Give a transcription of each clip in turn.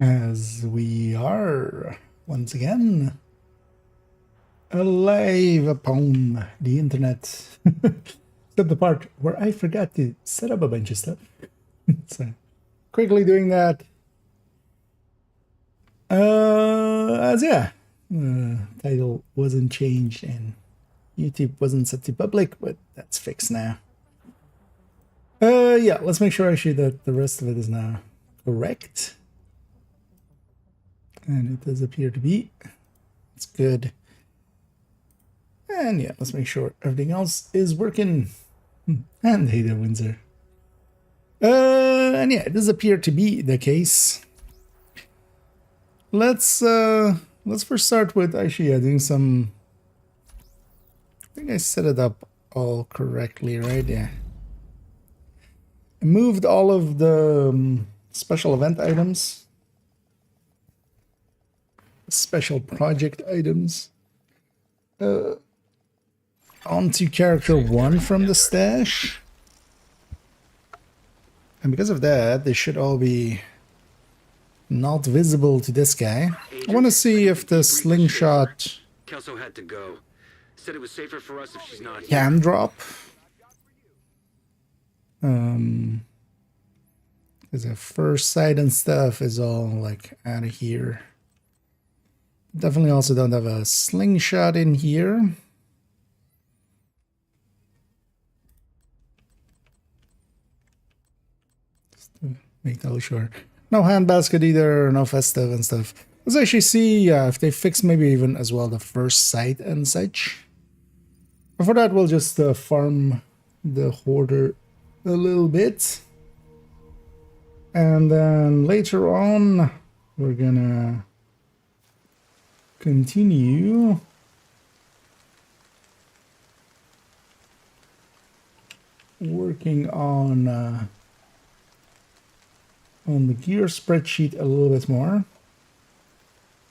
As we are once again alive upon the internet. Except the part where I forgot to set up a bunch of stuff. So quickly doing that. As yeah, title wasn't changed and YouTube wasn't set to public, but that's fixed now. Yeah, let's make sure actually that the rest of it is now correct. And it does appear to be. It's good. And yeah, let's make sure everything else is working. And hey there, Windsor. And yeah, it does appear to be the case. Let's first start with actually doing some. I think I set it up all correctly, right? Yeah. I moved all of the special event items, special project items, onto character 1 from the stash. And because of that, they should all be not visible to this guy. I want to see if the slingshot Kelso had to go. Said it was safer for us if she's not here. can drop. Because the first sight and stuff is all like out of here. Definitely also don't have a slingshot in here. Just to make totally sure. No handbasket either, no festive and stuff. Let's actually see if they fix maybe even as well the first sight and such. But for that, we'll just farm the hoarder a little bit. And then later on, we're gonna continue working on the gear spreadsheet a little bit more.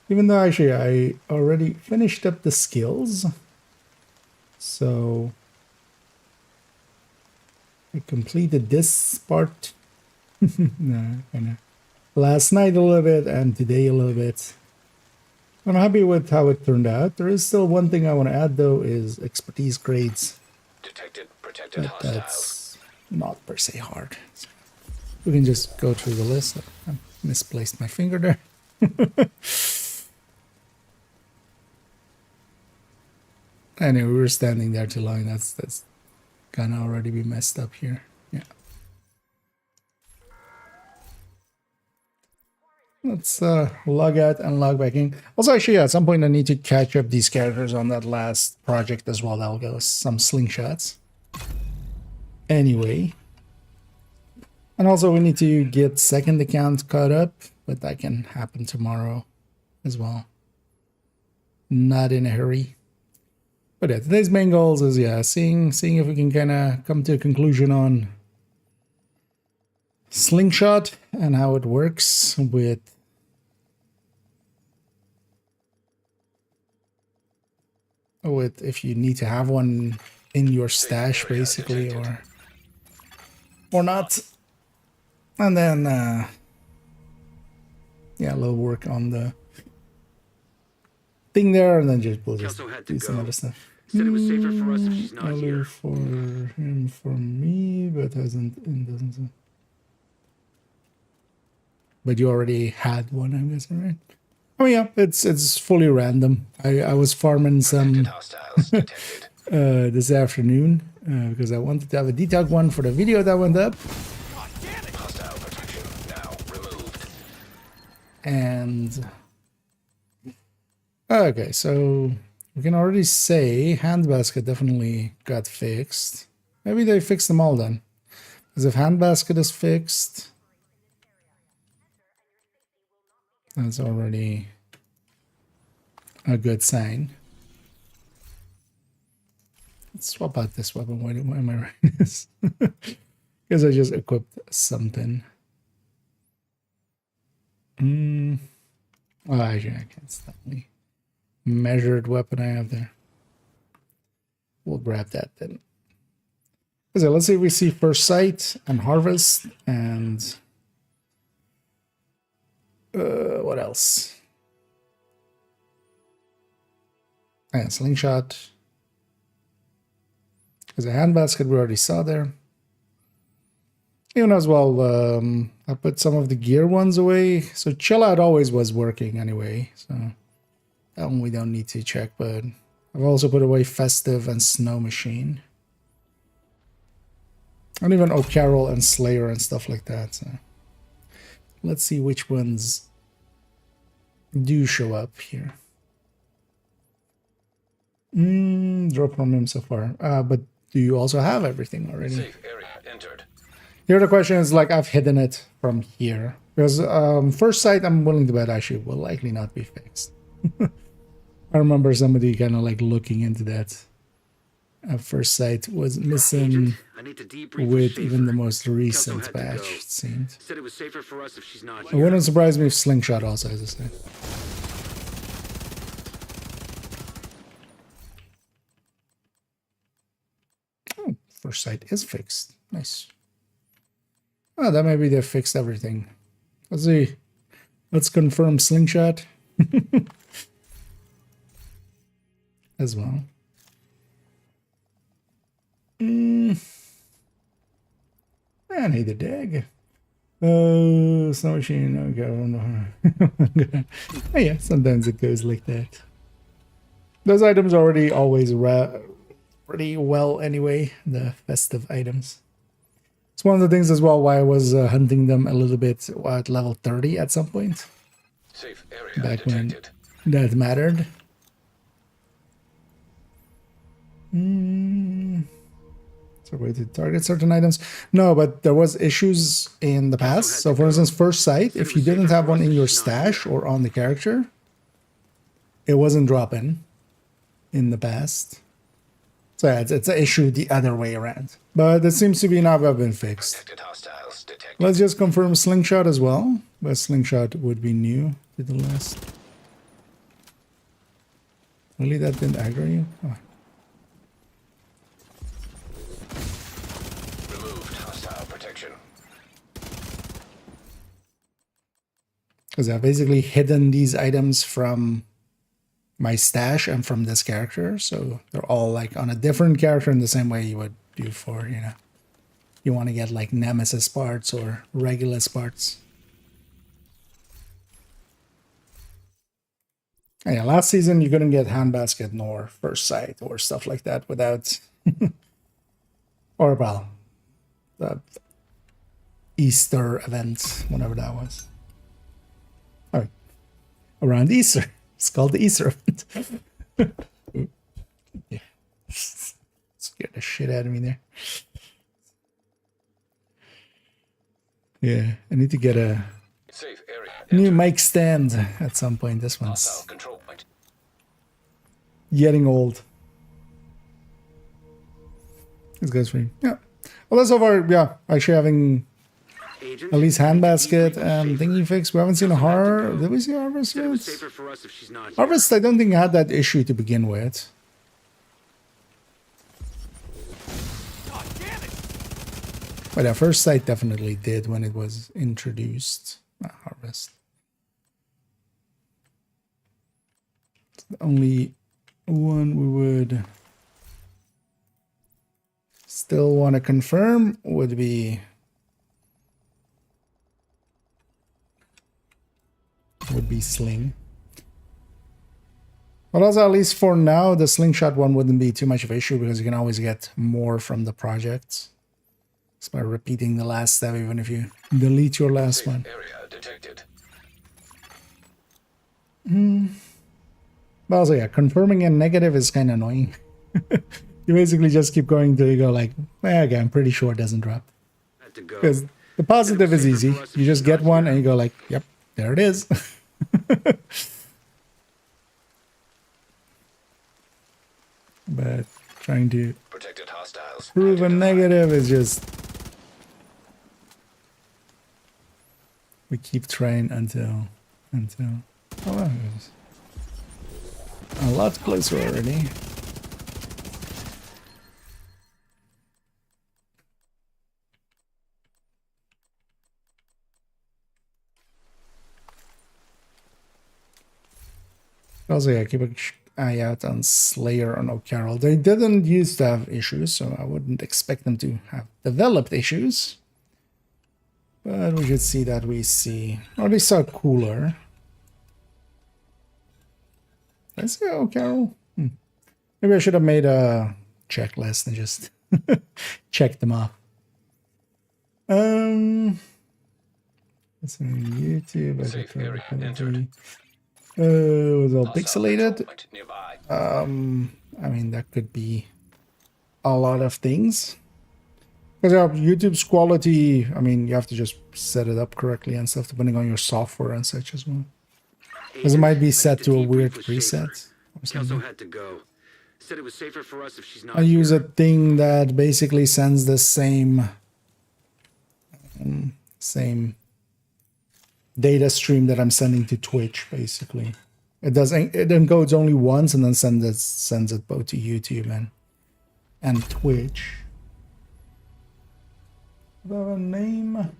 Even though actually I already finished up the skills. So I completed this part last night a little bit and today a little bit. I'm happy with how it turned out. There is still one thing I want to add though, is expertise grades. Detected, protected But hostiles. that's not per se hard. So we can just go through the list. I misplaced my finger there. Anyway, we were standing there too long. That's gonna already be messed up here. Yeah. Let's log out and log back in. Also, actually, at some point I need to catch up these characters on that last project as well. That'll go some slingshots. Anyway. And also we need to get second account caught up, but that can happen tomorrow as well. Not in a hurry. But yeah, today's main goals is seeing if we can kind of come to a conclusion on Slingshot and how it works with if you need to have one in your stash basically or not. And then yeah, a little work on the thing there, and then we'll just do some other stuff. Said it was safer for us if she's not here. For him, for me, but doesn't. But you already had one, I'm guessing, right? Oh yeah, it's fully random. I was farming some Hostiles detected. this afternoon because I wanted to have a detailed one for the video that went up. Hostile protection now removed. And okay, so we can already say handbasket definitely got fixed. Maybe they fixed them all then. Because if handbasket is fixed, that's already a good sign. Let's swap out this weapon. Why am I writing this? Because I just equipped something. Oh, actually, I can't stop me. Measured weapon I have there. We'll grab that then. So let's see if we see first sight and harvest and What else? And slingshot. There's a handbasket we already saw there. Even as well, I put some of the gear ones away. So chill out always was working anyway. So that one we don't need to check, but I've also put away festive and snow machine. And even O'Carroll and Slayer and stuff like that. So let's see which ones do show up here. Drop from him so far. But do you also have everything already? Safe area entered. Here the question is, like, I've hidden it from here. Because first sight, I'm willing to bet actually will likely not be fixed. I remember somebody kind of like looking into that. First sight was missing I need to debrief with even the Schaefer. most Kelso recent had to patch, go. it seemed. Said it was safer for us if she's not It here. wouldn't surprise me if Slingshot also has a say. Oh, first sight is fixed. Nice. Oh, that maybe they fixed everything. Let's see. Let's confirm Slingshot as well. I need the dag. Snow machine. Okay. Oh, yeah, sometimes it goes like that. Those items are already always pretty well anyway, the festive items. It's one of the things as well why I was hunting them a little bit at level 30 at some point. Safe area Back detected. when that mattered. So way to target certain items. No, but there was issues in the past. So for instance, first sight, if you didn't have one in your stash or on the character, it wasn't dropping in the past. So yeah, it's an issue the other way around. But it seems to be now been fixed. Detected hostiles detected. Let's just confirm Slingshot as well. But Slingshot would be new to the list. Really, that didn't aggro you? Oh. Removed hostile protection. Because I've basically hidden these items from my stash and from this character. So they're all like on a different character in the same way you would do for, you know, you want to get like Nemesis parts or Regulus parts. And yeah, last season you couldn't get Handbasket nor First Sight or stuff like that without, or well, the Easter event, whenever that was. All right, around Easter. It's called the Easter event. Yeah. Scared the shit out of me there. Yeah, I need to get a Safe area new mic stand at some point. This one's hostile control point. getting old. This goes for you. Yeah. Well, so far, yeah, actually having Agent, at least Handbasket debrief and Schaefer. thingy fix. We haven't seen a Kelso had to horror. go. Did we see Harvest Said it was yet? safer for us if she's not here. Harvest, I don't think had that issue to begin with. But at first sight definitely did when it was introduced. Not Harvest. The only one we would still want to confirm would be Sling. But also, at least for now, the Slingshot one wouldn't be too much of an issue because you can always get more from the projects. Just by repeating the last step, even if you delete your last one. Area detected. But also, yeah, confirming a negative is kind of annoying. You basically just keep going till you go like, okay, I'm pretty sure it doesn't drop. Had to go. Because the positive is easy. You just get one and you go like, yep, there it is. But trying to Protected hostiles. prove a negative is just... We keep trying until... Oh, wow, it's a lot closer already. Also, yeah, keep an eye out on Slayer or No Carol. They didn't used to have issues, so I wouldn't expect them to have developed issues. But we should see that we see. Or they saw cooler. Let's go, Carol. Maybe I should have made a checklist and just check them off. Let's see, YouTube. Safe area entered. It was all Hostile pixelated. control point nearby. I mean, that could be a lot of things. Because YouTube's quality, I mean, you have to just set it up correctly and stuff, depending on your software and such as well. Because it might be set to a weird preset. She also had to go. Said it was safer for us if she's not I use a here. thing that basically sends the same data stream that I'm sending to Twitch. Basically, it encodes only once and then sends it both to YouTube and Twitch. Do I have a name?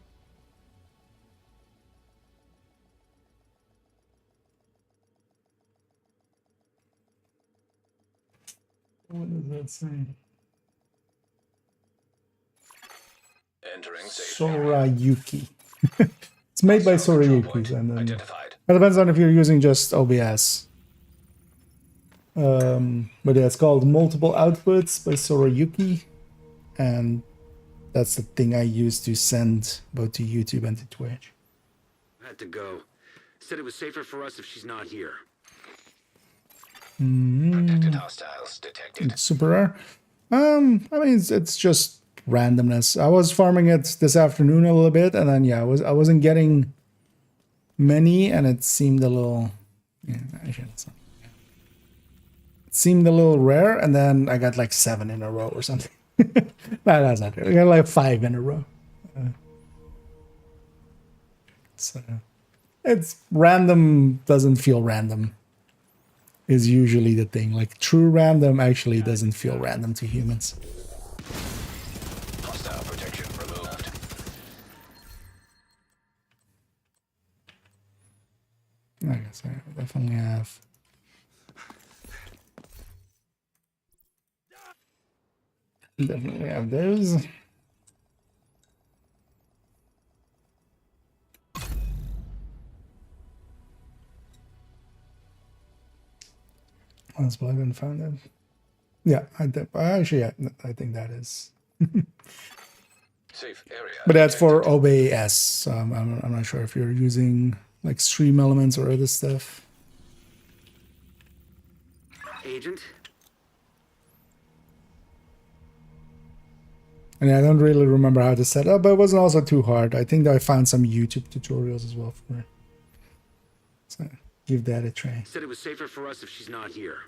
What does that say? Entering safe area. Sorayuki. It's made by Hostile control Sorayuki, point and then identified. it depends on if you're using just OBS. But yeah, it's called Multiple Outputs by Sorayuki, and that's the thing I use to send both to YouTube and to Twitch. Had to go. Said it was safer for us if she's not here. Protected hostiles detected. It's super rare. I mean, it's just randomness. I was farming it this afternoon a little bit, and then yeah, I wasn't getting many, and it seemed a little. Yeah, I shouldn't say. It seemed a little rare, and then I got like 7 in a row or something. No, that's not true. I got like 5 in a row. So it's random. Doesn't feel random. Is usually the thing. Like true random actually doesn't feel random to humans. Hostile protection removed. I guess I definitely have. Definitely have those. Once blood and found it. Yeah, actually, yeah, I think that is. Safe area. But that's for detected. OBS. So I'm not sure if you're using like stream elements or other stuff. Agent? And I don't really remember how to set up, but it wasn't also too hard. I think I found some YouTube tutorials as well for it. So give that a try. Said it was safer for us if she's not here.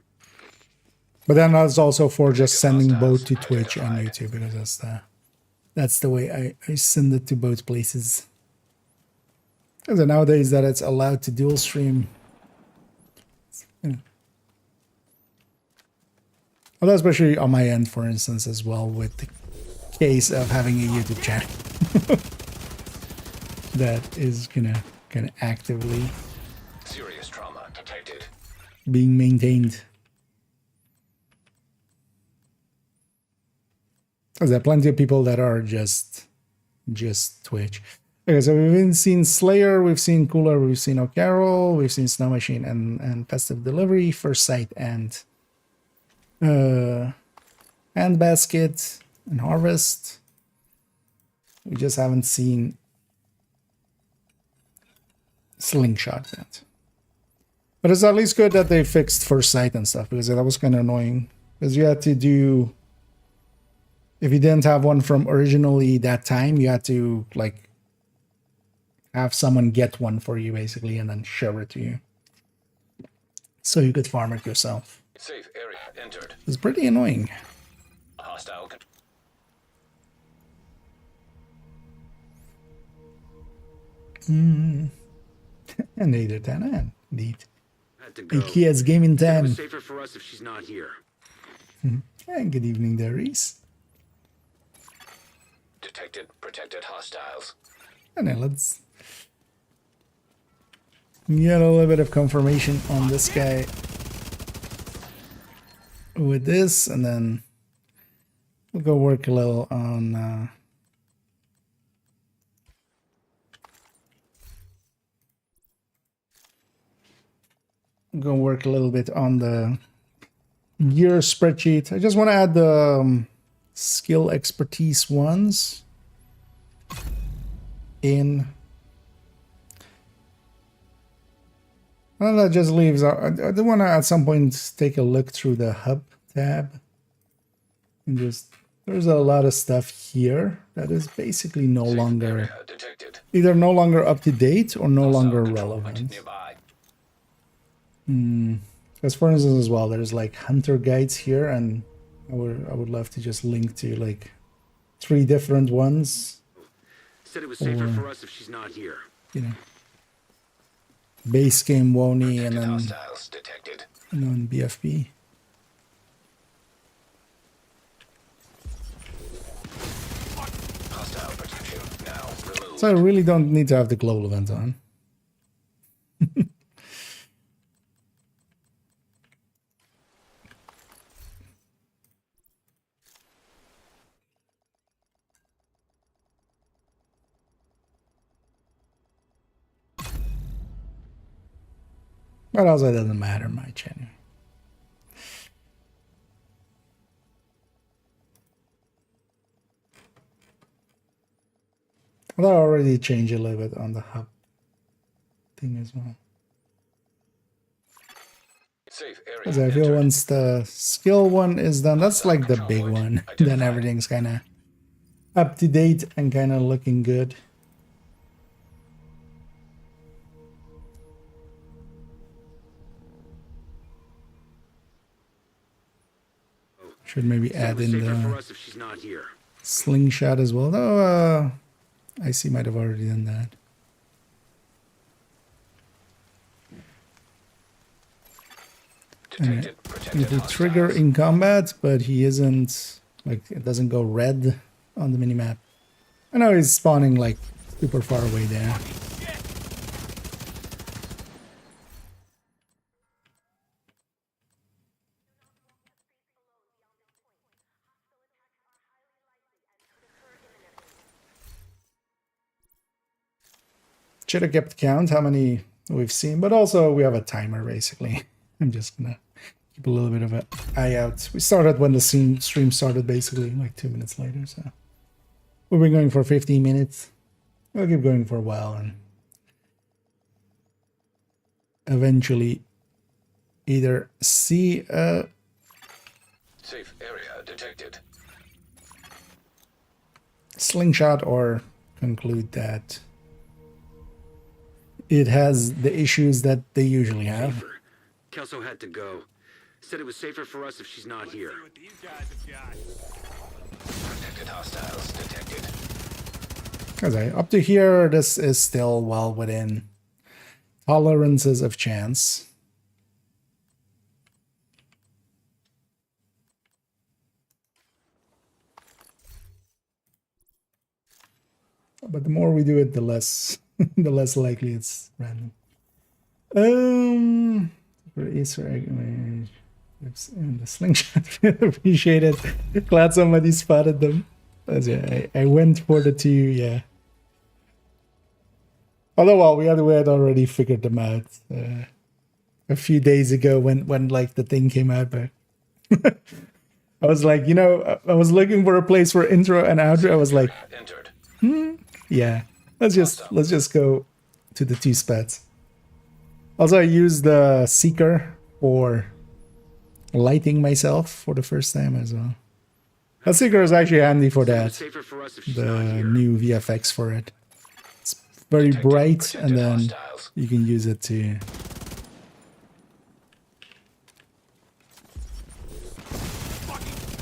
But then that's also for just sending both to Twitch and YouTube, because that's the way I send it to both places. Because nowadays that it's allowed to dual stream. Although especially on my end, for instance, as well, with the case of having a YouTube channel that is kind of actively Serious trauma detected. being maintained. Because there are plenty of people that are just Twitch. Okay, so we've seen Slayer, we've seen Cooler, we've seen O'Carroll, we've seen Snow Machine and Festive Delivery, First Sight and Basket and Harvest. We just haven't seen Slingshot yet. But it's at least good that they fixed First Sight and stuff, because that was kind of annoying. Because you had to do... If you didn't have one from originally that time, you had to like have someone get one for you basically and then show it to you. So you could farm it yourself. Safe area entered. It's pretty annoying. Hostile control. And neither 10 and indeed. Had to go. IKEA's gaming Said it time. was safer for us if she's not here. And good evening there, Reese. Detected protected hostiles. And then let's get a little bit of confirmation on this guy. with this, and then we'll go work a little on go work a little bit on the gear spreadsheet. I just want to add the skill expertise ones in. Well, that just leaves. I do want to at some point take a look through the hub tab and just. There's a lot of stuff here that is basically no longer either no longer up to date or no longer relevant. Because for instance as well, there's like hunter guides here, and I would love to just link to like 3 different ones. Said it was safer for us if she's not here. You know, base game Woni and then BFB. So I really don't need to have the global event on. But also it doesn't matter much anyway. Although I already changed a little bit on the hub thing as well. Because I feel once the skill one is done, that's like the big one. Then everything's kind of up to date and kind of looking good. Should maybe add in the slingshot as well. Though I see might have already done that. It will trigger in combat, but he isn't, like, it doesn't go red on the minimap. I know he's spawning like super far away there. Should have kept count how many we've seen, but also we have a timer basically. I'm just gonna keep a little bit of an eye out. We started when the stream started, basically like 2 minutes later, so we've been going for 15 minutes. We'll keep going for a while and eventually either see a safe area detected slingshot or conclude that it has the issues that they usually have. Kelso had to go. Said it was safer for us if she's not here. Protected hostiles detected. Okay, up to here, this is still well within tolerances of chance. But the more we do it, the less the less likely it's random. For Easter egg in the slingshot, appreciate it. Glad somebody spotted them. Yeah, I went for the 2, yeah. Although, well, we had already figured them out a few days ago when like the thing came out, but I was like, you know, I was looking for a place for intro and outro. I was like, yeah, let's just go to the 2 spots. Also, I used the Seeker for lighting myself for the first time as well. The Seeker is actually handy for that. The new VFX for it. It's very bright, and then you can use it to...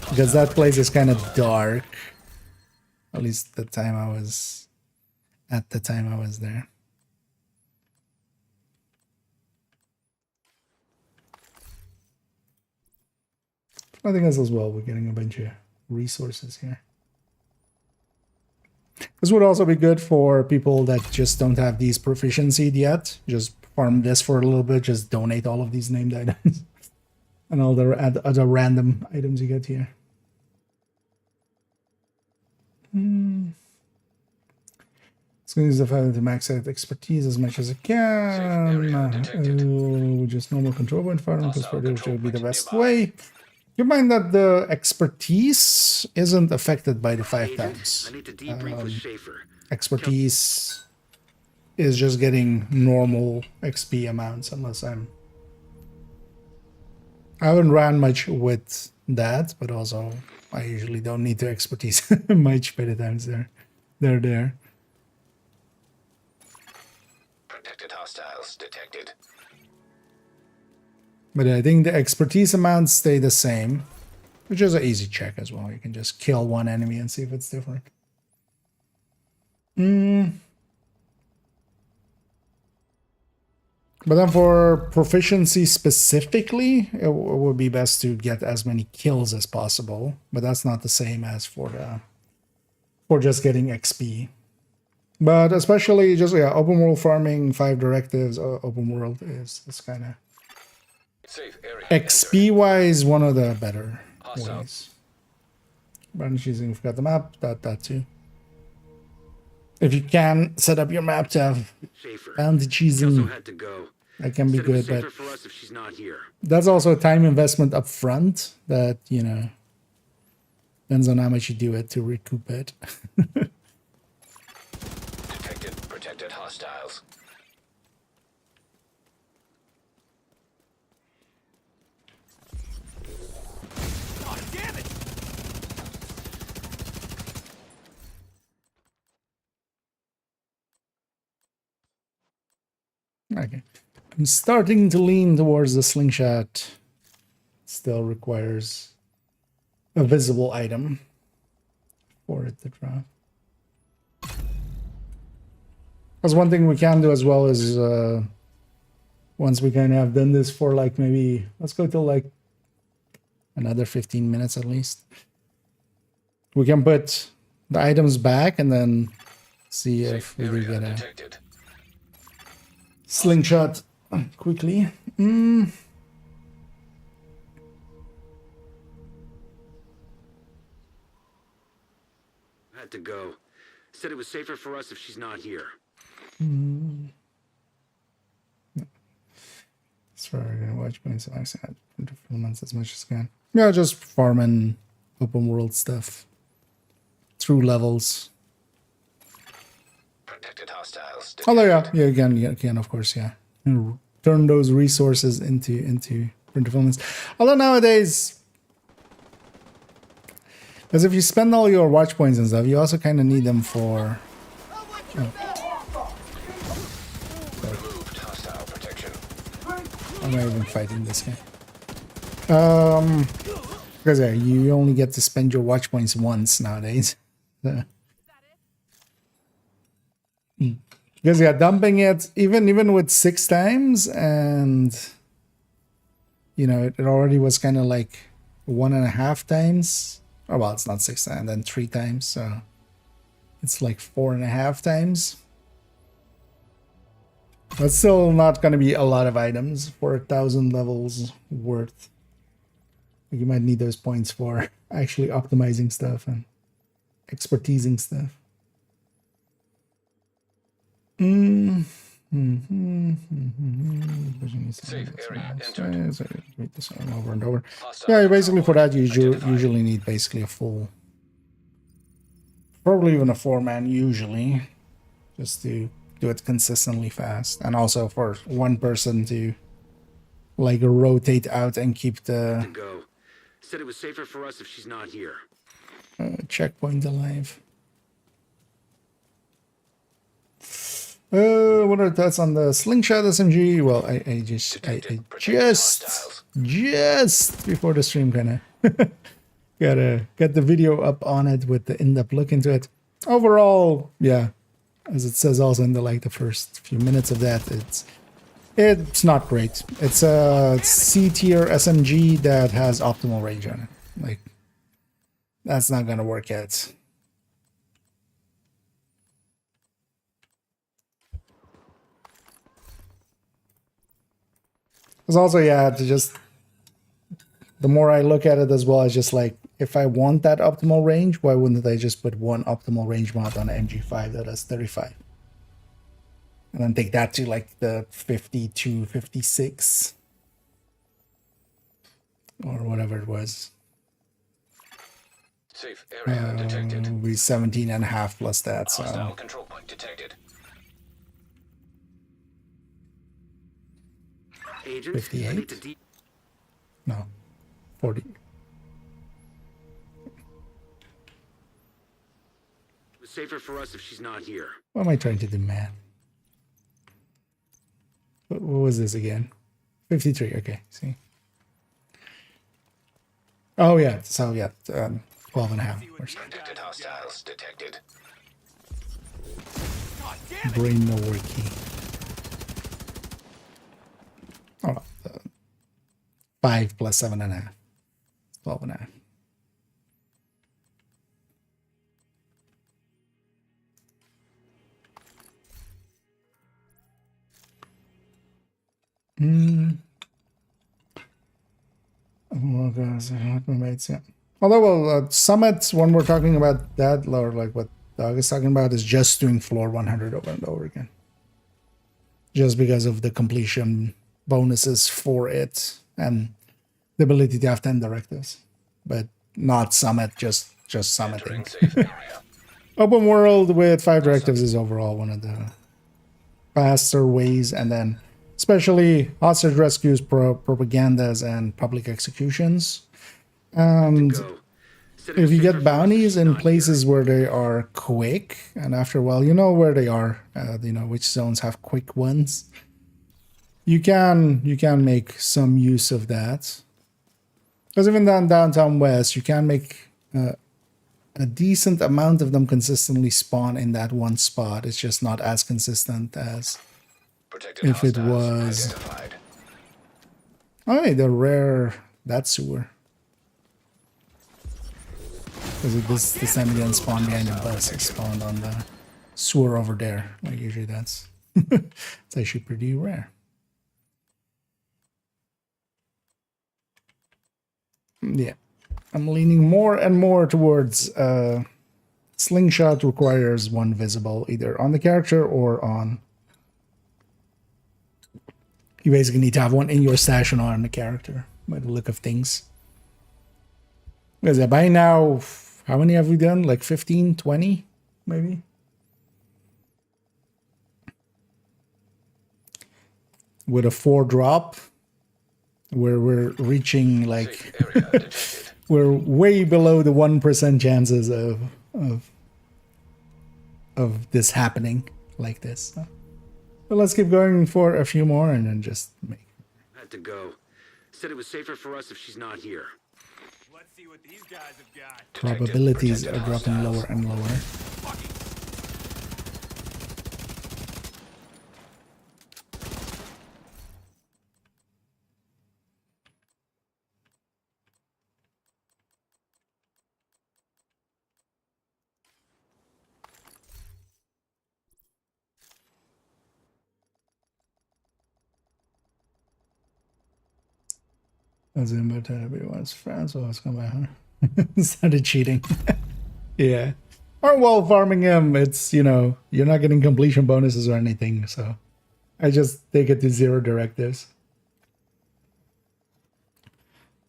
Because that place is kind of dark. At least at the time I was there. Nothing else as well. We're getting a bunch of resources here. This would also be good for people that just don't have these proficiency yet. Just farm this for a little bit. Just donate all of these named items. and all the other random items you get here. It's going to use the file to max out expertise as much as it can. Just normal control point firearm because for this would be the best way. Keep in mind that the expertise isn't affected by the 5 times. I need to debrief with Schaefer. Expertise is just getting normal XP amounts unless I haven't ran much with that, but also I usually don't need to expertise much by the times they're there. Protected hostiles detected. But I think the expertise amounts stay the same, which is an easy check as well. You can just kill one enemy and see if it's different. But then for proficiency specifically, it would be best to get as many kills as possible. But that's not the same as for just getting XP. But especially just open world farming, 5 directives, open world is kind of XP wise one of the better ways. Bounty choosing, forgot the map, that too. If you can set up your map to have bounty choosing, that can be good, but that's also a time investment up front that, you know, depends on how much you do it to recoup it. Protected hostiles. Oh, damn it! Okay. I'm starting to lean towards the slingshot. Still requires a visible item for it to drop. Because one thing we can do as well is once we kind of have done this for like maybe, let's go till like another 15 minutes at least. We can put the items back and then see if we do get a slingshot quickly. Had to go. Said it was safer for us if she's not here. Sorry, watch points. I said months as much as I can. Yeah, just farming open world stuff through levels. Protected hostiles. Although you can of course, turn those resources into print fulfillments. Although nowadays, because if you spend all your watch points and stuff, you also kind of need them for. I'm not even fighting this guy. Because you only get to spend your watch points once nowadays. Because dumping it even with 6 times, and you know it already was kind of like 1.5 times. Oh well, it's not 6 times, and then 3 times, so it's like 4.5 times. That's still not going to be a lot of items for 1,000 levels worth. You might need those points for actually optimizing stuff and expertising stuff. Safe area entered. Read this over and over. Yeah, basically for that you usually need basically a full, probably even a 4-man usually, just to do it consistently fast, and also for one person to like rotate out and keep the Said it was safer for us if she's not here. checkpoint alive. What are thoughts on the Slingshot SMG? Well, I just before the stream kind of got the video up on it with the in-depth look into it. Overall, yeah, as it says also in the first few minutes of that, it's not great. It's a C tier SMG that has optimal range on it. Like, that's not gonna work yet. It's also, to just the more I look at it as well, it's just like, if I want that optimal range, why wouldn't I just put one optimal range mod on MG5 that has 35? And then take that to like the 52, 56. Or whatever it was. Safe area detected. It'll be 17 and a half plus that, so... Hostile control point detected. Agent, I 58? need to No. 40. It was safer for us if she's not here. What am I trying to do, man? What was this again? 53, okay, see. Oh, yeah, so yeah, 12 and a half. Or so. Protected hostiles detected. God damn it! Brain no working. Oh, 5 plus 7 and a half. 12 and a half. Oh, gosh, roommates, yeah. Although, well, summits, when we're talking about that, or like what Doug is talking about, is just doing floor 100 over and over again. Just because of the completion bonuses for it and the ability to have 10 directives. But not summit, just summiting. Entering safe area. Open world with 5 directives is overall one of the faster ways, and then especially hostage rescues, propagandas, and public executions. And Go. Said it if was you safer get for us if bounties she's in not here. places where they are quick, and after a while you know where they are, you know which zones have quick ones. You can make some use of that. Because even down downtown west, you can make a decent amount of them consistently spawn in that one spot. It's just not as consistent as Protected if it hostiles was. identified. Oh, hey, the rare that sewer. Because this time it didn't spawn behind the bus. It spawned on the sewer over there. Like usually that's it's actually pretty rare. Yeah, I'm leaning more and more towards Slingshot requires one visible either on the character or on. You basically need to have one in your stash and on the character by the look of things. Because by now, how many have we done? Like 15, 20, maybe? With a 4 drop, where we're reaching like Safe area detected. we're way below the 1% chances of this happening like this. So, but let's keep going for a few more and then just make. Had to go. Said it was safer for us if she's not here. Let's see what these guys have got. Detected Probabilities are protected dropping hostiles. lower and lower. Fucking As in, but everyone's friends always come back, huh? Started cheating. Yeah. Or while farming him, it's, you know, you're not getting completion bonuses or anything, so I just take it to 0 directives.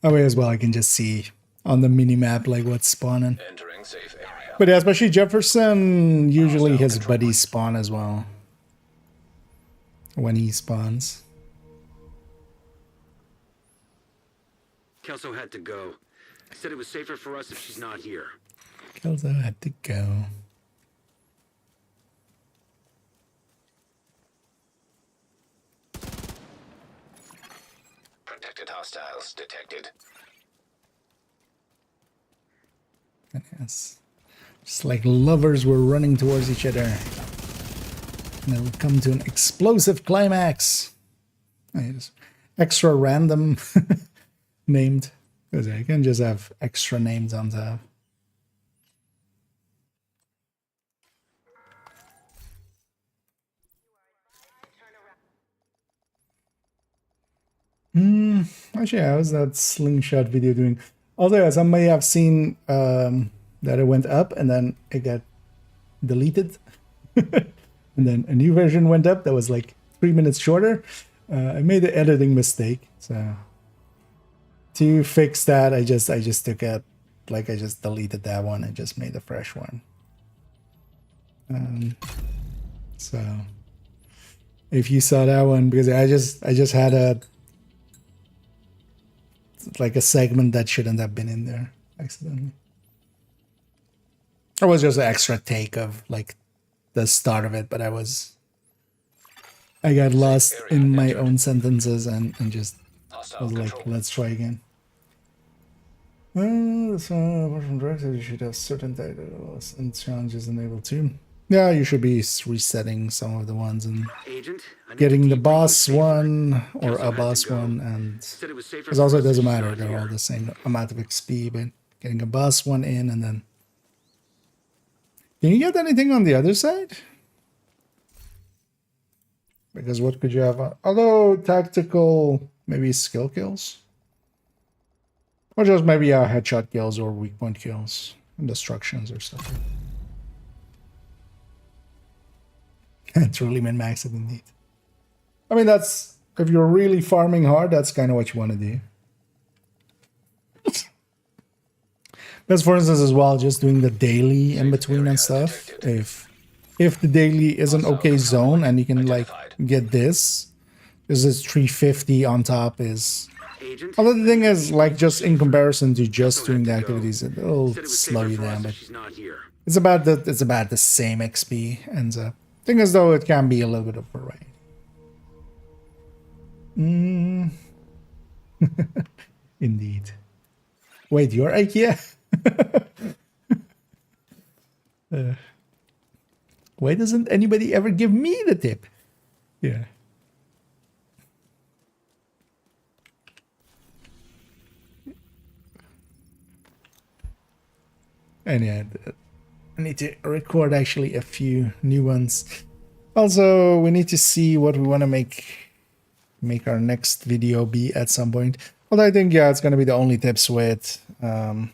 That way as well I can just see on the mini-map like what's spawning. Entering safe area. But yeah, especially Jefferson, usually his buddies spawn as well. When he spawns. Kelso had to go. Said it was safer for us if she's not here. Kelso had to go. Protected hostiles detected. And yes. Just like lovers were running towards each other. And it would come to an explosive climax. It's extra random named. Because I can just have extra names on top. Actually, how was that slingshot video doing? Although some may have seen that it went up and then it got deleted. And then a new version went up that was like 3 minutes shorter. I made an editing mistake. So to fix that, I just took it, like I just deleted that one and just made a fresh one. So if you saw that one, because I just had a like a segment that shouldn't have been in there accidentally. It was just an extra take of like the start of it, but I got lost in my own sentences and just was like, let's try again. Apart from director, you should have certain titles and challenges enabled too. Yeah, you should be resetting some of the ones and Agent, I need getting to the debrief boss with Schaefer. one or Also a had to boss go. one, and Said it was safer because also for it us if doesn't she's matter, not they're all here. the same amount of XP, but getting a boss one in and then can you get anything on the other side? Because what could you have on? Although tactical, maybe skill kills, or just maybe headshot kills or weak point kills and destructions or stuff. It's really min-max it indeed. I mean, that's if you're really farming hard, that's kind of what you want to do. Because for instance, as well, just doing the daily in between and stuff. If the daily is an okay zone and you can like get this is 350 on top is. Agent, Although the thing is, like, just in comparison to just also doing the had to go. activities, it'll Said it was slow safer you for us down. if But she's not here. it's about the same XP ends up. Thing is, though, it can be a little bit of variety. Indeed. Wait, you're IKEA? Why doesn't anybody ever give me the tip? Yeah. And yeah, I need to record actually a few new ones. Also, we need to see what we want to make our next video be at some point. Although I think, yeah, it's going to be the only tips with the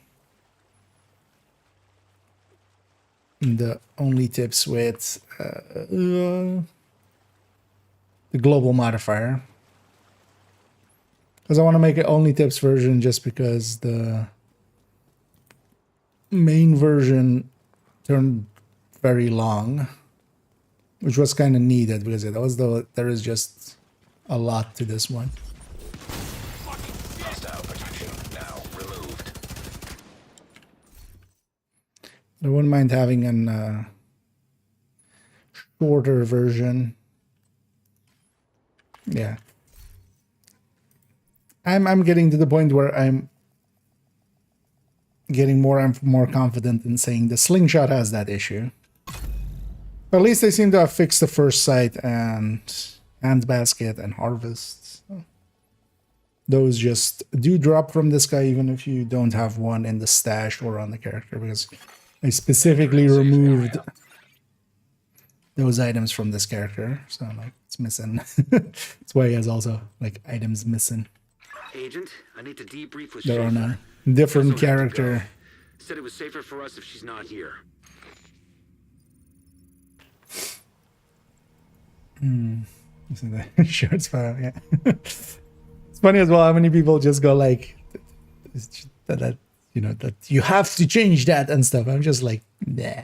global modifier. Because I want to make it only tips version just because the main version turned very long, which was kind of needed because there is just a lot to this one. Hostile protection now removed. I wouldn't mind having an shorter version. Yeah, I'm getting to the point where I'm getting more and more confident in saying the slingshot has that issue. At least they seem to have fixed the first sight and handbasket and harvest. Those just do drop from this guy even if you don't have one in the stash or on the character, because I specifically removed those items from this character. So like it's missing. That's why he has also like items missing. Agent, I need to debrief with They're on Schaefer. a different Also had to go. character. Said it was safer for us if she's not here. Isn't that shirts file? Yeah. It's funny as well how many people just go like that you have to change that and stuff. I'm just like, nah.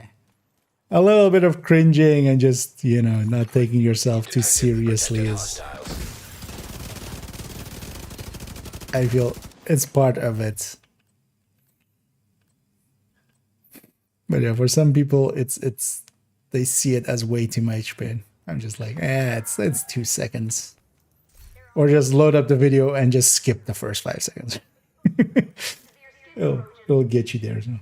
A little bit of cringing and just, not taking yourself too seriously is, Hostiles. I feel it's part of it. But yeah, for some people it's they see it as way too much, but I'm just like, it's 2 seconds. Or just load up the video and just skip the first 5 seconds. it'll get you there. So.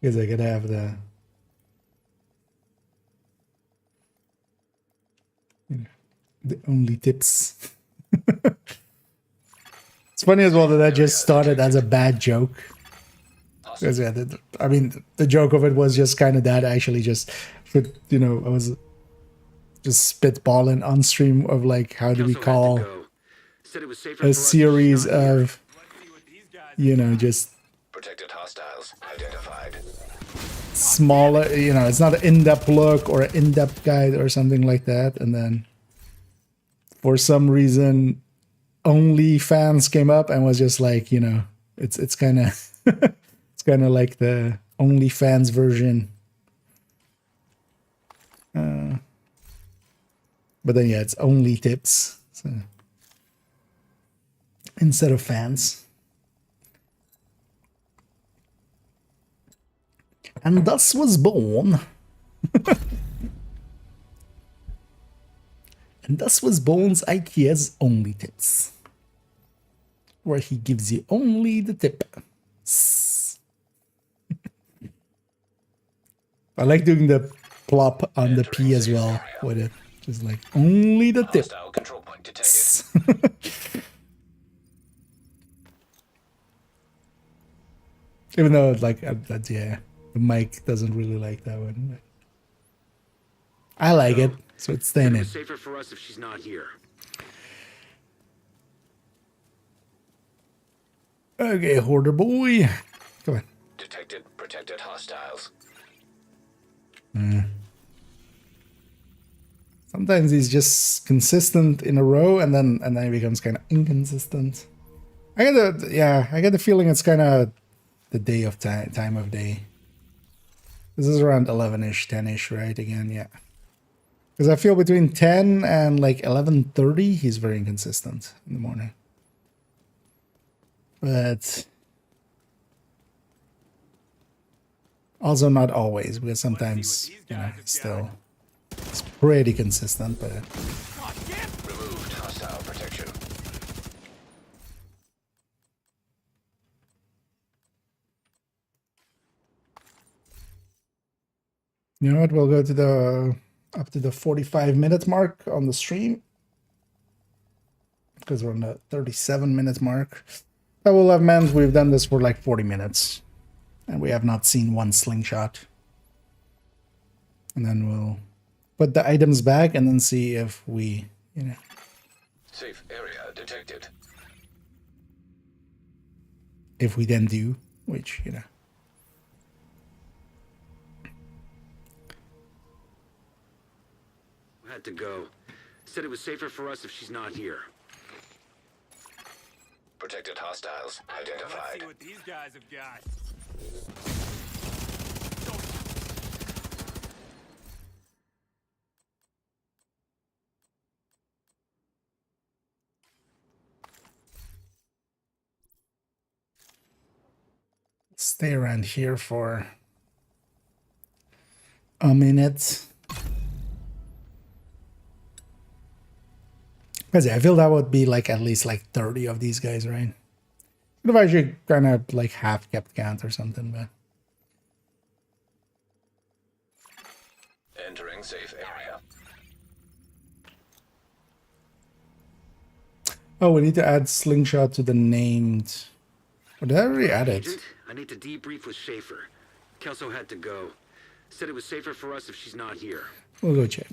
Because I gotta have the only tips. It's funny as well that just started as a bad joke. Because yeah, I mean, the joke of it was just kind of that. I actually just, you know, I was just spitballing on stream of like, how do we Kelso had to call go. Said it was safer a for us if she's series not here. of, Let's see what these guys you have know, got. just Protected hostiles identified. smaller, you know, it's not an in-depth look or an in-depth guide or something like that. And then for some reason, only fans came up and was just like, you know, it's kind of it's kind of like the OnlyFans version. But then yeah, it's only tips, so, instead of fans. And thus was born. And thus was born's IKEA's Only Tips, where he gives you only the tip. I like doing the plop on the P as well with it. Just like only the tip. Hostile control point detected. Even though like that, yeah, the mic doesn't really like that one. I like it, so it's Said staying it in. was safer for us if she's not here. Okay, hoarder boy, come on. Detected protected hostiles. Sometimes he's just consistent in a row, and then he becomes kind of inconsistent. I get the feeling it's kind of the day of time of day. This is around 11ish, 10ish, right? Again, yeah. Because I feel between 10 and like 11:30, he's very inconsistent in the morning. But also not always, because sometimes, you know, still it's pretty consistent, but Removed hostile protection. you know what? We'll go to the up to the 45-minute mark on the stream, because we're on the 37-minute mark. That will have meant we've done this for like 40 minutes, and we have not seen one slingshot. And then we'll put the items back and then see if we, you know, Safe area detected. if we then do, which, you know. Had to go. Said it was safer for us if she's not here. Protected hostiles Let's identified. see what these guys have got. Stay around here for a minute. Because yeah, I feel that would be like at least like 30 of these guys, right? Could have actually kind of like half kept count or something, but Entering safe area. oh, we need to add Slingshot to the named. Oh, did I already add it? Agent, I need to debrief with Schaefer. Kelso had to go. Said it was safer for us if she's not here. We'll go check.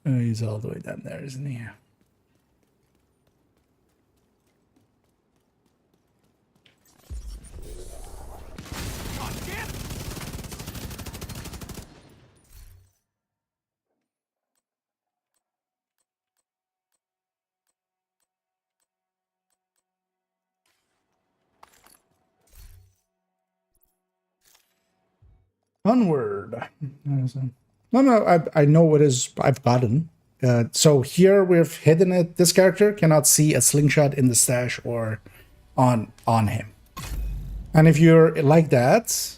Oh, he's all the way down there, isn't he? Onward. No, I know what is I've gotten. So here we've hidden it. This character cannot see a slingshot in the stash or on him. And if you're like that,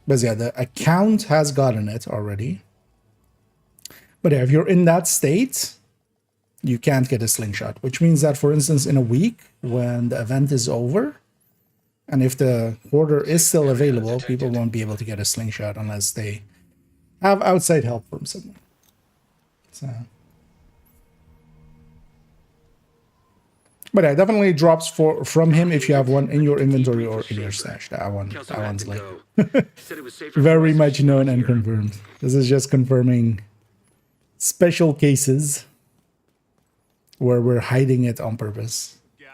but yeah, the account has gotten it already. But yeah, if you're in that state, you can't get a slingshot, which means that, for instance, in a week when the event is over, and if the order is still available, people won't be able to get a slingshot unless they have outside help from someone. So, But yeah, definitely drops from him if you have one in your inventory or in your stash. That Kelso had one's to like go. Said it was safer for very us if much she's known not and here. confirmed. This is just confirming special cases where we're hiding it on purpose. Guy.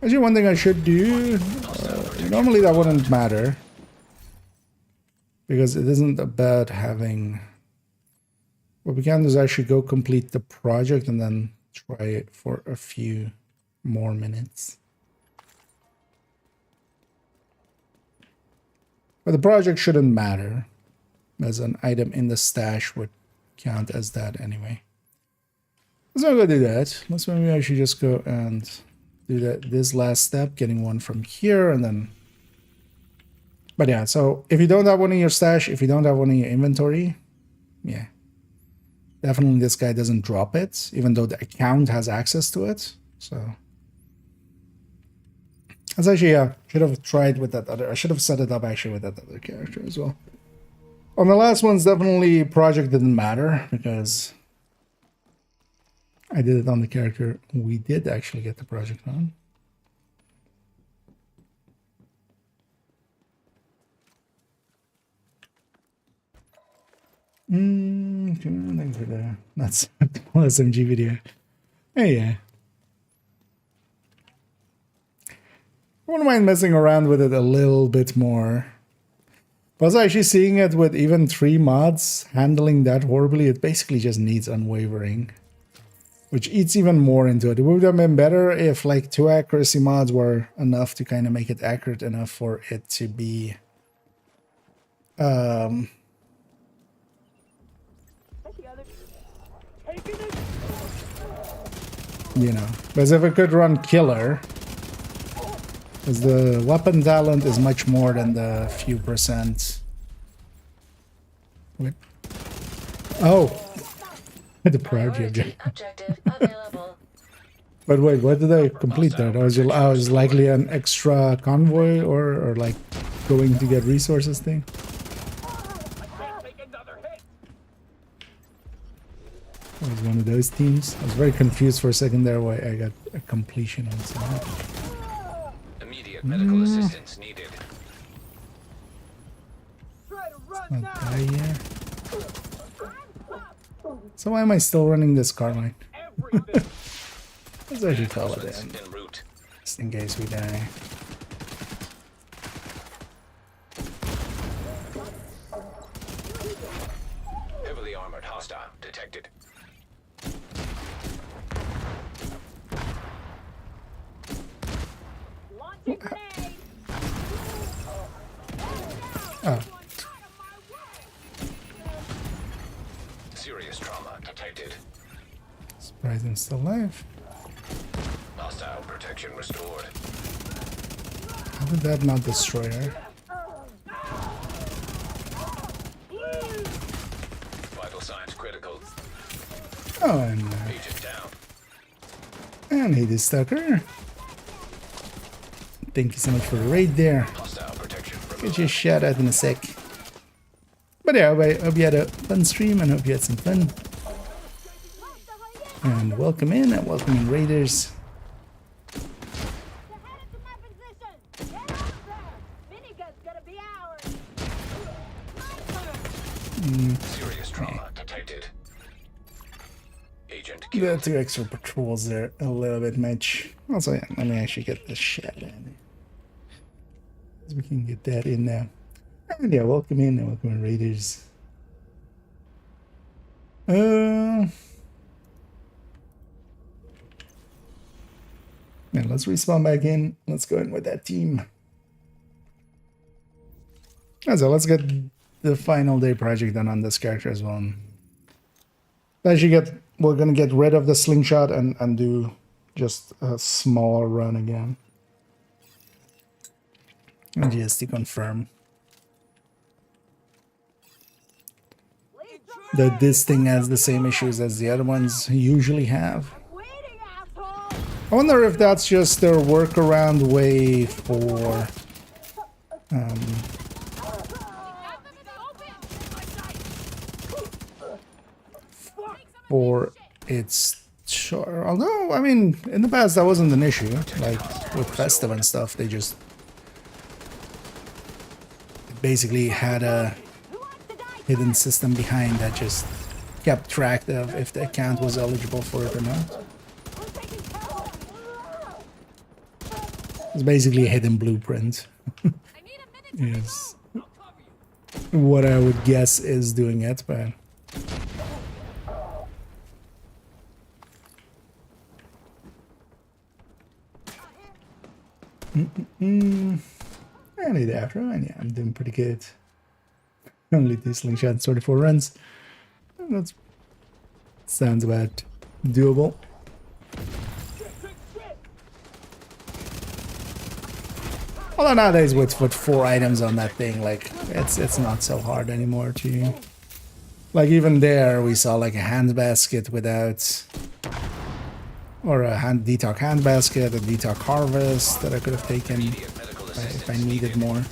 Actually, one thing I should do, normally that wouldn't matter, because it isn't about having, what we can do is actually go complete the project and then try it for a few more minutes. But the project shouldn't matter, as an item in the stash would count as that anyway. Let's not go do that. Let's maybe I should just go and do that. This last step, getting one from here, and then. But yeah, so if you don't have one in your stash, if you don't have one in your inventory, yeah, definitely this guy doesn't drop it, even though the account has access to it. So that's actually, yeah, should have tried with that other. I should have set it up actually with that other character as well. On the last ones, definitely project didn't matter because I did it on the character we did actually get the project on. Thanks for the that's SMG video. Hey, yeah. I wouldn't mind messing around with it a little bit more. But I was actually seeing it with even 3 mods handling that horribly. It basically just needs unwavering, which eats even more into it. It would have been better if like 2 accuracy mods were enough to kind of make it accurate enough for it to be you know, because if it could run killer, because the weapon talent is much more than the few percent. Wait. Oh, the project. Objective available. But wait, what did I complete that? I was likely an extra convoy or like going to get resources thing. It was one of those teams. I was very confused for a second there why I got a completion on something. Immediate medical assistance needed. Not die yet. So why am I still running this car line? Let's actually call it in, En route. just in case we die. Heavily armored hostile detected. Oh, Serious trauma detected. surprised I'm still alive. Hostile protection restored. How did that not destroy her? Vital signs critical. Oh, and Agent down. he just stuck her. Thank you so much for the raid there. Hostile protection Get removed. your shout out in a sec. But yeah, I hope you had a fun stream and hope you had some fun. And welcome in and welcome in raiders. Serious trauma detected. Agent The killed. 2 extra patrols there a little bit much. Also, yeah, let me actually get this shot in. So we can get that in now. And yeah, welcome in and welcome in raiders. Yeah, let's respawn back in. Let's go in with that team. So let's get the final day project done on this character as well. We're gonna get rid of the slingshot and do just a small run again. And just to confirm that this thing has the same issues as the other ones usually have. I wonder if that's just their workaround way for its Sure. Although, I mean, in the past that wasn't an issue. Like with Festive and stuff, they just basically had a hidden system behind that just kept track of if the account was eligible for it or not. It's basically a hidden blueprint. Is what I would guess is doing it, but I need after, and yeah, I'm doing pretty good. Only two slingshots, 34 runs. That sounds about doable. Although nowadays with 4 items on that thing, like it's not so hard anymore to, like, even there we saw like a hand basket without, or a detox hand basket, a detox harvest that I could have taken if I needed more.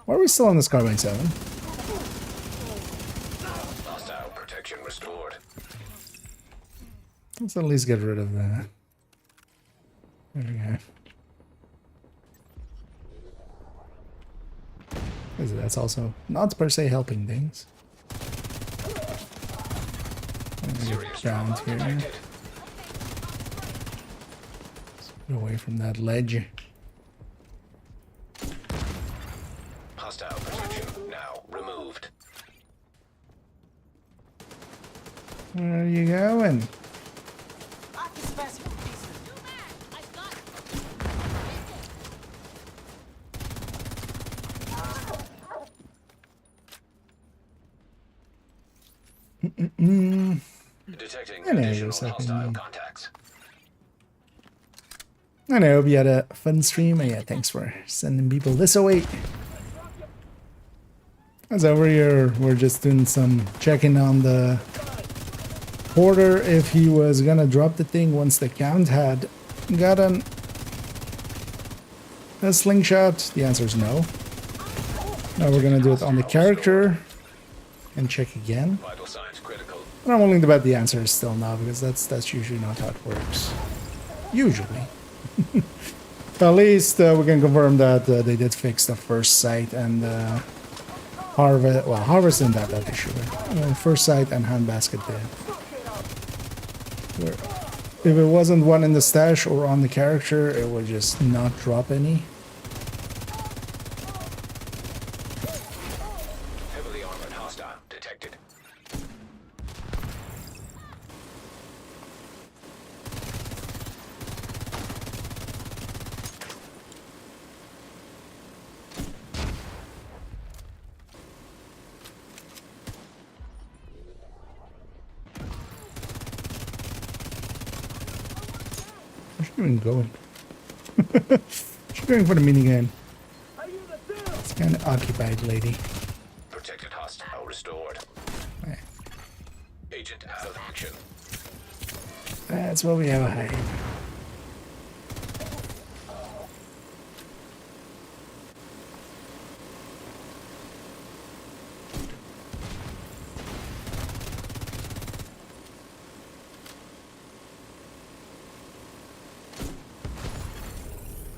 Why are we still on this carbine 7? Hostile protection restored. Let's at least get rid of that. There we go. That's also not per se helping things. Down here. Detected. Get away from that ledge. Hostile protection now removed. Where are you going? Detecting I know, additional just like hostile contacts. And I hope you had a fun stream. And yeah, thanks for sending people this away. As over here, we're just doing some checking on the porter if he was gonna drop the thing once the count had gotten a slingshot. The answer is no. Now we're gonna do it on the character and check again. Vital signs critical. And I'm willing to bet the answer is still no, because that's usually not how it works. Usually. At least we can confirm that they did fix the first sight and harvest. Well, harvest isn't that issue. First sight and hand basket did. If it wasn't one in the stash or on the character, it would just not drop any. Heavily armored hostile detected. Where's she even going? She's going for the minigun. It's kind of occupied, lady. Protected hostile restored. Right. Agent out of action. That's what we have a hide.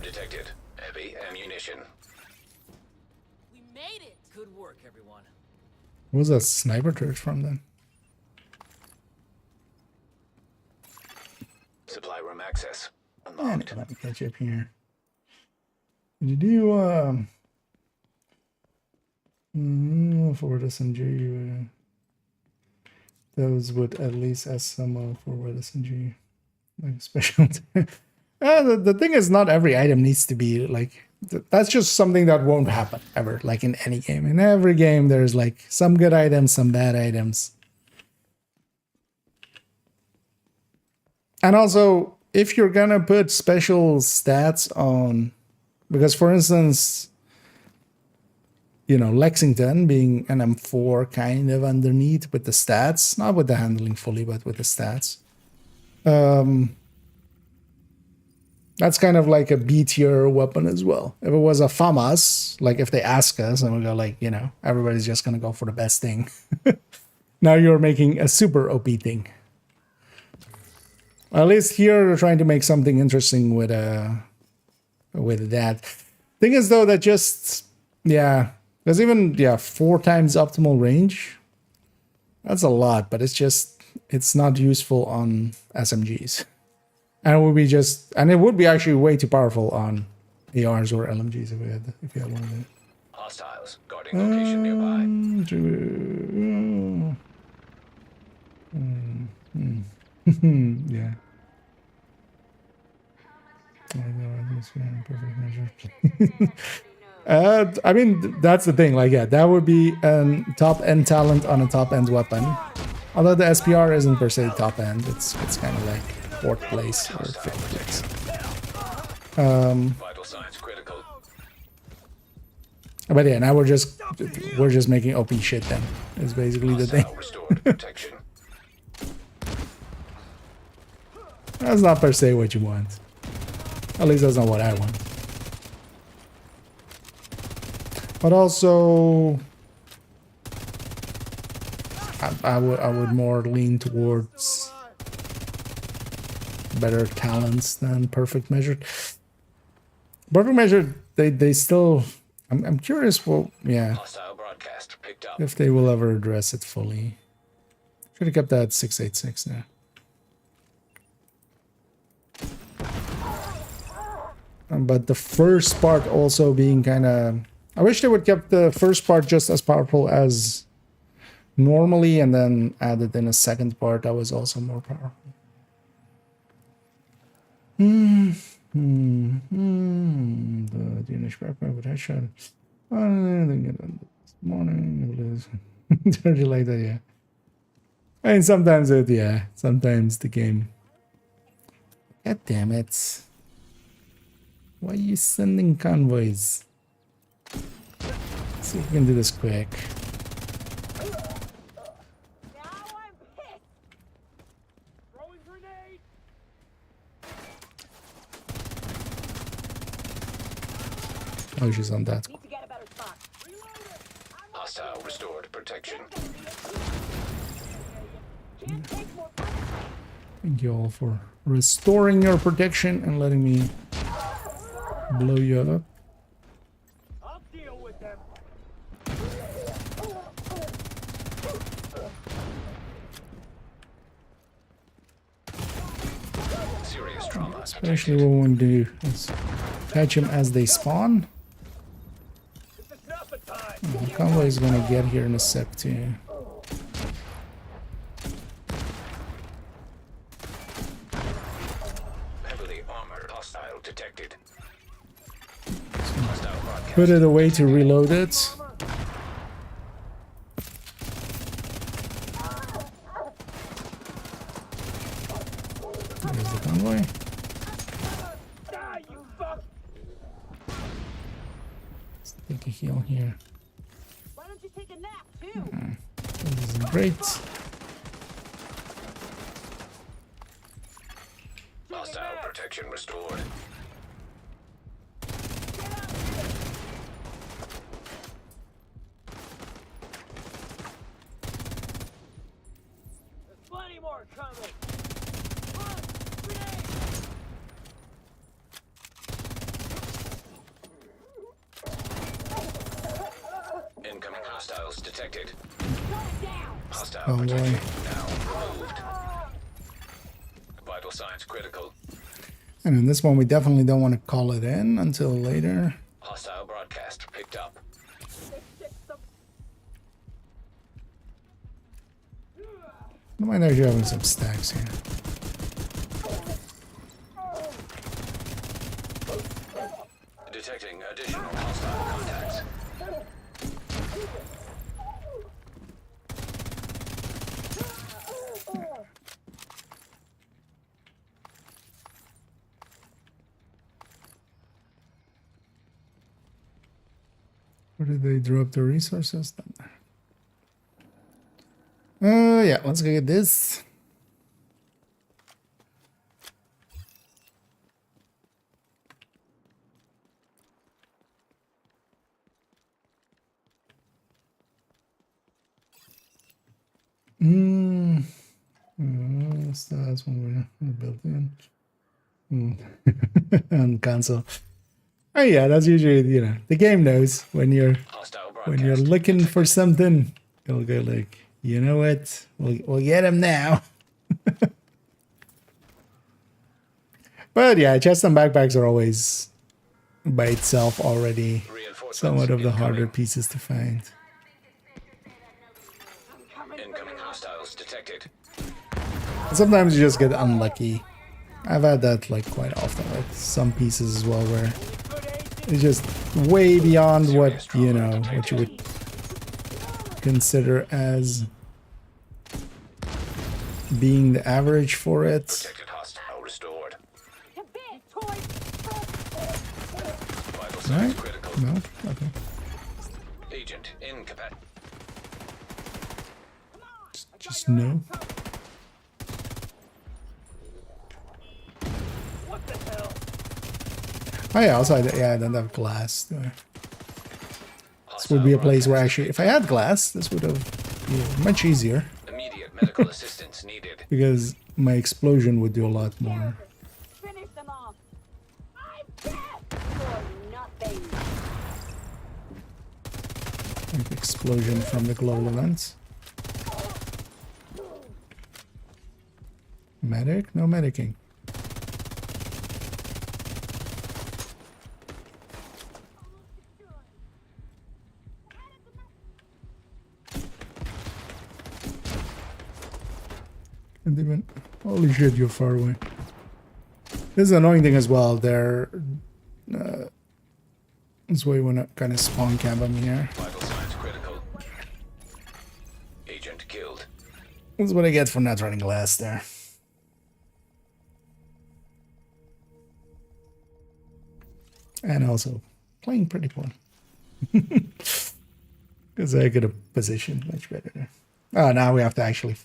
Detected heavy ammunition. We made it! Good work, everyone. What was that sniper turret from then? Supply room access Anyway, unlocked. let me catch up here. Did you forward SMG? Those would at least SMO forward SMG, like special. The thing is, not every item needs to be like. That's just something that won't happen ever. Like in any game, in every game, there's like some good items, some bad items, and also if you're gonna put special stats on, because for instance, you know, Lexington being an M4 kind of underneath with the stats, not with the handling fully, but with the stats. That's kind of like a B tier weapon as well. If it was a FAMAS, like if they ask us and we go like, you know, everybody's just gonna go for the best thing. Now you're making a super OP thing. At least here they're trying to make something interesting with that. Thing is though that just there's even 4 times optimal range. That's a lot, but it's not useful on SMGs. And it would be actually way too powerful on ARs or LMGs if you had one of them. Hostiles guarding location nearby. Yeah. I mean, that's the thing. Like, yeah, that would be a top-end talent on a top-end weapon. Although the SPR isn't per se top-end, it's kind of like 4th place or 5th place. Vital signs critical. But yeah, now we're just making OP shit. Then is basically the thing. Hostile restored protection. That's not per se what you want. At least that's not what I want. But also, I would more lean towards better talents than perfect measured. Perfect measured, they still. I'm curious. Well, yeah, Hostile broadcast picked up. if they will ever address it fully. Should have kept that 686 there. But the first part also being kind of. I wish they would kept the first part just as powerful as normally, and then added in a second part that was also more powerful. The Danish backpack with headshot. This morning, dirty like that, yeah. I mean, sometimes sometimes the game. God damn it! Why are you sending convoys? Let's see if we can do this quick. Oh, she's on that. Hostile restored protection. Thank you all for restoring your protection and letting me blow you up. I'll deal with them. Serious trauma. Especially what we want to do is catch them as they spawn. The convoy is gonna get here in a sec too. Heavily armored hostile detected. Hostile broadcast. Put it away to reload it. There's the convoy. Let's take a heal here. Why don't you take a nap too? This isn't great. Hostile protection restored. There's plenty more coming. Incoming hostiles detected. Hostile Oh boy. protection now removed. Vital signs critical. And in this one, we definitely don't want to call it in until later. Hostile broadcast picked up. I might actually having some stacks here. Detecting additional hostile contacts. Where did they drop the resources then? Yeah, let's go get this. What's that? That's one we built in. On console. Oh yeah, that's usually, you know, the game knows when you're Hostile when you're broadcast. looking for something, it'll go like, you know what? We'll get him now. But yeah, chests and backpacks are always by itself already Reinforcements somewhat of the incoming. harder pieces to find. Incoming hostiles detected. Sometimes you just get unlucky. I've had that like quite often with some pieces as well where it's just way beyond what, you know, what you would consider as being the average for it. Protected hostile restored. Vital signs Right? critical. No? Okay. Agent incapacitated. Just no. What the hell? Oh yeah, also I don't have glass. This would be a place where actually, if I had glass, this would have been much easier Immediate medical assistance needed. because my explosion would do a lot more. Finish them off. I'm dead for nothing. Like explosion from the global events. Medic? No medicing. And even, holy shit, you're far away. This is an annoying thing as well. This way when I kind of spawn camp on here. Vital signs critical. Agent killed. This is what I get for not running glass there. And also playing pretty poor. Because I could have positioned much better there. Oh, now we have to actually...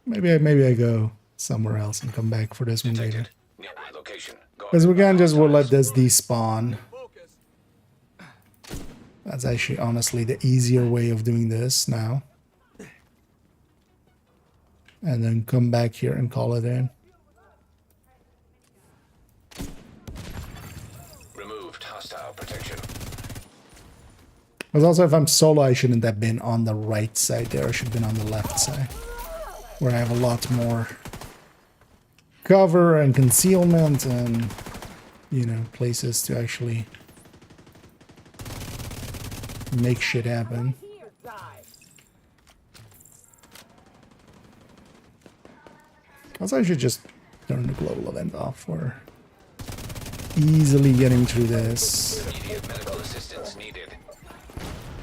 Maybe I go somewhere else and come back for this one later. Detected. Nearby location. Because we can just, we'll let this despawn. That's actually honestly the easier way of doing this now. And then come back here and call it in. Removed hostile protection. Because also if I'm solo, I shouldn't have been on the right side there. I should have been on the left side. Where I have a lot more cover and concealment and, you know, places to actually make shit happen. Here, guys. Also, I should just turn the global event off for easily getting through this. Immediate medical assistance needed.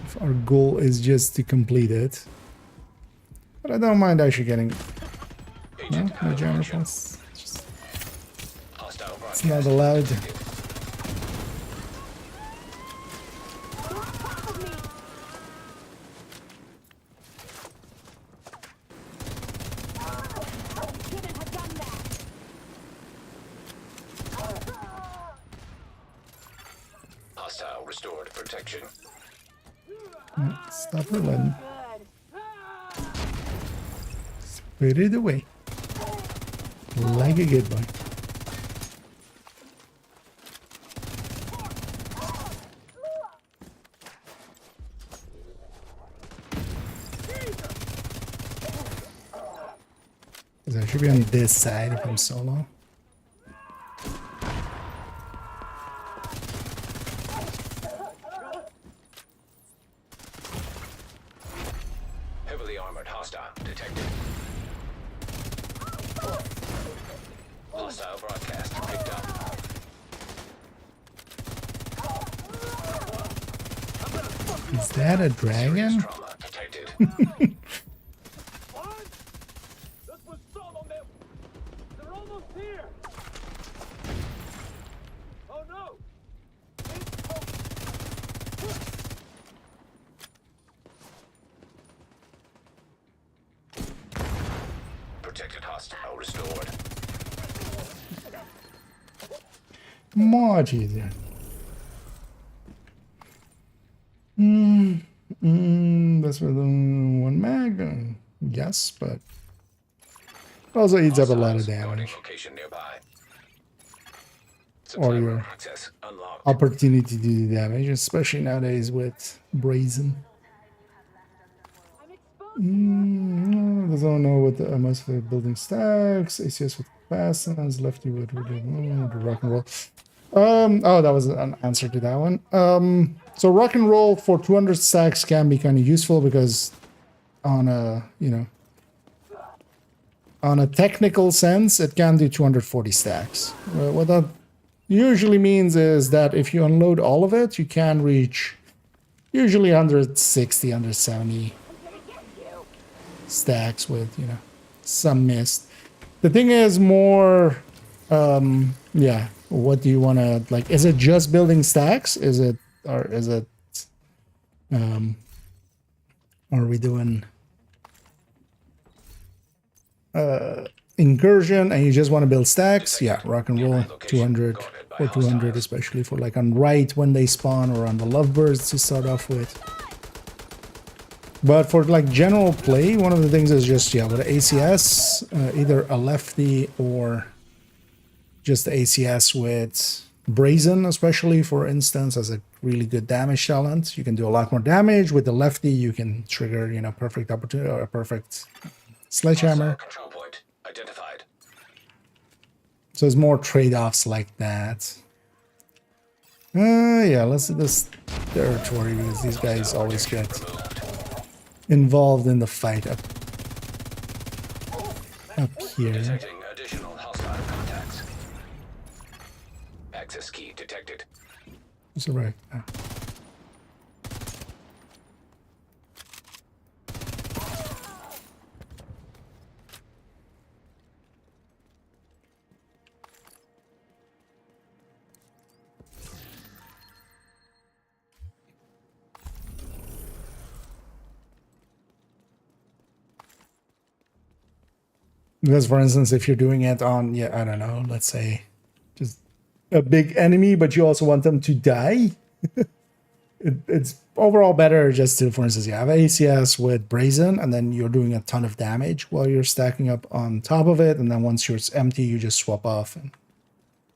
If our goal is just to complete it. But I don't mind actually getting... No, Agent no out of jammer action. points. It's Hostile not broadcast. allowed. Shouldn't have done that. Hostile restored protection. Stop reloading. Good. Put it away. Like a good boy. Because I should be on this side if I'm solo. Heavily armored hostile detected. Hostile broadcast picked up. Is that a dragon? Trauma detected. What? This was solo, man. They're almost here. Oh no. Protected hostile restored. Much easier. That's for the one mag. yes, but also eats up a lot of Hostiles. Guarding damage. location nearby. Or Supply room your access unlocked. opportunity to do damage, especially nowadays with Brazen. Doesn't know what most of the building stacks. ACS with capacitance. Lefty with rock and roll. Oh, that was an answer to that one. So rock and roll for 200 stacks can be kind of useful because on a, on a technical sense, it can do 240 stacks. What that usually means is that if you unload all of it, you can reach usually 160, 170 stacks with, some mist. The thing is more, yeah, what do you want to, like, is it just building stacks? Is it, or is it, are we doing incursion and you just want to build stacks? Yeah, rock and roll 200 or 200, especially for like on right when they spawn or on the lovebirds to start off with. But for like general play, one of the things is just, yeah, with ACS, either a lefty or just ACS with Brazen, especially for instance, as a really good damage talent. You can do a lot more damage. With the lefty, you can trigger, perfect opportunity or a perfect sledgehammer. Control point identified. So there's more trade-offs like that. Yeah, let's do this territory because these guys always get involved in the fight up here. Detecting additional hostile contacts. Access key detected. It's right. Because, for instance, if you're doing it on, yeah, I don't know, let's say just a big enemy, but you also want them to die, it's overall better just to, for instance, you have ACS with Brazen, and then you're doing a ton of damage while you're stacking up on top of it, and then once it's empty, you just swap off and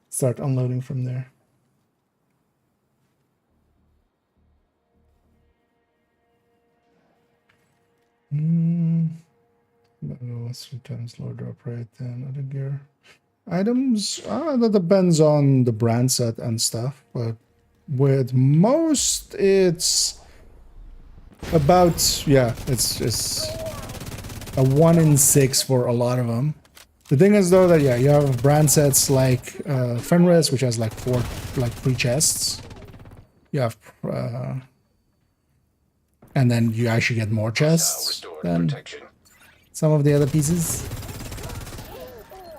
start unloading from there. What's 3 times lower drop rate than other gear items? That depends on the brand set and stuff, but with most it's about, yeah, it's just a 1 in 6 for a lot of them. The thing is though that, yeah, you have brand sets like Fenris, which has like 3 chests. You have and then you actually get more chests than some of the other pieces.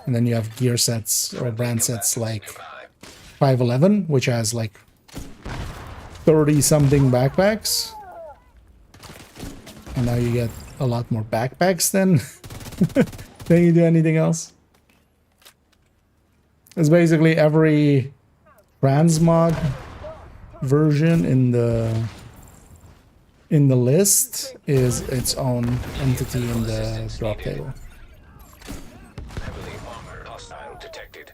And then you have gear sets or brand sets like 511, which has like 30 something backpacks. And now you get a lot more backpacks than you do anything else. It's basically every transmog version in the list is its own entity in the drop table. Heavily armored hostile detected.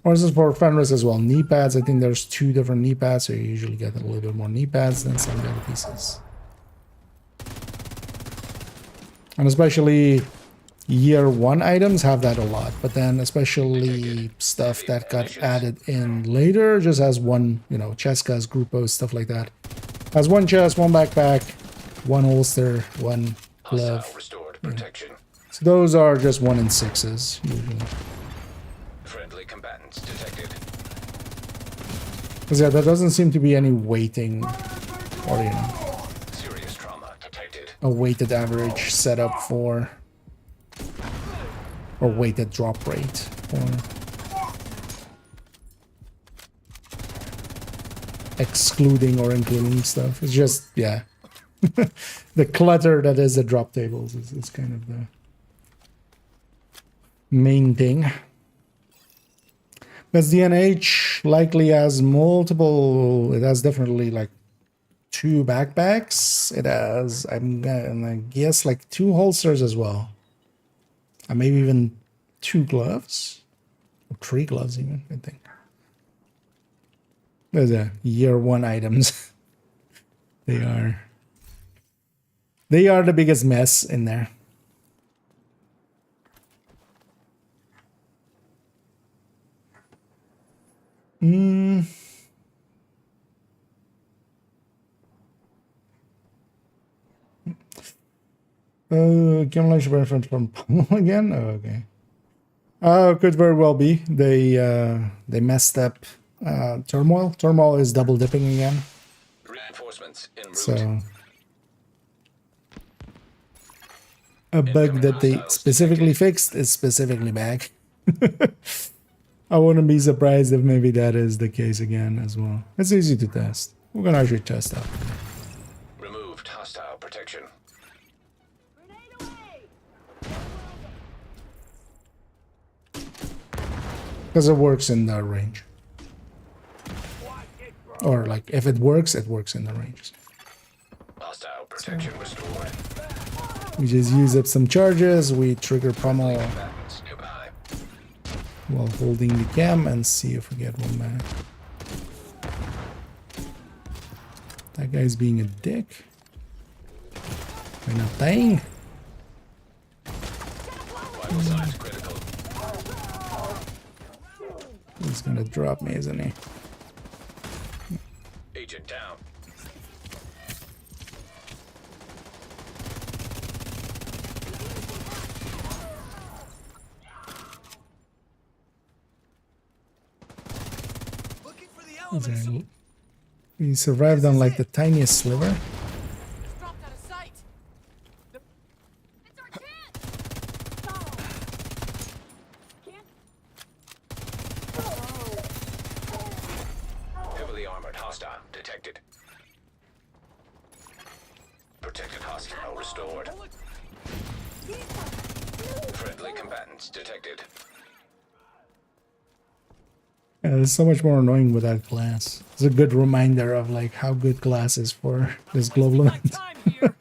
Or this is for Fenris as well. Knee pads, I think there's 2 different knee pads, so you usually get a little bit more knee pads than some of the other pieces. And especially year 1 items have that a lot, but then especially stuff that got added in later just has one, Cheskas, Grupos, stuff like that. Has 1 chest, 1 backpack, 1 holster, 1 glove. Restored protection. So those are just 1 in 6s usually. Friendly combatants detected. Because yeah, there doesn't seem to be any weighting or Serious trauma detected. a weighted average setup for, or weighted drop rate for excluding or including stuff. It's just, yeah, the clutter that is the drop tables is kind of the main thing. Because DNH likely has multiple, it has definitely like 2 backpacks. It has, I'm gonna guess, like 2 holsters as well. And maybe even 2 gloves. Or 3 gloves even, I think. Those are year 1 items. They are the biggest mess in there. Accumulation benefit from Pummel again? Oh, okay. Could very well be. They messed up Turmoil. Turmoil is double dipping again. Reinforcements en route. So a bug that they specifically fixed is specifically back. I wouldn't be surprised if maybe that is the case again as well. It's easy to test. We're gonna actually test out. Removed hostile protection. Grenade away! Because it works in the range. Or like if it works in the range. Hostile protection restored. We just use up some charges, we trigger pummel Combatants nearby. while holding the cam and see if we get one back. That guy's being a dick. We're not dying. Vital signs critical. He's gonna drop me, isn't he? Agent down. He survived on like the tiniest sliver. It's dropped out of sight. It's our chance. Heavily armored hostile detected. Protected hostile restored. Friendly combatants detected. Yeah, it's so much more annoying with that class. It's a good reminder of like how good class is for this global My event. time here.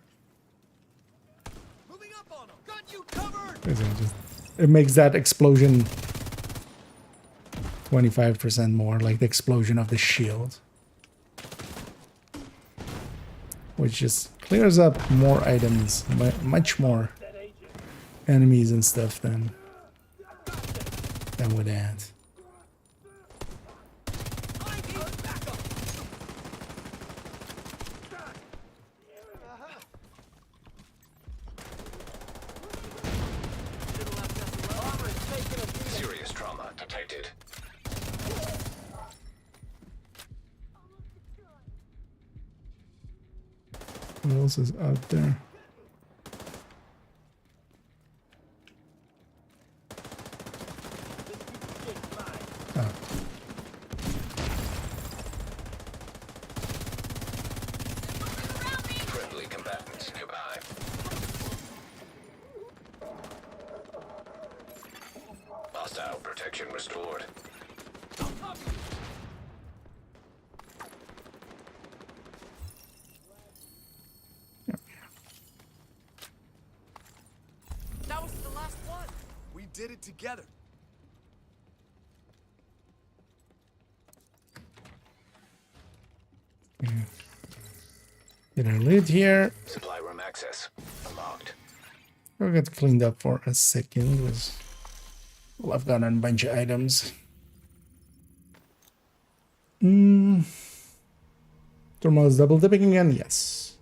Moving up on him. Got you covered. It makes that explosion 25% more, like the explosion of the shield. Which just clears up more items, much more enemies and stuff than with that. Serious trauma detected. What else is out there? Oh. Friendly combatants nearby. Hostile protection restored. That was the last one. We did it together. Get our loot here. Supply room access unlocked. We'll get cleaned up for a second. Well, I've got a bunch of items. Thermal's double dipping again? Yes.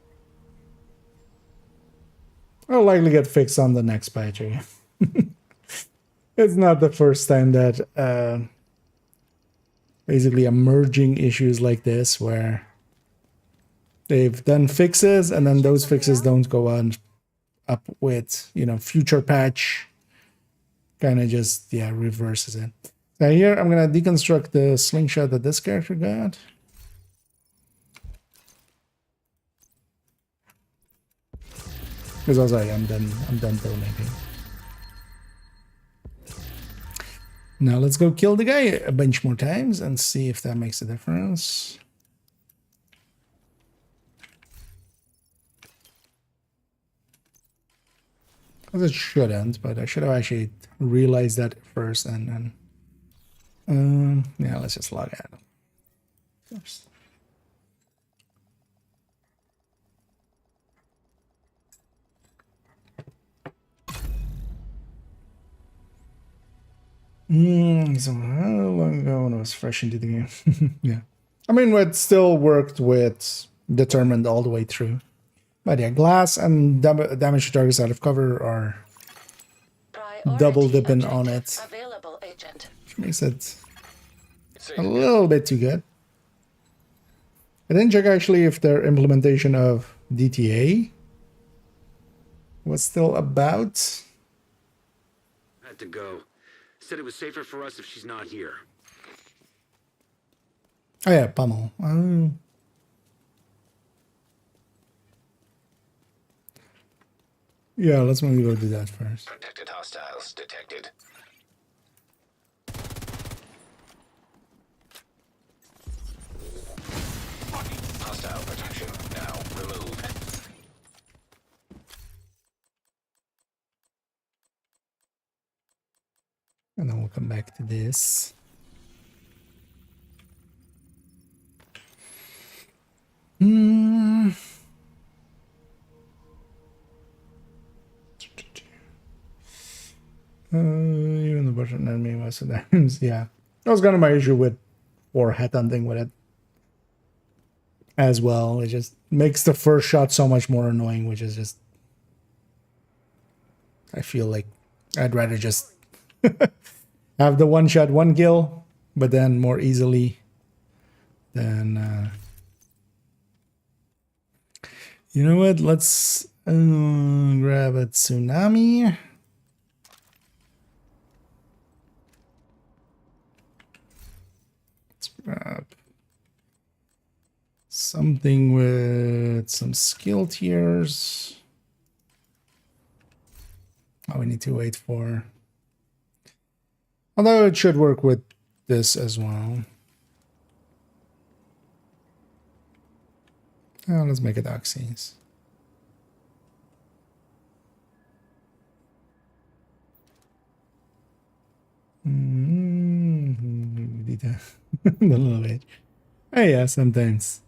I'll likely get fixed on the next patch again. It's not the first time that basically emerging issues like this where they've done fixes and then those fixes don't go on up with, you know, future patch. Kind of just, yeah, reverses it. Now here, I'm going to deconstruct the slingshot that this character got. Because also, I'm done donating. Now let's go kill the guy a bunch more times and see if that makes a difference. As it shouldn't, but I should have actually realized that first and yeah, let's just log out first. So how long ago when I was fresh into the game? Yeah. I mean, it still worked with determined all the way through. But yeah, glass and damage to targets out of cover are double dipping on it. Available, agent. Which makes it a little bit too good. I didn't check actually if their implementation of DTA was still about. Had to go. Said it was safer for us if she's not here. Oh yeah, pummel. Yeah, let's maybe go do that first. Protected hostiles detected. Hostile protection now removed. And then we'll come back to this. Even the button enemy most of the times, yeah. That was kind of my issue with or headhunting with it as well. It just makes the first shot so much more annoying, which is just I feel like I'd rather just have the one shot, one kill, but then more easily than you know what? Let's grab a tsunami. Let's grab something with some skill tiers. Oh, we need to wait for. Although it should work with this as well. Oh, let's make it oxys. A little bit. Oh yeah, sometimes.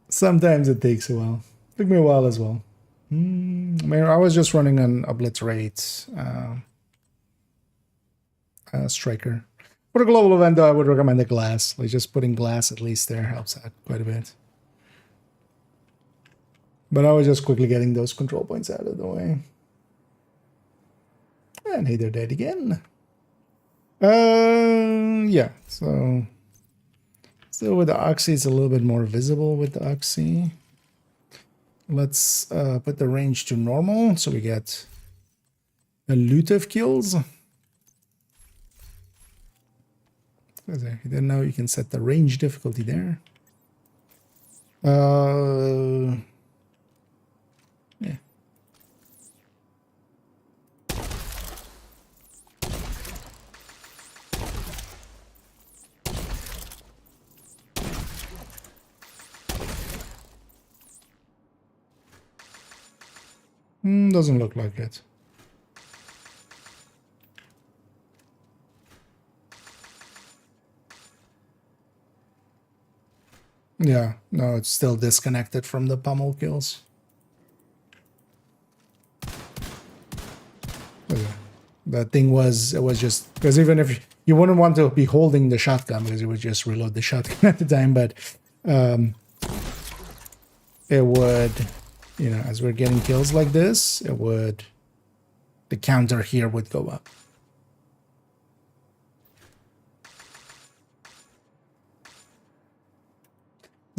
Sometimes it takes a while. Took me a while as well. I mean, I was just running an obliterate striker. For a global event, though, I would recommend the glass. Like just putting glass at least there helps out quite a bit. But I was just quickly getting those control points out of the way. And hey, they're dead again. Yeah, so still with the oxy, it's a little bit more visible with the oxy. Let's put the range to normal so we get a lot of kills. Then now you can set the range difficulty there. Yeah. Doesn't look like it. Yeah, no, it's still disconnected from the pummel kills. Okay. That thing was, it was just, because even if you wouldn't want to be holding the shotgun because you would just reload the shotgun at the time, but it would, you know, as we're getting kills like this, it would, the counter here would go up.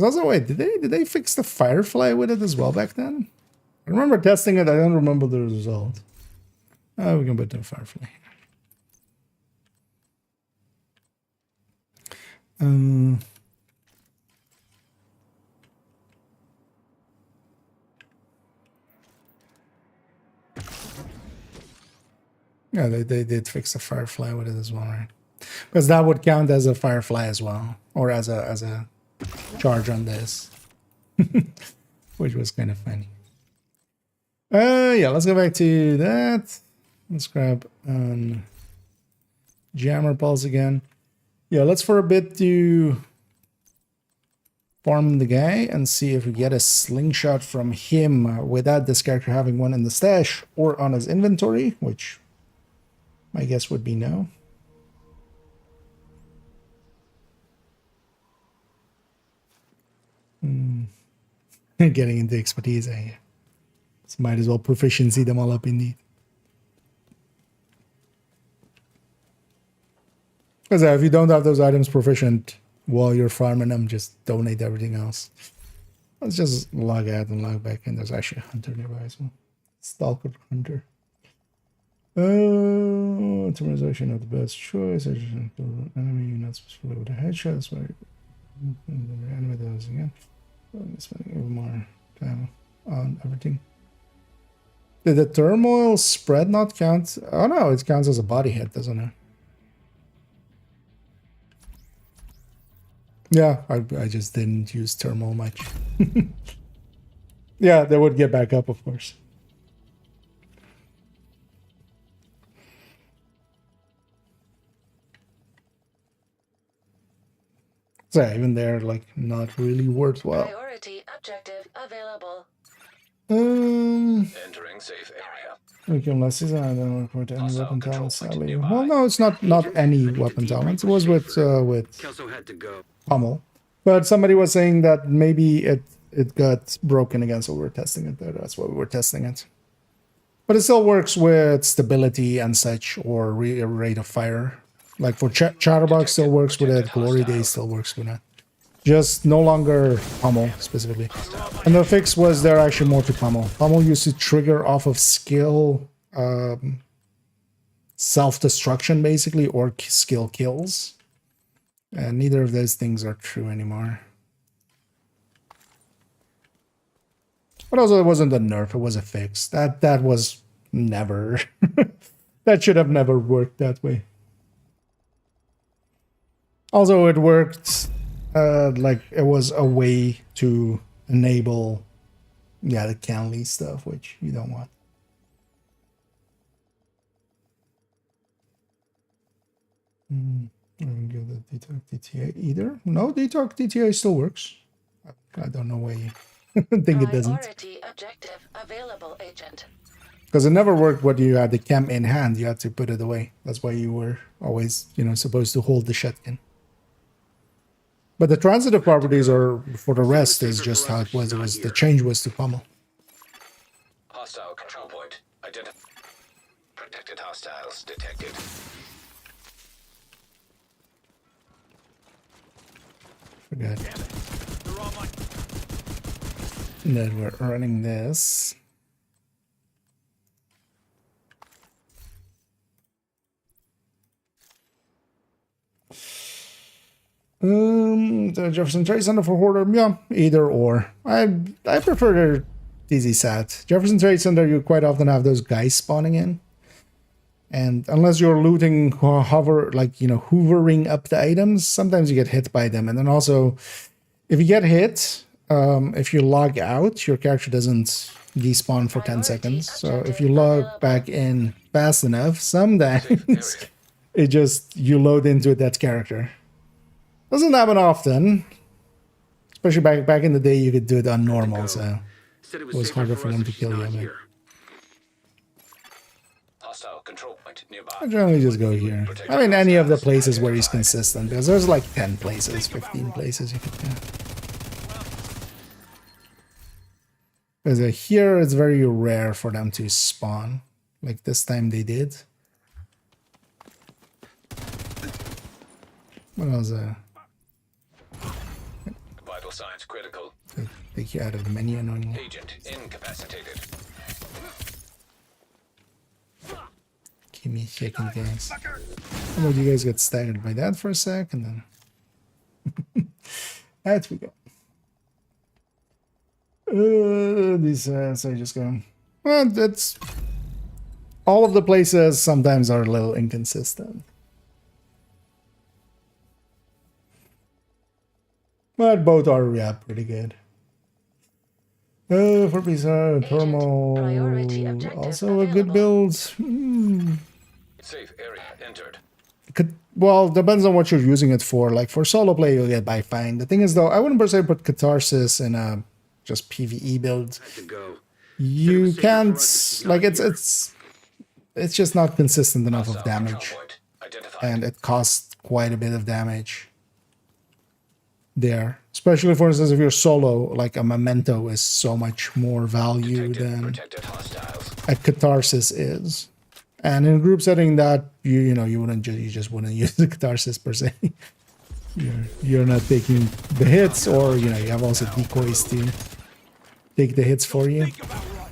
Also, wait, did they fix the Firefly with it as well back then? I remember testing it, I don't remember the result. Oh, we can put the Firefly here. Yeah, they did fix the Firefly with it as well, right? Because that would count as a Firefly as well, or as a charge on this, which was kind of funny. Yeah, let's go back to that. Let's grab jammer pulse again. Yeah, let's for a bit do farm the guy and see if we get a slingshot from him without this character having one in the stash or on his inventory, which my guess would be no. Getting into expertise, so might as well proficiency them all up indeed. Because if you don't have those items proficient while you're farming them, just donate everything else. Let's just log out and log back in. There's actually a hunter nearby as well. Stalker hunter. Optimization of the best choice. Enemy not specifically with a headshot. That's why enemy those again. Spending even more time on everything. Did the turmoil spread not count? Oh no, it counts as a body hit, doesn't it? Yeah, I just didn't use turmoil much. Yeah, they would get back up, of course. So yeah, even they're like not really worthwhile. Priority objective available. Entering safe area. Okay, unless it's, I don't report any Hostile weapon control talents. point Sadly. nearby. Well, no, it's not any weapon talents. It was with Kelso had to go. Pummel, but somebody was saying that maybe it got broken again, so we're testing it there. That's why we were testing it. But it still works with stability and such, or rate of fire. Like for Chatterbox, still works with it. Glory Days still works with it. Just no longer Pummel specifically. And the fix was there actually more to Pummel. Pummel used to trigger off of skill self-destruction basically, or skill kills. And neither of those things are true anymore. But also it wasn't a nerf, it was a fix. That was never that should have never worked that way. Also it worked like it was a way to enable the Canley stuff, which you don't want. I don't give the detox DTA either. No, detox DTA still works. I don't know why you think it doesn't. Priority objective available, agent. Because it never worked when you had the chem in hand. You had to put it away. That's why you were always, supposed to hold the shotgun. But the transitive properties are, for the rest, is just how it was. It was the change was to Pummel. Hostile control point identified. Protected hostiles detected. Forgot that we're running this. The Jefferson Trade Center for Hoarder, yeah, either or. I prefer the DZ-SAT. Jefferson Trade Center, you quite often have those guys spawning in. And unless you're looting, hoovering up the items, sometimes you get hit by them. And then also, if you get hit, if you log out, your character doesn't despawn for 10 seconds. So if you log back in fast enough, sometimes you load into that character. Doesn't happen often. Especially back in the day, you could do it on normal, so it was harder for them to kill you. Control point nearby. I generally just go here. I mean, any of the places where he's consistent, because there's like 10 places, 15 places you could go. Because here it's very rare for them to spawn. Like this time they did. What was Vital signs critical. take you out of the menu annoyingly. Agent incapacitated. Give me a second, guys. How about you guys get staggered by that for a sec, and then out we go. These so I just go. Well, that's all of the places. Sometimes are a little inconsistent, but both are pretty good. Oh, for Pizarro, Agent, priority Thermal. objective Also a good available. build. Safe area entered. Well, depends on what you're using it for. Like for solo play, you'll get by fine. The thing is, though, I wouldn't per se put Catharsis in a just PvE build. Had to go. You safer for can't, us if she's like, not here. it's just not consistent enough of Hostile control damage, point identified. and it costs quite a bit of damage there. Especially, for instance, if you're solo, like a Memento is so much more value Detected than protected hostiles. a Catharsis is. And in a group setting, that you just wouldn't use the Catharsis per se. You're not taking the hits, or you have also decoys to take the hits for you. Think about running.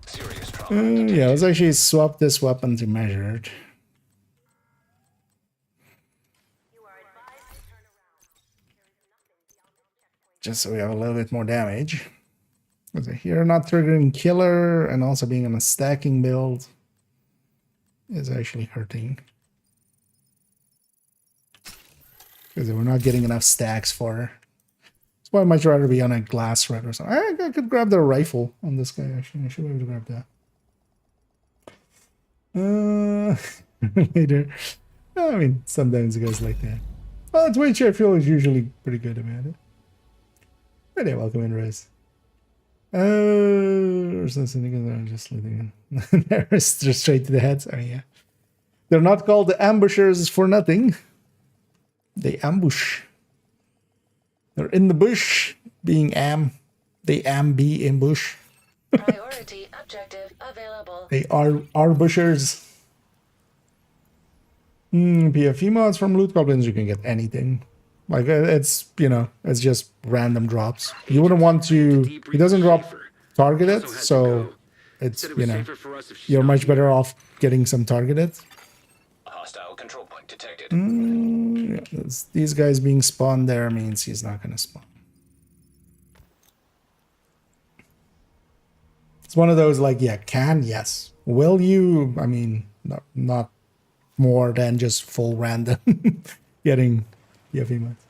Serious trauma. Yeah, let's actually swap this weapon to measured. Just so we have a little bit more damage. Because here, not triggering killer and also being on a stacking build is actually hurting. Because we're not getting enough stacks for her. That's why I'd much rather be on a glass red or something. I could grab the rifle on this guy, actually. I should be able to grab that. Later. I mean, sometimes it goes like that. Well, it's way I feel is usually pretty good about it. But yeah, welcome in, Rose. Or something. I'm just leaving in. There's just straight to the heads. Oh, yeah. They're not called the ambushers for nothing. They ambush. They're in the bush being They be in bush. Priority objective available. They are bushers. PFE mods from loot goblins, you can get anything. Like, it's just random drops. You wouldn't want to. It doesn't drop targeted, so it's, Said it was safer for us if she's you're not much here. better off getting some targeted. Hostile control point detected. These guys being spawned there means he's not going to spawn. It's one of those, like, yeah, yes. Will you? I mean, not more than just full random getting PFE mods.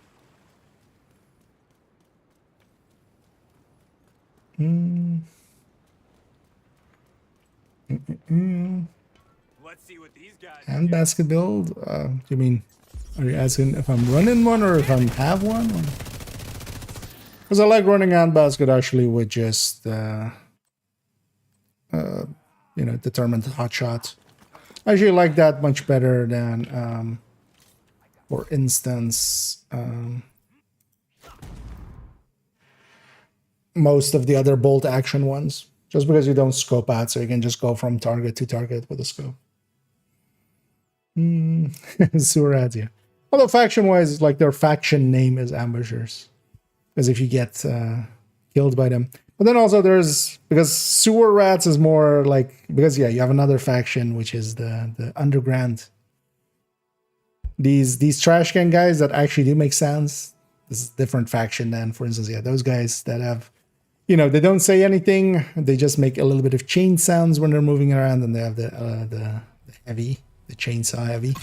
Let's see what these guys And basket build? You mean, are you asking if I'm running one or if I have one? Because I like running hand basket actually with just, determined hotshot. I actually like that much better than, for instance, most of the other bolt action ones. Just because you don't scope out, so you can just go from target to target with a scope. Sewer ads, yeah. Although faction-wise, like their faction name is ambushers, because if you get killed by them, but then also because sewer rats is more like, because yeah, you have another faction which is the underground. These trash can guys that actually do make sounds. This is a different faction than, for instance, yeah, those guys that have, they don't say anything. They just make a little bit of chain sounds when they're moving around, and they have the heavy. The chainsaw heavy.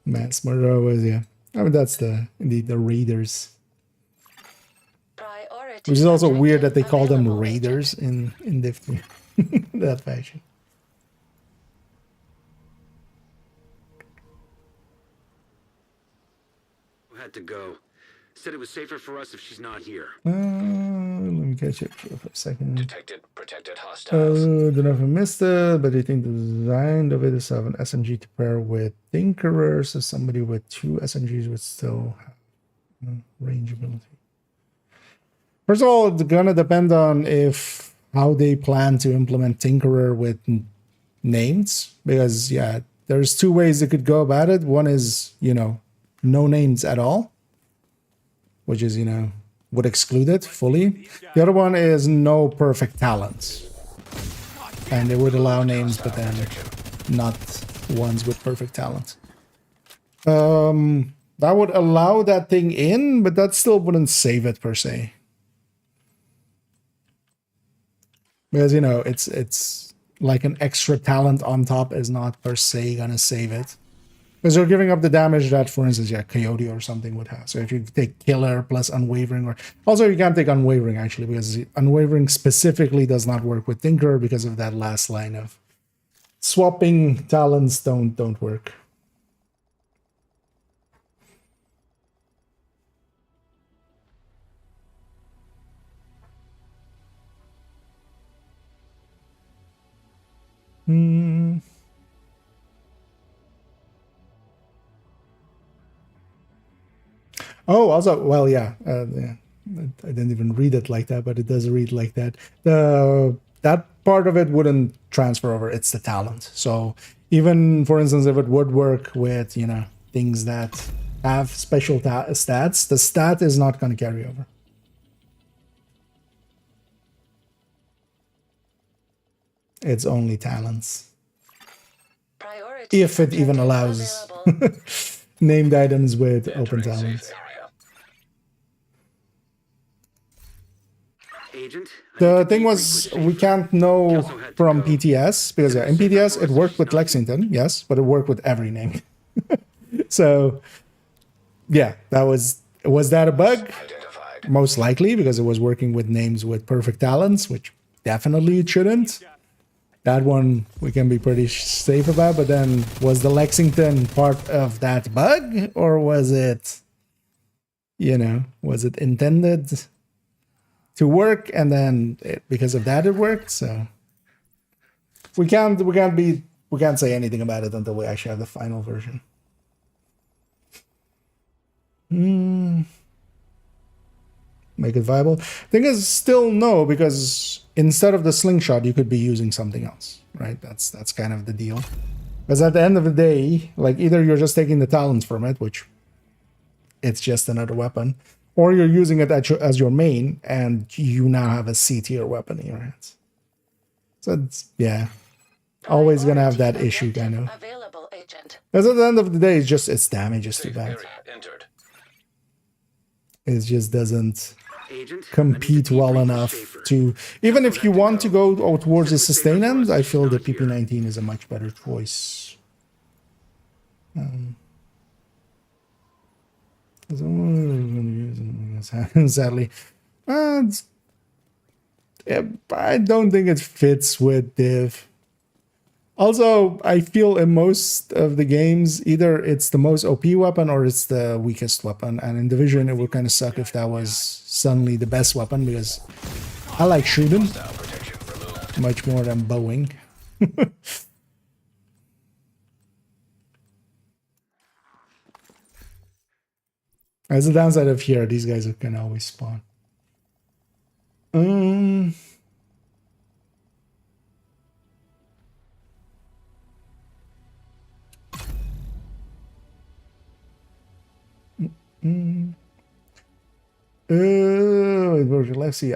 Mass murder was, yeah. I mean, that's indeed the raiders. Priority Which is also objective weird that they call them available. raiders in that fashion. Had to go. Said it was safer for us if she's not here. Let me catch up here for a second. Detected protected hostiles. Don't know if I missed it, but I think the design of it is to have an SMG to pair with Tinkerer, so somebody with 2 SMGs would still have range ability. First of all, it's gonna depend on how they plan to implement Tinkerer with names, because yeah, there's 2 ways they could go about it. One is, no names at all, which is, would exclude it fully. The other one is no perfect talents. And they would allow names, but then not ones with perfect talent. That would allow that thing in, but that still wouldn't save it per se. Because, it's like an extra talent on top is not per se gonna save it. Because you're giving up the damage that, for instance, yeah, Coyote or something would have. So if you take Killer plus Unwavering, or also you can't take Unwavering actually, because Unwavering specifically does not work with Tinker because of that last line of swapping talents don't work. Oh, also, well, yeah, yeah, I didn't even read it like that, but it does read like that. That part of it wouldn't transfer over. It's the talent. So even, for instance, if it would work with, you know, things that have special stats, the stat is not going to carry over. It's only talents. Priority If it even objective allows available. named items with open Entering safe talents. area. Agent, I The need to thing debrief was, with we Schaefer. can't know Kelso had to from go. PTS, because yeah, in PTS it worked with Lexington, yes, but it worked with every name. So, yeah, was that a bug? Identified. Most likely, because it was working with names with perfect talents, which definitely it shouldn't. That one we can be pretty safe about, but then was the Lexington part of that bug, or was it, you know, was it intended to work and then because of that it worked? So we can't say anything about it until we actually have the final version. Make it viable. Thing is, still no, because instead of the slingshot, you could be using something else, right? That's kind of the deal. Because at the end of the day, like, either you're just taking the talents from it, which it's just another weapon, or you're using it as your main, and you now have a C tier weapon in your hands. So it's, yeah, always gonna have that issue, kind of. Available, agent. Because at the end of the day, its damage is too Safe bad. area entered. It just doesn't Agent, I compete need to well debrief with enough Schaefer. to, even if you Kelso had want to go towards the Said it was safer sustain for end, us I if feel she's the not here. PP19 is a much better choice. Sadly, I don't think it fits with Div. Also, I feel in most of the games, either it's the most OP weapon or it's the weakest weapon. And in Division, it would kind of suck if that was suddenly the best weapon, because I like shooting Style protection removed. much more than bowing. As the downside of here, these guys can always spawn. Let's see.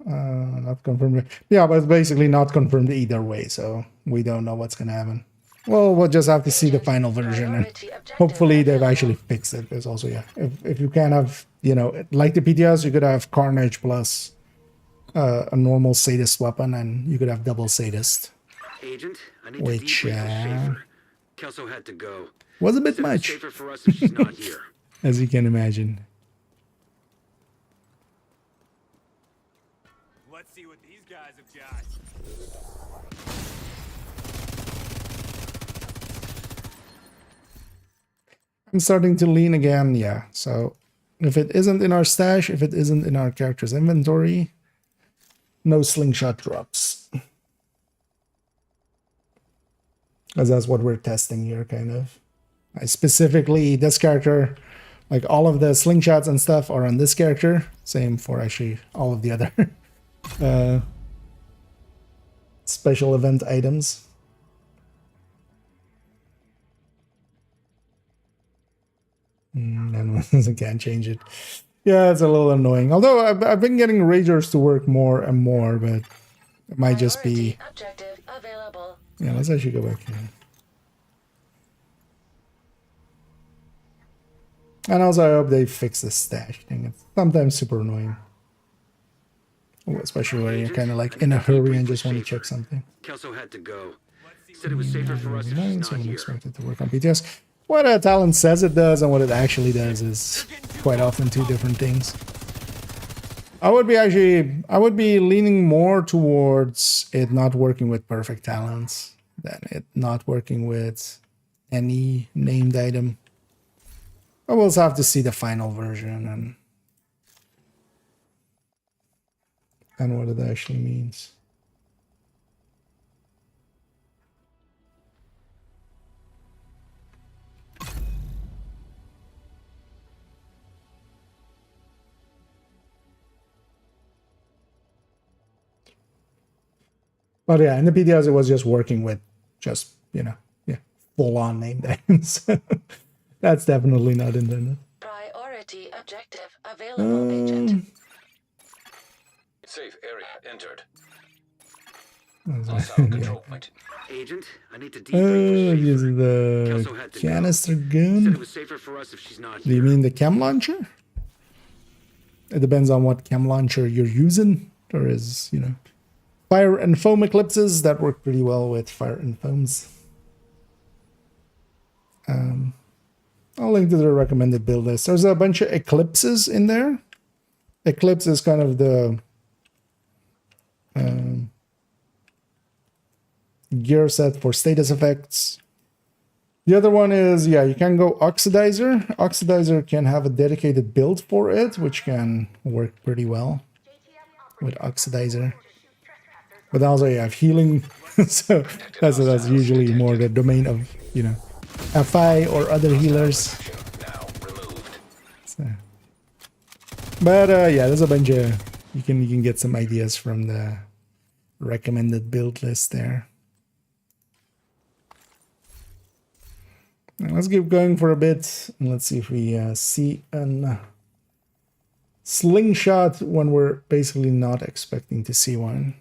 Not confirmed. Yeah, but it's basically not confirmed either way, so we don't know what's gonna happen. Well, we'll just have to see the final version, and Priority objective hopefully they've available. actually fixed it. There's also, yeah, if you can have, you know, like the PTS, you could have Carnage plus a normal sadist weapon, and you could have double sadist. Agent, I need Which, to debrief with Schaefer. Kelso had to go. Was a bit Said it was much, safer for us if she's not here. as you can imagine. Let's see what these guys have got. I'm starting to lean again, yeah. So if it isn't in our stash, if it isn't in our character's inventory, no slingshot drops. Because that's what we're testing here, kind of. Specifically, this character, like all of the slingshots and stuff are on this character. Same for actually all of the other special event items. And I can't change it. Yeah, it's a little annoying. Although I've been getting Ragers to work more and more, but it might just be... Priority objective available. Yeah, let's actually go back here. And also, I hope they fix the stash thing. It's sometimes super annoying. Especially when you're kind of like in a hurry and just want to check something. Kelso had to go. Said it was safer for us if she's So not I'm here. expected to work on PTS. what a talent says it does and what it actually does is quite often two different things. I would be leaning more towards it not working with perfect talents than it not working with any named item. I will also have to see the final version and what it actually means. But yeah, in the PTS it was just working with just, you know, yeah, full-on named items. That's definitely not intended. Priority objective available, Agent. Safe area entered. Yeah. Hostile control point. Agent, I need to Oh, debrief this with is Schaefer. the Kelso had to go. canister Said it gun. was safer for us if she's not Do you here. mean the chem launcher? It depends on what chem launcher you're using. There is, you know, fire and foam eclipses that work pretty well with fire and foams. I'll link to the recommended build list. There's a bunch of eclipses in there. Eclipse is kind of the gear set for status effects. The other one is, yeah, you can go Oxidizer. Oxidizer can have a dedicated build for it, which can work pretty well with Oxidizer. But also you have healing, so that's usually more the domain of, you know, FI or other healers. Now removed. So. But yeah, there's a bunch of you can get some ideas from the recommended build list there. Now let's keep going for a bit and let's see if we see a slingshot when we're basically not expecting to see one.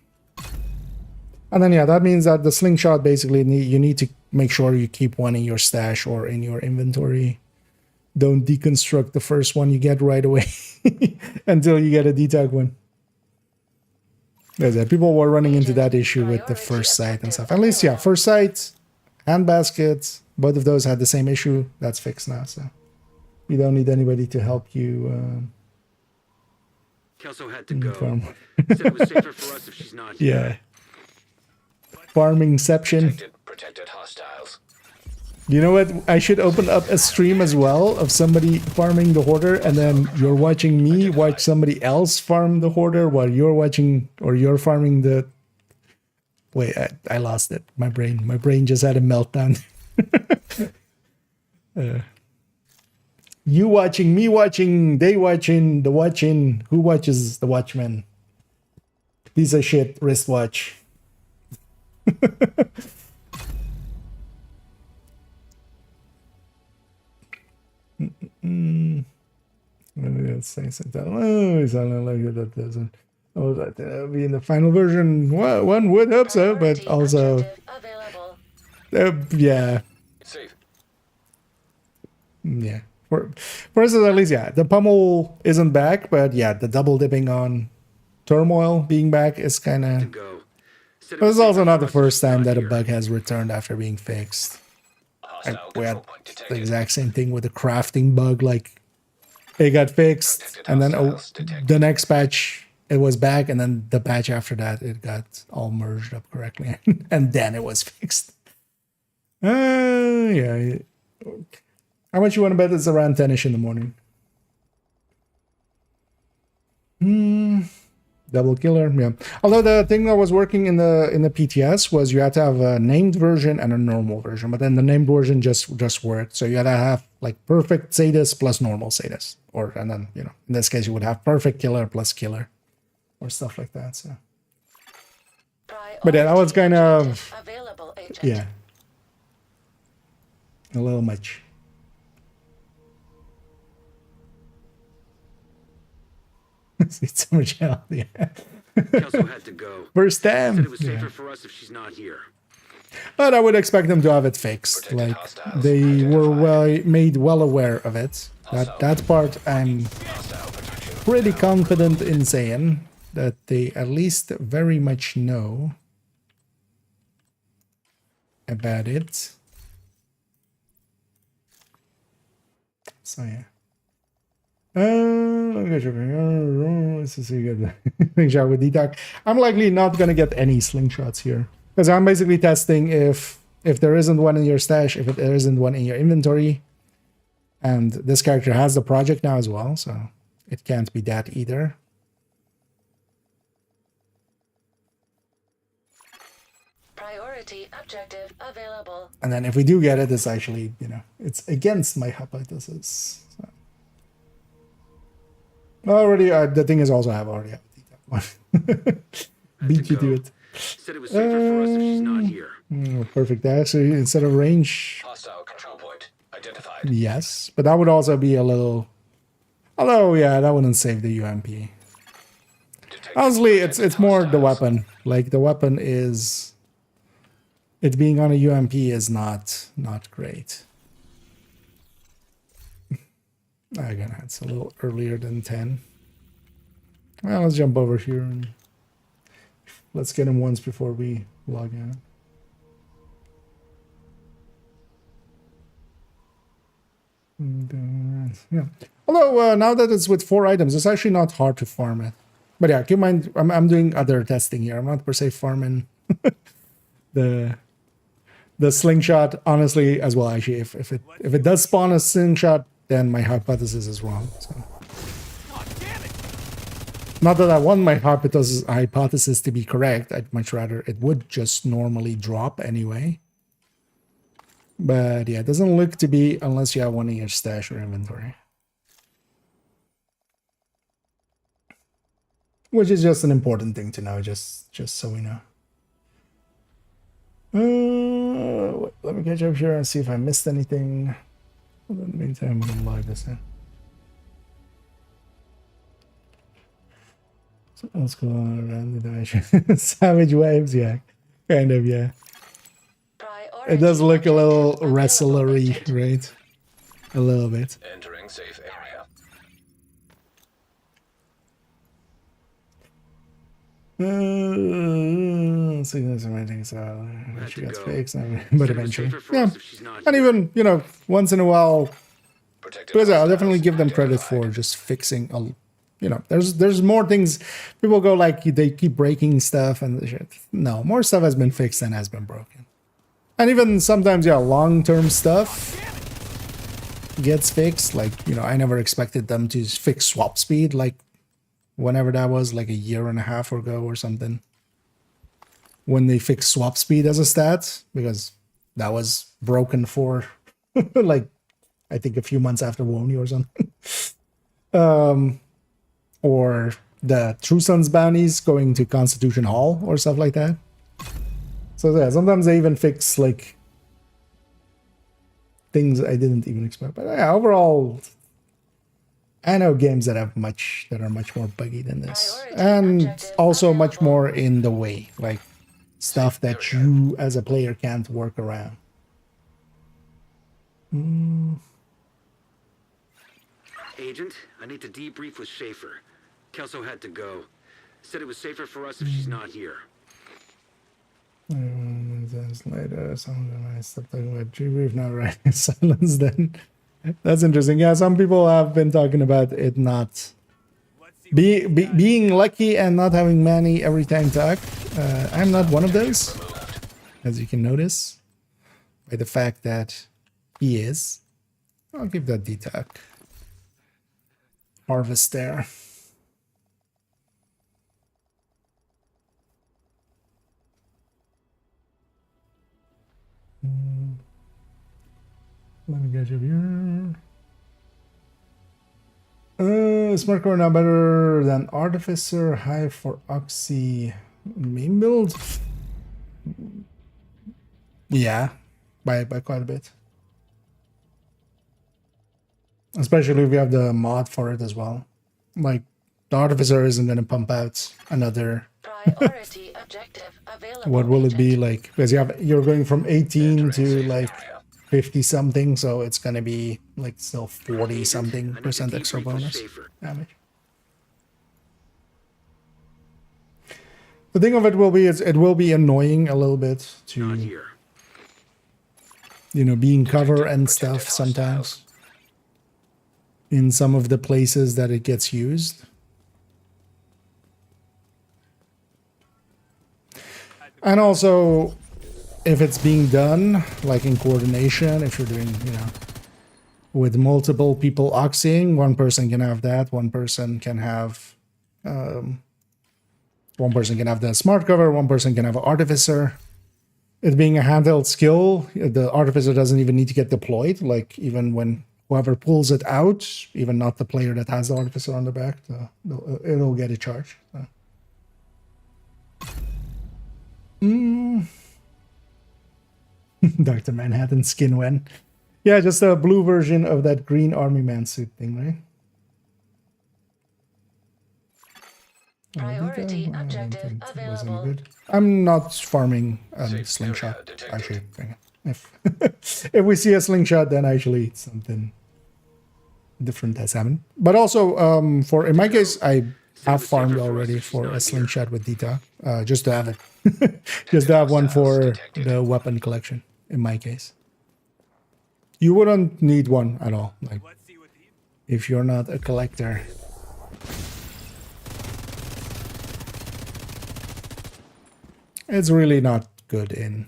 And then yeah, that means that the slingshot basically you need to make sure you keep one in your stash or in your inventory. Don't deconstruct the first one you get right away until you get a detag one. Because people were running into that issue with the first sight and stuff. At least, yeah, first sight, handbasket, both of those had the same issue. That's fixed now, so you don't need anybody to help you. Kelso had to go. Farm. Said it was safer for us if she's not here. Yeah. Farmingception. Protected hostiles. You know what? I should open up a stream as well of somebody farming the hoarder, and then you're watching me watch somebody else farm the hoarder while you're watching or you're farming the. Wait, I lost it. My brain just had a meltdown. You watching, me watching, they watching, the watching. Who watches the Watchmen? Piece of shit wristwatch. Let's say something. Oh, it's not like that doesn't. Oh, that be in the final version. One would hope so, but Priority also, objective available. yeah, Safe. yeah. For instance, at least, yeah, the pummel isn't back, but yeah, the double dipping on turmoil being back is kind To of. go. Said it But it's was also safer not for the us if first she's time not that a here. bug has returned after being fixed. Hostile We had control point the detected. exact same thing with the crafting bug. Like, it got fixed, and then the next patch it was back, and then the patch after that it got all merged up correctly, and then it was fixed. Yeah. How much you want to bet it's around 10ish in the morning? Double killer, yeah. Although the thing that was working in the PTS was you had to have a named version and a normal version, but then the named version just worked. So you had to have like perfect Sadis plus normal Sadis, and then in this case you would have perfect killer plus killer, or stuff like that. So but yeah, that was kind of Available, Agent. yeah, a little much. See so much hell, yeah. Kelso had to go. First Said time. it was safer for us if she's not here. But I would expect them to have it fixed. Like they were made well aware of it. That part I'm pretty confident in saying that they at least very much know about it. So yeah. This is a good slingshot with detox. I'm likely not gonna get any slingshots here because I'm basically testing if there isn't one in your stash, if there isn't one in your inventory, and this character has the project now as well, so it can't be that either. Priority objective available. And then if we do get it, it's actually, you know, it's against my hypothesis. So. Already, the thing is also I've already one. Beat you to it. Said it was safer for us if she's not here. Perfect. Actually, instead of range, Hostile control point identified. yes, but that would also be a little. Although, yeah, that wouldn't save the UMP. Detected Honestly, it's more the hostiles. weapon. Like the weapon is. It being on a UMP is not great. Again, it's a little earlier than 10. Well, let's jump over here and let's get him once before we log in. Yeah. Although now that it's with 4 items, it's actually not hard to farm it. But yeah, keep in mind, I'm doing other testing here. I'm not per se farming the slingshot. Honestly, as well. Actually, if it does spawn a slingshot, then my hypothesis is wrong. So. Not that I want my hypothesis to be correct. I'd much rather it would just normally drop anyway. But yeah, it doesn't look to be unless you have one in your stash or inventory. Which is just an important thing to know, just so we know. Wait, let me catch up here and see if I missed anything. In the meantime, I'm gonna log this in. So let's go on around the dimension. Savage waves, yeah. Kind of, yeah. It does look a little wrestlery, right? A little bit. Entering safe area. So that's amazing. So she got fixed, but Said it was eventually, safer for yeah. us if she's not And here. even, you know, once in a while, Protected because I'll hostiles definitely give them credit identified. for just fixing a, you know, there's more things. People go like they keep breaking stuff and shit. No, more stuff has been fixed than has been broken. And even sometimes, yeah, long-term stuff gets fixed. Like, you know, I never expected them to fix swap speed, like whenever that was, like a year and a half ago or something. When they fixed swap speed as a stat, because that was broken for like, I think a few months after Wony or something. Or the True Sons bounties going to Constitution Hall or stuff like that. So yeah, sometimes they even fix like things I didn't even expect. But yeah, overall, I know games that are much more buggy than this, and also much more in the way, like stuff that you as a player can't work around. Agent, I need to debrief with Schaefer. Kelso had to go. Said it was safer for us if she's not here. Later, some of them I stopped talking about debrief, not right. Silence then. That's interesting. Yeah, some people have been talking about it not being lucky and not having Manny every time talk. I'm not one of those, as you can notice by the fact that he is. I'll keep that detox harvest there. Let me get you here. Smart core now better than Artificer. High for Oxy main build. Yeah, by quite a bit. Especially if we have the mod for it as well. Like the Artificer isn't going to pump out another. Priority objective available. What will it be agent. like? Because you're going from 18 Entering to safe like area. 50 something, so it's gonna be like still 40 something I need to percent extra debrief with bonus Schaefer. damage. The thing of it will be it will be annoying a little bit Not to, here. you know, being cover and Protected stuff sometimes. in some of the places that it gets used. And also, if it's being done, like in coordination, if you're doing, you know, with multiple people oxying, one person can have that, one person can have the smart cover, one person can have an artificer. It being a handheld skill, the artificer doesn't even need to get deployed. Like even when whoever pulls it out, even not the player that has the artificer on the back, it'll get a charge. So. Dr. Manhattan skin when? Yeah, just a blue version of that green army man suit thing, right? Priority objective available. Good. I'm not farming Safe slingshot. area detected. Actually, if if we see a slingshot, then actually it's something different has happened. But also, for in my case, I have farmed already for a slingshot with Dita, just to have it, just to have one for the weapon collection. In my case, you wouldn't need one at all. Like, if you're not a collector. It's really not good in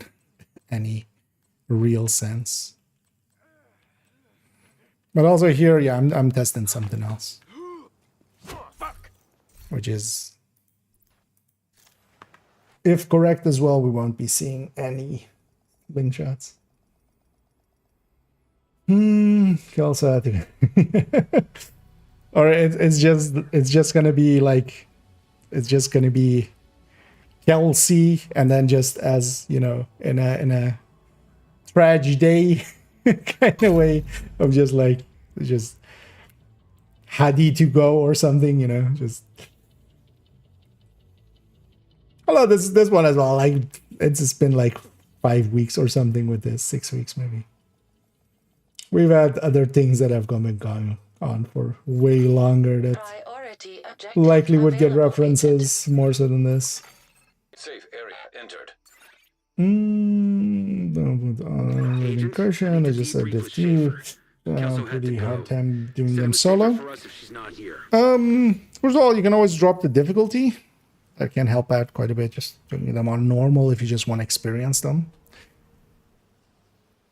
any real sense. But also here, yeah, I'm testing something else. Which is, if correct as well, we won't be seeing any slingshots. Also, or it's just gonna be like, it's just gonna be Kelsey, and then just as you know, in a tragedy kind of way of just like just Hadi to go or something, you know, just. Hello, this one as well. Like it's just been like 5 weeks or something with this, 6 weeks maybe. We've had other things that have gone on for way longer that likely would get references more so than this. Safe area entered. Incursion, I just said this too. Pretty hard time doing them solo. First of all, you can always drop the difficulty. That can help out quite a bit, just doing them on normal if you just want to experience them.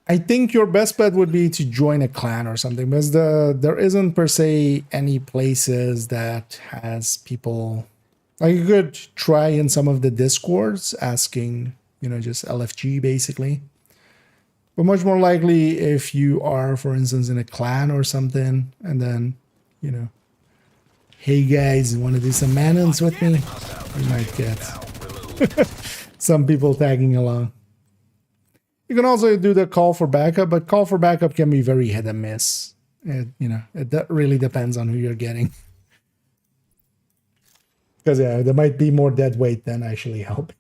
I think your best bet would be to join a clan or something, because there isn't per se any places that has people. Like you could try in some of the discords asking, you know, just LFG basically. But much more likely if you are, for instance, in a clan or something, and then, you know, hey guys, want to do some man-hunts with me? You might get some people tagging along. You can also do the call for backup, but call for backup can be very hit and miss. It really depends on who you're getting. Because yeah, there might be more dead weight than actually helping.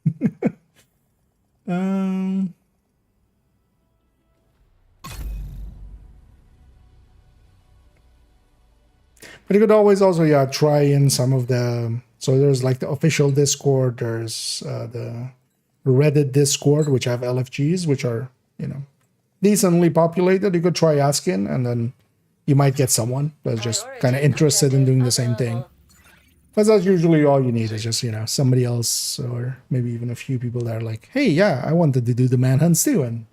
But you could always also try in some of the. So there's like the official Discord. There's the Reddit Discord, which have LFGs, which are, you know, decently populated. You could try asking, and then you might get someone that's just kind of interested in doing the same thing. Because that's usually all you need is just, you know, somebody else or maybe even a few people that are like, hey, yeah, I wanted to do the manhunts too. And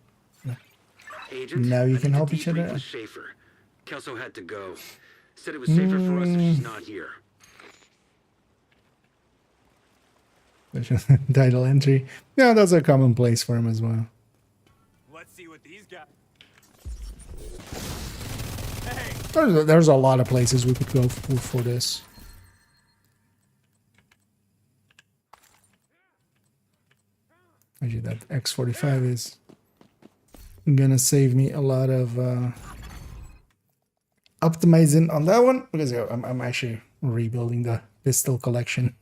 Agent, now you I can need to help each other debrief out. with Schaefer. Kelso had to go. Said it was safer for us if she's not here. Title entry. Yeah, that's a common place for him as well. Let's see what these guys. There's a lot of places we could go for this. Actually, that X45 is gonna save me a lot of optimizing on that one, because I'm actually rebuilding the pistol collection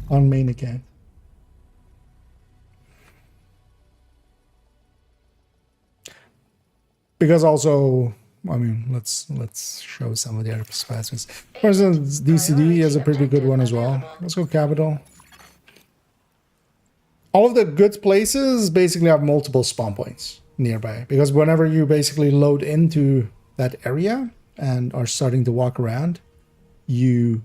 on main account. Because also, I mean, let's show some of the other specimens. For instance, DCD is a pretty good one as well. Let's go Capital. All of the good places basically have multiple spawn points nearby, because whenever you basically load into that area, and are starting to walk around, you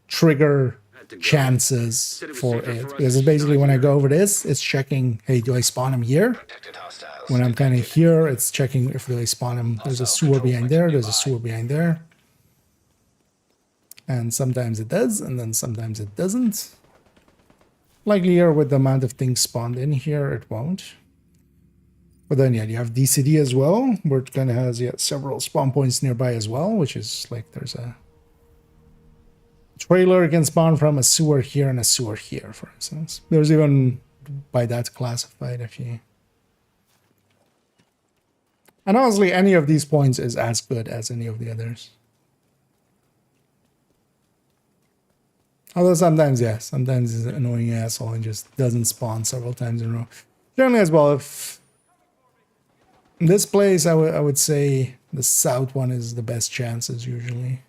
trigger chances for it. Because it's basically when I go over this, it's checking, hey, do I spawn him here? Protected hostiles. When I'm kind of here, it's checking if do I spawn him. There's a sewer behind there, there's a sewer behind there. And sometimes it does, and then sometimes it doesn't. Likely here with the amount of things spawned in here, it won't. But then yeah, you have DCD as well, where it kind of has several spawn points nearby as well, which is like there's a trailer can spawn from a sewer here and a sewer here, for instance. There's even by that classified if you... And honestly, any of these points is as good as any of the others. Although sometimes, yeah, sometimes it's an annoying asshole and just doesn't spawn several times in a row. Generally as well, if... In this place, I would say the south one is the best chances usually.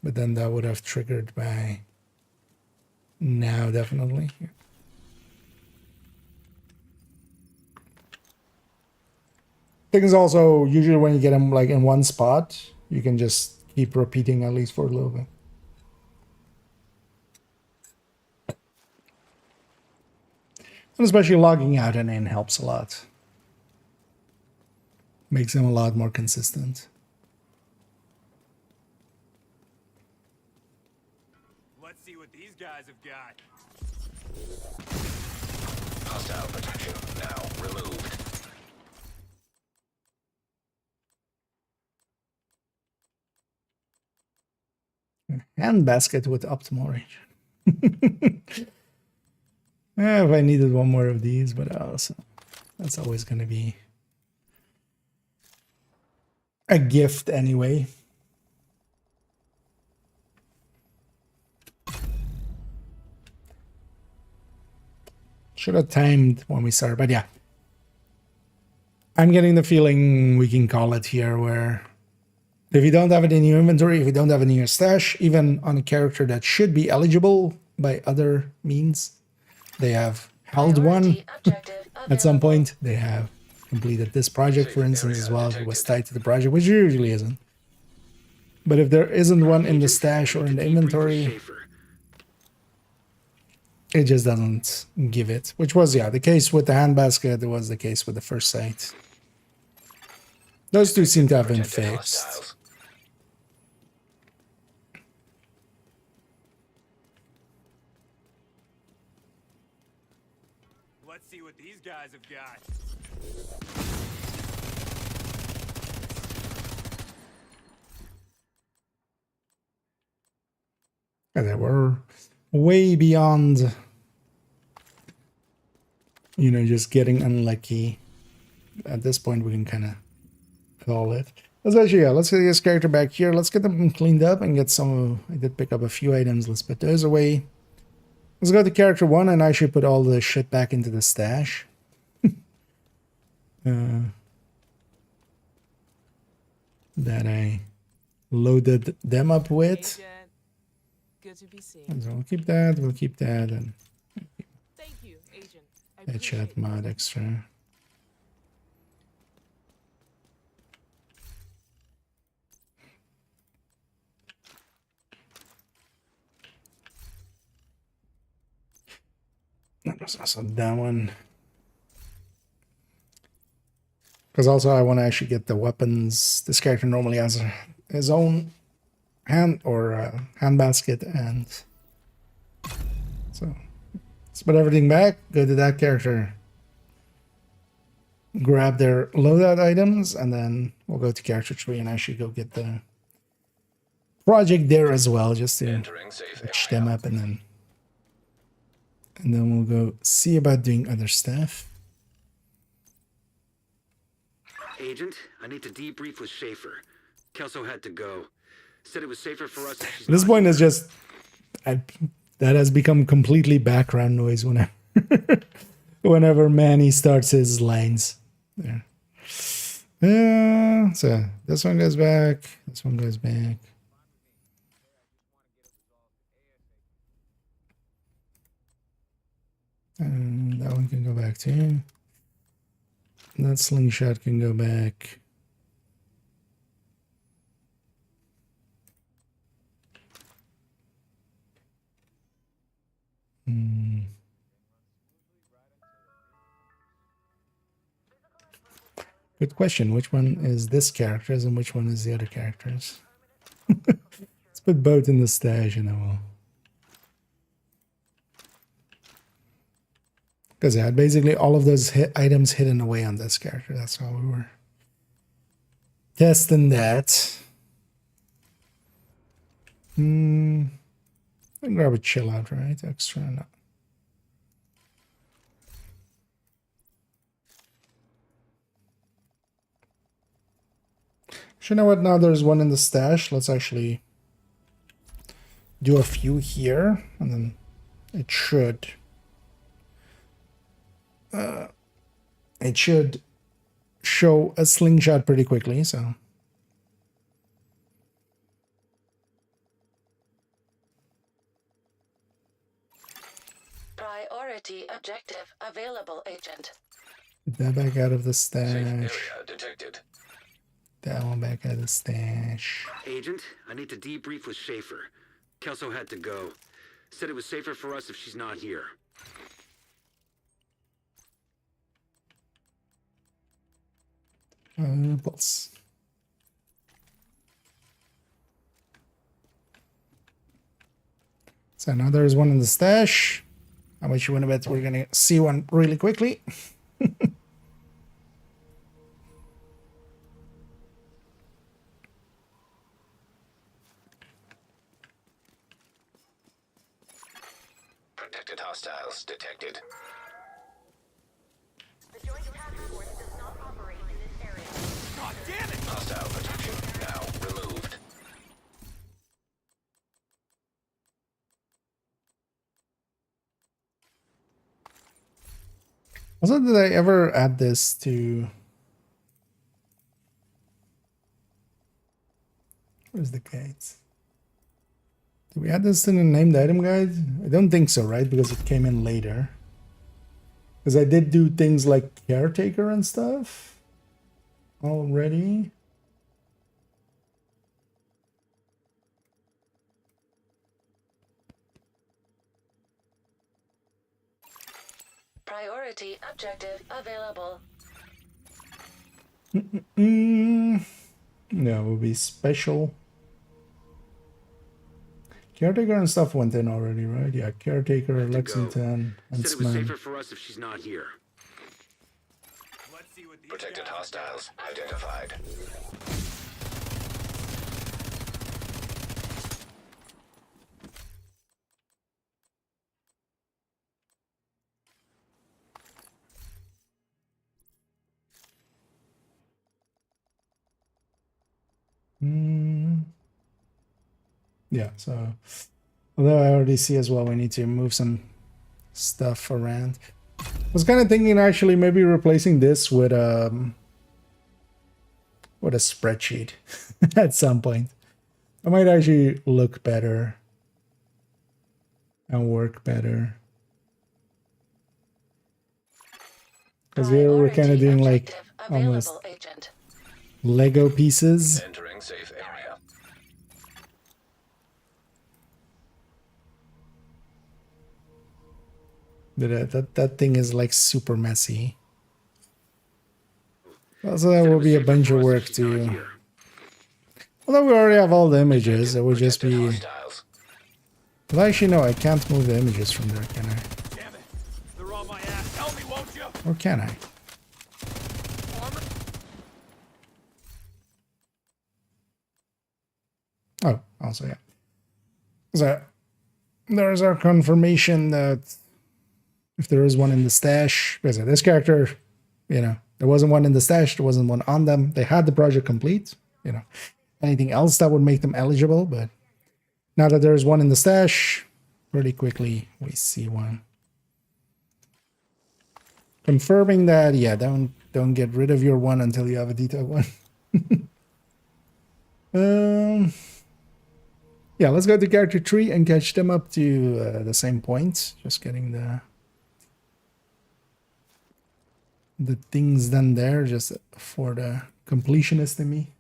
But then that would have triggered by now, definitely. Thing is also, usually when you get them like in one spot, you can just keep repeating at least for a little bit. And especially logging out and in helps a lot. Makes them a lot more consistent. Let's see what these guys have got. Hostile protection now removed. Handbasket with optimal range. If I needed one more of these, but also that's always going to be a gift anyway. Should have timed when we started, but yeah. I'm getting the feeling we can call it here where if you don't have it in your inventory, if you don't have it in your stash, even on a character that should be eligible by other means, they have held one at some point. They have completed this project, for instance, as well, if it was tied to the project, which usually isn't. But if there isn't one in the stash or in the inventory, it just doesn't give it. Which was, yeah, the case with the handbasket. It was the case with the first site. Those two seem to have been fixed. Let's see what these guys have got. And they were way beyond, you know, just getting unlucky. At this point, we can kind of call it. Let's actually, yeah, let's get this character back here. Let's get them cleaned up and get some. I did pick up a few items. Let's put those away. Let's go to character 1 and I should put all the shit back into the stash. That I loaded them up with. Good to be seen. So we'll keep that, and Thank you, Agent. I appreciate headshot it. mod extra. That was also that one. Because also I want to actually get the weapons. This character normally has his own hand or hand basket, and so let's put everything back. Go to that character, grab their loadout items, and then we'll go to character 3 and actually go get the project there as well, just to catch them up, and then we'll go see about doing other stuff. Agent, I need to debrief with Schaefer. Kelso had to go. Said it was safer for us if she's This not point here. is just that has become completely background noise whenever whenever Manny starts his lines. There. So this one goes back. This one goes back. And that one can go back too. that slingshot can go back. Good question. Which one is this character's and which one is the other character's? Let's put both in the stash and then we'll... Because I had basically all of those items hidden away on this character. That's how we were testing that. I grab a chill out, right? Extra, no. You know what? Now there's one in the stash. Let's actually do a few here, and then it should show a slingshot pretty quickly. So Priority objective available, Agent. get that back out of the Safe stash. area detected. That one back out of the stash. Agent, I need to debrief with Schaefer. Kelso had to go. Said it was safer for us if she's not here. Pulse. So now there's one in the stash. How much you want to bet we're gonna see one really quickly? Protected hostiles detected. The Joint Task Force does not operate in this area. God damn it! Hostile protection now removed. Also, did I ever add this to... Where's the guides? Did we add this to the named item guide? I don't think so, right? Because it came in later. Because I did do things like caretaker and stuff already. Priority objective available. No, it would be special. Caretaker and stuff went in already, right? Yeah, caretaker, Have to Lexington, and Said it was Sman. safer for us if she's not here. Let's see what these Protected guys hostiles identified. Yeah, so although I already see as well, we need to move some stuff around. I was kind of thinking actually maybe replacing this with a spreadsheet at some point. It might actually look better and work better. Because here we're kind of doing like almost Agent. Lego pieces. Entering safe area. But that thing is like super messy. Also, that Said it will was be a safer bunch for of us if work she's not to... here. Although we already have all the images, it would just Protected be... hostiles. Well, actually, no, I can't move the images from there, can I? Damn it! They're on my ass. Help me, won't you? Or can I? Oh, also, yeah. So, there's our confirmation that if there is one in the stash, because this character, you know, there wasn't one in the stash, there wasn't one on them. They had the project complete, you know. Anything else that would make them eligible, but now that there's one in the stash, pretty quickly we see one. Confirming that, yeah, don't get rid of your one until you have a detailed one. Yeah, let's go to character 3 and catch them up to the same point. Just getting the the things done there just for the completionist in me.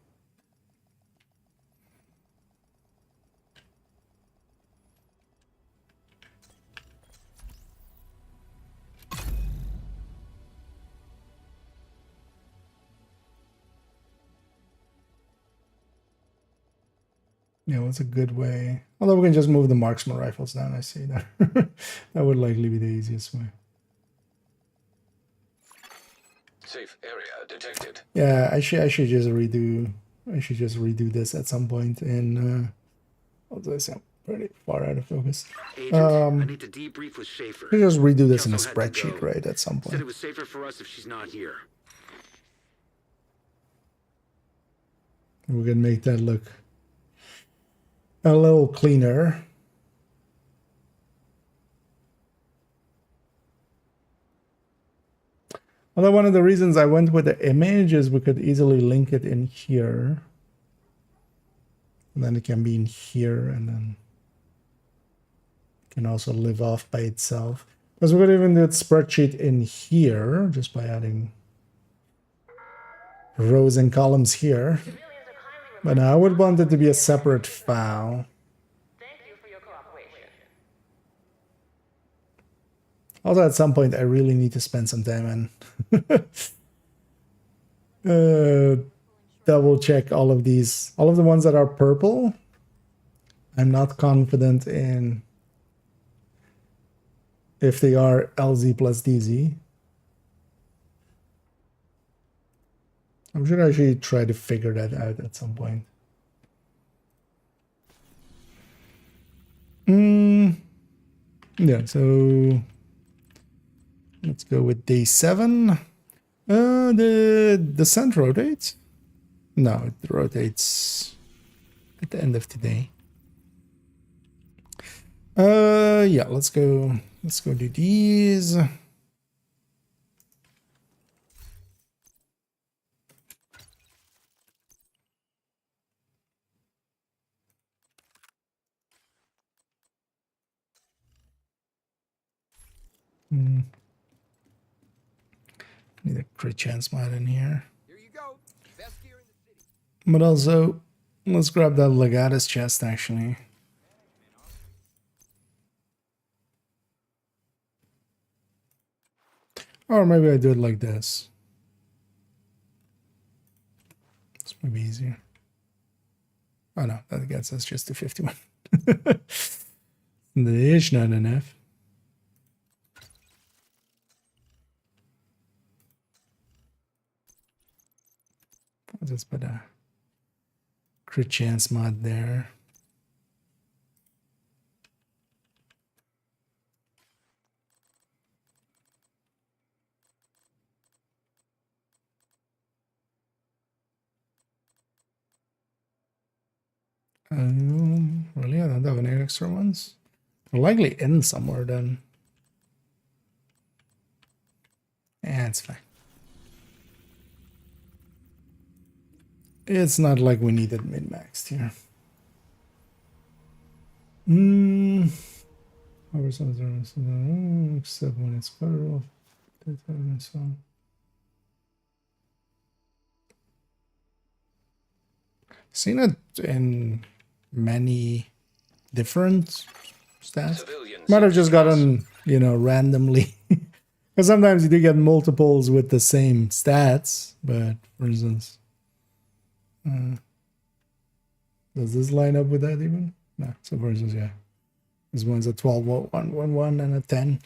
Yeah, what's a good way? Although we can just move the marksman rifles down, I see that. That would likely be the easiest way. Safe area detected. Yeah, I should just redo this at some point in although I sound pretty far out of focus. Agent, I need to debrief with Schaefer. We just redo this in a Kelso had to spreadsheet, go. right? At some Said point. it was safer for us if she's not here. We can make that look a little cleaner. Although one of the reasons I went with the image is we could easily link it in here. And then it can be in here, and then it can also live off by itself. Because we could even do it spreadsheet in here, just by adding rows and columns here. But I would want it to be a separate file. Thank you for your cooperation. Although at some point I really need to spend some time and double check all of these. All of the ones that are purple, I'm not confident in if they are LZ plus DZ. I'm sure I should try to figure that out at some point. Yeah, so let's go with day 7. The sun rotates? No, it rotates at the end of today. Yeah, let's go do these. Need a crit chance mod in here. Here you go. Best gear in the city. But also, let's grab that Legatus chest actually. Or maybe I do it like this. This might be easier. Oh no, that gets us just to 51. That's not enough. I'll just put a crit chance mod there. Really? I don't have any extra ones? They're likely in somewhere then. Yeah, it's fine. It's not like we need it min-maxed here. Except when it's better off. Seen it in many different stats. Civilians Might have just gotten, you know, randomly. Because sometimes you do get multiples with the same stats, but for instance, does this line up with that even? No. So for instance, yeah, this one's a 12, 1, 1, 1, and a 10.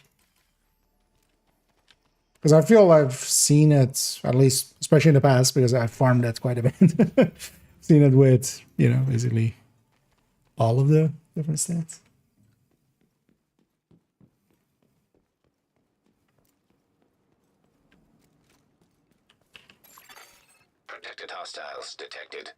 Because I feel I've seen it, at least, especially in the past, because I farmed it quite a bit. Seen it with, you know, basically all of the different stats. Protected hostiles detected.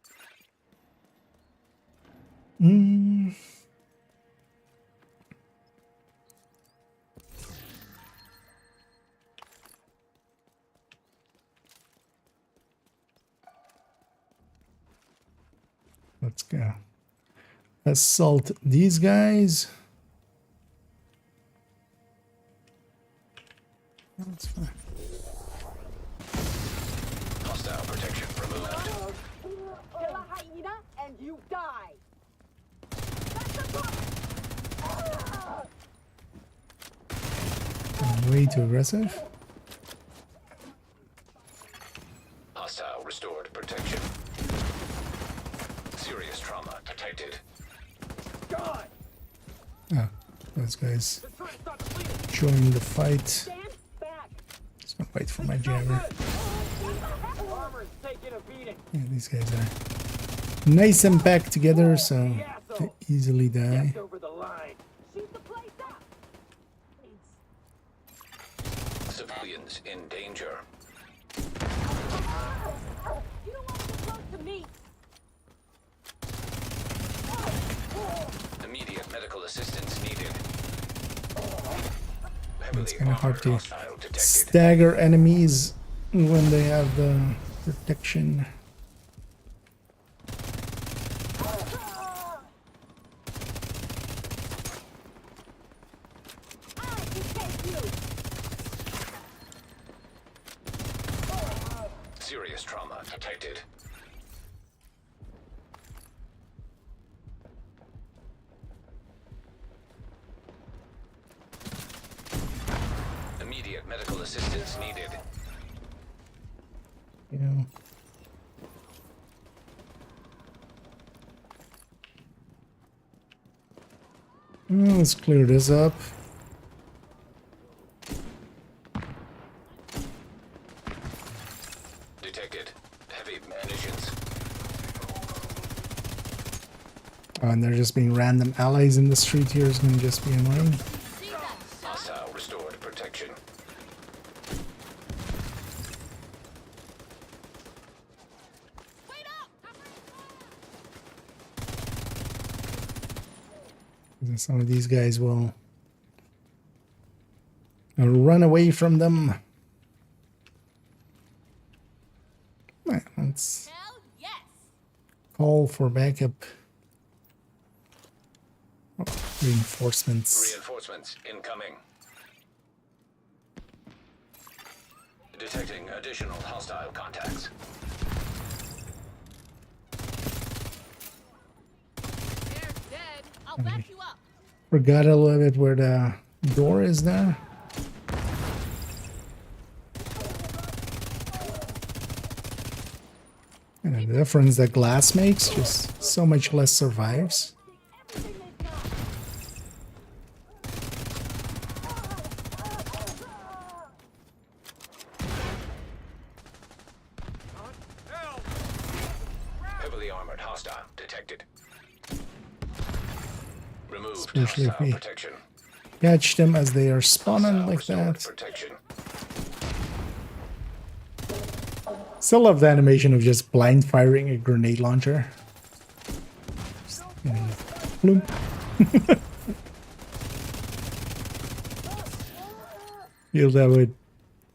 Let's go. Assault these guys. That's fine. Way too aggressive. Hostile restored protection. Serious trauma detected. God! Oh, those guys They're trying to stop the bleeding! joining the fight. Stand back. Just gonna wait for my jammer. Armor's taking a beating. Yeah, these guys are nice and packed together, so they easily die. Just over the line. Shoot the place up. Civilians in danger. You don't want to get close to me. Immediate medical assistance needed. It's kind of hard to Hostile detected. stagger enemies when they have the protection. I can take you. Serious trauma detected. Immediate medical assistance needed. Yeah. Let's clear this up. Detected. Heavy munitions. Oh, and there just being random allies in the street here is going to just be annoying. See that shot? Hostile restored protection. Wait up! And some of these guys will run away from them. Right, let's Hell yes! call for backup. Oh, reinforcements. Reinforcements incoming. Detecting additional hostile contacts. They're dead. I'll back you up. Forgot a little bit where the door is there. And the difference that glass makes, just so much less survives. Everything they've got. Heavily armored hostile detected. Removed Especially if hostile we protection. catch them as they are spawning Hostile like restored that. protection. Still love the animation of just blind firing a grenade launcher. Just, you know, bloom. Feel that would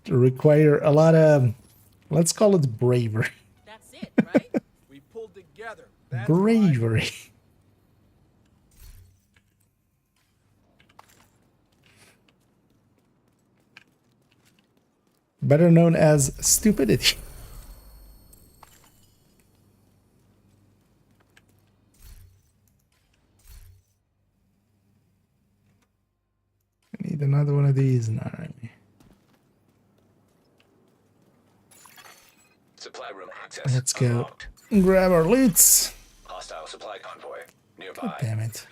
require a lot of, let's call it bravery. That's it, right? We pulled together. That's Bravery. Better known as stupidity. I need another one of these now. Supply room access. Let's go unlocked. grab our loots. Hostile supply convoy God nearby. damn it.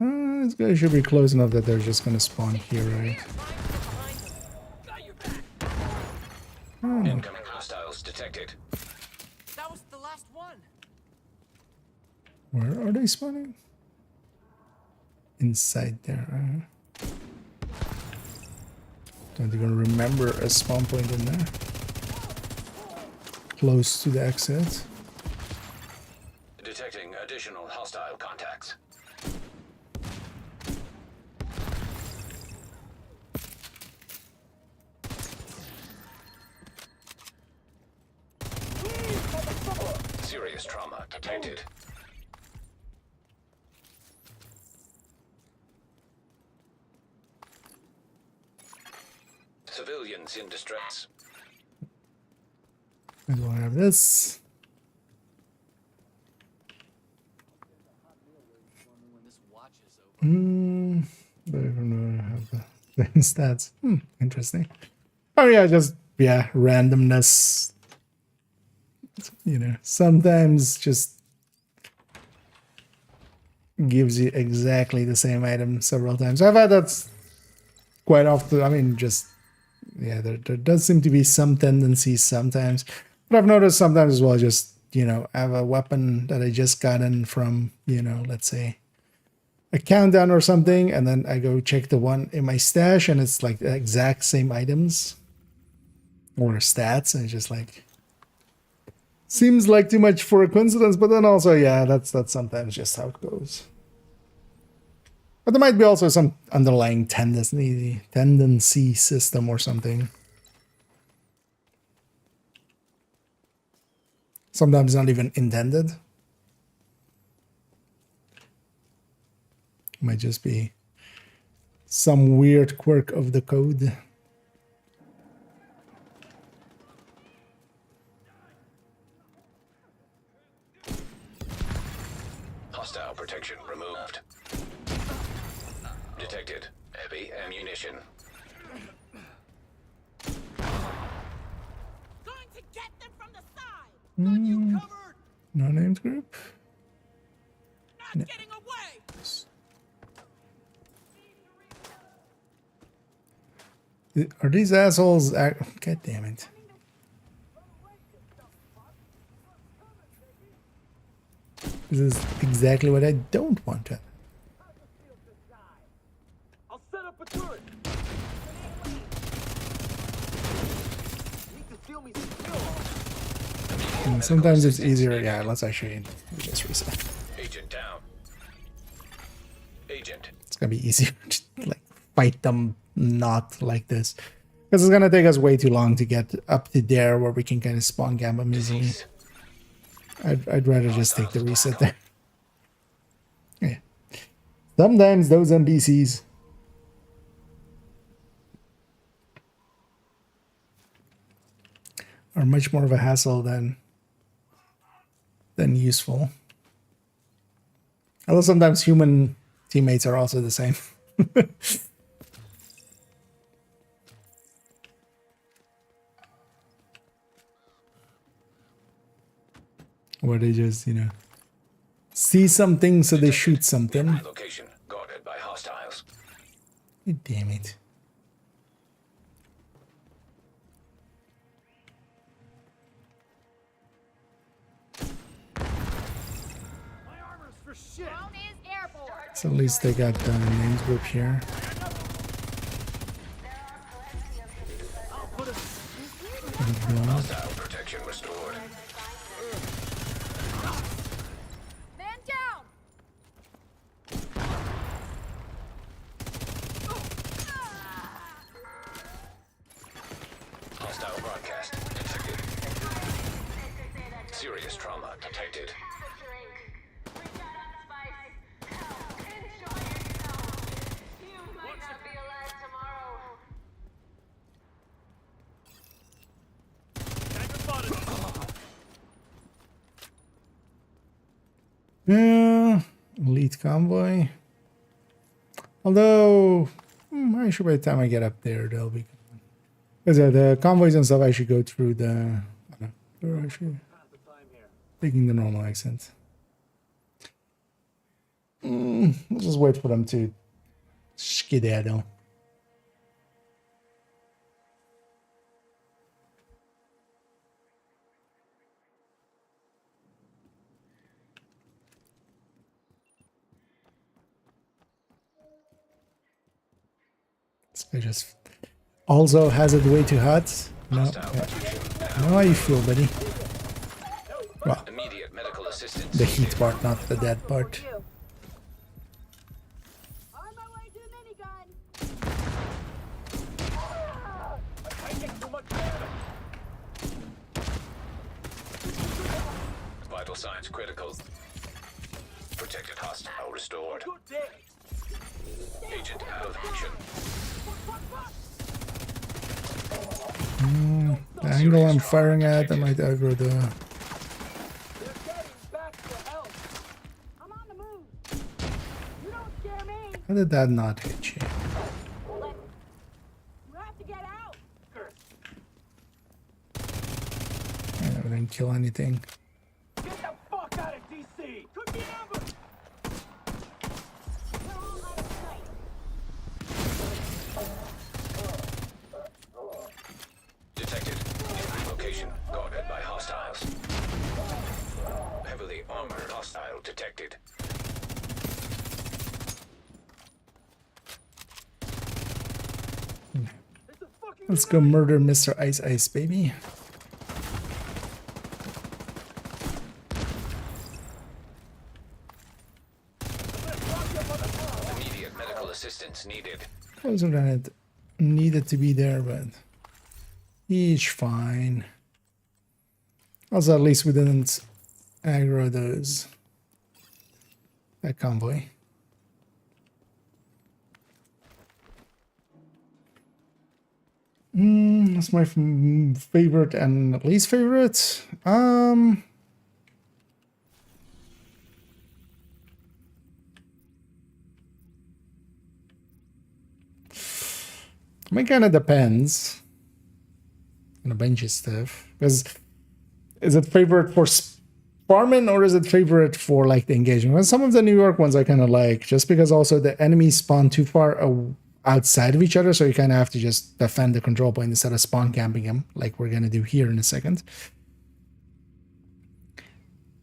This guy should be close enough that they're just gonna spawn here, right? Got your back. Incoming hostiles detected. That was the last one. Where are they spawning? Inside there. Don't even remember a spawn point in there. Close to the exit. Detecting additional hostile contacts. Serious trauma detected. Civilians in distress. I don't have this. When this watch is But I don't know how the stats. Interesting. Oh yeah, just randomness. You know, sometimes just gives you exactly the same item several times. I've had that quite often. I mean, just there does seem to be some tendencies sometimes, but I've noticed sometimes as well. Just I have a weapon that I just gotten from let's say a countdown or something, and then I go check the one in my stash, and it's like the exact same items or stats, and it's just like seems like too much for a coincidence. But then also, that's sometimes just how it goes. But there might be also some underlying tendency system or something. Sometimes not even intended. Might just be some weird quirk of the code. Hostile protection removed. Detected heavy ammunition. Going to get them from the side. Got you covered. No names group. Not getting away. Are these assholes? God damn it! This is exactly what I don't want to. I'll set up a turret. Need to steal me some fuel. And sometimes it's easier. Yeah, let's actually just reset. Agent down. Agent. It's gonna be easier to like fight them not like this, because it's gonna take us way too long to get up to there where we can kind of spawn gamma them easily. I'd rather just take the reset there. Yeah. Sometimes those NPCs are much more of a hassle than useful. Although sometimes human teammates are also the same. Where they just, see something, so they shoot something. Location guarded by hostiles. God damn it. My armor's for shit. Drone is airborne. So at least they got the names group here. I'll put it. Hostile protection restored. Man down. Hostile broadcast detected. Serious trauma detected. Yeah, elite convoy. Although, I'm sure by the time I get up there, they'll be gone. Because the convoys and stuff, I should go through the. Or I should taking the normal accent. Let's just wait for them to skedaddle. This guy just also has it way too hot. No, know how you feel, buddy. Well, Immediate medical assistance. the heat part, not the dead part. On my way to the minigun. I can't get too much damage. Vital signs critical. Protected hostile restored. Good day. Agent out of action. The angle I'm firing at, I might aggro the. They're getting back to health. I'm on the move. You don't scare me. How did that not hit you? You have to get out. I didn't kill anything. Get the fuck out of DC! Could be ambush! We're all out of sight. Detected. Enemy location guarded by hostiles. Heavily armored hostile detected. It's a fucking Let's go murder Mr. Ice Ice, baby. Immediate medical assistance needed. Wasn't gonna needed to be there, but he's fine. Also, at least we didn't aggro that convoy. That's my favorite and least favorite. I mean, kind of depends on the bench stuff. Because is it favorite for farming or is it favorite for like the engagement? Well, some of the New York ones I kind of like, just because also the enemies spawn too far outside of each other, so you kind of have to just defend the control point instead of spawn camping them, like we're gonna do here in a second.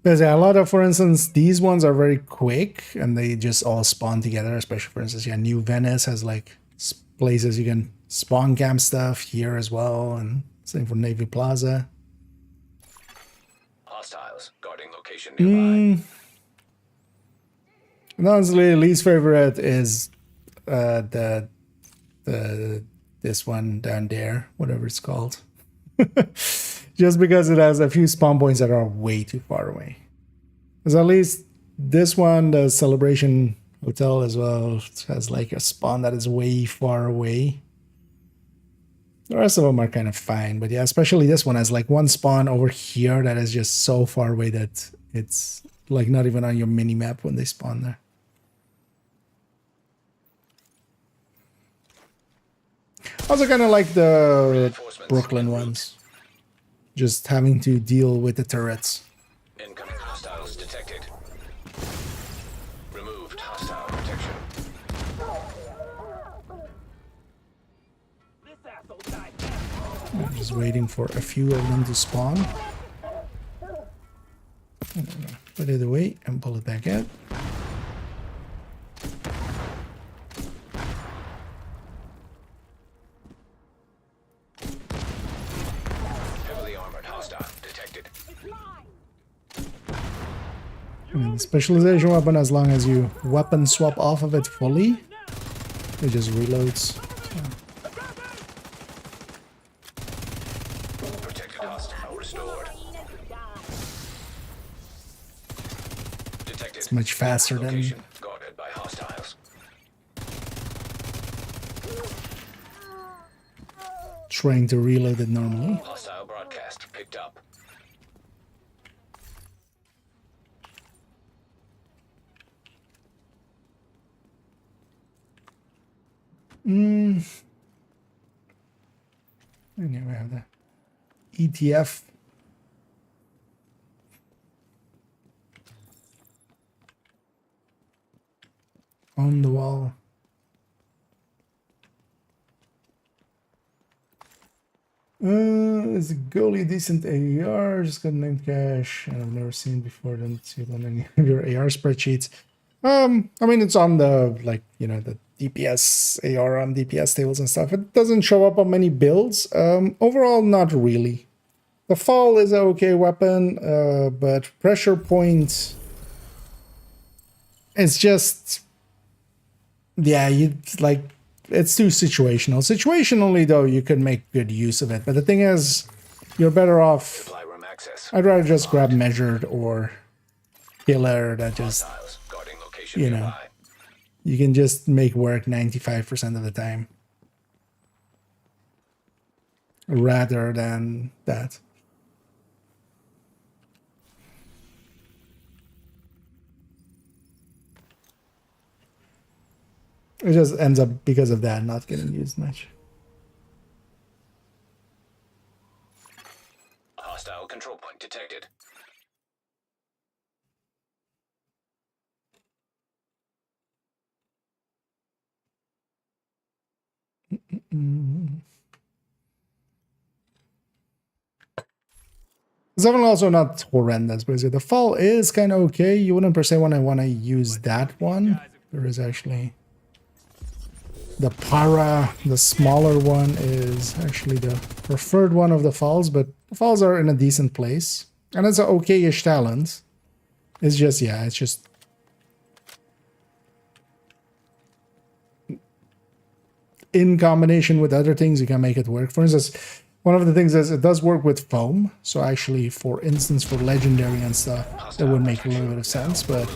Because yeah, a lot of, for instance, these ones are very quick and they just all spawn together. Especially, for instance, yeah, New Venice has like places you can spawn camp stuff here as well, and same for Navy Plaza. Hostiles guarding location nearby. And honestly, least favorite is this one down there, whatever it's called. Just because it has a few spawn points that are way too far away. Because at least this one, the Celebration Hotel as well, has like a spawn that is way far away. The rest of them are kind of fine, but yeah, especially this one has like one spawn over here that is just so far away that it's like not even on your mini map when they spawn there. Also kind of like the Brooklyn ones. Just having to deal with the turrets. Incoming hostiles detected. Removed hostile protection. This asshole died now. I'm just waiting for a few of them to spawn. Put it away and pull it back out. Heavily armored hostile detected. And the specialization weapon, as long as you weapon swap off of it fully, it just reloads. Protected hostile restored. Detected. It's much faster than Location guarded by hostiles. trying to reload it normally. Hostile broadcast picked up. Anyway, we have the ETF. On the wall. Is the goalie decent AR? Just got named cash, and I've never seen before. Don't see it on any of your AR spreadsheets. I mean, it's on the, like, you know, the DPS AR on DPS tables and stuff. It doesn't show up on many builds. Overall, not really. The fall is an okay weapon, but pressure point, it's just, yeah, you like, it's too situational. Situationally, though, you could make good use of it. But the thing is, you're better off. Supply room access. I'd rather just grab measured or killer that just, Hostiles guarding location you know, nearby. you can just make work 95% of the time. Rather than that. It just ends up, because of that, not getting used much. Hostile control point detected. It's definitely also not horrendous, but the fall is kind of okay. You wouldn't per se want to use that one. There is actually the para, the smaller one is actually the preferred one of the falls, but the falls are in a decent place. And it's an okay-ish talent. It's just, yeah, it's just... in combination with other things, you can make it work. For instance, one of the things is it does work with foam. So actually, for instance, for legendary and stuff, it would make a little bit of sense. But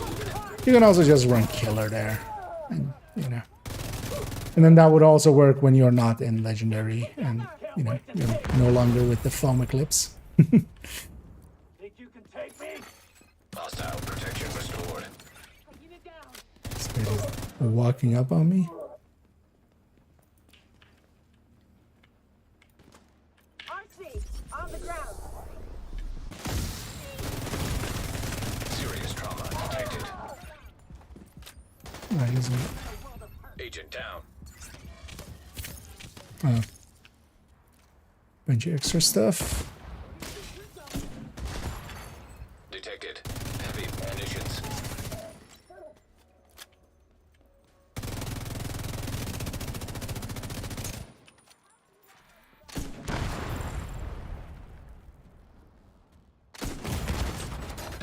you can also just run killer there. And, you know. And then that would also work when you're not in legendary and, you know, you're no longer with the foam eclipse. Think you can take me? Hostile protection restored. Taking it down. This guy is walking up on me. RC, on the ground. Serious trauma detected. Why isn't it? Agent down. Oh. Bunch of extra stuff. Detected. Heavy munitions.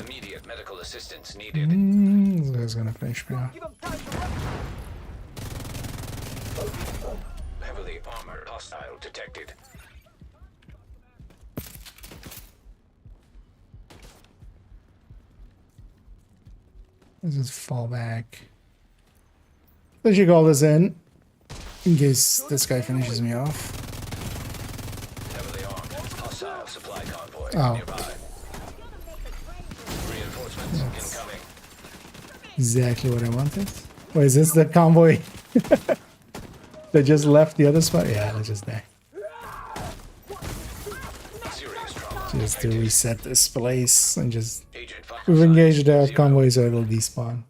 Immediate medical assistance needed. This guy's gonna finish me off. Give him time to run. Heavily armored hostile detected. Let's just fall back. Let's you call this in case this guy finishes me off. Heavily armed hostile supply convoy Oh. nearby. Reinforcements incoming. Exactly what I wanted. Wait, is this the convoy that just left the other spot? Yeah, let's just die. Serious trauma. Just to reset this place and just... Agent vital We've signs engaged the 0. convoy so it'll despawn.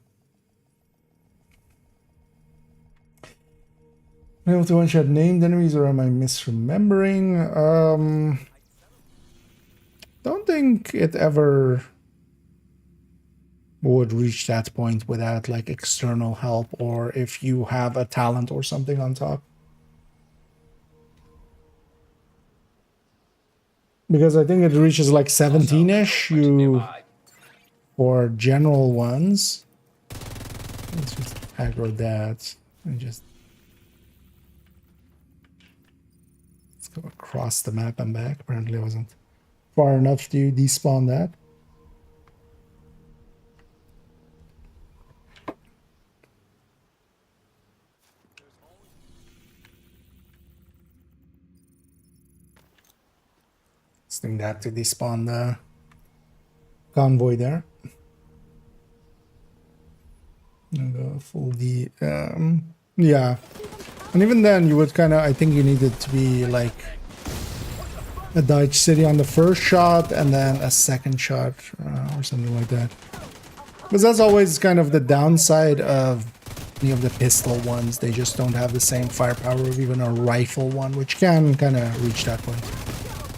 Am I able to one-shot named enemies or am I misremembering? Don't think it ever would reach that point without like external help or if you have a talent or something on top. Because I think it reaches like 17-ish you Nearby. for general ones. Let's just aggro that and just let's go across the map and back. Apparently I wasn't far enough to despawn that. Let's think that to despawn the convoy there. And go full D. Yeah. And even then, you would kind of, I think you needed to be like a Dutch city on the first shot and then a second shot or something like that. Because that's always kind of the downside of any of the pistol ones. They just don't have the same firepower of even a rifle one, which can kind of reach that point.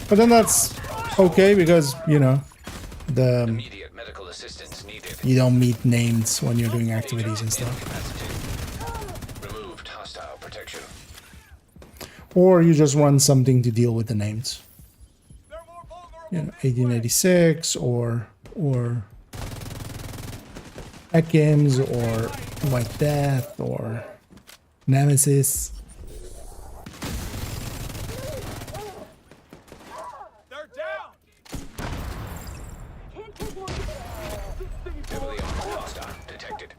But then that's okay because, you know, the Immediate medical assistance needed. you don't meet names when you're doing activities and stuff. Incapacitated. Removed hostile protection. Or you just run something to deal with the names. They're more vulnerable. You know, 1886 or Ekim's or White Death or Nemesis. They're down. Can't take more. Heavily armored hostile detected.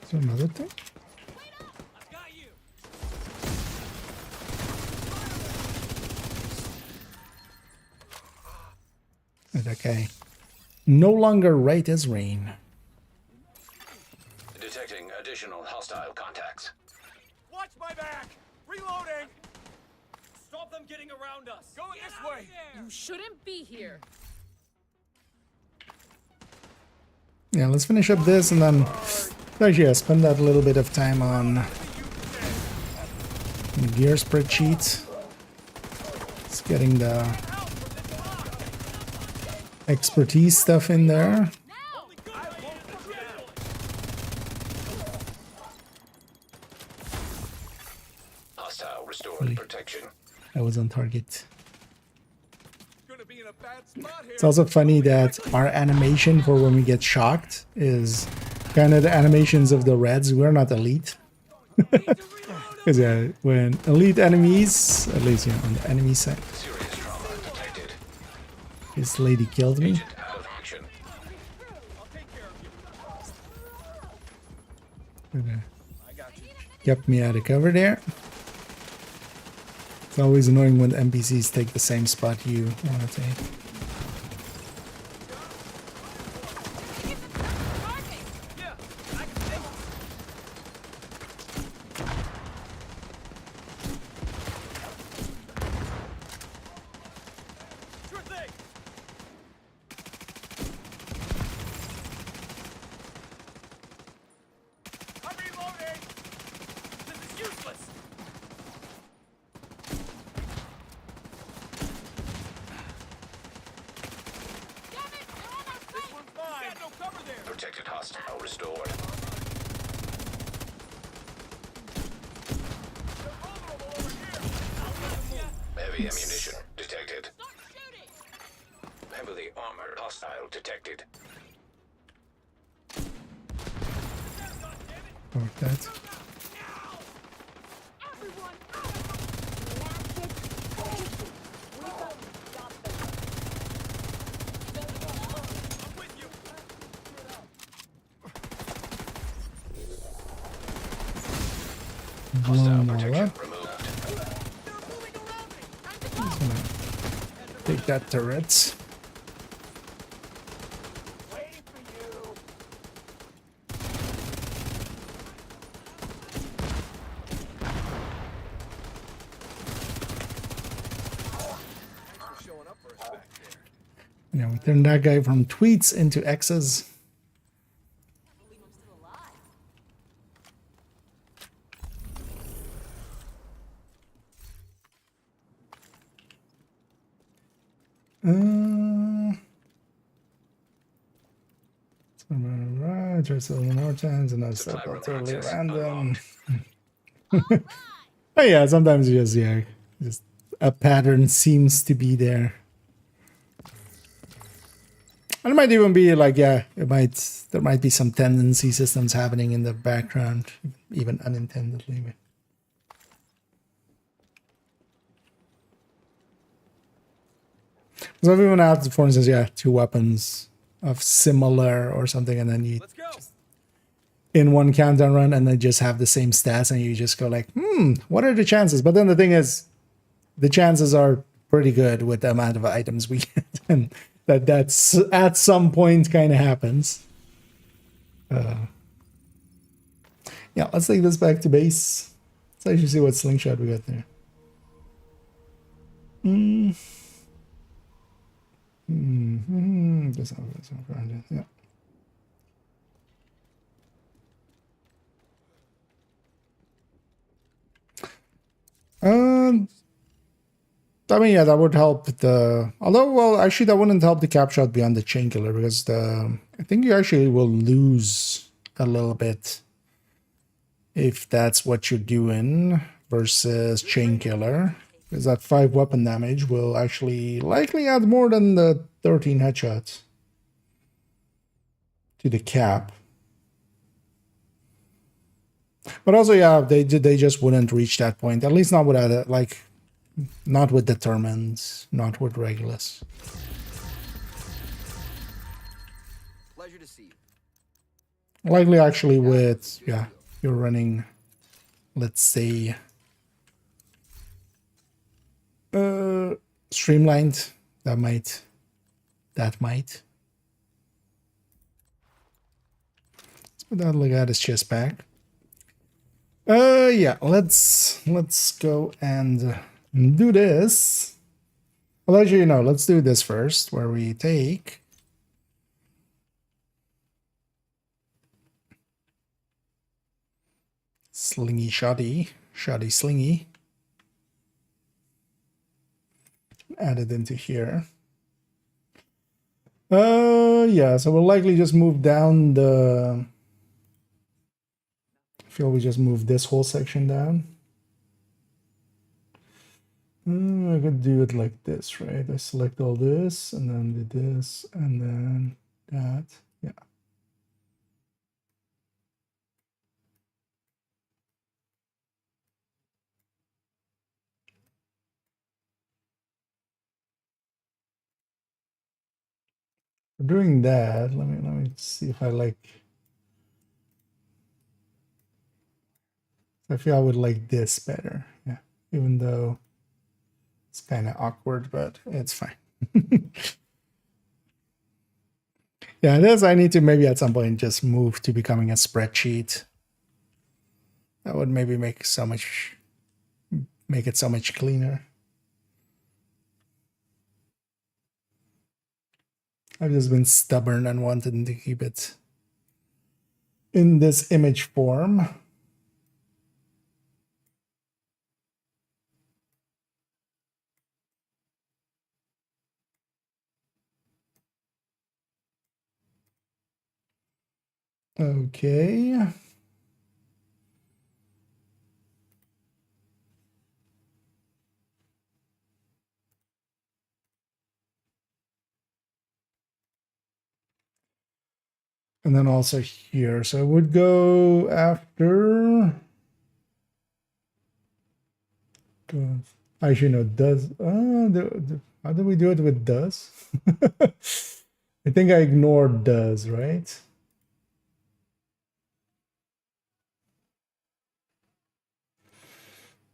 Is there another thing? I got you. Okay. No longer right as rain. Detecting additional hostile contacts. Watch my back! Reloading! Stop them getting around us! Going this way! You shouldn't be here. Yeah, let's finish up this and then actually spend that little bit of time on the gear spreadsheet. It's getting the expertise stuff in there. Hostile restored protection. I was on target. Gonna be in a bad spot here. It's also funny that our animation for when we get shocked is kind of the animations of the Reds. We're not elite. Because yeah, when elite enemies, at least on the enemy side, Serious trauma detected. this lady killed me. Agent out of action. I'll take care of you. Kept me out of cover there. It's always annoying when NPCs take the same spot you want to take. Yeah, I can take it. Sure thing. I'm reloading. This is useless. This one's mine. Got no cover there. Protected hostile restored. They're vulnerable over here. Heavy ammunition detected. Start shooting. Heavily armored hostile detected. Or that. Everyone out of the massive station. We gotta stop them. I'm with you. Hostile Blown all protection up. removed. They're moving around me. Take that turret. Wait for you. Thanks for showing up for us back there. You know, we turned that guy from tweets into X's. Just a little more times and that's Supply room totally access random. Oh yeah, sometimes you just just a pattern seems to be there. And it might even be like, yeah, there might be some tendency systems happening in the background, even unintendedly. So if everyone has, for instance, yeah, two weapons of similar or something, and then you Let's go. in one countdown run and then just have the same stats and you just go like, what are the chances? But then the thing is, the chances are pretty good with the amount of items we get, and that's at some point kind of happens. Yeah, let's take this back to base. Let's actually see what slingshot we got there. Yeah. I mean, yeah, that would help the. Although, well, actually, that wouldn't help the cap shot beyond the chain killer because I think you actually will lose a little bit if that's what you're doing versus chain killer, because that 5 weapon damage will actually likely add more than the 13 headshots to the cap. But also, yeah, they just wouldn't reach that point. At least not without it, like, not with determined, not with Regulus. Pleasure to see you. Likely, actually, with yeah, you're running, let's say, streamlined. That might that might. Let's put that look at his chest pack. Yeah, let's go and do this. Well, actually, you know, let's do this first, where we take slingy shoddy slingy, add it into here. Yeah, so we'll likely just move down the, I feel we just move this whole section down. I could do it like this, right? I select all this and then do this and then that. Yeah. For doing that, let me see if I like. I feel I would like this better. Yeah. Even though it's kind of awkward, but it's fine. Yeah, this I need to maybe at some point just move to becoming a spreadsheet. That would maybe make it so much cleaner. I've just been stubborn and wanted to keep it in this image form. Okay. And then also here. So I would go after. I should know does. How do we do it with does? I think I ignored does, right?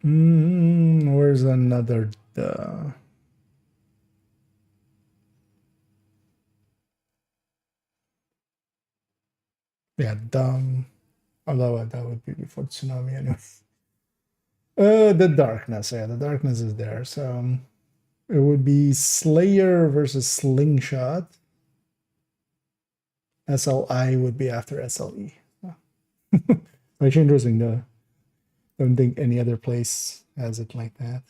Where's another duh? Yeah, dumb. Although that would be before tsunami anyway. The darkness. Yeah, the darkness is there. So it would be Slayer versus Slingshot. SLI would be after SLE. Actually interesting though. Don't think any other place has it like that.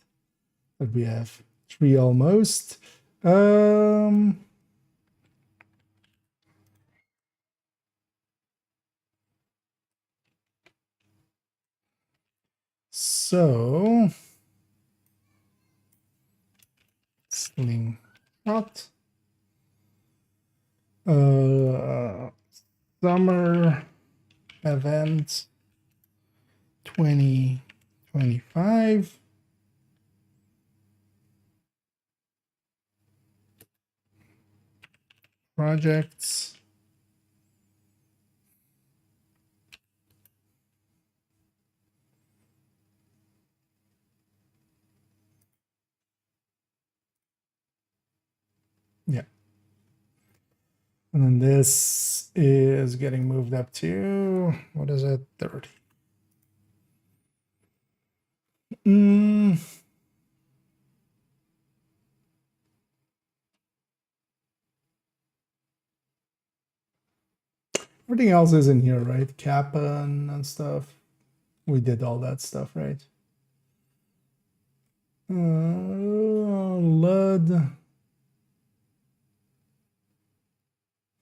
But we have 3 almost. So Slingshot. Summer event 2025. Projects. Yeah. And then this is getting moved up to, what is it, 30. Everything else is in here, right? Kappa and stuff. We did all that stuff, right? Lud.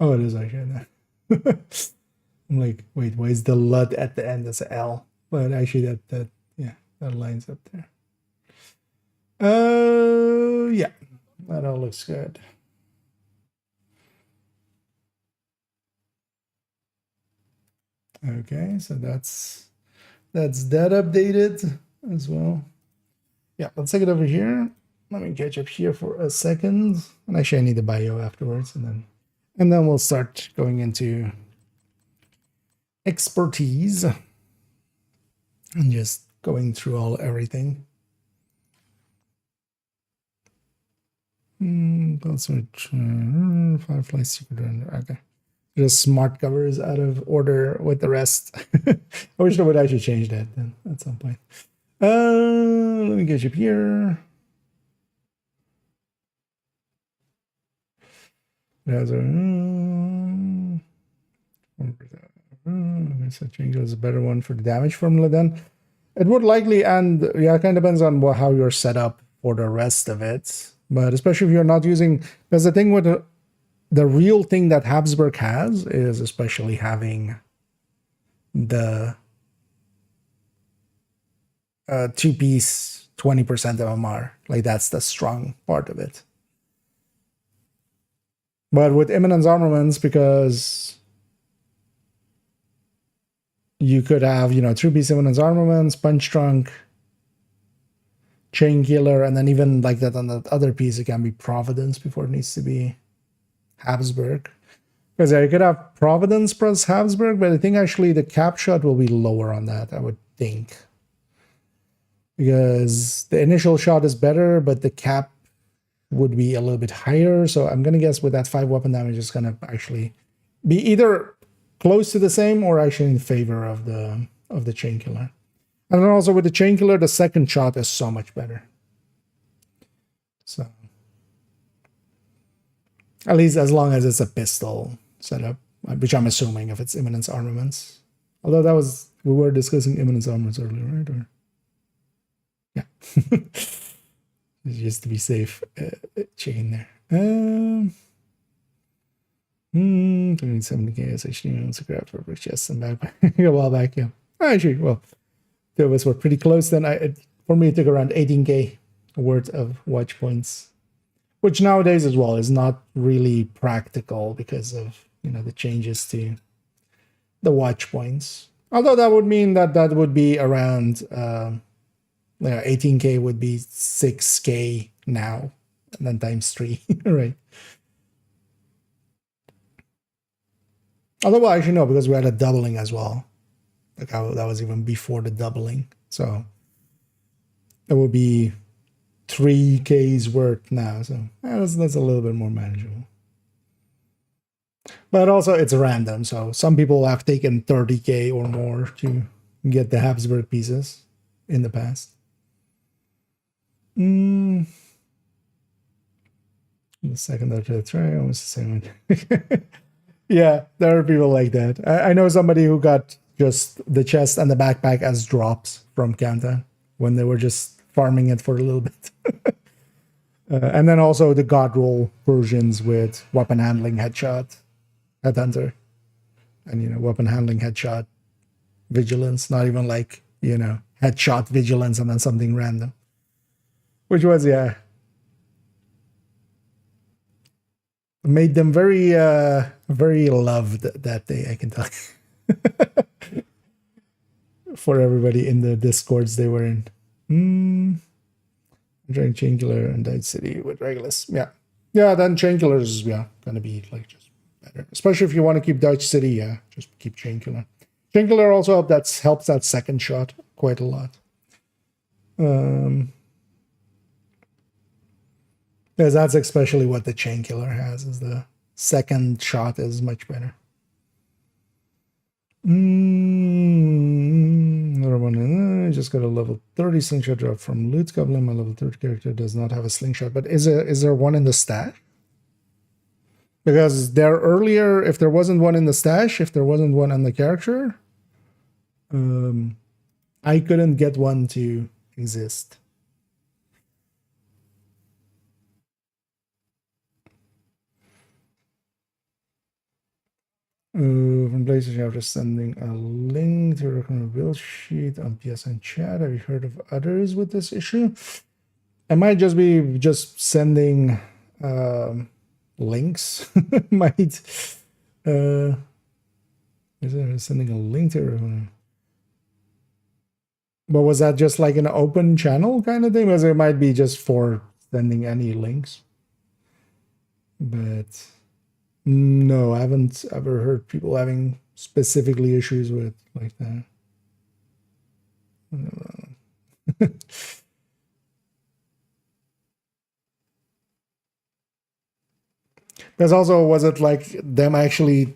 Oh, it is actually there. I'm like, wait, why is the LUD at the end as a L? But actually that yeah, that lines up there. Yeah, that all looks good. Okay, so that's that updated as well. Yeah, let's take it over here. Let me catch up here for a second. And actually I need the bio afterwards, and then we'll start going into expertise and just going through everything. Also, Firefly secret render. Okay. Just smart covers out of order with the rest. I wish I would actually change that then at some point. Let me get you up here. There's a change is a better one for the damage formula then. It would likely, and yeah, it kind of depends on how you're set up for the rest of it. But especially if you're not using, because the thing with the real thing that Habsburg has is especially having the two-piece 20% of MR. Like that's the strong part of it. But with Imminence Armaments, because you could have, you know, two-piece Imminence Armaments, Punch Trunk, Chain Killer, and then even like that on the other piece, it can be Providence before it needs to be Habsburg. Because yeah, you could have Providence plus Habsburg, but I think actually the cap shot will be lower on that, I would think. Because the initial shot is better, but the cap would be a little bit higher. So I'm going to guess with that 5 weapon damage, it's going to actually be either close to the same or actually in favor of the Chain Killer. And then also with the Chain Killer, the second shot is so much better. So at least as long as it's a pistol setup, which I'm assuming if it's Imminence Armaments. Although we were discussing Imminence Armaments earlier, right? Or yeah. Just to be safe, chain there. 70k SHD to grab for chest and backpack a while back, yeah. Actually, well, two of us were pretty close then. For me, it took around 18k worth of watch points, which nowadays as well is not really practical because of, you know, the changes to the watch points. Although that would mean that would be around 18k would be 6k now, and then times 3, right? Although, well, actually no, because we had a doubling as well. Like that was even before the doubling, so it would be 3k's worth now. So that's a little bit more manageable. But also it's random, so some people have taken 30k or more to get the Habsburg pieces in the past. The second or third try, almost the same one. Yeah, there are people like that. I know somebody who got just the chest and the backpack as drops from Countdown when they were just farming it for a little bit. And then also the God roll versions with weapon handling headshot, headhunter, and, you know, weapon handling headshot, vigilance, not even like, you know, headshot vigilance and then something random. Which was, yeah, made them very, very loved that day, I can tell you. For everybody in the discords they were in. Trying Chain Killer and Died City with Regulus. Yeah. Yeah, then Chain Killer is, yeah, gonna be like just better. Especially if you want to keep Dutch City, yeah, just keep Chain Killer. Chain Killer also helps that second shot quite a lot. Because that's especially what the Chain Killer has, is the second shot is much better. Another one. I just got a level 30 slingshot drop from Loot Goblin. My level 30 character does not have a slingshot, but is there one in the stash? Because there earlier, if there wasn't one in the stash, if there wasn't one on the character, I couldn't get one to exist. From PlayStation, after sending a link to a recommended build sheet on PSN chat. Have you heard of others with this issue? I might just be sending links. Might is it sending a link to? But was that just like an open channel kind of thing? Because it might be just for sending any links. But no, I haven't ever heard people having specifically issues with like that. Because also, was it like them actually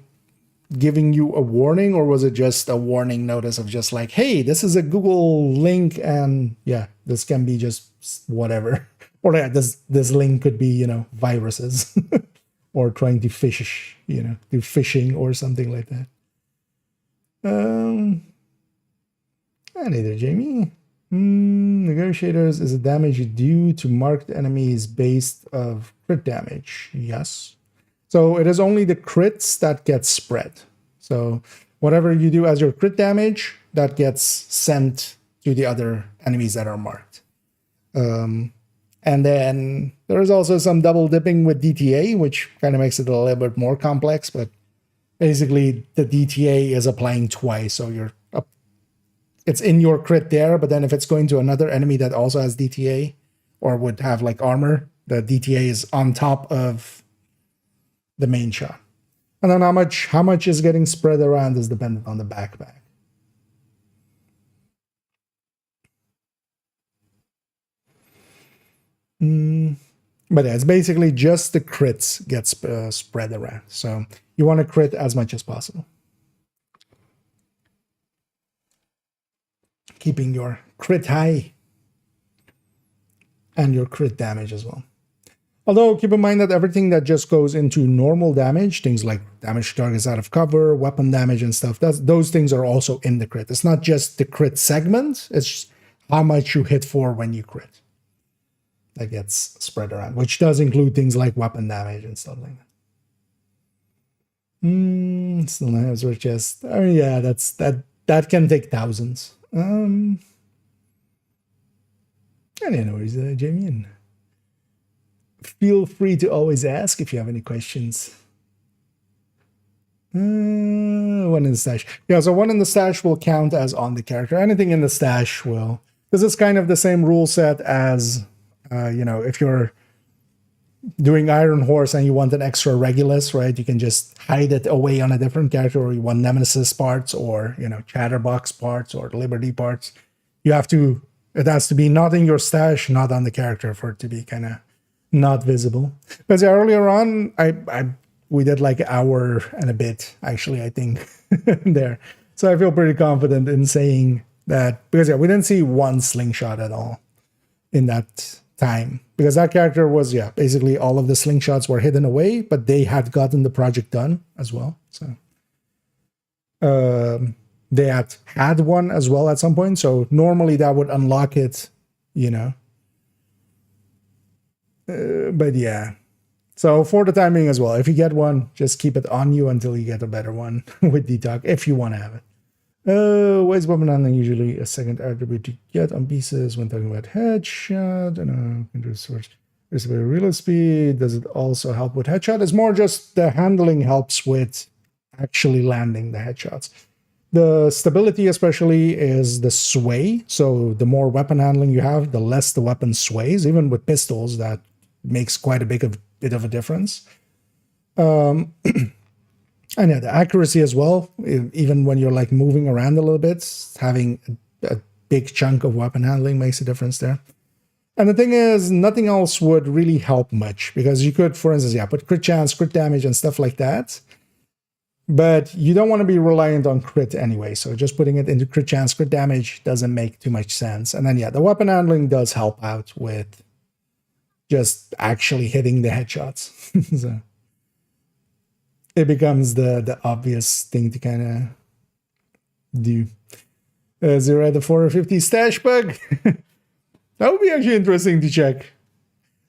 giving you a warning, or was it just a warning notice of just like, hey, this is a Google link, and yeah, this can be just whatever, or yeah, this link could be, you know, viruses, or trying to fish, you know, do phishing or something like that. And either Jamie. Negotiators is a damage due to marked enemies based of crit damage. Yes. So it is only the crits that get spread. So whatever you do as your crit damage, that gets sent to the other enemies that are marked. And then there is also some double dipping with DTA, which kind of makes it a little bit more complex, but basically the DTA is applying twice. So you're up, it's in your crit there, but then if it's going to another enemy that also has DTA or would have like armor, the DTA is on top of the main shot. And then how much is getting spread around is dependent on the backpack. But yeah, it's basically just the crits get spread around. So you want to crit as much as possible. Keeping your crit high and your crit damage as well. Although keep in mind that everything that just goes into normal damage, things like damage to targets out of cover, weapon damage and stuff, those things are also in the crit. It's not just the crit segment, it's just how much you hit for when you crit. That gets spread around, which does include things like weapon damage and stuff like that. Still not hazard chest. I mean, yeah, that can take thousands. Anyways, Jamie, and feel free to always ask if you have any questions. One in the stash. Yeah, so one in the stash will count as on the character. Anything in the stash will. This is kind of the same rule set as, you know, if you're doing Iron Horse and you want an extra Regulus, right? You can just hide it away on a different character, or you want Nemesis parts, or, you know, Chatterbox parts, or Liberty parts. You have to, it has to be not in your stash, not on the character for it to be kind of not visible. Because earlier on, we did like an hour and a bit, actually, I think, there. So I feel pretty confident in saying that, because yeah, we didn't see one slingshot at all in that time. Because that character was, yeah, basically all of the slingshots were hidden away, but they had gotten the project done as well. So they had one as well at some point. So normally that would unlock it, you know. But yeah, so for the time being as well, if you get one, just keep it on you until you get a better one with detox, if you want to have it. Why is weapon handling usually a second attribute to get on pieces when talking about headshot? And can do switch. Is it real speed? Does it also help with headshot? It's more just the handling helps with actually landing the headshots. The stability especially is the sway. So the more weapon handling you have, the less the weapon sways. Even with pistols, that makes quite a bit of a difference. And yeah, the accuracy as well. Even when you're like moving around a little bit, having a big chunk of weapon handling makes a difference there. And the thing is, nothing else would really help much, because you could, for instance, yeah, put crit chance, crit damage and stuff like that. But you don't want to be reliant on crit anyway. So just putting it into crit chance, crit damage doesn't make too much sense. And then, yeah, the weapon handling does help out with just actually hitting the headshots. So it becomes the obvious thing to kind of do. Zero at the 450 stash bug. That would be actually interesting to check.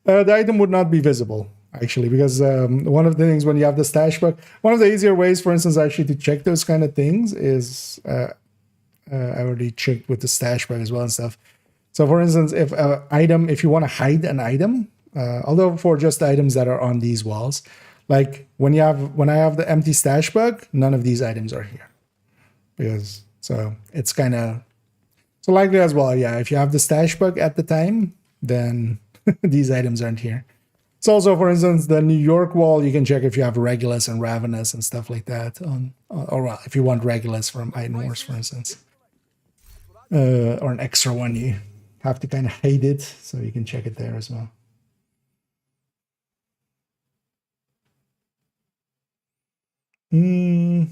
The item would not be visible, actually, because one of the things when you have the stash bug, one of the easier ways, for instance, actually to check those kind of things is, I already checked with the stash bug as well and stuff. So for instance, if you want to hide an item, although for just items that are on these walls, like when I have the empty stash bug, none of these items are here. Because, so it's kind of, so likely as well, yeah, if you have the stash bug at the time, then these items aren't here. It's also, for instance, the New York wall, you can check if you have Regulus and Ravenous and stuff like that. Or well, if you want Regulus from Iron Horse, for instance. Or an extra one, you have to kind of hide it, so you can check it there as well. And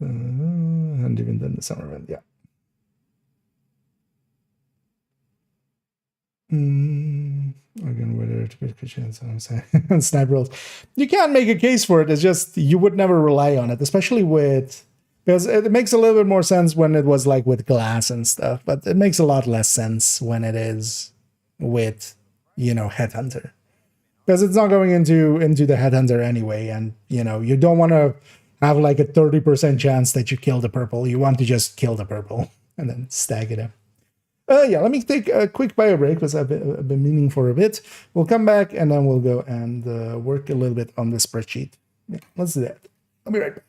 even then the summer event, yeah. Again, whether to put kitchens, I'm saying, and sniper rolls. You can make a case for it. It's just you would never rely on it, especially with, because it makes a little bit more sense when it was like with glass and stuff, but it makes a lot less sense when it is with, you know, Headhunter, because it's not going into the Headhunter anyway, and you know you don't want to have like a 30% chance that you kill the purple. You want to just kill the purple and then stag it up. Yeah, let me take a quick bio break because I've been meaning for a bit. We'll come back and then we'll go and work a little bit on the spreadsheet. Yeah, let's do that. I'll be right back.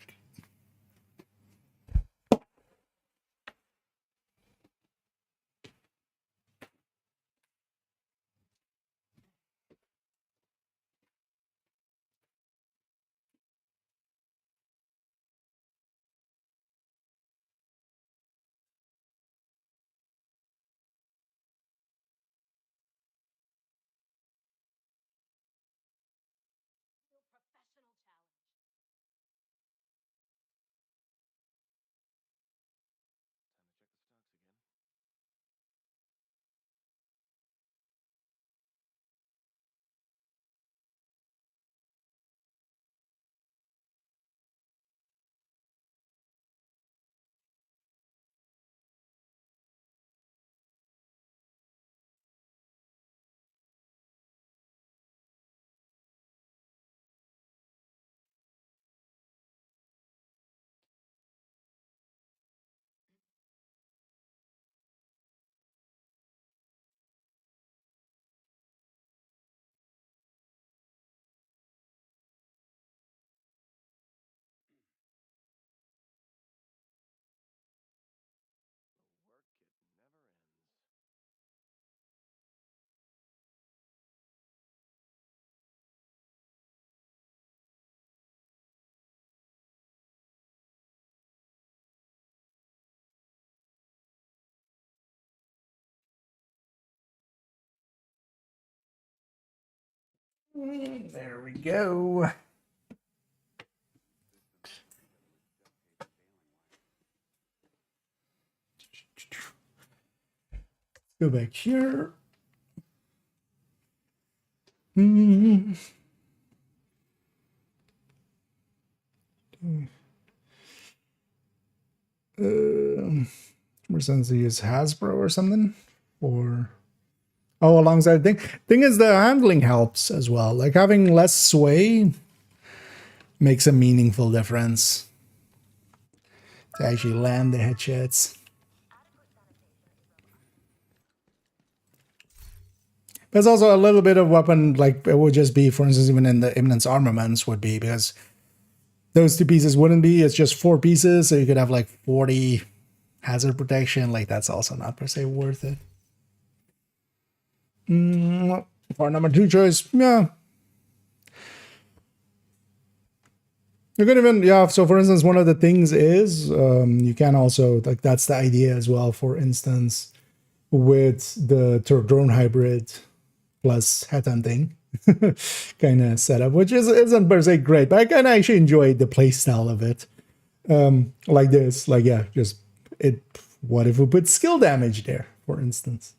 There we go. Go back here. More sense to use Hasbro or something, or alongside thing is the handling helps as well. Like having less sway makes a meaningful difference to actually land the headshots. There's also a little bit of weapon, like it would just be, for instance, even in the Imminence armaments would be, because those 2 pieces wouldn't be, it's just 4 pieces, so you could have like 40 hazard protection. Like that's also not per se worth it. For number 2 choice, yeah. You could even, yeah, so for instance, one of the things is, you can also, like that's the idea as well, for instance, with the drone hybrid plus headhunting kind of setup, which isn't per se great, but I kind of actually enjoyed the play style of it. Like this, like, yeah, just it, what if we put skill damage there, for instance?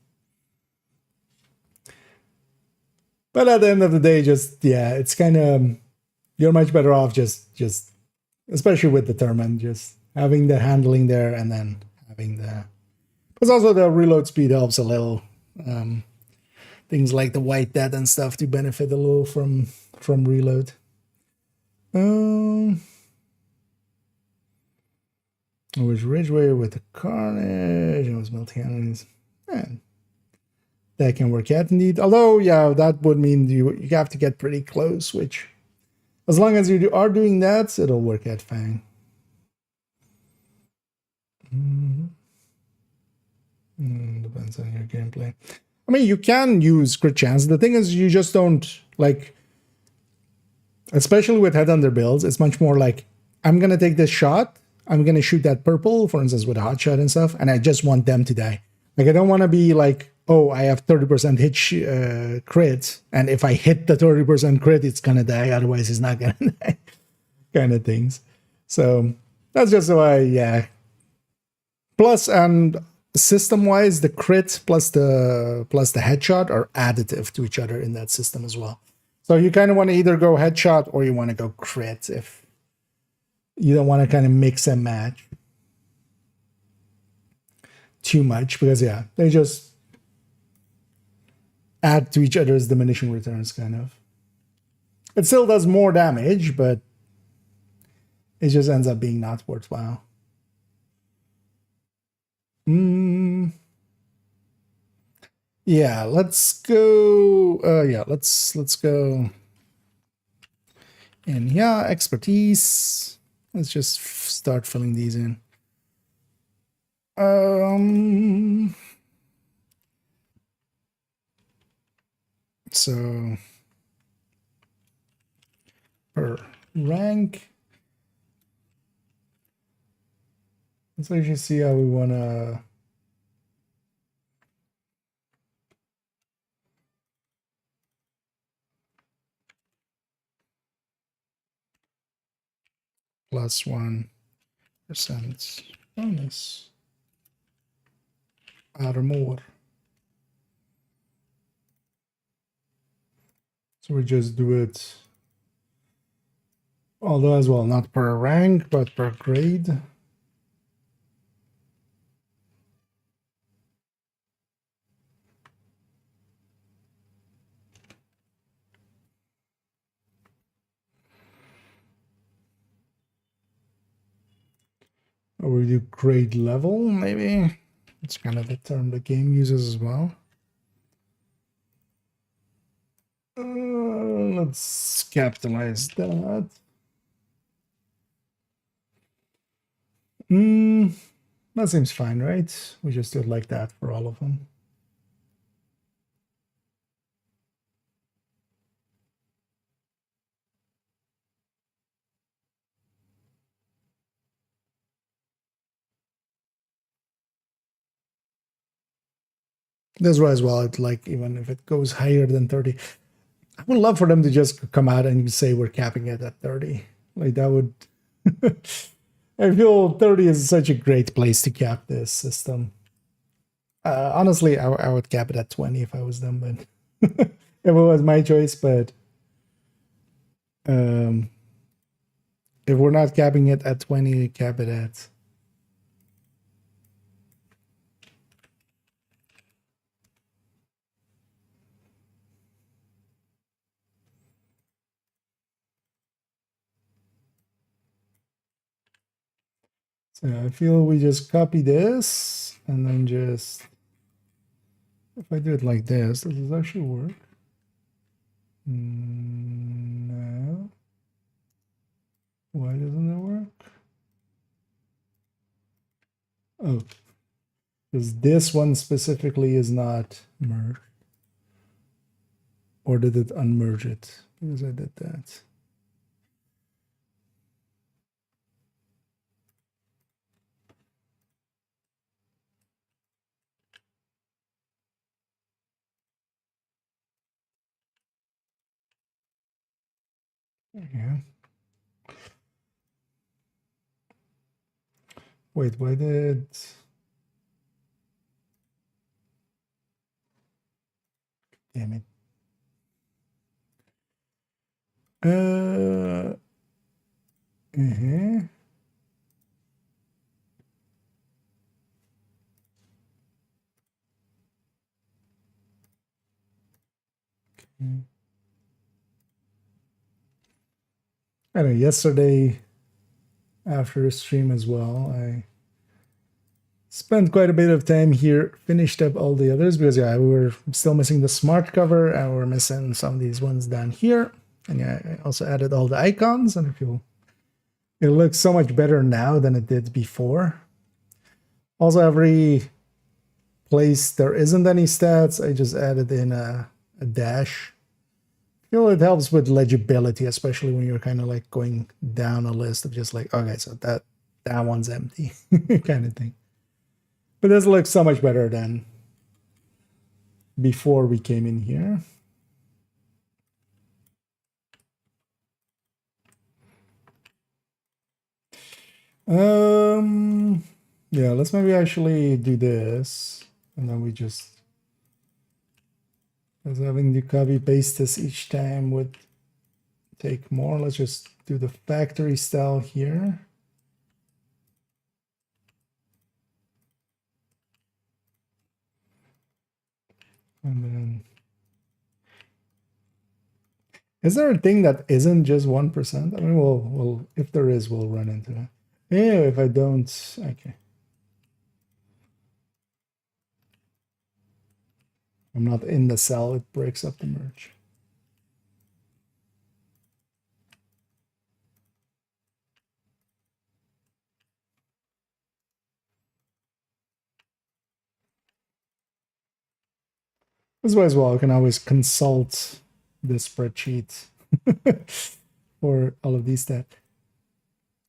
But at the end of the day, just, yeah, it's kind of, you're much better off just, especially with Determined, just having the handling there and then having the, because also the reload speed helps a little. Things like the white death and stuff to benefit a little from reload. I was Ridgeway with the Carnage. It was multi-enemies. And that can work out indeed. Although, yeah, that would mean you have to get pretty close, which, as long as you are doing that, it'll work out fine. Depends on your gameplay. I mean, you can use crit chance. The thing is, you just don't, like, especially with headhunter builds, it's much more like, I'm going to take this shot, I'm going to shoot that purple, for instance, with a hot shot and stuff, and I just want them to die. Like, I don't want to be like, oh, I have 30% hit crit, and if I hit the 30% crit, it's going to die, otherwise it's not going to die. kind of things. So that's just why, yeah. Plus, and system-wise, the crit plus the headshot are additive to each other in that system as well. So you kind of want to either go headshot or you want to go crit if you don't want to kind of mix and match too much, because yeah, they just add to each other's diminishing returns, kind of. It still does more damage, but it just ends up being not worthwhile. Yeah, let's go. Let's go. And yeah, expertise. Let's just start filling these in. So per rank. Let's actually see how we want to. Plus 1% bonus. Add more. So we just do it, although as well, not per rank, but per grade. Or we do grade level, maybe. It's kind of the term the game uses as well. Let's capitalize that. That seems fine, right? We just do it like that for all of them. That's why as well, it's like, even if it goes higher than 30, I would love for them to just come out and say we're capping it at 30. Like, that would... I feel 30 is such a great place to cap this system. Honestly, I would cap it at 20 if I was them, but if it was my choice. But if we're not capping it at 20, cap it at... So I feel we just copy this and then just, if I do it like this, does this actually work? No. Why doesn't it work? Oh, because this one specifically is not merged. Or did it unmerge it? Because I did that. Yeah. Wait, why did... Damn it. I know, yesterday after the stream as well, I spent quite a bit of time here, finished up all the others, because yeah, we were still missing the smart cover and we're missing some of these ones down here. And yeah, I also added all the icons, and I feel it looks so much better now than it did before. Also, every place there isn't any stats, I just added in a dash. I feel it helps with legibility, especially when you're kind of like going down a list of just like, okay, so that one's empty kind of thing. But this looks so much better than before we came in here. Yeah, let's maybe actually do this, and then we just, because having to copy paste this each time would take more. Let's just do the factory style here. And then, is there a thing that isn't just 1%? I mean, we'll if there is, we'll run into it. Yeah, if I don't, okay. I'm not in the cell, it breaks up the merge. This way as well, I can always consult the spreadsheet for all of these steps.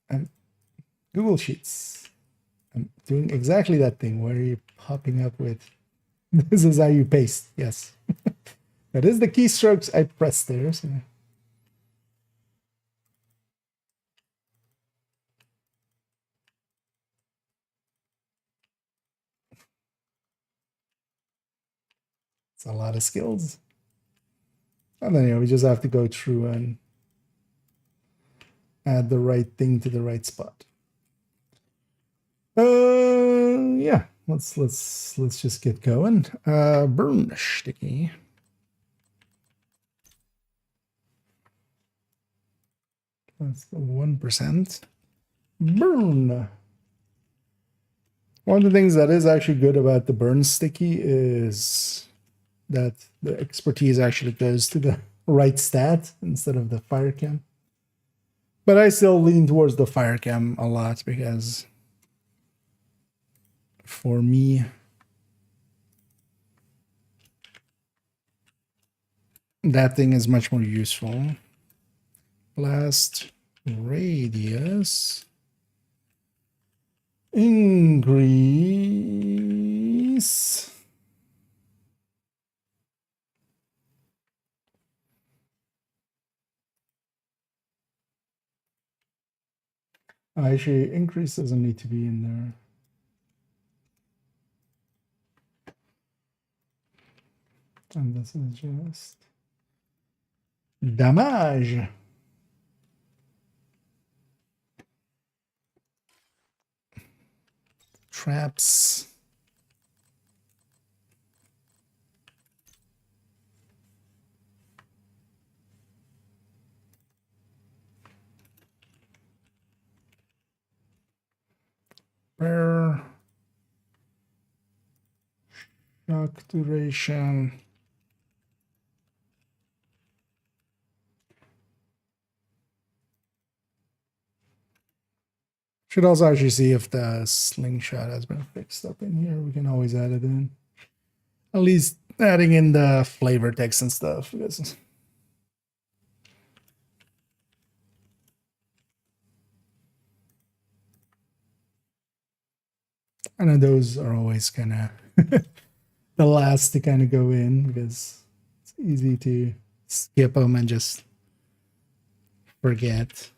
And Google Sheets. I'm doing exactly that thing where you're popping up with, this is how you paste, yes. That is the keystrokes I pressed there. So. It's a lot of skills. And then, we just have to go through and add the right thing to the right spot. Yeah, let's just get going. Burn sticky. That's the 1%. Burn. One of the things that is actually good about the burn sticky is that the expertise actually goes to the right stat instead of the fire cam. But I still lean towards the fire cam a lot because for me, that thing is much more useful. Blast radius increase. Actually, increase doesn't need to be in there. And this is just damage. Traps. Where shock duration. Should also actually see if the slingshot has been fixed up in here. We can always add it in. At least adding in the flavor text and stuff. Because I know those are always kind of the last to kind of go in because it's easy to skip them and just forget.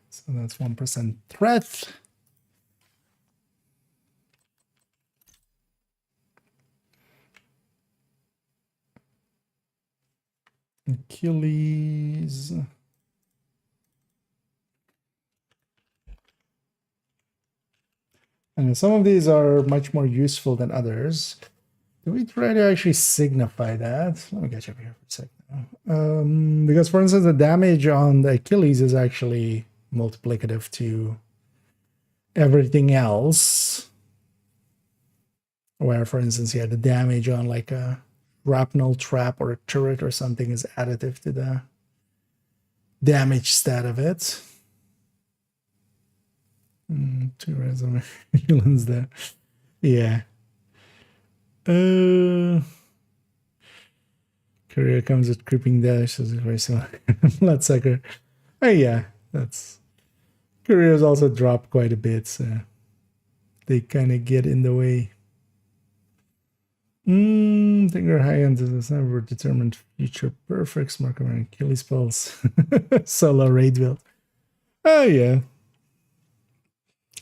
So that's 1% threat. Achilles. And some of these are much more useful than others. Do we try to actually signify that? Let me get you up here for a second. Because, for instance, the damage on the Achilles is actually multiplicative to everything else. Where, for instance, the damage on like a shrapnel trap or a turret or something is additive to the damage stat of it. 2 resonance there. Yeah. Career comes with creeping dash, so it's very similar. Bloodsucker. Oh yeah, that's careers also drop quite a bit, so they kind of get in the way. Finger high end does never determined future perfects. Mark of Achilles spells. Solo raid build. Oh, yeah.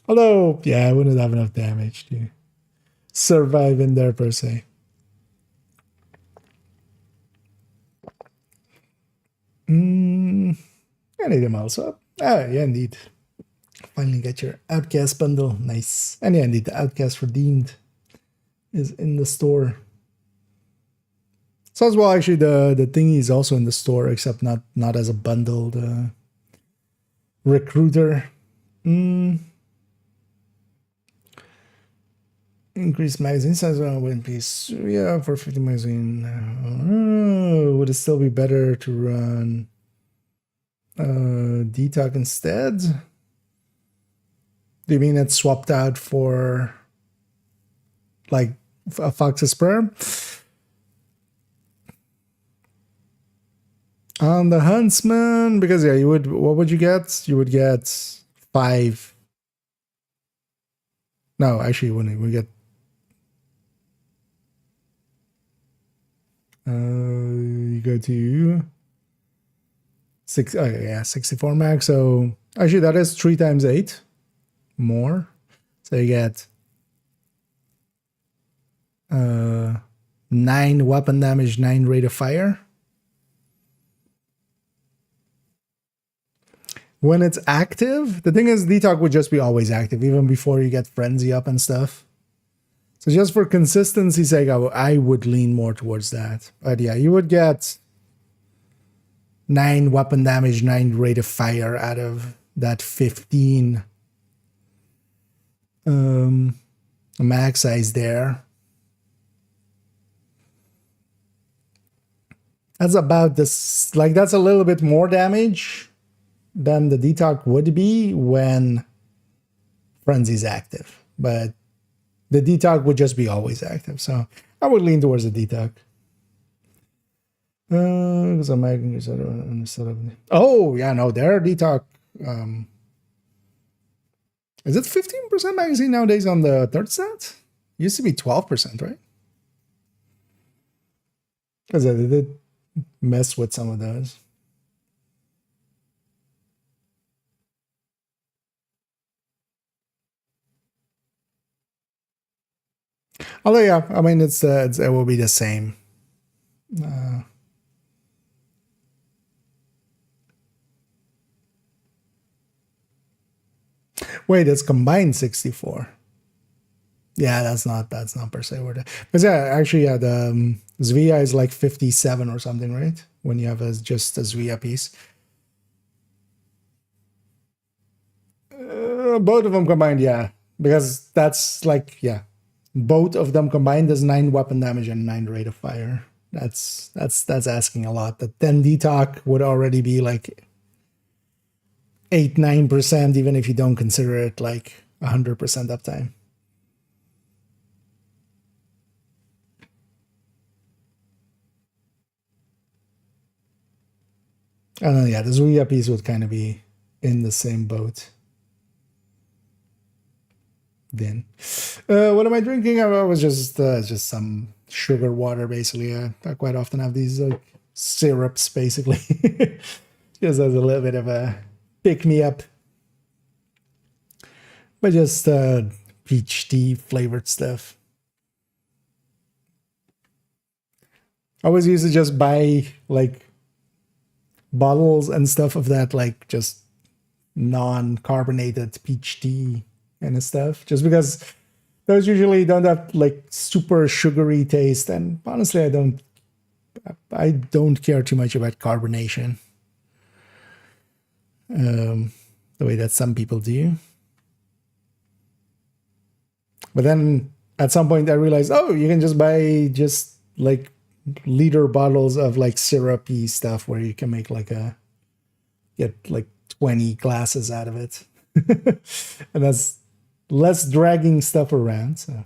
Although, yeah, I wouldn't have enough damage to survive in there per se. Anything else up? Oh, yeah, indeed. Finally get your Outcast bundle. Nice. And yeah, indeed, the Outcast Redeemed is in the store. So as well, actually, the thingy is also in the store, except not as a bundle. The Recruiter. Increased magazine size on one piece. Yeah, for 50 magazine. Would it still be better to run Detox instead? Do you mean it's swapped out for like a Fox's Sperm? On the Huntsman, because yeah, you would. What would you get? You would get 5. No, actually, you wouldn't. We get. You go to 6. Oh yeah, 64 max. So actually, that is 3 times 8 more. So you get 9 weapon damage, 9 rate of fire. When it's active, the thing is, Detox would just be always active, even before you get Frenzy up and stuff. So just for consistency's sake, I would lean more towards that. But yeah, you would get 9 weapon damage, 9 rate of fire out of that 15 max size there. That's about this, like that's a little bit more damage than the Detox would be when Frenzy's active. But the Detox would just be always active. So I would lean towards the Detox. Oh, yeah, no, their Detox. Is it 15% magazine nowadays on the third set? Used to be 12%, right? Because they did mess with some of those. Although, yeah, I mean, it will be the same. Wait, it's combined 64. Yeah, that's not per se worth it. But yeah, actually, yeah, the Zvia is like 57 or something, right? When you have just a Zvia piece. Both of them combined, yeah, because that's like, yeah, both of them combined is 9 weapon damage and 9 rate of fire. That's asking a lot. The 10 Detox would already be like 8-9%, even if you don't consider it like 100% uptime. Yeah, the Zuya piece would kind of be in the same boat. Then, what am I drinking? I was just some sugar water, basically. I quite often have these like syrups, basically, just as a little bit of a pick me up. But just peach tea flavored stuff. I always used to just buy like bottles and stuff of that, like just non-carbonated peach tea kind of stuff, just because those usually don't have like super sugary taste, and honestly I don't care too much about carbonation the way that some people do. But then at some point I realized, oh, you can just buy just like liter bottles of like syrupy stuff where you can make like get like 20 glasses out of it. And that's less dragging stuff around. So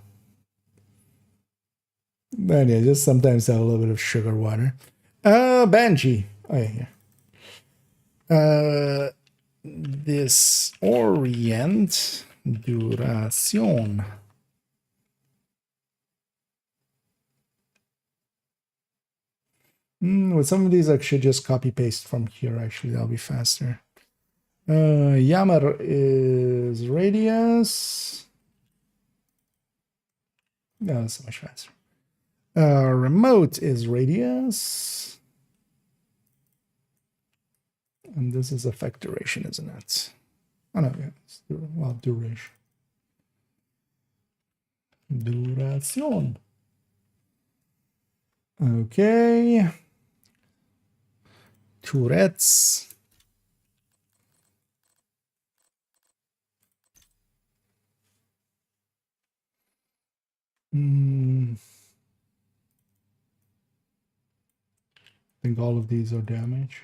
but yeah, just sometimes have a little bit of sugar water. Banshee. Oh yeah. This Orient Duración. With some of these, I should just copy paste from here. Actually, that'll be faster. Yammer is radius. No, that's so much faster. Remote is radius. And this is effect duration, isn't it? Oh no, yeah, it's well, duration. Duration. Okay. Tourette's. I think all of these are damage.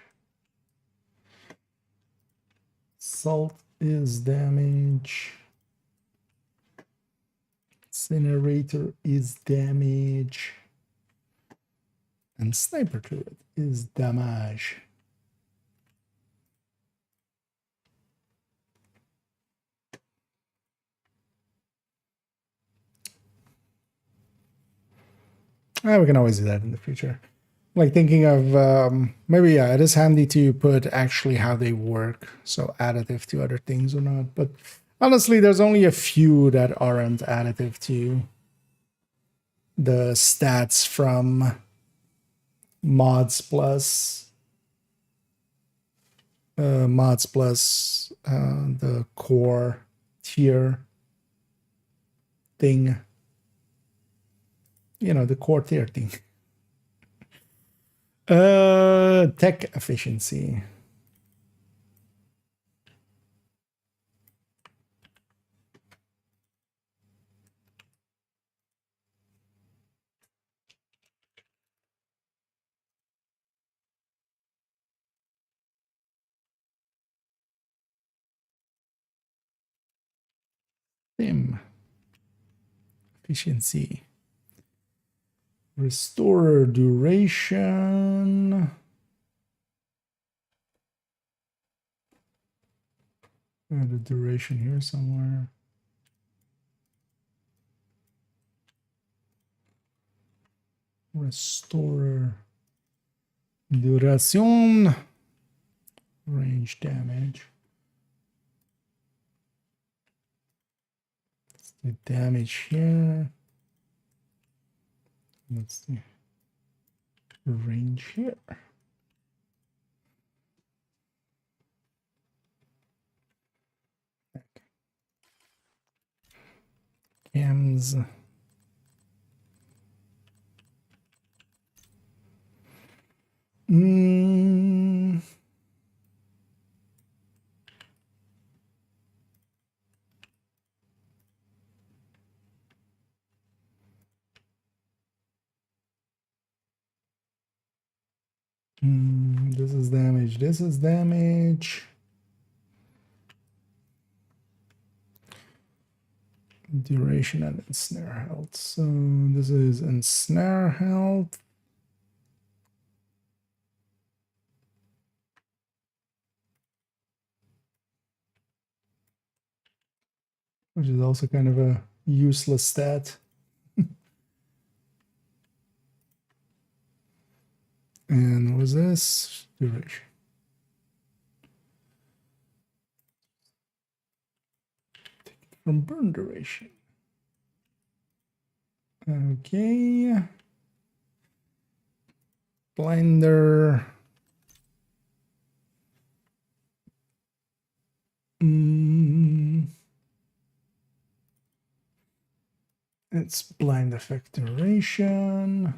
Salt is damage. Incinerator is damage. And sniper turret is damage. We can always do that in the future. Like thinking of maybe, yeah, it is handy to put actually how they work, so additive to other things or not. But honestly, there's only a few that aren't additive to the stats from mods plus the core tier thing. You know, the core tier thing. Tech efficiency. Sim. Efficiency. Restore duration. The duration here somewhere. Restore duration. Range damage. Let's do damage here. Let's see. Range here. Cams. This is damage. This is damage. Duration and ensnare health. So this is ensnare health. Which is also kind of a useless stat. And what was this? Duration. Take it from burn duration. Okay. Blinder. It's blind effect duration.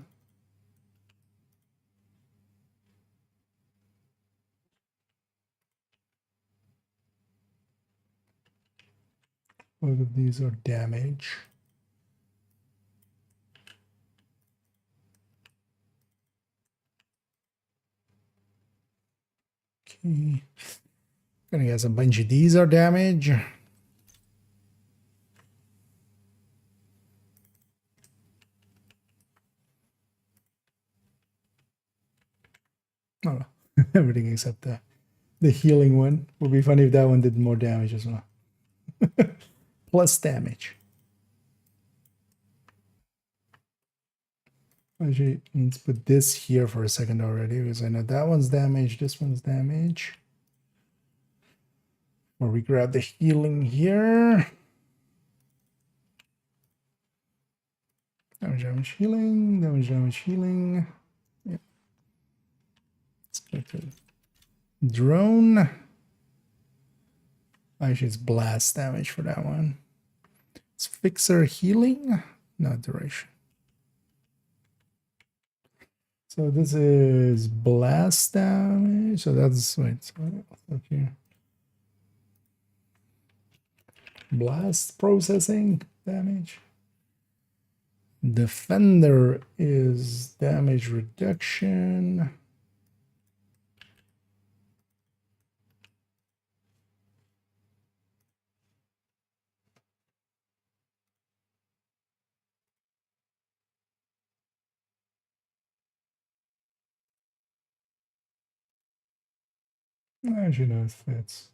Both of these are damage. Okay. Gonna guess a bunch of these are damage. Oh, everything except the healing one. Would be funny if that one did more damage as well. Plus damage. Actually, let's put this here for a second already, because I know that one's damage, this one's damage. Or we grab the healing here. Damage, healing, damage, healing. Yeah. Let's go to drone. Actually, it's blast damage for that one. It's fixer healing, not duration. So this is blast damage. So that's wait. Okay. Blast processing damage. Defender is damage reduction. Actually, no, it fits.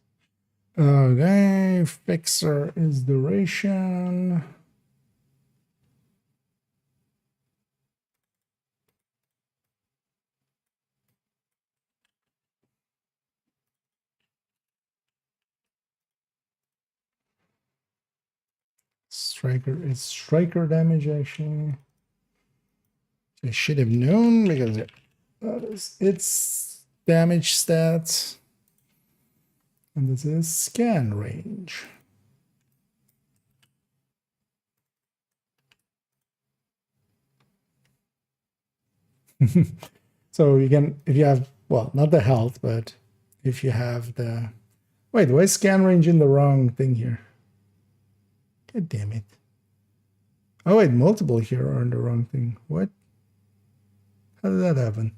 Okay, fixer is duration. Striker is striker damage, actually. I should have known because that is its damage stats. And this is scan range. So you can, if you have, well, not the health, but if you have the, wait, why is scan range in the wrong thing here? God damn it. Oh wait, multiple here are in the wrong thing. What? How did that happen?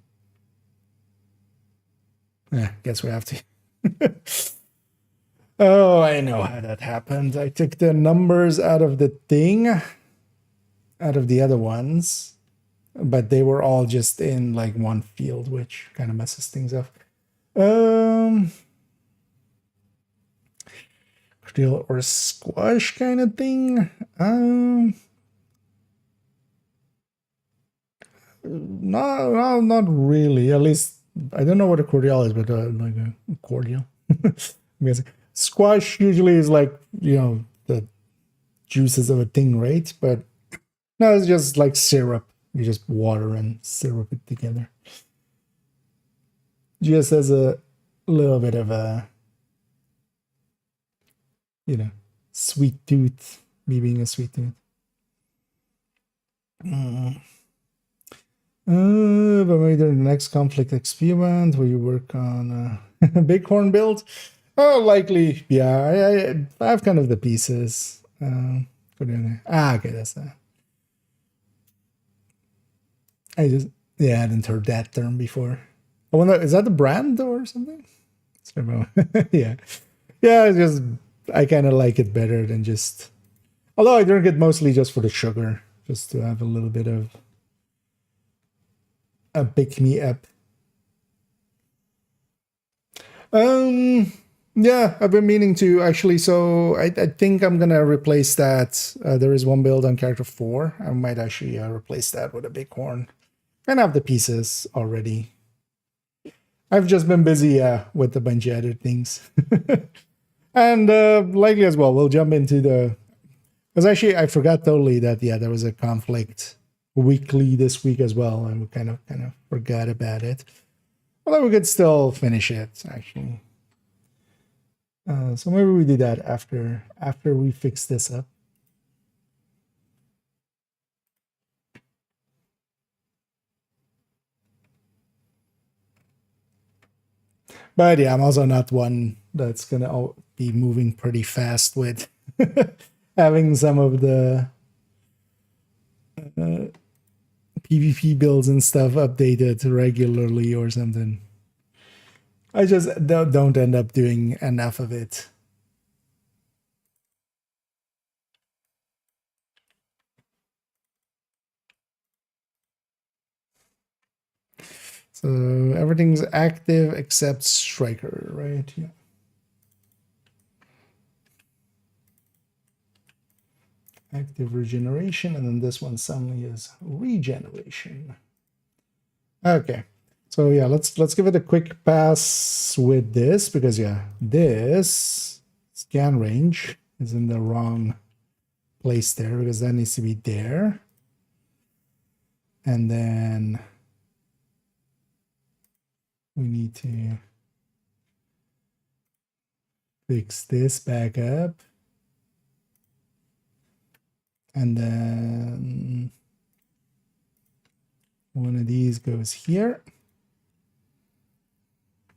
Guess we have to. Oh, I know how that happened. I took the numbers out of the thing, out of the other ones, but they were all just in like one field, which kind of messes things up. Drill or squash kind of thing. Not really. At least I don't know what a cordial is, but like a cordial. I'm guessing. Squash usually is like, you know, the juices of a thing, right? But no, it's just like syrup. You just water and syrup it together. Just as a little bit of a, you know, sweet tooth, me being a sweet tooth. But maybe during the next conflict experiment where you work on a bighorn build. Oh, likely, yeah. I have kind of the pieces. Okay, that's that. I hadn't heard that term before. I wonder, is that the brand or something? Yeah, it's just I kind of like it better than just. Although I drink it mostly just for the sugar, just to have a little bit of a pick me up. Yeah, I've been meaning to actually. So I think I'm gonna replace that. There is one build on character 4. I might actually replace that with a bighorn. And have the pieces already. I've just been busy with a bunch of other things. And likely as well, we'll jump into the... Because actually, I forgot totally that, yeah, there was a conflict weekly this week as well, and we kind of forgot about it. Although we could still finish it, actually. So maybe we do that after we fix this up. But yeah, I'm also not one that's gonna be moving pretty fast with having some of the PvP builds and stuff updated regularly or something. I just don't end up doing enough of it. So everything's active except Striker, right? Yeah. Active regeneration, and then this one suddenly is regeneration. Okay. So yeah, let's give it a quick pass with this, because yeah, this Scan range is in the wrong place there because that needs to be there. And then we need to fix this back up. And then one of these goes here.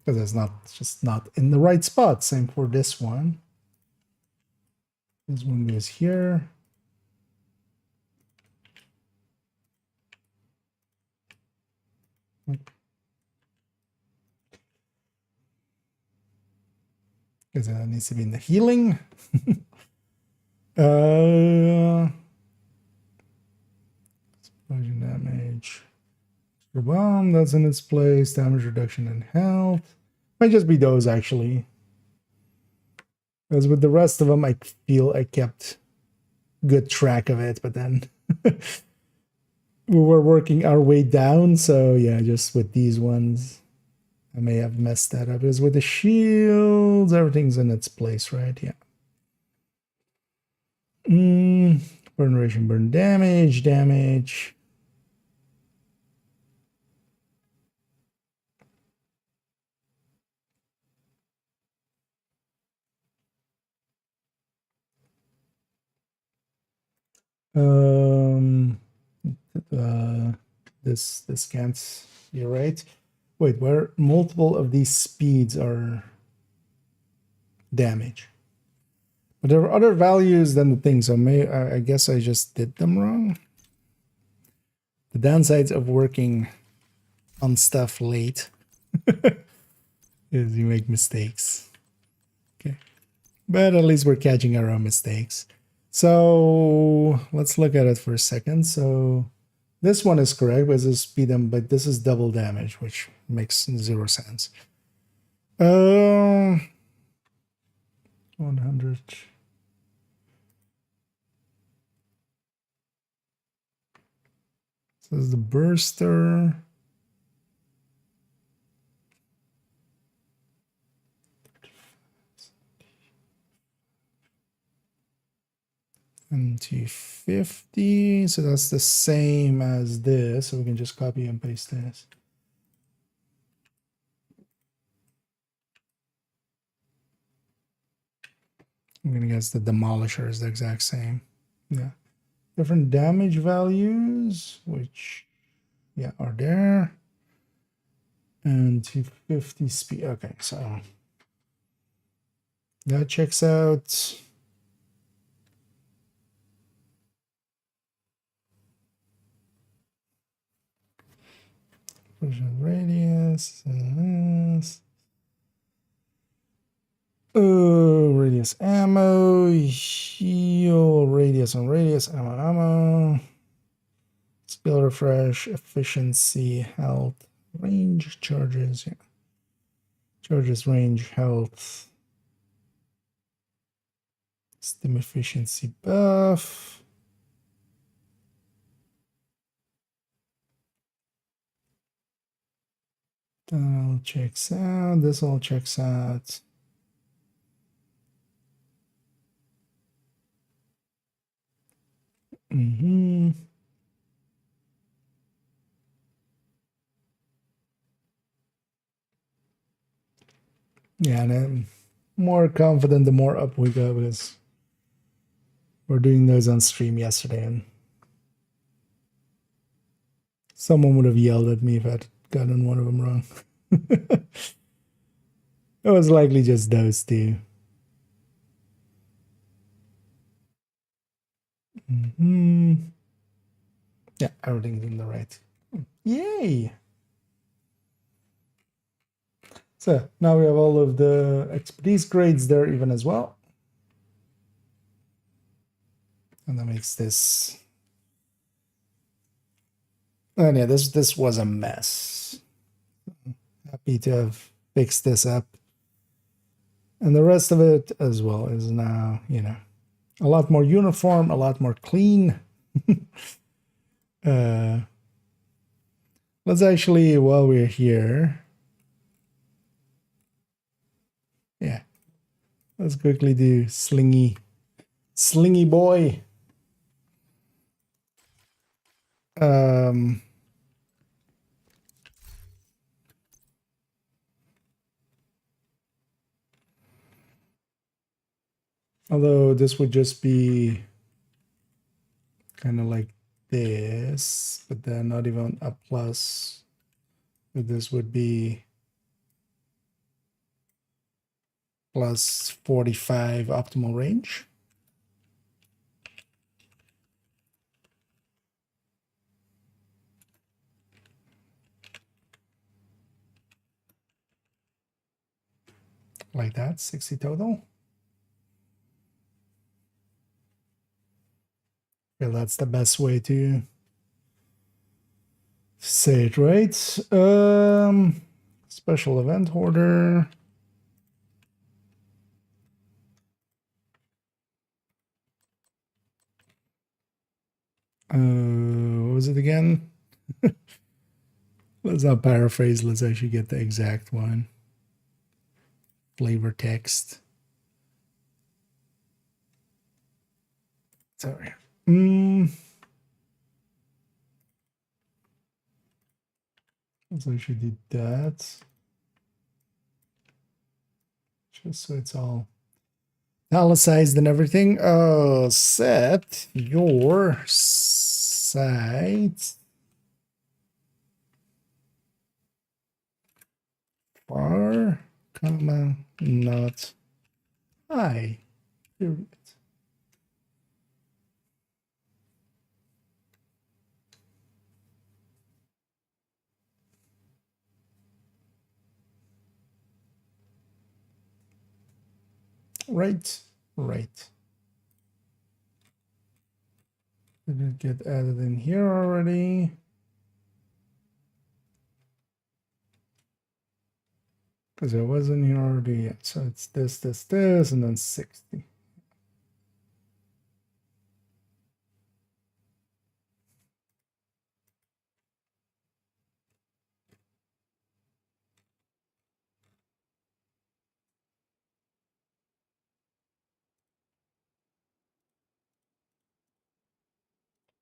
Because it's not just not in the right spot. Same for this one. This one goes here. Because that needs to be in the healing. Explosion damage. Extra bomb, that's in its place. Damage reduction and health. Might just be those actually. Because with the rest of them, I feel I kept good track of it, but then we were working our way down. So yeah, just with these ones, I may have messed that up. Because with the shields, everything's in its place, right? Yeah. Burn duration, burn damage. This can't be right. Wait, where multiple of these speeds are damage. But there are other values than the thing, so I guess I just did them wrong. The downsides of working on stuff late is you make mistakes. Okay. But at least we're catching our own mistakes. So let's look at it for a second. So this one is correct, but it's speed them, but this is double damage, which makes 0 sense. 100. So this is the burster. And 250, so that's the same as this, so we can just copy and paste this. I'm gonna guess the demolisher is the exact same. Yeah, different damage values, which yeah are there, and 250 speed. Okay, so that checks out. Radius, radius ammo, heal, radius on radius, ammo, skill refresh, efficiency, health, range, charges, yeah. Charges, range, health, stim efficiency buff. That all checks out. This all checks out. Yeah, and I'm more confident the more up we go because we're doing those on stream yesterday and someone would have yelled at me if I'd gotten one of them wrong. It was likely just those two. Yeah, everything's in the right. Yay! So now we have all of the expertise grades there even as well. And that makes this... And yeah, this was a mess. Happy to have fixed this up. And the rest of it as well is now, you know, a lot more uniform, a lot more clean. Let's actually, while we're here, yeah, Let's quickly do slingy boy. Although this would just be kind of like this, but then not even a plus. But this would be plus 45 optimal range. Like that, 60 total. Yeah, that's the best way to say it, right? Special event order. What was it again? Let's not paraphrase. Let's actually get the exact one. Flavor text. Sorry. Let's actually do that. Just so it's all italicized and everything. Set your site far, comma, not high. Period. Right. Did it get added in here already? Because it wasn't here already yet. So it's this, and then 60.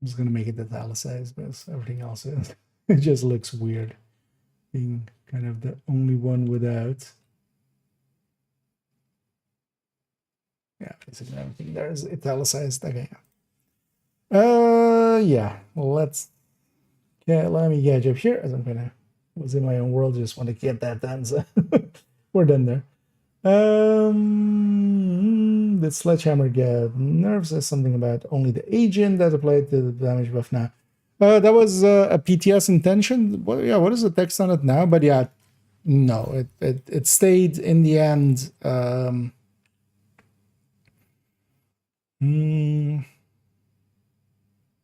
I'm just gonna make it italicized because everything else is. It just looks weird being kind of the only one without. Yeah, basically everything there is italicized. Okay. Yeah. Let me get up here as I'm gonna was in my own world. Just want to get that done. So we're done there. The sledgehammer get nerves says something about only the agent that applied the damage buff now. That was a PTS intention. What is the text on it now? But yeah, no, it stayed in the end.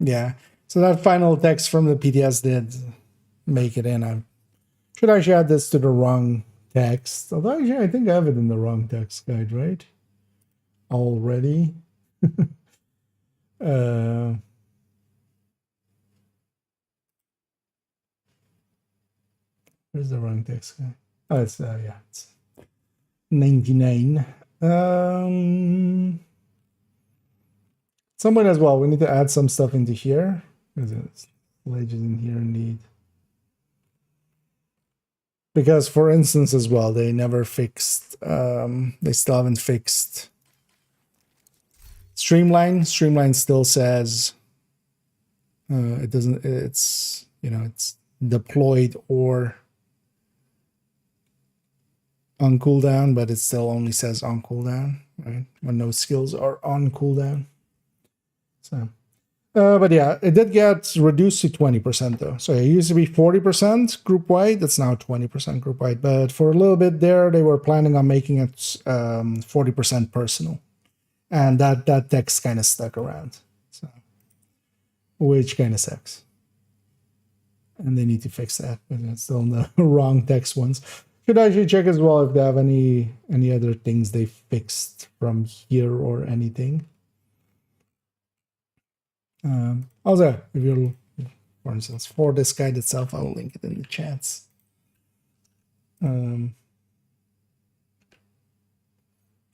Yeah, so that final text from the PTS did make it in. I should actually add this to the wrong text. Although actually, I think I have it in the wrong text guide, right? Already. Where's the wrong text guide? Oh, it's yeah, it's 99. Someone as well. We need to add some stuff into here. There's legends in here indeed. Because, for instance, as well, they never fixed. They still haven't fixed Streamline. Streamline still says it doesn't. It's it's deployed or on cooldown, but it still only says on cooldown, right? When those skills are on cooldown. So, but yeah, it did get reduced to 20% though. So it used to be 40% group wide. It's now 20% group wide. But for a little bit there, they were planning on making it 40% personal, and that text kind of stuck around. So, which kind of sucks. And they need to fix that, but it's still in the wrong text ones. Should actually check as well if they have any other things they fixed from here or anything. Also, if you're, for instance, for this guide itself, I'll link it in the chats.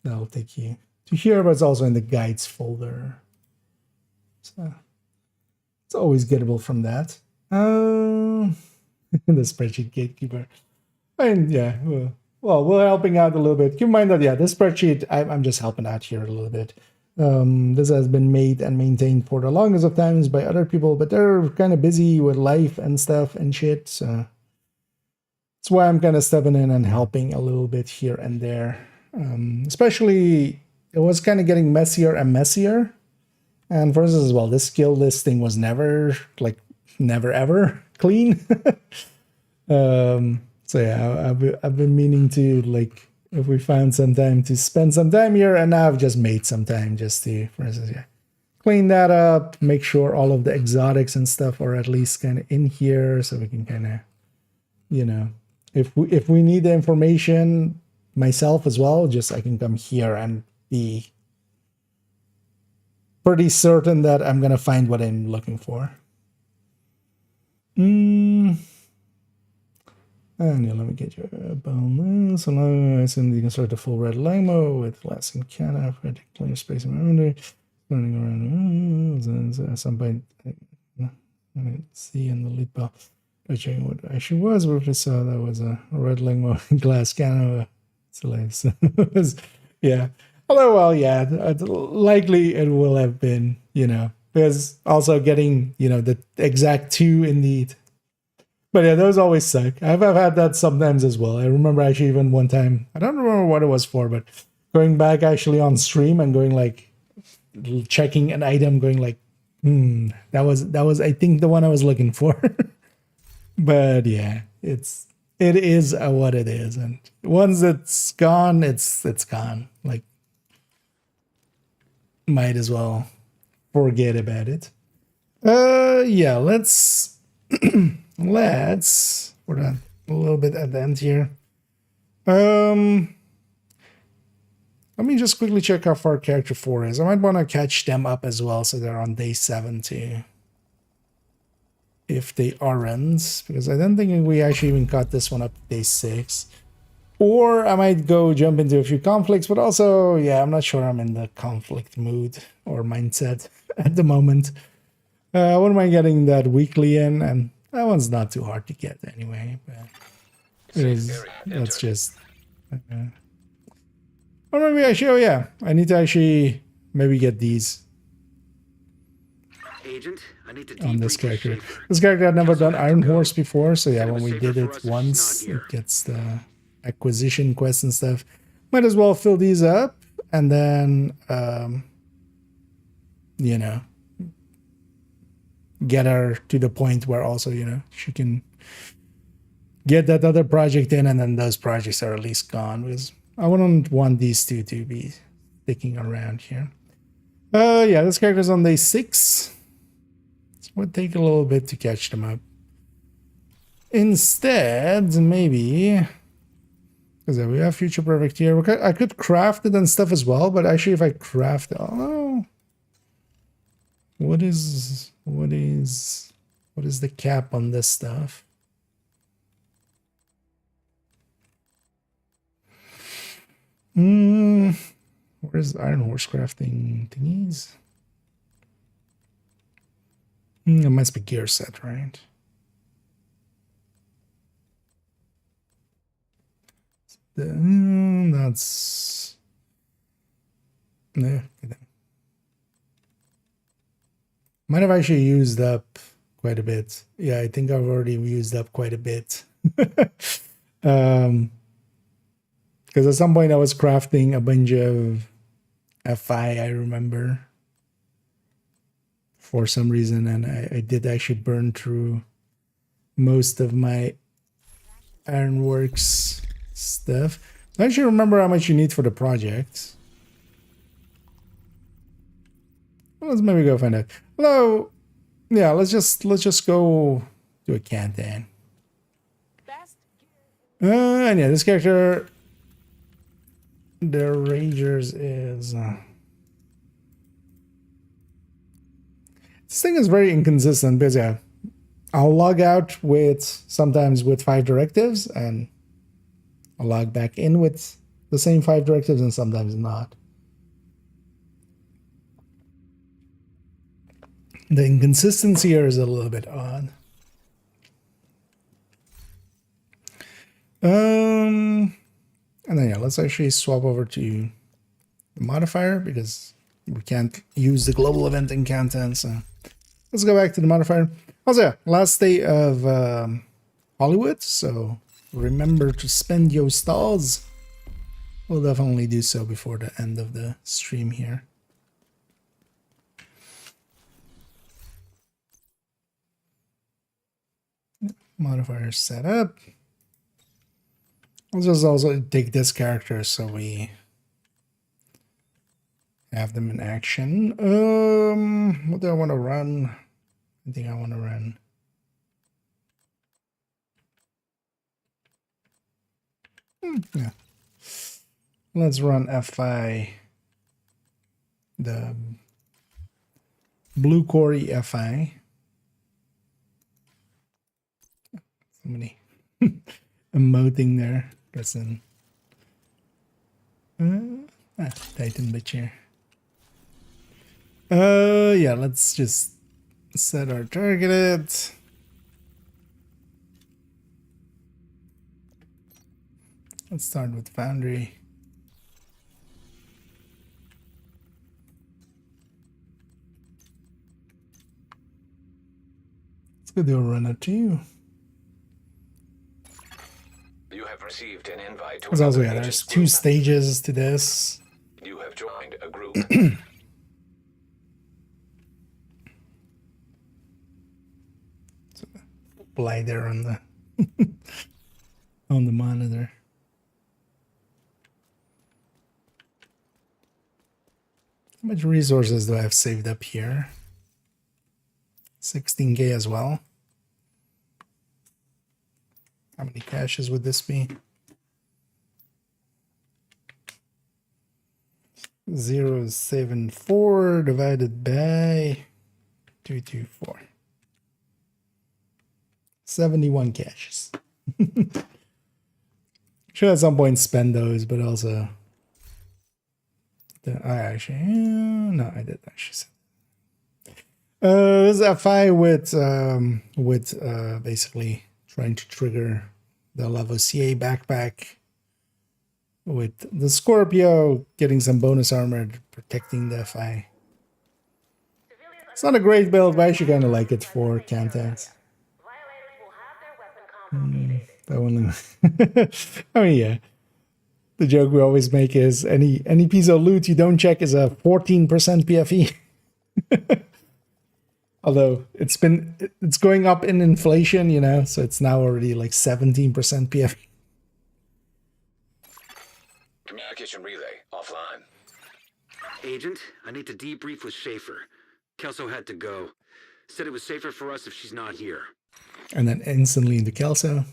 that'll take you to here, but it's also in the guides folder. So it's always gettable from that. The spreadsheet gatekeeper. And yeah, well, we're helping out a little bit. Keep in mind that, yeah, this spreadsheet, I'm just helping out here a little bit. This has been made and maintained for the longest of times by other people, but they're kind of busy with life and stuff and shit. So that's why I'm kind of stepping in and helping a little bit here and there. Especially, it was kind of getting messier and messier. And for instance, as well, this skill listing was never ever clean. So yeah, I've been meaning to, like, if we found some time to spend some time here, and now I've just made some time just to, for instance, yeah, clean that up, make sure all of the exotics and stuff are at least kind of in here, so we can kind of, you know, if we need the information myself as well, just I can come here and be pretty certain that I'm gonna find what I'm looking for. And yeah, let me get you a bonus. So now I assume you can start the full red line mode with less in Canada for clear space around it. Running around at some point. I didn't see in the lead bell. I checked what it actually was, but if I saw that was a red line mode glass Canada. So it was, yeah. Although, well, yeah, likely it will have been, you know, because also getting, you know, the exact 2 indeed. But yeah, those always suck. I've had that sometimes as well. I remember actually even one time, I don't remember what it was for, but going back actually on stream and going like, checking an item, going like, that was I think the one I was looking for. But yeah, it is what it is, and once it's gone, it's gone. Like, might as well forget about it. Yeah, let's we're done a little bit at the end here. Let me just quickly check how far character 4 is. I might want to catch them up as well, so they're on day 7 too, if they aren't, because I don't think we actually even caught this one up to day 6. Or I might go jump into a few conflicts, but also, yeah, I'm not sure I'm in the conflict mood or mindset at the moment. I wouldn't mind getting that weekly in, and that one's not too hard to get anyway. But it is, that's just... or maybe actually, oh yeah, I need to actually maybe get these Agent, I need to on this debrief with character. Schaefer. This character had never done Kelso had to Iron go. Horse before, so yeah, Said it when was we safer did for it us if she's once, not here. it gets the acquisition quests and stuff. Might as well fill these up, and then, you know, get her to the point where also, you know, she can get that other project in, and then those projects are at least gone, because I wouldn't want these two to be sticking around here. Yeah, this character's on day 6. So it would take a little bit to catch them up. Instead, maybe, because we have Future Perfect here. I could craft it and stuff as well, but actually if I craft it, oh, what is the cap on this stuff? Where's Iron Horse crafting thingies? It must be gear set, right? That's no. Might have actually used up quite a bit. Yeah, I think I've already used up quite a bit. Because at some point I was crafting a bunch of FI, I remember, for some reason, and I did actually burn through most of my Ironworks stuff. I actually remember how much you need for the project. Well, let's maybe go find out. Hello. Yeah, let's just go do a countdown. And yeah, this character, the Ragers is this thing is very inconsistent because yeah, I'll log out with sometimes with 5 directives and I'll log back in with the same 5 directives and sometimes not. The inconsistency here is a little bit odd. And then yeah, let's actually swap over to the modifier because we can't use the global event in content. So let's go back to the modifier. Also, yeah, last day of Hollywood. So remember to spend your stars. We'll definitely do so before the end of the stream here. Modifier set up. I'll just also take this character so we have them in action. What do I want to run? I think I want to run. Yeah. Let's run FI. The Blue Quarry FI. So many emoting there. Listen. Titan bitch here. Yeah, let's just set our targeted. Let's start with Foundry. Let's go do a runner too. You have received an invite to Because also, another yeah, there's agent's 2 group. stages to this. You have joined a group. Blind there on the on the monitor. How much resources do I have saved up here? 16k as well. How many caches would this be? 0.74 divided by 224. 71 caches. Should at some point spend those, but also I actually no, I did actually. This is FI with basically trying to trigger the Lavoisier backpack with the Scorpio getting some bonus armor protecting the FI. It's not a great build, but I actually kind of like it for contacts. That one. I mean, yeah. The joke we always make is any piece of loot you don't check is a 14% PFE. Although it's going up in inflation, you know, so it's now already like 17% PFE. Communication relay offline. Agent, I need to debrief with Schaefer. Kelso had to go. Said it was safer for us if she's not here. And then instantly into Kelso.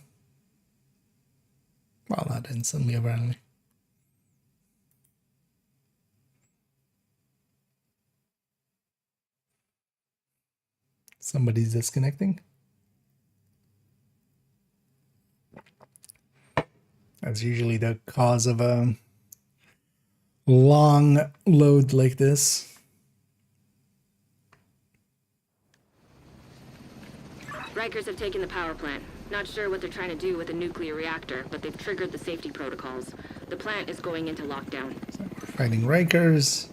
Well, not instantly, apparently. Somebody's disconnecting. That's usually the cause of a long load like this. Rikers have taken the power plant. Not sure what they're trying to do with a nuclear reactor, but they've triggered the safety protocols. The plant is going into lockdown. So we're fighting Rikers.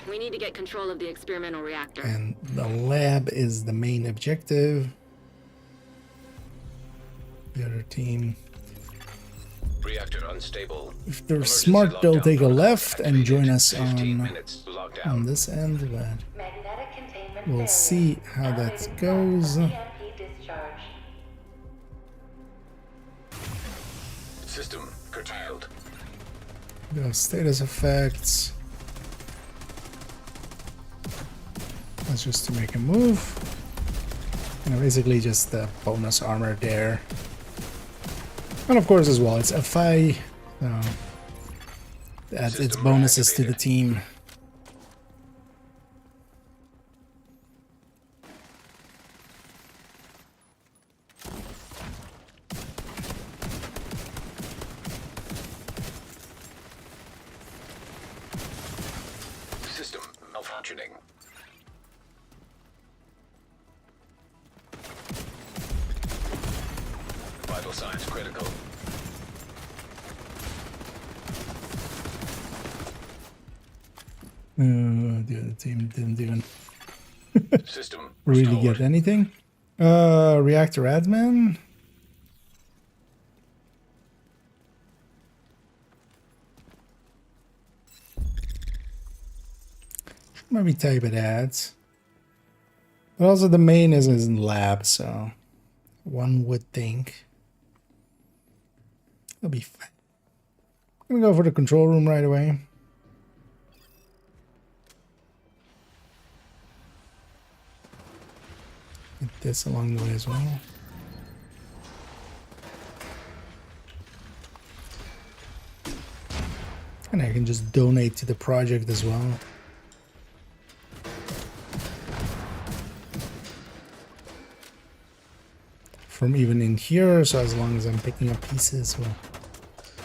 We need to get control of the experimental reactor. And the lab is the main objective. The other team. Reactor unstable. If they're Emergency smart, they'll lockdown take a protocol left and activated. join us 15 minutes lockdown. on this end, but Magnetic containment we'll failure. see how that Elevated goes. threat of EMP discharge. System curtailed. The status effects. That's just to make a move. And basically just the bonus armor there. And of course as well, it's FI. So adds its bonuses to the team. Functioning. Vital signs critical. The other team didn't even System really restored. get anything. Reactor admin. Maybe type it ads. But also the main is in lab, so one would think it'll be fine. I'm gonna go for the control room right away. Get this along the way as well. And I can just donate to the project as well. From even in here, so as long as I'm picking up pieces, we'll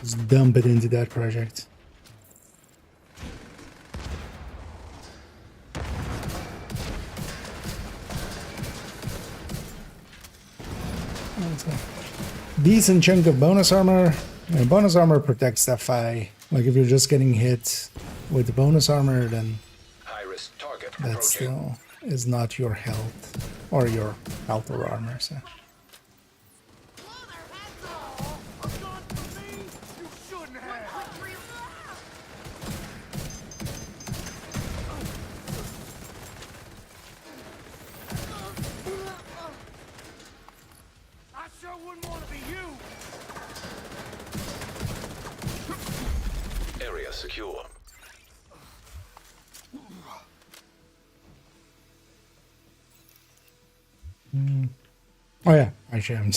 just dump it into that project. That's a decent chunk of bonus armor. And bonus armor protects that FI. Like if you're just getting hit with the bonus armor, then High-risk target that approaching. still is not your health or your health or armor. So. I sure wouldn't want to be you. Area secure. Oh yeah, actually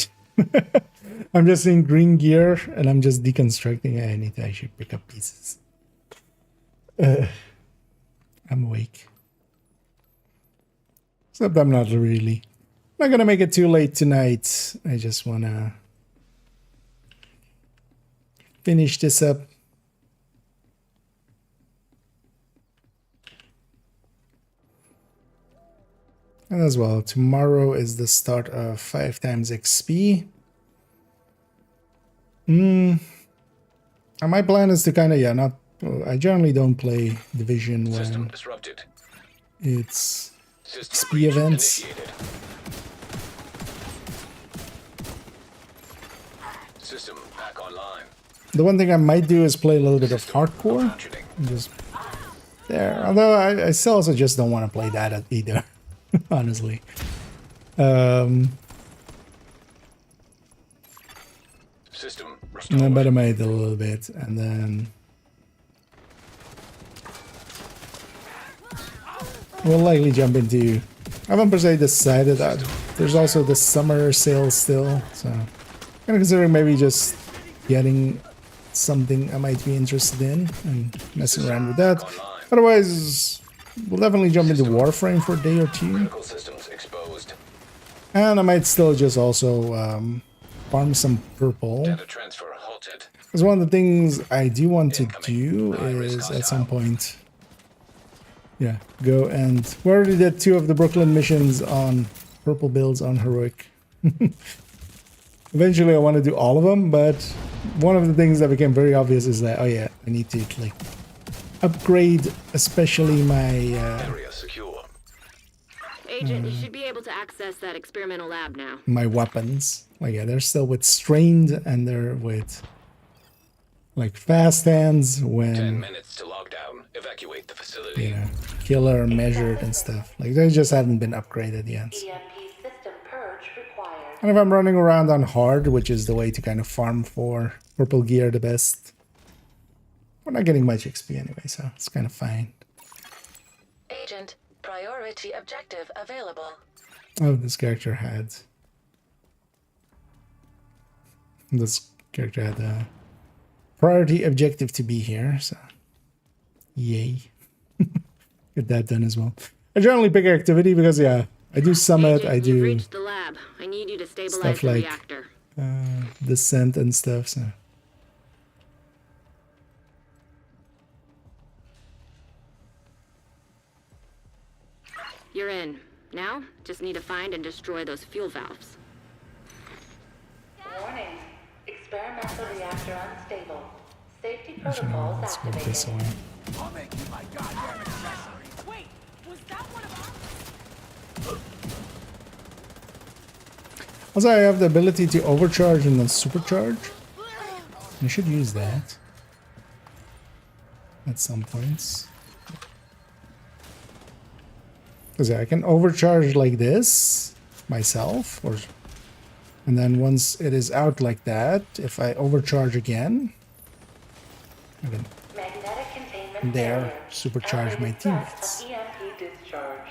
I'm just in green gear and I'm just deconstructing. I need to actually pick up pieces. I'm awake. Except I'm not really. I'm not gonna make it too late tonight. I just wanna finish this up. And as well, tomorrow is the start of 5 times XP. And my plan is to kind of, yeah, not. I generally don't play Division System when disrupted. it's System XP breach events. initiated. System back online. The one thing I might do is play a little bit of hardcore. Functioning. Just there. Although I still also just don't want to play that either, honestly. System And restored. then better made a little bit, and then we'll likely jump into. I haven't per se decided that there's also the summer sale still, so I'm gonna consider maybe just getting something I might be interested in and messing around with that. Otherwise, we'll definitely jump into Warframe for a day or two, Critical systems exposed. and I might still just also farm some purple. Data transfer halted. Because one of the things I do want to do is at some point, yeah, go and we already did 2 of the Brooklyn missions on purple builds on heroic. Eventually I want to do all of them, but one of the things that became very obvious is that, oh yeah, I need to like upgrade especially my Area secure. Agent, you should be able to access that experimental lab now. my weapons. Like yeah, they're still with strained and they're with like fast hands 10 when minutes to lockdown. Evacuate the facility. you know, killer measured and stuff. Like they just haven't been upgraded yet. EMP system purge required. And if I'm running around on hard, which is the way to kind of farm for purple gear the best, we're not getting much XP anyway, so it's kind of fine. Agent, priority objective available. Oh, this character had a priority objective to be here, so yay. Get that done as well. I generally pick activity because yeah, I do summit, Agent, I you've do reached the lab. I need you to stabilize stuff the like reactor. descent and stuff, so You're in. Now, just need to find and destroy those fuel valves. Warning. Experimental reactor unstable. Safety Actually, no, protocols let's move activated. this away. I'll make you my goddamn accessory. Wait, was that one of ours? Also, I have the ability to overcharge and then supercharge. I should use that at some points. Because I can overcharge like this myself, and then once it is out like that, if I overcharge again, I can Magnetic containment there failure. supercharge my Elevated threat teammates. of EMP discharge.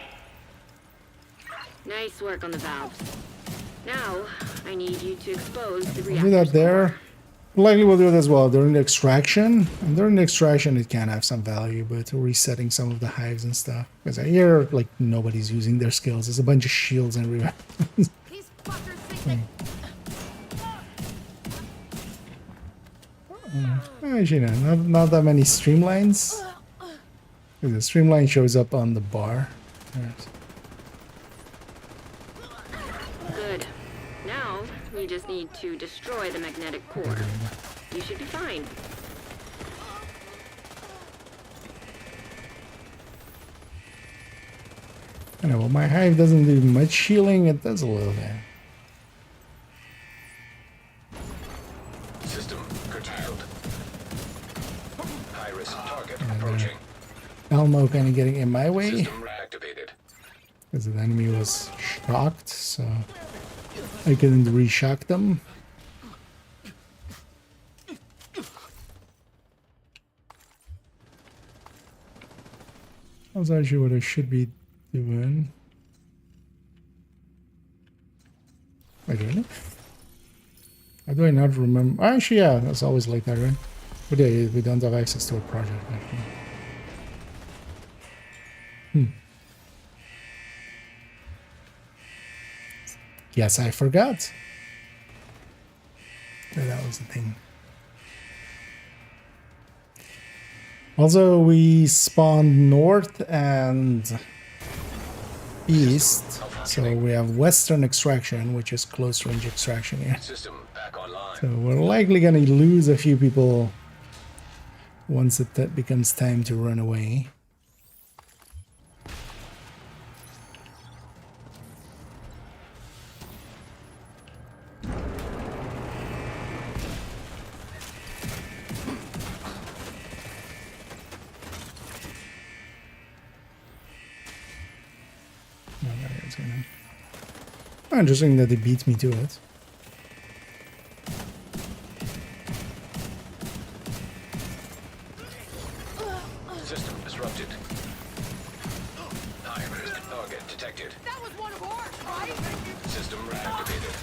Nice work on the valves. Now, I need you to expose the I'll reactor. do that there. Likely we'll do it as well during the extraction. And during the extraction, it can have some value, but resetting some of the hives and stuff. Because I hear like nobody's using their skills. There's a bunch of shields and These fuckers think actually, no, not that many streamlines. The streamline shows up on the bar. Right. Good. Now, we just need to destroy the magnetic core. You should be fine. I know, well, my hive doesn't do much healing. It does a little bit. System curtailed. High-risk target approaching. Elmo kind of getting in my way System reactivated. because the enemy was shocked, so I couldn't re-shock them. That's actually what I should be doing. Wait, really? How do I not remember? Actually, yeah, that's always like that, right? But yeah, we don't have access to a project. Yes, I forgot. That was the thing. Also, we spawned north and east, so we have western extraction, which is close range extraction here. System back online. So we're likely going to lose a few people once it becomes time to run away. Interesting that they beat me to it. System disrupted. High-risk target detected. that was one of ours, right? System reactivated.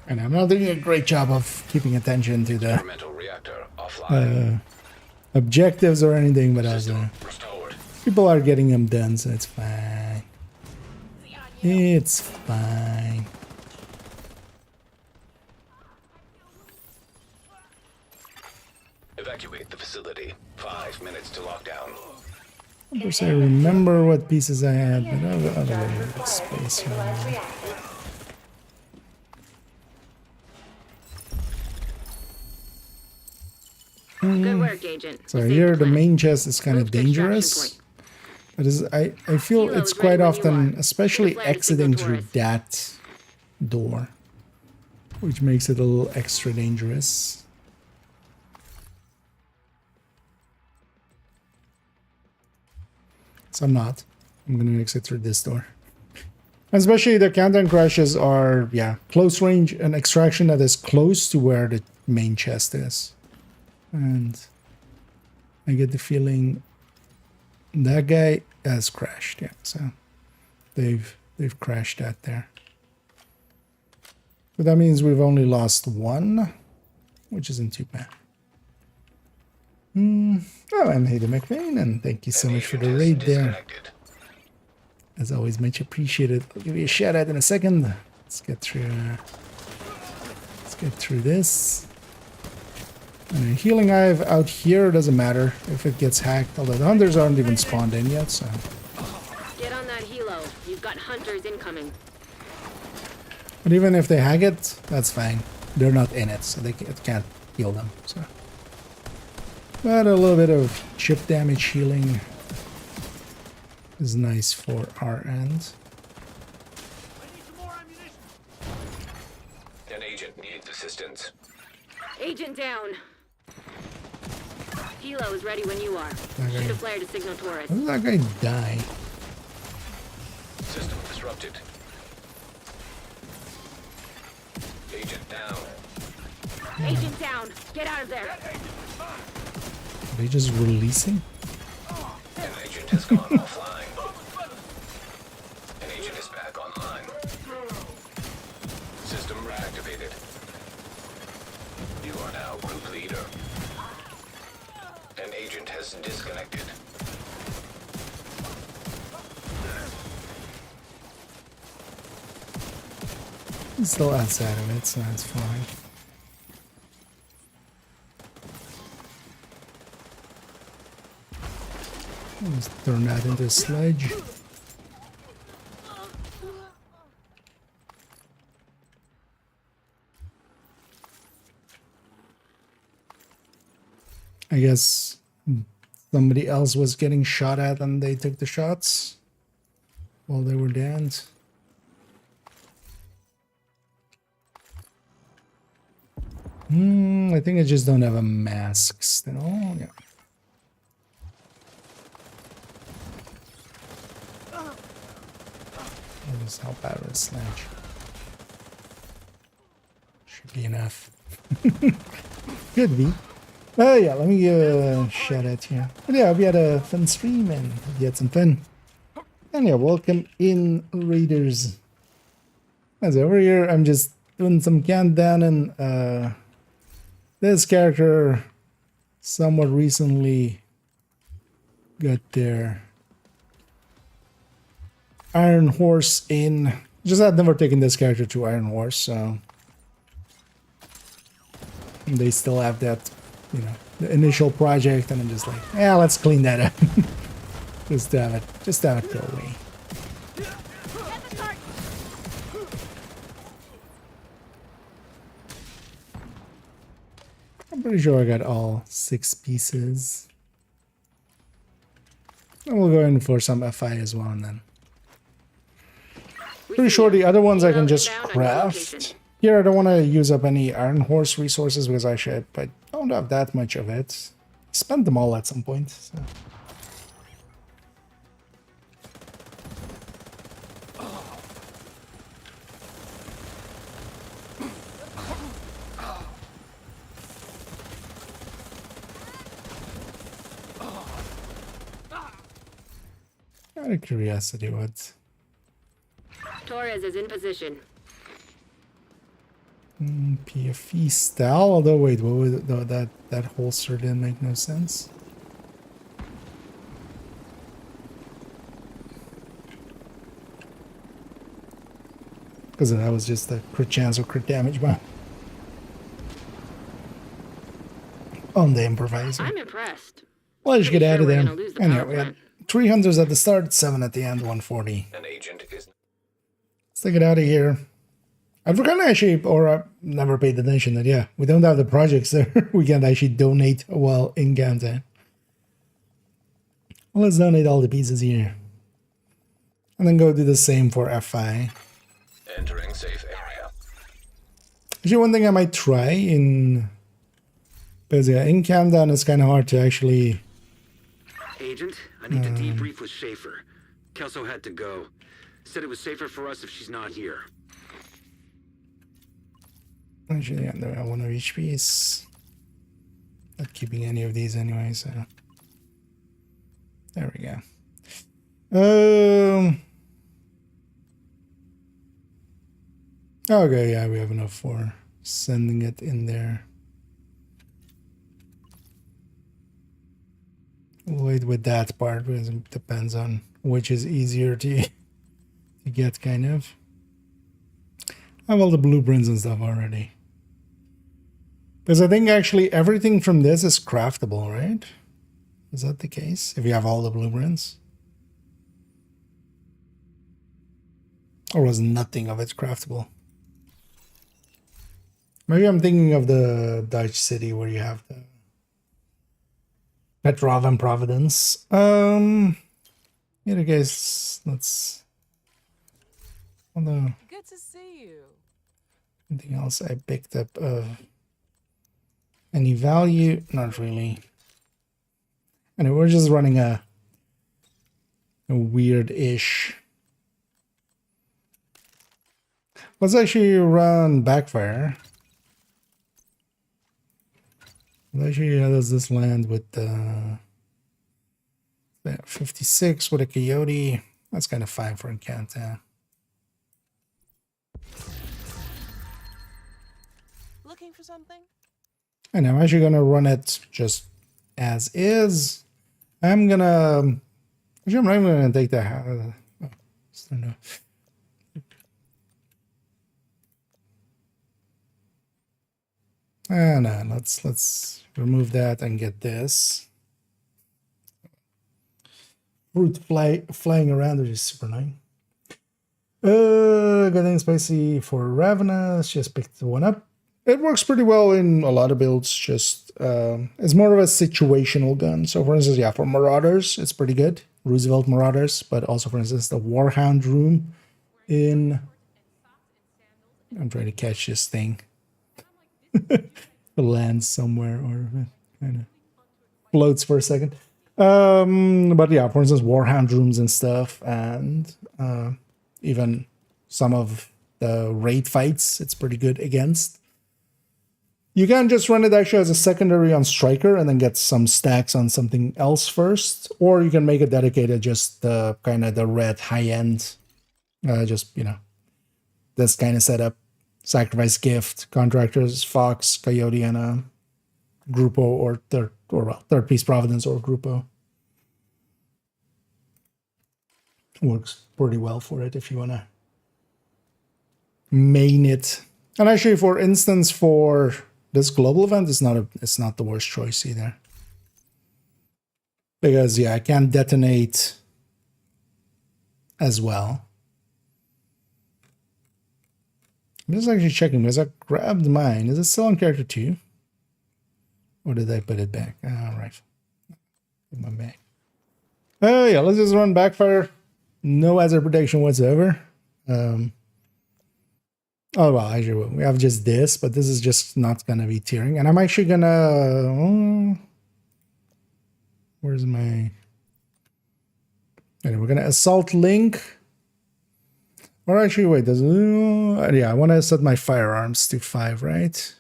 And I'm not doing a great job of keeping attention to the Experimental reactor offline. objectives or anything, but as System restored. people are getting them done, so it's fine. It's fine. Evacuate the facility. 5 minutes to lockdown. Of course, I remember what pieces I had, but I have other bit of space here. Stabilized reactor. Good work, Agent. So You saved here the planet. main chest is kind of Move to extraction dangerous. point. But I feel Helo it's is quite ready when you often, are. especially The flag is exiting signal through tourist. that door, which makes it a little extra dangerous. So I'm not. I'm going to exit through this door. Especially the countdown crashes are, yeah, close range, an extraction that is close to where the main chest is. And I get the feeling that guy has crashed. Yeah, so they've crashed that there. But that means we've only lost one, which isn't too bad. Oh, I'm Hayden McVeigh, and thank you so much for the raid there. As always, much appreciated. I'll give you a shout out in a second. Let's get through this. And healing hive out here doesn't matter if it gets hacked, although the hunters aren't even spawned in yet, so. Get on that helo. You've got hunters incoming. But even if they hack it, that's fine. They're not in it, so it can't heal them. So, but a little bit of chip damage healing is nice for our end. An agent needs assistance. Agent down. Helo is ready when you are. Shoot a flare to signal Taurus. How did that guy die? System disrupted. Agent down. Agent down. Get out of there. Are they just releasing? An agent has gone offline. An agent is back online. System reactivated. You are now group leader. An agent has disconnected. He's still outside of it, so that's fine. Let's turn that into a sledge. I guess somebody else was getting shot at and they took the shots while they were downed. I think I just don't have a mask still. Yeah. I'll just help out with a sledge. Should be enough. Could be. Oh yeah, let me shout out here. But yeah, we had a fun stream and we had some fun. And yeah, welcome in, raiders. As over here, I'm just doing some countdown, and this character somewhat recently got their Iron Horse in. Just I've never taken this character to Iron Horse, so they still have that, you know, the initial project, and I'm just like, yeah, let's clean that up. just have it go away. I'm pretty sure I got all 6 pieces. And we'll go in for some FI as well, and then pretty sure the other ones I can just craft. Here, I don't want to use up any Iron Horse resources because I don't have that much of it. Spent them all at some point. So. Out of curiosity, what? Torres is in position. PFE style, although wait, what was that holster didn't make no sense. Because that was just a crit chance or crit damage bomb on the improviser. I'm impressed. Well, let's get out of there. Anyway, we plant. had 3 hunters at the start, 7 at the end, 140. An agent is... Let's take it out of here. I forgot actually, or I never paid attention that, yeah, we don't have the projects there. We can't actually donate while in countdown. Well, let's donate all the pieces here. And then go do the same for FI. Entering safe area. Actually, one thing I might try in... Because yeah, in countdown it's kind of hard to actually... Agent, I need to debrief with Schaefer. Kelso had to go. Said it was safer for us if she's not here. Actually, yeah, I want to each piece. Not keeping any of these anyway, so... There we go. Okay, yeah, we have enough for sending it in there. We'll wait with that part because it depends on which is easier to get, kind of. I have all the blueprints and stuff already. Because I think actually everything from this is craftable, right? Is that the case? If you have all the blueprints? Or was nothing of it craftable? Maybe I'm thinking of the Dutch city where you have the Petrov and Providence. In any case, let's... Although, Good to see you. anything else I picked up of any value? Not really. Anyway, we're just running a weird-ish. Let's actually run Backfire. Let's actually, how does this land with 56 with a coyote? That's kind of fine for encounter. Looking for something? And I'm actually gonna run it just as is. I'm not even gonna take the no. No, let's remove that and get this. Fruit flying around, which is super nice. Getting spicy for Ravenous, just picked one up. It works pretty well in a lot of builds, just it's more of a situational gun. So for instance, yeah, for Marauders, it's pretty good. Roosevelt Marauders, but also for instance, the Warhound room in... I'm trying to catch this thing. It lands somewhere or kind of floats for a second. But yeah, for instance, Warhound rooms and stuff, and even some of the raid fights, it's pretty good against. You can just run it actually as a secondary on Striker and then get some stacks on something else first, or you can make it dedicated just the kind of the red high-end, just, you know, this kind of setup. Sacrifice Gift, Contractors, Fox, Coyote, and a Grupo or third piece Providence or Grupo. Works pretty well for it if you want to main it. And actually, for instance, for this global event, it's not the worst choice either. Because yeah, I can detonate as well. I'm just actually checking because I grabbed mine. Is it still on character 2? Or did I put it back? All right. Put my back. Yeah, let's just run Backfire. No hazard protection whatsoever. Oh, well, actually, we have just this, but this is just not going to be tearing. And I'm actually going to... where's my... Anyway, we're going to Assault Link. Or actually, wait, does yeah, I want to set my firearms to 5, right?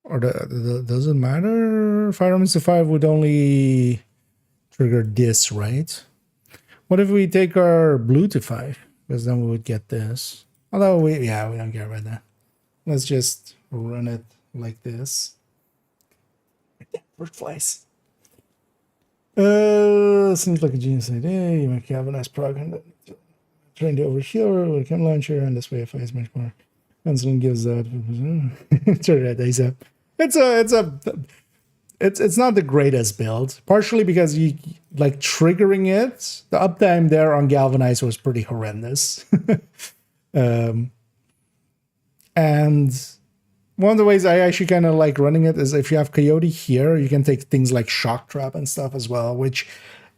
Or does it matter? Firearms to 5 would only trigger this, right? What if we take our blue to 5? Because then we would get this. Although, we don't care about that. Let's just run it like this. Bird flies. Seems like a genius idea. You might have a nice program. Trying to overheal with a chem launcher, and this way it fires much more. Gunsling gives that. Turn that dice up. It's not the greatest build. Partially because you like triggering it. The uptime there on Galvanize was pretty horrendous. And one of the ways I actually kind of like running it is if you have Coyote here, you can take things like Shock Trap and stuff as well, which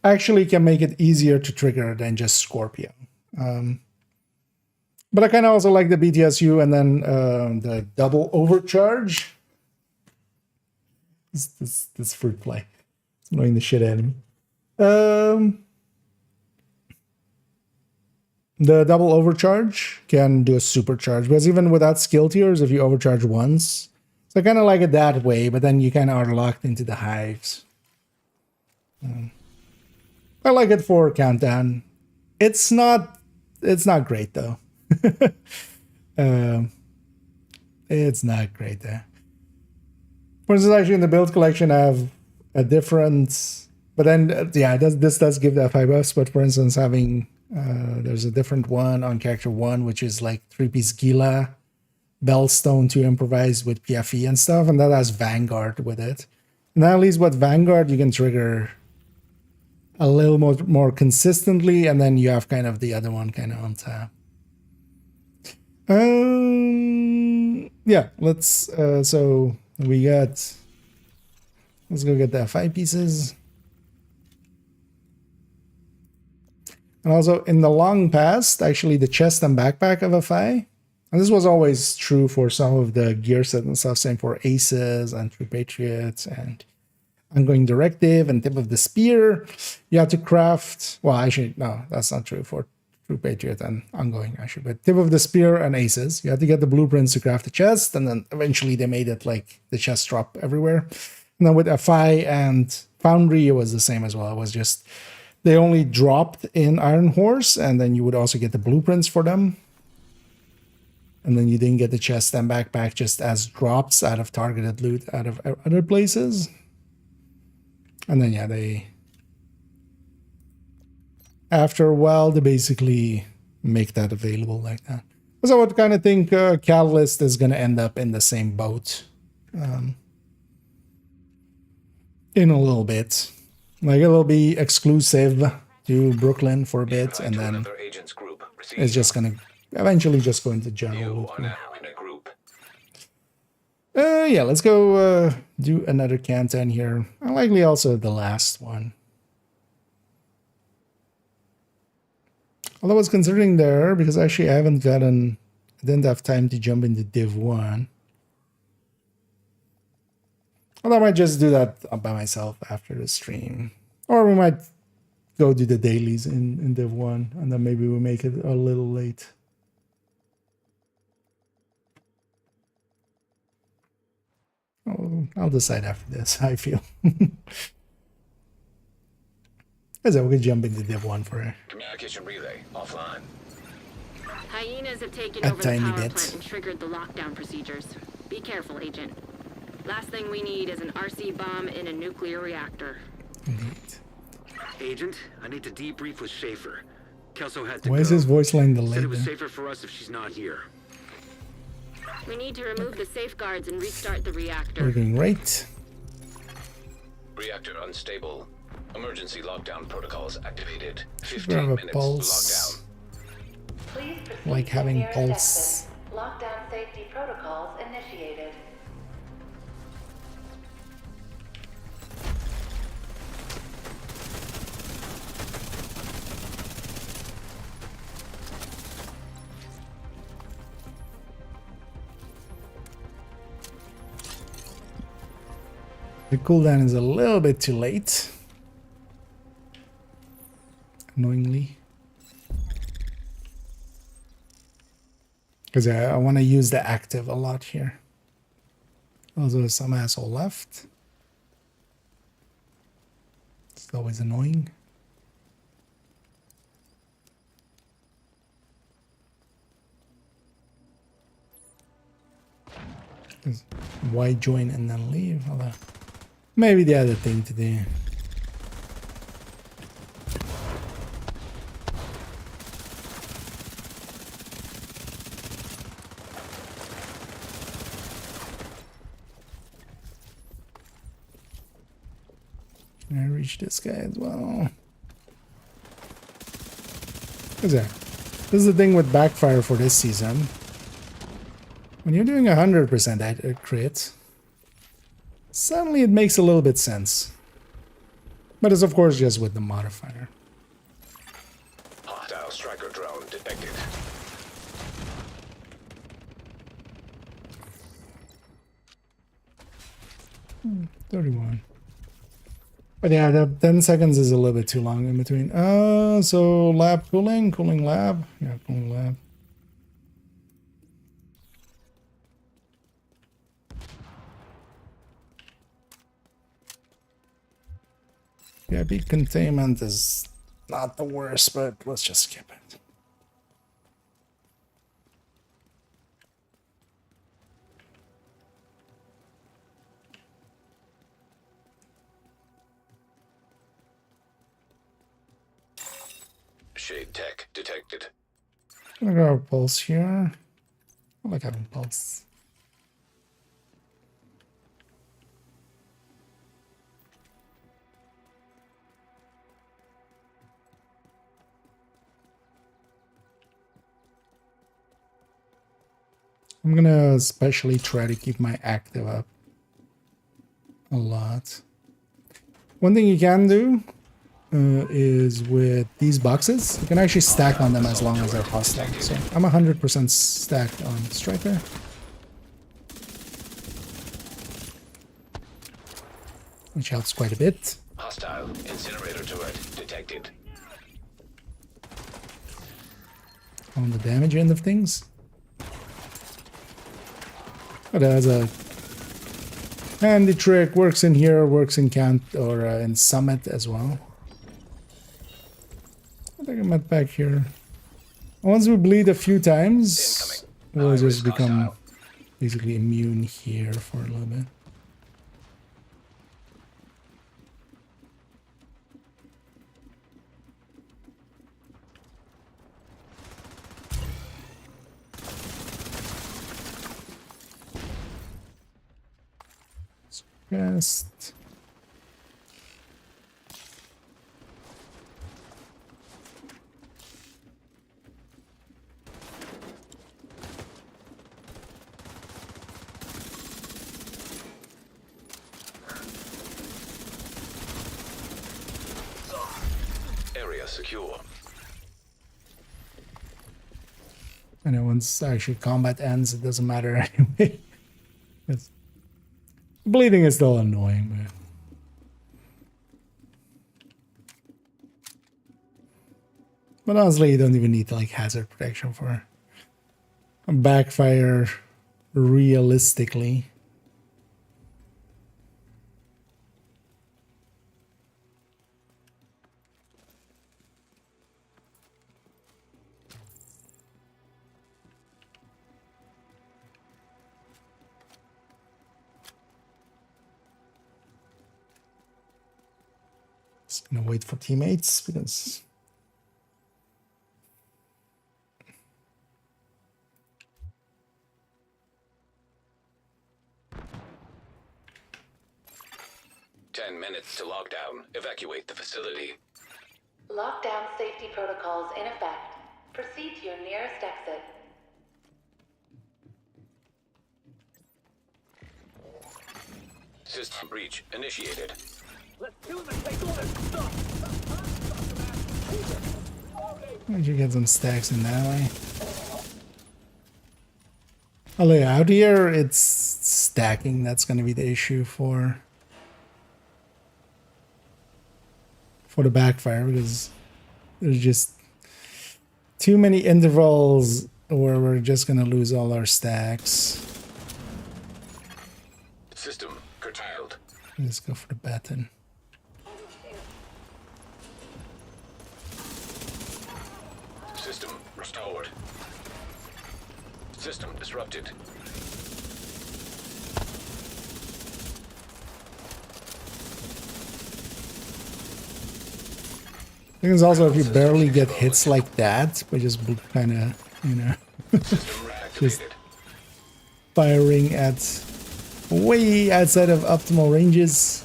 actually can make it easier to trigger than just Scorpio. But I kind of also like the BTSU and then the double overcharge. This fruit play. It's annoying the shit out of me. The double overcharge can do a supercharge, because even without skill tiers, if you overcharge once, So I kind of like it that way, but then you kind of are locked into the hives. I like it for countdown. It's not great though. It's not great there. For instance, actually in the build collection, I have a different, but then yeah, this does give that 5 buffs. But for instance, having there's a different one on character 1, which is like 3-piece Gila, Bellstone to improvise with PFE and stuff, and that has Vanguard with it. And at least with Vanguard, you can trigger a little more consistently, and then you have kind of the other one kind of on top. Yeah, let's so we got, let's go get the 5 pieces. And also in the long past, actually the chest and backpack of a FI, and this was always true for some of the gear set and stuff, same for Aces and True Patriots and Ongoing Directive and Tip of the Spear. You have to craft, well, actually, no, that's not true for True Patriot and Ongoing, actually, but Tip of the Spear and Aces. You have to get the blueprints to craft the chest, and then eventually they made it like the chest drop everywhere. And then with FI and Foundry, it was the same as well. It was just, they only dropped in Iron Horse, and then you would also get the blueprints for them. And then you didn't get the chest and backpack just as drops out of targeted loot out of other places. And then, yeah, they, after a while, they basically make that available like that. So I would kind of think Catalyst is going to end up in the same boat in a little bit. Like, it'll be exclusive to Brooklyn for a bit, and then it's just going to eventually just go into general. Yeah, let's go do another countdown here. And likely also the last one. Although I was considering there, because actually I didn't have time to jump into Div 1. Although I might just do that by myself after the stream. Or we might go do the dailies in Div 1, and then maybe we'll make it a little late. I'll decide after this how I feel. So we can jump into Div 1 for Communication relay offline. Hyenas have taken A over the tiny power bit. plant and triggered the lockdown procedures. Be careful, Agent. Last thing we need is an RC bomb in a nuclear reactor. Indeed. Agent, I need to debrief with Schaefer. Kelso had to Why go. is his voice line Said delayed it was there? safer for us if she's not here. We need to remove the safeguards and restart the We're reactor. doing great. Reactor unstable. Emergency lockdown protocols activated. Should we have 15 a minutes pulse? lockdown. Please proceed Like to having nearest pulse. exit. Lockdown safety protocols initiated. The cooldown is a little bit too late. Annoyingly. Because I want to use the active a lot here. Also, there's some asshole left. It's always annoying. 'Cause why join and then leave? Although, maybe the other thing to do. Can I reach this guy as well? What's that? This is the thing with backfire for this season. When you're doing 100% crit, suddenly it makes a little bit sense. But it's of course just with the modifier. Hostile striker drone detected. 31. But yeah, the 10 seconds is a little bit too long in between. So lab cooling lab. Yeah, cooling lab. VIP containment is not the worst, but let's just skip it. Shade tech detected. I'm gonna grab a pulse here. I like having pulse. I'm gonna especially try to keep my active up a lot. One thing you can do is with these boxes, you can actually stack on them as long as they're hostile. So I'm 100% stacked on Striker. Which helps quite a bit. Hostile incinerator turret detected. On the damage end of things. But as a handy trick, works in here, works in Cant or in Summit as well. I think I'm at back here. Once we bleed a few times, we'll just become basically immune here for a little bit. Rest. Area secure. I know once actually combat ends, it doesn't matter anyway. Bleeding is still annoying, man. But honestly, you don't even need like hazard protection for a backfire realistically. Just gonna wait for teammates because Minutes to lockdown. Evacuate the facility. Lockdown safety protocols in effect. Proceed to your nearest exit. System breach initiated. Let's kill him and take all this stuff. why don't you get some stacks in that way? Oh yeah, out here it's stacking that's gonna be the issue for the backfire, because there's just too many intervals where we're just gonna lose all our stacks. System curtailed. Let's go for the baton. System restored. System disrupted. I think it's also if you barely get hits like that, but just kind of, you know, just firing at way outside of optimal ranges.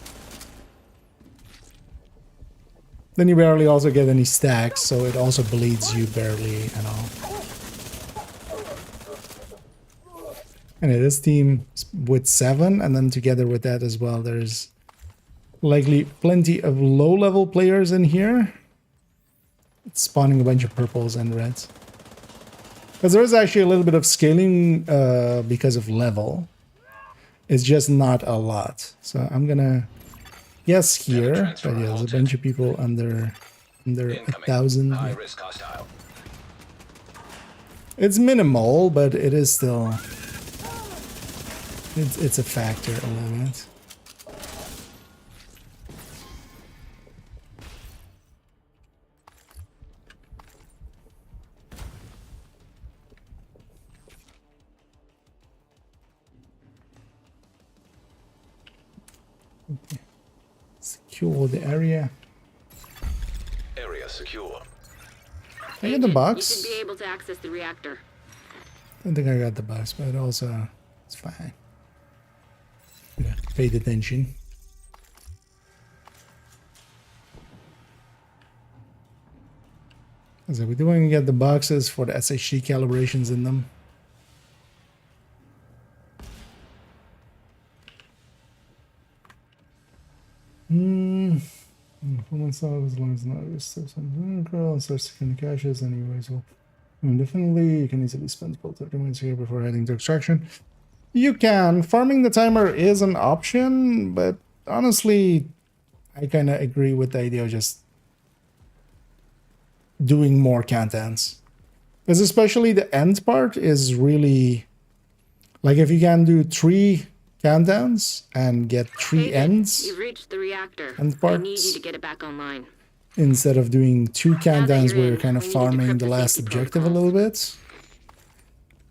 Then you barely also get any stacks, so it also bleeds you barely at all. And this team with 7, and then together with that as well, there's likely plenty of low-level players in here. It's spawning a bunch of purples and reds. Because there is actually a little bit of scaling because of level. It's just not a lot. So I'm gonna guess here, but yeah, there's a bunch of people under 1,000. High risk hostile. It's minimal, but it is still... It's a factor a little bit. Secure the area. Area secure. I get the Agent, box. You should be able to access the reactor. I don't think I got the box, but also it's fine. Yeah, paid attention. So we do want to get the boxes for the SHD calibrations in them. For myself, as long as not steps on girl and starts taking the caches anyways, well, definitely you can easily spend about 30 minutes here before heading to extraction. You can. Farming the timer is an option, but honestly, I kind of agree with the idea of just doing more countdowns. Because especially the end part is really... Like if you can do 3 countdowns and get 3 Agent, ends... You've reached the reactor. End I need parts. you to get it back online. Instead of doing 2 countdowns you're where in, you're kind of we need to farming decrypt the the last safety objective a protocols. little bit.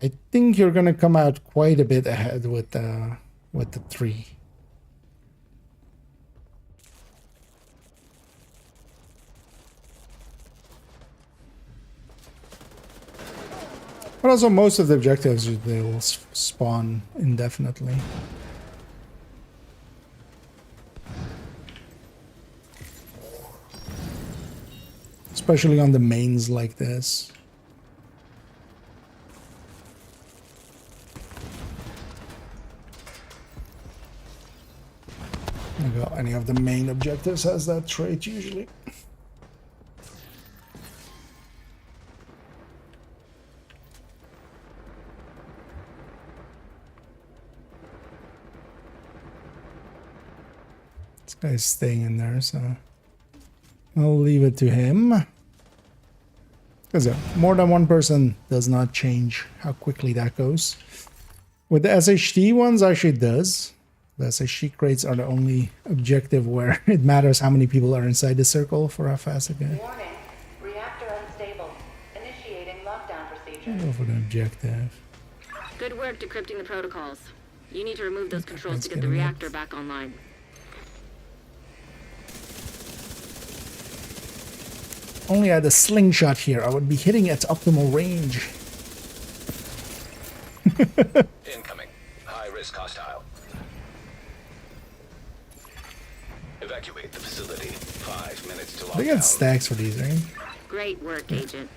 I think you're gonna come out quite a bit ahead with the 3. But also most of the objectives they will spawn indefinitely. Especially on the mains like this. Any of the main objectives has that trait usually. This guy's staying in there, so I'll leave it to him. Because more than one person does not change how quickly that goes. With the SHD ones, actually it does. The SHD crates are the only objective where it matters how many people are inside the circle for how fast it goes. Warning. Reactor unstable. Initiating lockdown procedure. Go for the objective. Good work decrypting the protocols. You need to remove those controls Let's to get the get 'em up. reactor back online. Only at the slingshot here, I would be hitting at optimal range. Incoming. High risk hostile. Evacuate the facility. 5 minutes to They lockdown. got stacks for these, right? Great work, Agent.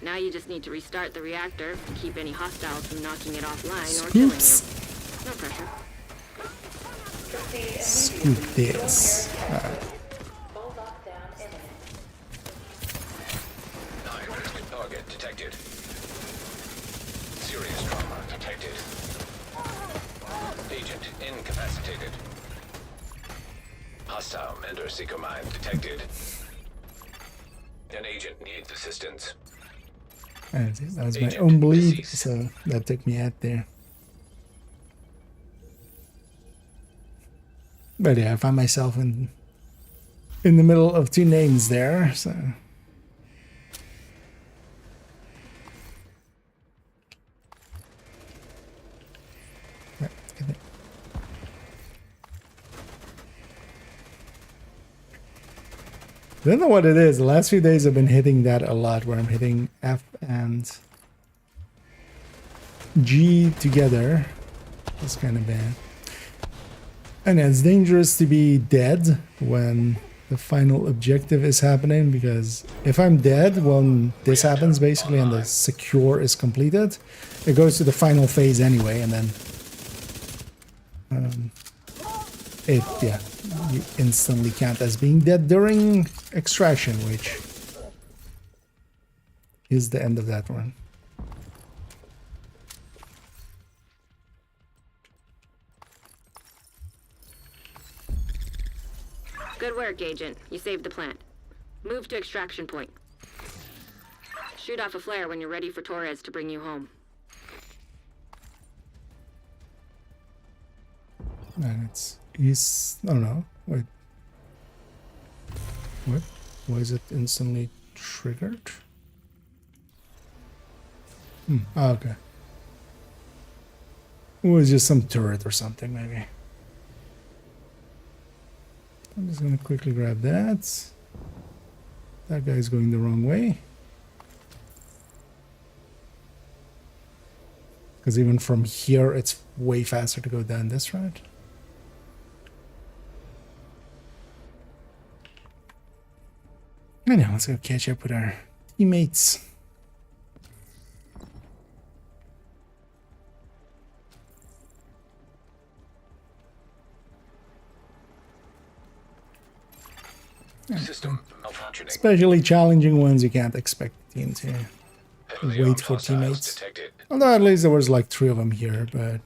Now you just need to restart the reactor and keep any hostiles from knocking it offline or killing Scoops. you. No pressure. Proceed Scoop immediately. this. Full lockdown imminent. High risk target detected. Serious trauma detected. Agent incapacitated. Hostile Mender Seeker Mine detected. An agent needs assistance. And that was my Agent own bleed, deceased. so that took me out there. But yeah, I found myself in the middle of 2 names there, so... Right, let's get it. I don't know what it is. The last few days I've been hitting that a lot, where I'm hitting F and G together. That's kind of bad. And it's dangerous to be dead when the final objective is happening, because if I'm dead when this happens basically and the secure is completed, it goes to the final phase anyway, and then you instantly count as being dead during extraction, which is the end of that one. Good work, Agent. You saved the plant. Move to extraction point. Shoot off a flare when you're ready for Torres to bring you home. And he's, I don't know, wait. What? Why is it instantly triggered? Oh, okay. It was just some turret or something, maybe. I'm just gonna quickly grab that. That guy's going the wrong way. Because even from here, it's way faster to go down this route. Anyhow, let's go catch up with our teammates. System malfunctioning. Especially challenging ones, you can't expect the team to Heavily wait armed for hostiles teammates. detected. Although at least there was like 3 of them here, but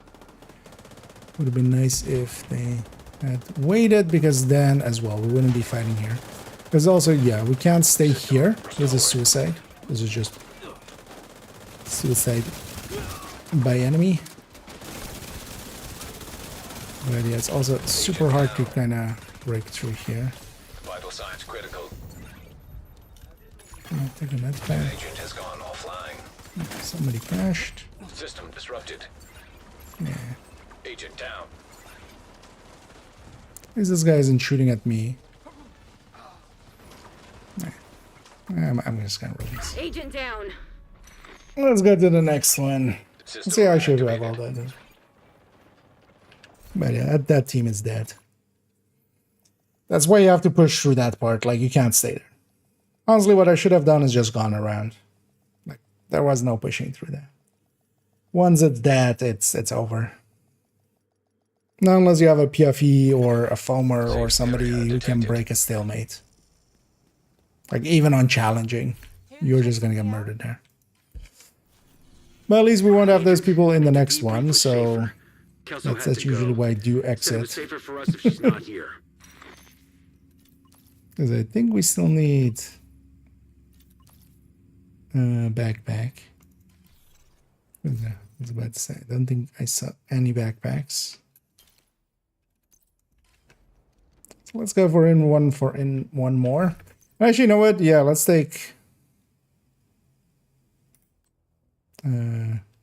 would have been nice if they had waited, because then as well we wouldn't be fighting here. Because also, yeah, we can't stay here. This is suicide. This is just suicide by enemy. But yeah, it's also super hard to kind of break through here. Vital signs critical. Take a med An pack. agent has gone offline. Somebody crashed. System disrupted. Yeah. Agent down. At least this guy isn't shooting at me. I'm just gonna release. Agent down. Let's go to the next one. System Let's see how I should have activated. all that. But yeah, that team is dead. That's why you have to push through that part. Like, you can't stay there. Honestly, what I should have done is just gone around. Like, there was no pushing through that. Once it's dead, it's over. Not unless you have a PFE or a foamer or somebody who can break a stalemate. Like, even on challenging, you're just gonna get murdered there. But at least we won't have those people in the next one, so Kelso had that's to usually go. why I do Said it was exit. safer for us if she's not here. Because I think we still need backpack. What is that? I was about to say, I don't think I saw any backpacks. So let's go for one more. Actually, you know what? Yeah, let's take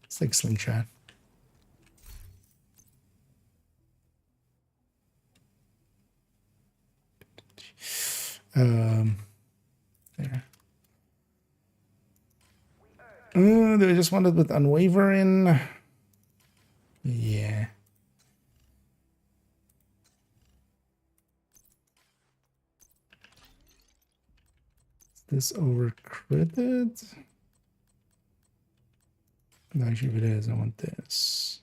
Slingshot. There. Do I just want it with unwavering? Yeah. Is this overcritted? No, actually, if it is, I want this.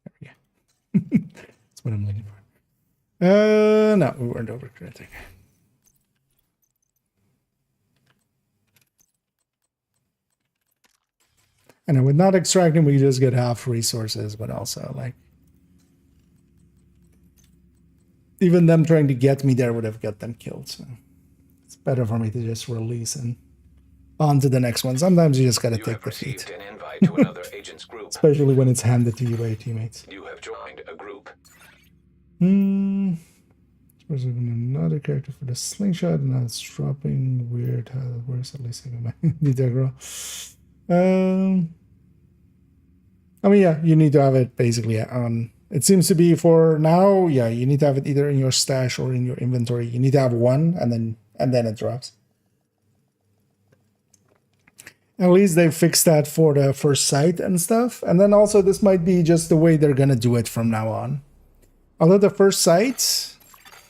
There we go. That's what I'm looking for. No, we weren't overcritting. And with not extracting, we just get half resources, but also, like, even them trying to get me there would have got them killed, so it's better for me to just release and on to the next one. Sometimes you just gotta You take have defeat. received an invite to another agent's group. Especially when it's handed to you by your teammates. You have joined a group. There's another character for the slingshot, and now it's dropping weird. Where's at least my integral? I mean, yeah, you need to have it basically on. It seems to be for now. Yeah, you need to have it either in your stash or in your inventory. You need to have one, and then it drops. At least they fixed that for the first sight and stuff. And then also this might be just the way they're gonna do it from now on. Although the first sight.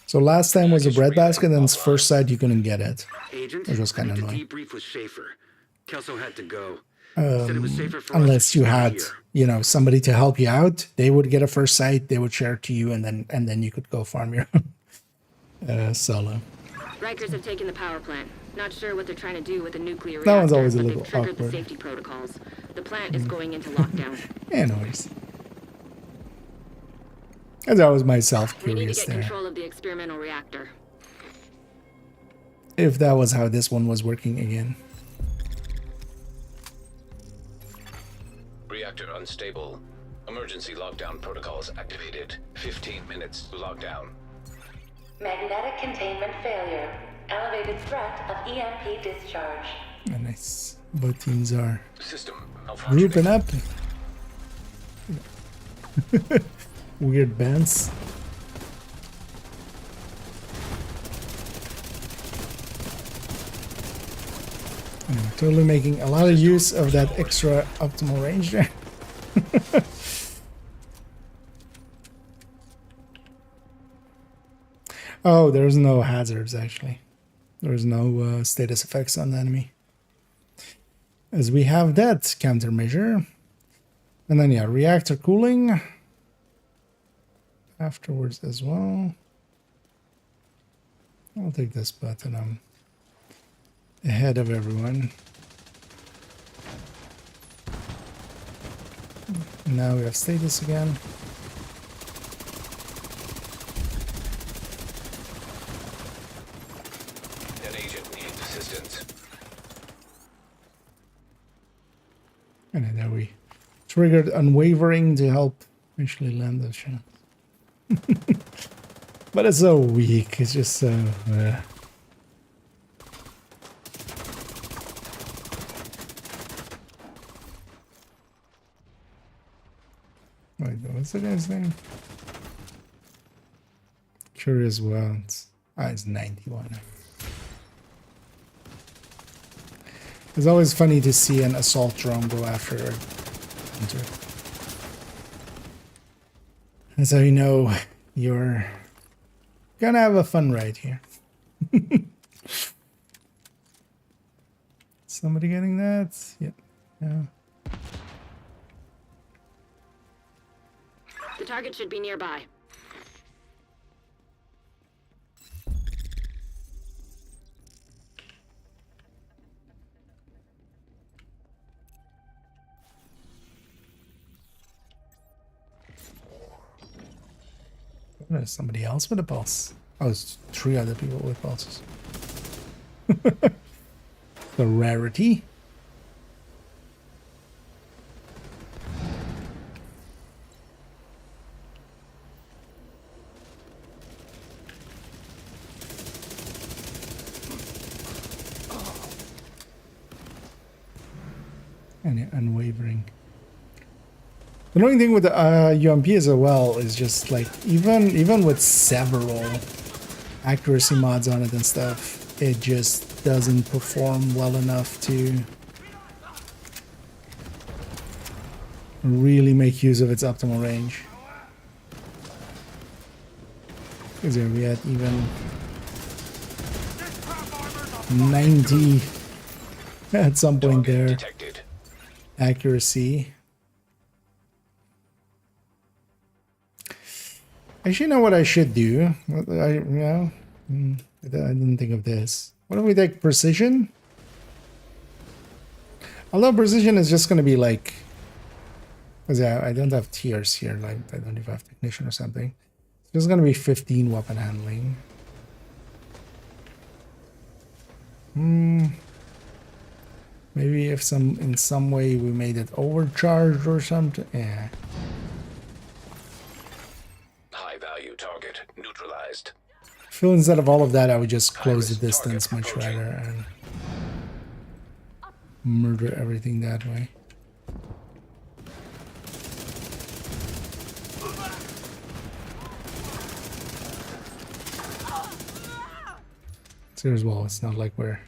So last time was a breadbasket, and first sight you couldn't get it. Agent, Which was kind I of need to annoying. debrief with Schaefer. Kelso had to go. Said it was safer for us if Unless you she's not had, here. you know, somebody to help you out, they would get a first sight, they would share it to you, and then you could go farm your own solo. Rikers have taken the power plant. Not sure what they're trying to do with the nuclear That one's reactor, always a but little they've triggered awkward. the safety protocols. The plant is going into lockdown. Anyways. As I was myself We need to curious get there. control of the experimental reactor. If that was how this one was working again. Reactor unstable. Emergency lockdown protocols activated. 15 minutes lockdown. Magnetic containment failure. Elevated threat of EMP discharge. And nice. Both teams are System grouping malfunctioning. up. Weird bands. Anyway, totally making a lot of use of that extra optimal range there. Oh, there's no hazards actually. There's no status effects on the enemy. As we have that countermeasure. And then yeah, reactor cooling afterwards as well. I'll take this button. I'm ahead of everyone. Now we have status again. An agent needs assistance. And then there we triggered unwavering to help actually land the shot. But it's so weak. It's just so. Wait, what's the guy's name? Curious Worlds. Ah, it's 91. It's always funny to see an assault drone go after a hunter. That's how you know you're gonna have a fun ride here. Somebody getting that? Yep. Yeah. The target should be nearby. There's somebody else with a pulse. Oh, it's 3 other people with pulses. The rarity. And unwavering. The annoying thing with the UMP as well is just like even with several accuracy mods on it and stuff, it just doesn't perform well enough to really make use of its optimal range. Because we had even 90 at some point there. Detected. Accuracy. Actually, you know what I should do? I didn't think of this. What if we take precision? Although precision is just going to be like... Because I don't have tiers here. Like I don't even have technician or something. It's just going to be 15 weapon handling. Maybe if in some way we made it overcharged or something. Yeah. High value target neutralized. I feel instead of all of that, I would just close the Iris distance target much approaching. rather and murder everything that way. So as well, it's not like we're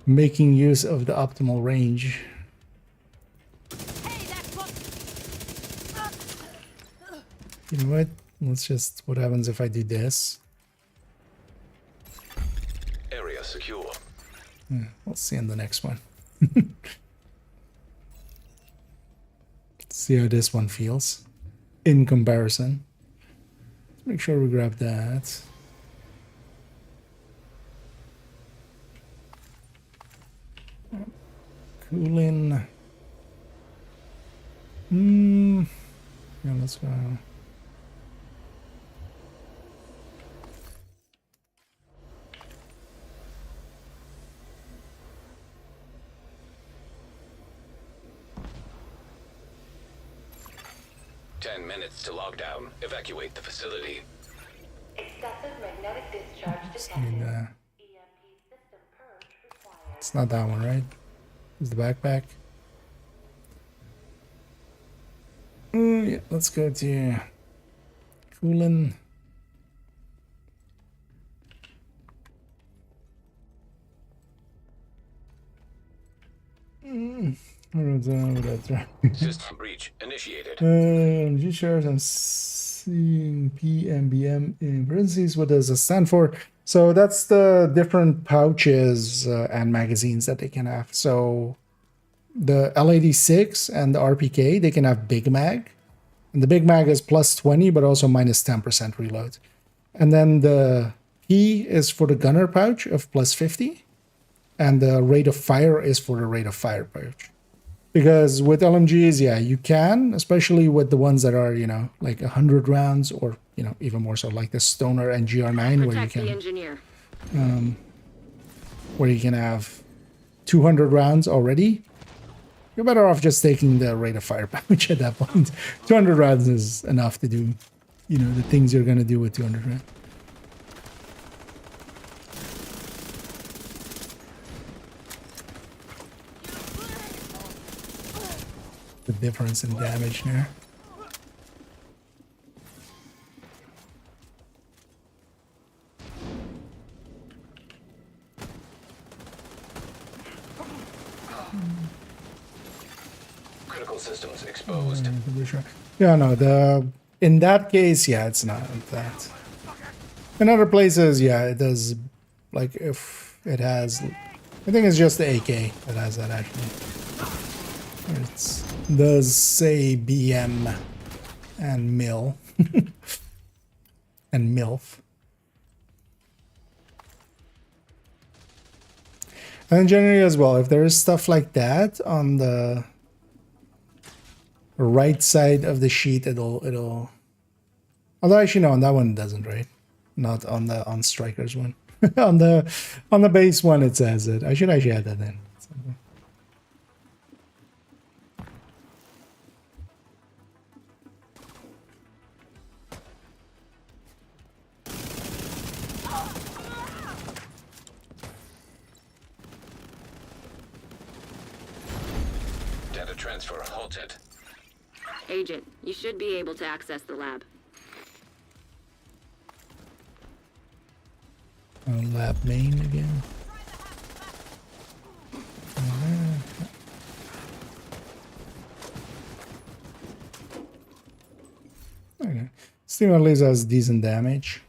making use of the optimal range. You know what? Let's just... What happens if I do this? Area secure. We'll see in the next one. See how this one feels in comparison. Let's make sure we grab that. Cooling. Yeah, let's go. Minutes to lockdown. Evacuate the facility. Excessive magnetic discharge Just detected. need EMP system purge required. It's not that one, right? It's the backpack. Yeah, let's go to cooling. System breach initiated. G shares and seeing PMBM in parentheses. What does it stand for? So that's the different pouches and magazines that they can have. So the L86 and the RPK, they can have Big Mag. And the Big Mag is plus 20, but also minus 10% reload. And then the P is for the gunner pouch of plus 50. And the rate of fire is for the rate of fire pouch. Because with LMGs, yeah, you can, especially with the ones that are, you know, like 100 rounds or, you know, even more so like the Stoner and GR9 where you can, where you can have 200 rounds already. You're better off just taking the rate of fire pouch at that point. 200 rounds is enough to do, you know, the things you're going to do with 200 rounds. The difference in damage there. Critical systems exposed. Yeah, no, in that case, yeah, it's not that. In other places, yeah, it does. Like if it has, I think it's just the AK that has that actually. It does say BM and MIL and MILF. And generally as well, if there is stuff like that on the right side of the sheet, it'll although actually no, on that one it doesn't, right? Not on the Strikers one. on the base one it says it. I should actually add that in. Transfer halted. Agent, you should be able to access the lab. Lab main again. Okay. Steam at least has decent damage.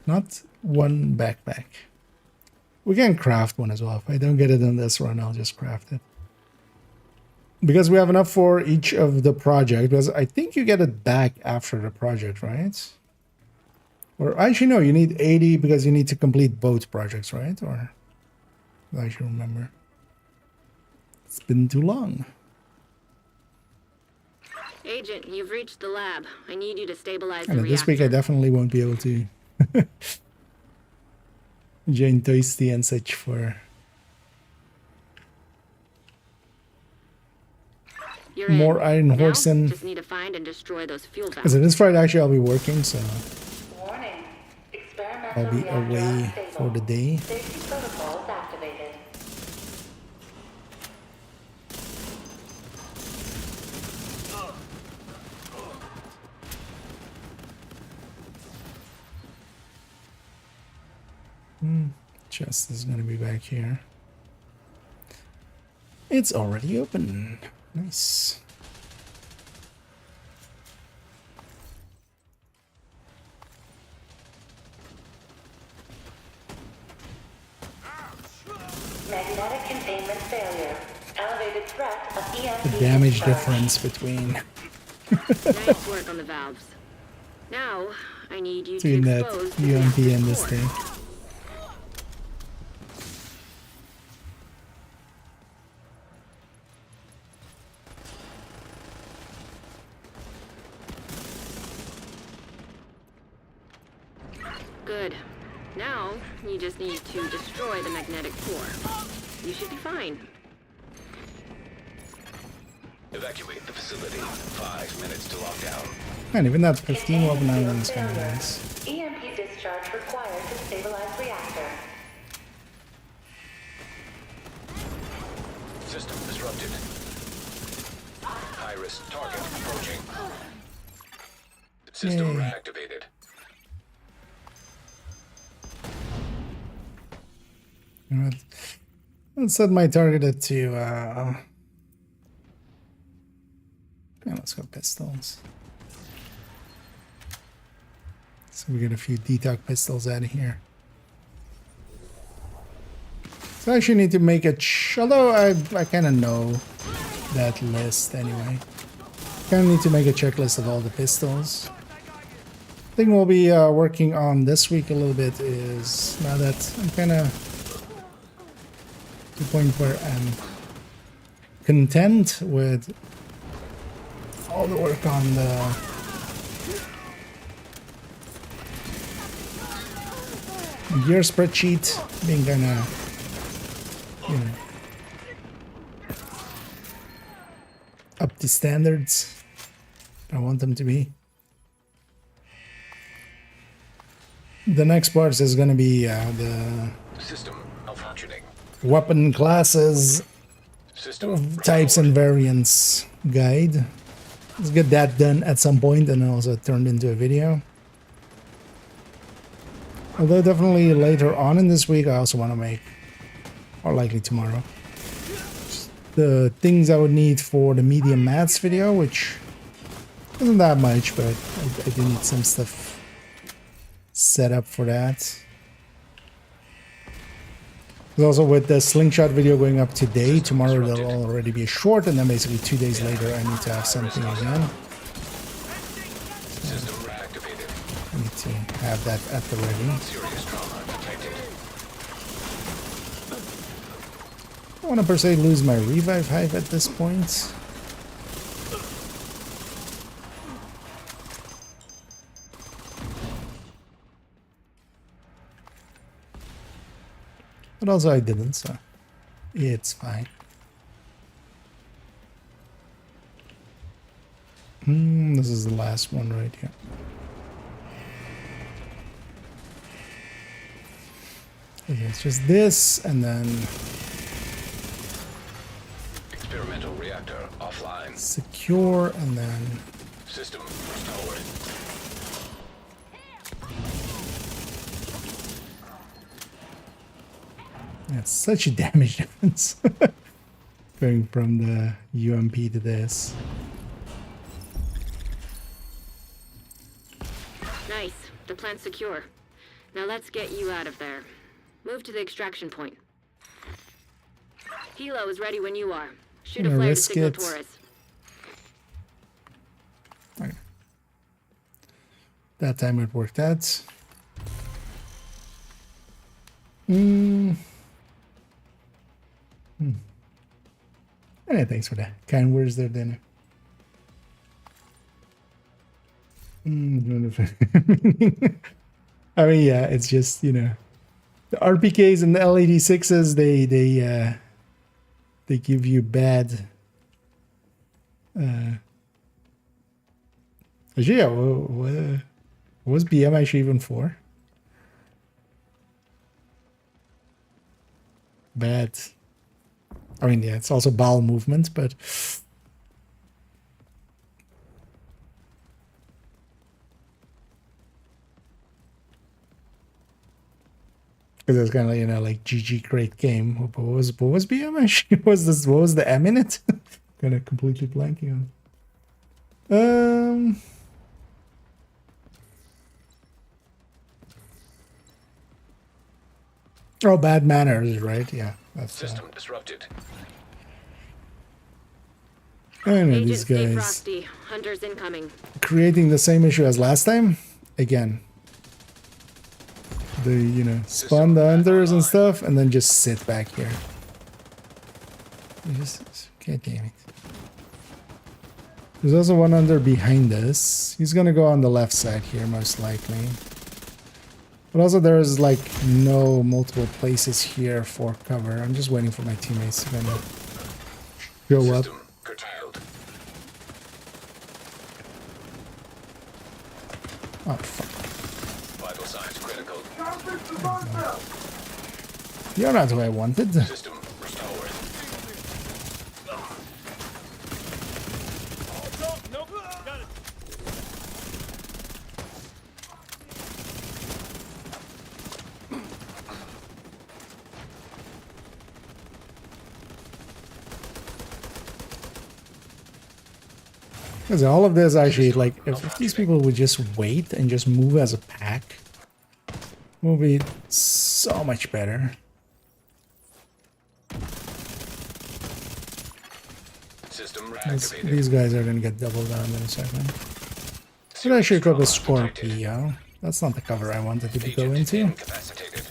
Not one backpack. We can craft one as well. If I don't get it in this run, I'll just craft it. Because we have enough for each of the project. Because I think you get it back after the project, right? Or actually, no, you need 80 because you need to complete both projects, right? Or I should remember. It's been too long. Agent, you've reached the lab. I need you to stabilize the reactor. This week I definitely won't be able to join Toasty and such for more Iron Horse and just need to find and destroy those fuel valves. As it is Friday, actually I'll be working, so Warning. I'll be away for the day. Safety protocols activated. Chest is gonna be back here. It's already open. Nice. Magnetic containment failure. Elevated threat of EMP. The damage difference between Nice work on the valves. Now, I need you between to that expose the UMP reactor's and this core. thing. Good. Now, you just need to destroy the magnetic core. You should be fine. Evacuate the facility. 5 minutes to lockdown. And even that 15 weapon island is kind of nice. EMP discharge required to stabilize reactor. System disrupted. High-risk target approaching. System Yay. reactivated. You know what? Let's set my target to yeah, let's go pistols. So we get a few detox pistols out of here. So I actually need to make a although I kind of know that list anyway. Kind of need to make a checklist of all the pistols. Thing we'll be working on this week a little bit is now that I'm kind of to the point where I'm content with all the work on the gear spreadsheet being kind of, you know, up to standards I want them to be. The next part is going to be the System malfunctioning. weapon classes, System types and variants guide. Let's get that done at some point and also turned into a video. Although definitely later on in this week I also want to make, or likely tomorrow, the things I would need for the medium mats video, which isn't that much, but I do need some stuff set up for that. Also with the Slingshot video going up today, tomorrow there'll already be a short, and then basically 2 days later I need to have something again. System reactivated. I need to have that at the ready. Serious trauma detected. I don't want to per se lose my revive hive at this point. But also I didn't, so it's fine. This is the last one right here. Okay, it's just this, and then Experimental reactor offline. secure, and then System restored. that's such a damage difference. Going from the UMP to this. Nice. The plant's secure. Now let's get you out of there. Move to the extraction point. Helo is ready when you are. Shoot a Gonna flare to risk signal it. Taurus. Okay. That time it worked out. Hey, thanks for that. Kind words there, dinner. I mean, yeah, it's just, you know, the RPKs and the L86s, they give you bad. Actually, yeah, what was BM actually even for? Bad. I mean, yeah, it's also bowel movement, but because it's kind of, you know, like GG, great game. What was BM actually? What was the M in it? Kind of completely blanking on. Oh, bad manners, right? Yeah, that's System disrupted. I know Agent, these stay guys frosty. Hunters incoming. creating the same issue as last time. Again, they, you know, spawn the hunters and stuff, and then just sit back here. You just, God damn it. There's also one under behind us. He's gonna go on the left side here, most likely. But also there's like no multiple places here for cover. I'm just waiting for my teammates to kind of show up. System curtailed. Oh, fuck. Vital signs critical. You're not who I wanted. System restored. Nope. Got it. Because all of this actually, like, if these people would just wait and just move as a pack, it would be so much better. System reactivated. These guys are gonna get doubled down in a second. Should actually equip a Scorpio. That's not the cover I wanted to go Agent into. incapacitated.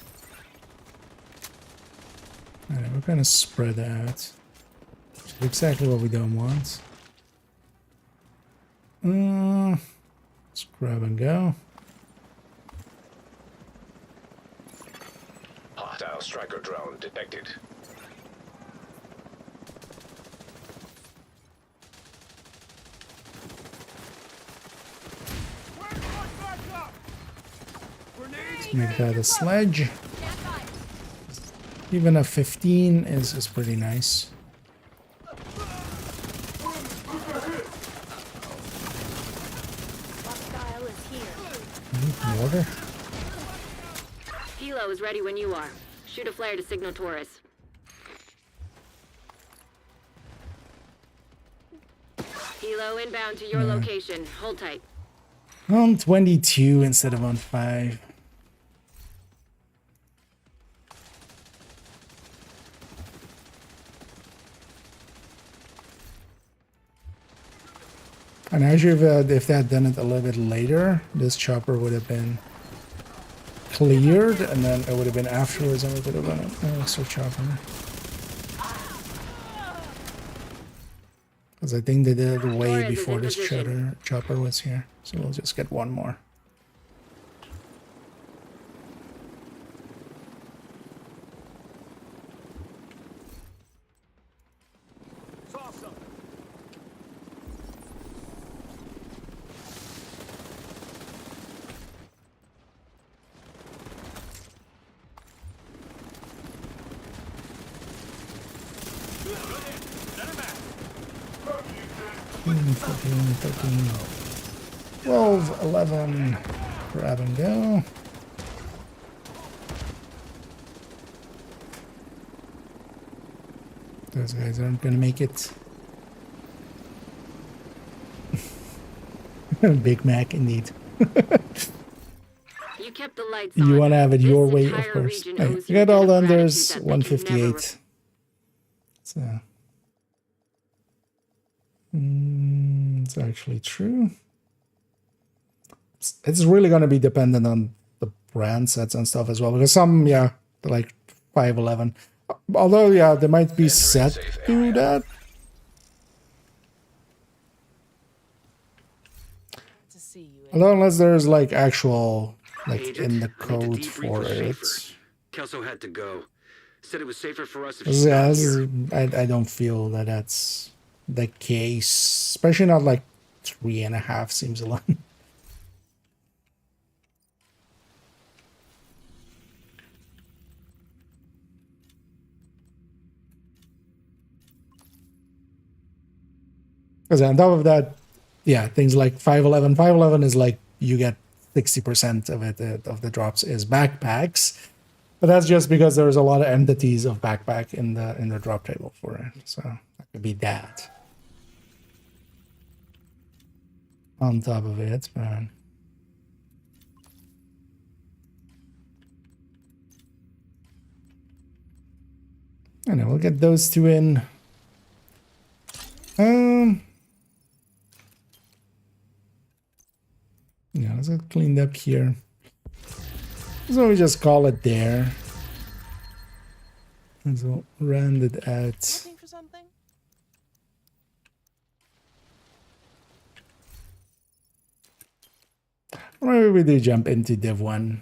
Alright, we're gonna spread out. Exactly what we don't want. Let's grab and go. Hostile striker drone detected. Let's make that a sledge. Even a 15 is pretty nice. Hostile is here. Mortar. Hilo is ready when you are. Shoot a flare to signal Taurus. Hilo inbound to your location. Hold tight. On 22 instead of on 5. And actually, if they had done it a little bit later, this chopper would have been cleared, and then it would have been afterwards, and we could have done it. Oh, so chopper. Because I think they did it way Torres is before in this position. chopper was here. So we'll just get one more. Saw something. Send him back. 13, 14, 13, 12, 11. Grab and go. Those guys aren't gonna make it. Big Mac indeed. You kept the lights on. You want to have it This your way, of entire course. region Hey, owes you you a got all debt of done. There's gratitude that they can never 158. So, it's actually true. It's really going to be dependent on the brand sets and stuff as well, because some, yeah, they're like 511. Although, yeah, they might be set safe to area. that. To see you. Although, unless there's like actual, like Agent, in the I need to code debrief for with it. Schaefer. Kelso had to go. Said it was safer for us if Yeah, she's not this here. is- I don't feel that that's the case, especially not like 3.5 seems a lot. Because on top of that, yeah, things like 511. 511 is like you get 60% of it of the drops is backpacks, but that's just because there's a lot of entities of backpack in the drop table for it. So that could be that. On top of it, man. And we'll get those two in. Yeah, let's get cleaned up here. So we just call it there. And so round it out. Looking for something? Or maybe we do jump into Div 1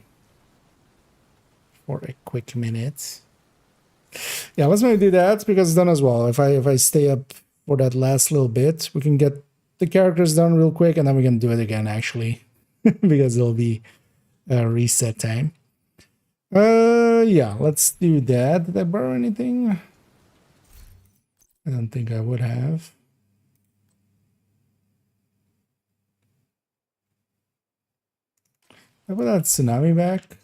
for a quick minute. Yeah, let's maybe do that because it's done as well. If I stay up for that last little bit, we can get the characters done real quick and then we can do it again actually. Because it'll be reset time. Yeah, let's do that. Did I borrow anything? I don't think I would have. How about that tsunami back?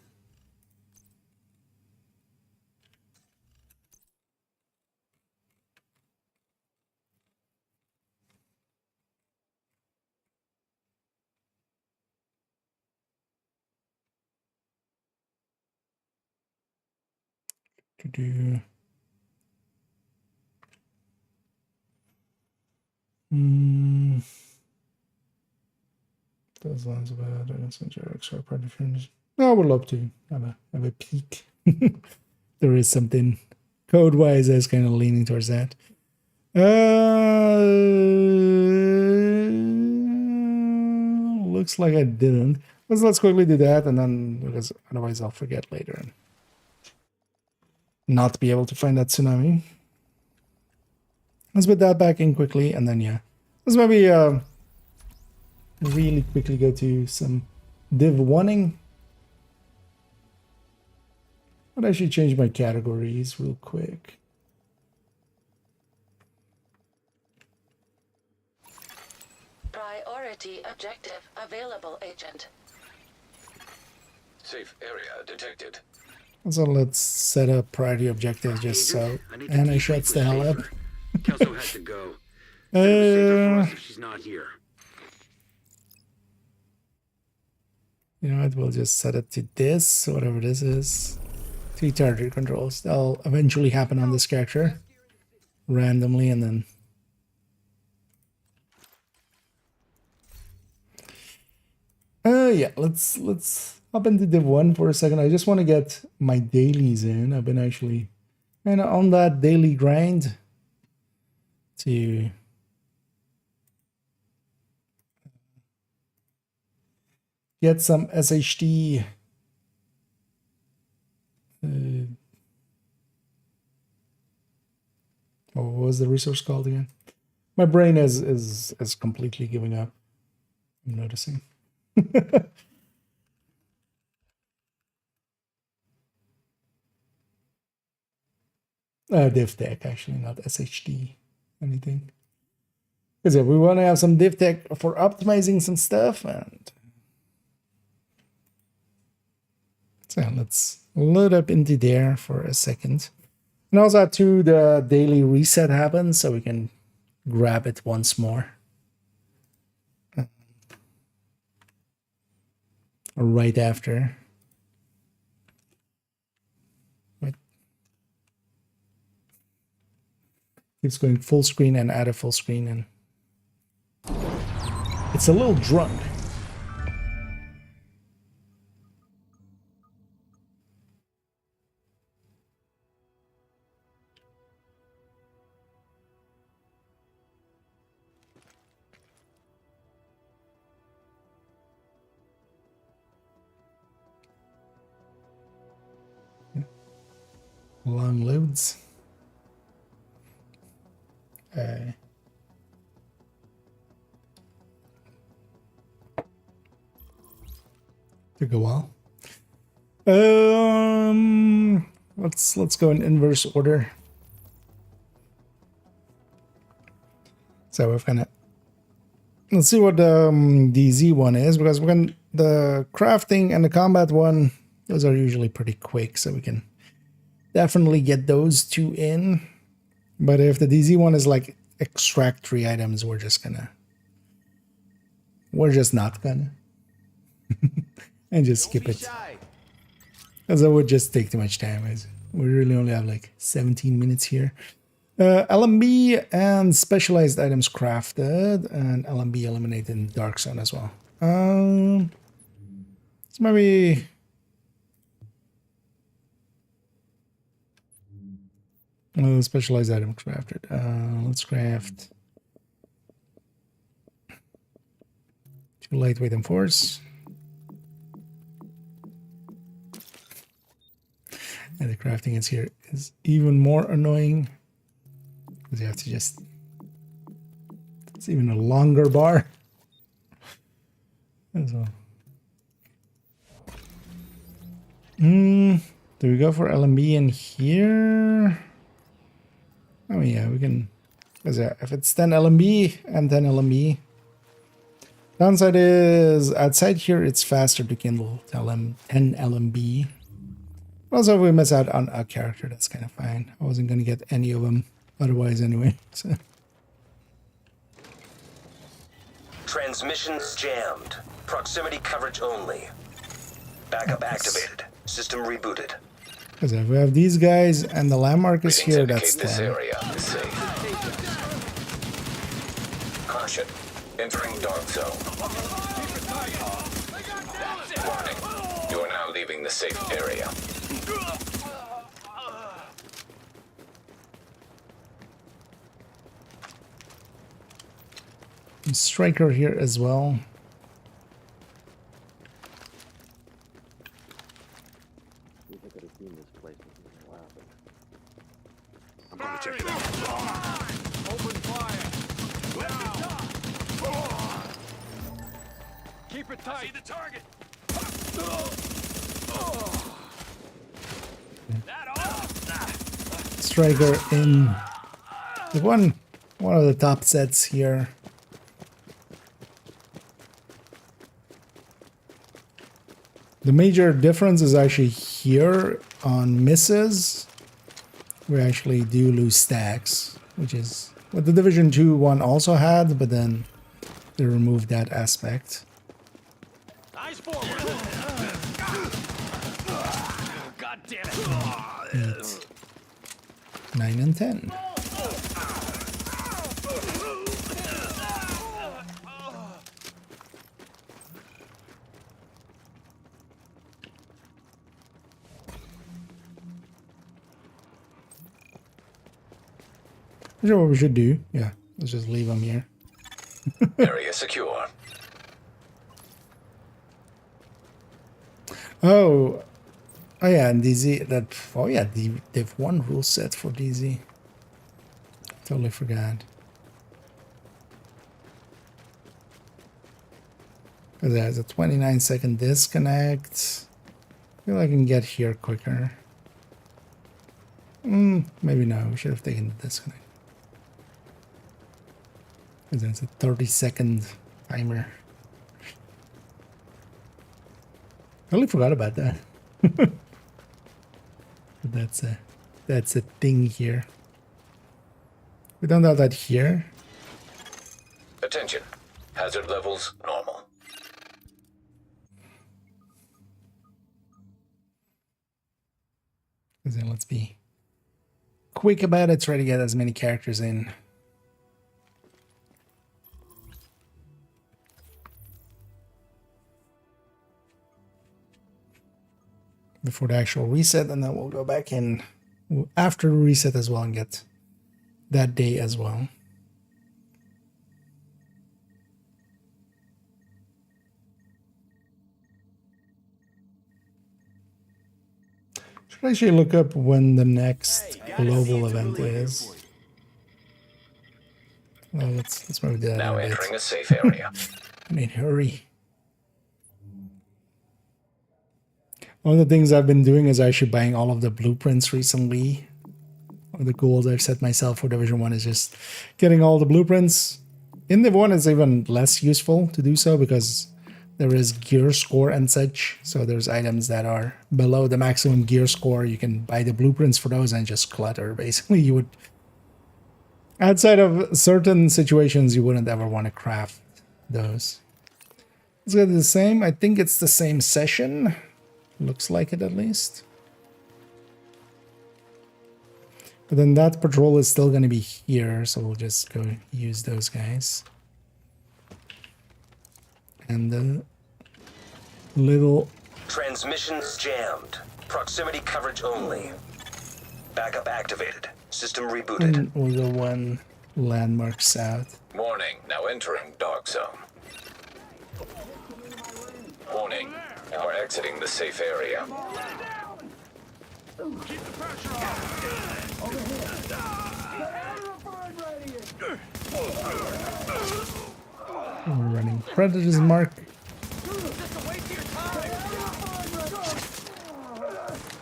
To do. Those ones about extra part difference. I would love to have a peek. There is something code wise I was kind of leaning towards that. Looks like I didn't. Let's quickly do that, and then because otherwise I'll forget later and not be able to find that tsunami. Let's put that back in quickly, and then yeah, let's maybe really quickly go to some div oneing. But I should change my categories real quick. Priority objective available, Agent. Safe area detected. So let's set up priority objectives just so Anna shuts the hell up. Kelso had to go. Said it was safer for us if she's not here. You know what? We'll just set it to this, whatever this is. 3 target controls. That'll eventually happen on this character randomly, and then yeah, let's hop into div 1 for a second. I just want to get my dailies in. I've been actually kind of on that daily grind to get some SHD what was the resource called again? My brain is completely giving up. I'm noticing. Div tech, actually, not SHD anything. Because yeah, we want to have some div tech for optimizing some stuff, and so let's load up into there for a second. And also too, the daily reset happens, so we can grab it once more. Right after. Wait. Keeps going full screen and add a full screen, and it's a little drunk. Long loads. Took a while. Let's go in inverse order. So we've kind of, let's see what the Z one is, because we're going the crafting and the combat one, those are usually pretty quick, so we can definitely get those 2 in. But if the DZ one is like extract 3 items, we're just not gonna and just skip it, as that would just take too much time. We really only have like 17 minutes here. LMB and specialized items crafted, and LMB eliminated in Dark Zone as well. So maybe specialized item crafted. Let's craft 2 lightweight and force. And the crafting is here is even more annoying, because you have to just, it's even a longer bar. So Do we go for LMB in here? Oh yeah, we can. If it's 10 LMB and 10 LMB. Downside is outside here it's faster to kindle 10 LMB. Also, if we miss out on a character, that's kind of fine. I wasn't gonna get any of them otherwise anyway. So. Transmissions jammed. Proximity coverage only. Backup activated. System rebooted. Because if we have these guys and the landmark is here, that's 10. This area is safe. Caution. Entering dark zone. Warning. You are now leaving the safe area. Striker here as well. I'm gonna check it out. Open fire. Keep it tight. See the target. Striker in the one of the top sets here. The major difference is actually here on misses. We actually do lose stacks, which is what the Division 2 one also had, but then they removed that aspect. Eyes forward. God damn it. 8, 9, and 10. You know what we should do? Yeah, let's just leave them here. Area secure. Oh yeah, and DZ, they've one rule set for DZ. Totally forgot. There's a 29-second disconnect. I feel I can get here quicker. Maybe no, we should have taken the disconnect. Because there's a 30-second timer. I totally forgot about that. But that's a thing here. We don't have that here. Attention. Hazard levels normal. Then let's be quick about it. Try to get as many characters in. Before the actual reset, and then we'll go back in after the reset as well and get that day as well. Should actually look up when the next global event is. Well, let's maybe do that. Now entering a safe area. I mean, hurry. One of the things I've been doing is actually buying all of the blueprints recently. One of the goals I've set myself for Division 1 is just getting all the blueprints. In Div 1 it's even less useful to do so because there is gear score and such. So there's items that are below the maximum gear score. You can buy the blueprints for those and just clutter. Basically, you would... outside of certain situations, you wouldn't ever want to craft those. Let's get the same. I think it's the same session. Looks like it at least. But then that patrol is still going to be here, so we'll just go use those guys. And the little... Transmissions jammed. Proximity coverage only. Backup activated. System rebooted. And we'll go one landmark south. Warning. Now entering dark zone. Warning. Now we're exiting the safe area. Keep the pressure on. We're running Predator's Mark. Just a waste of your time.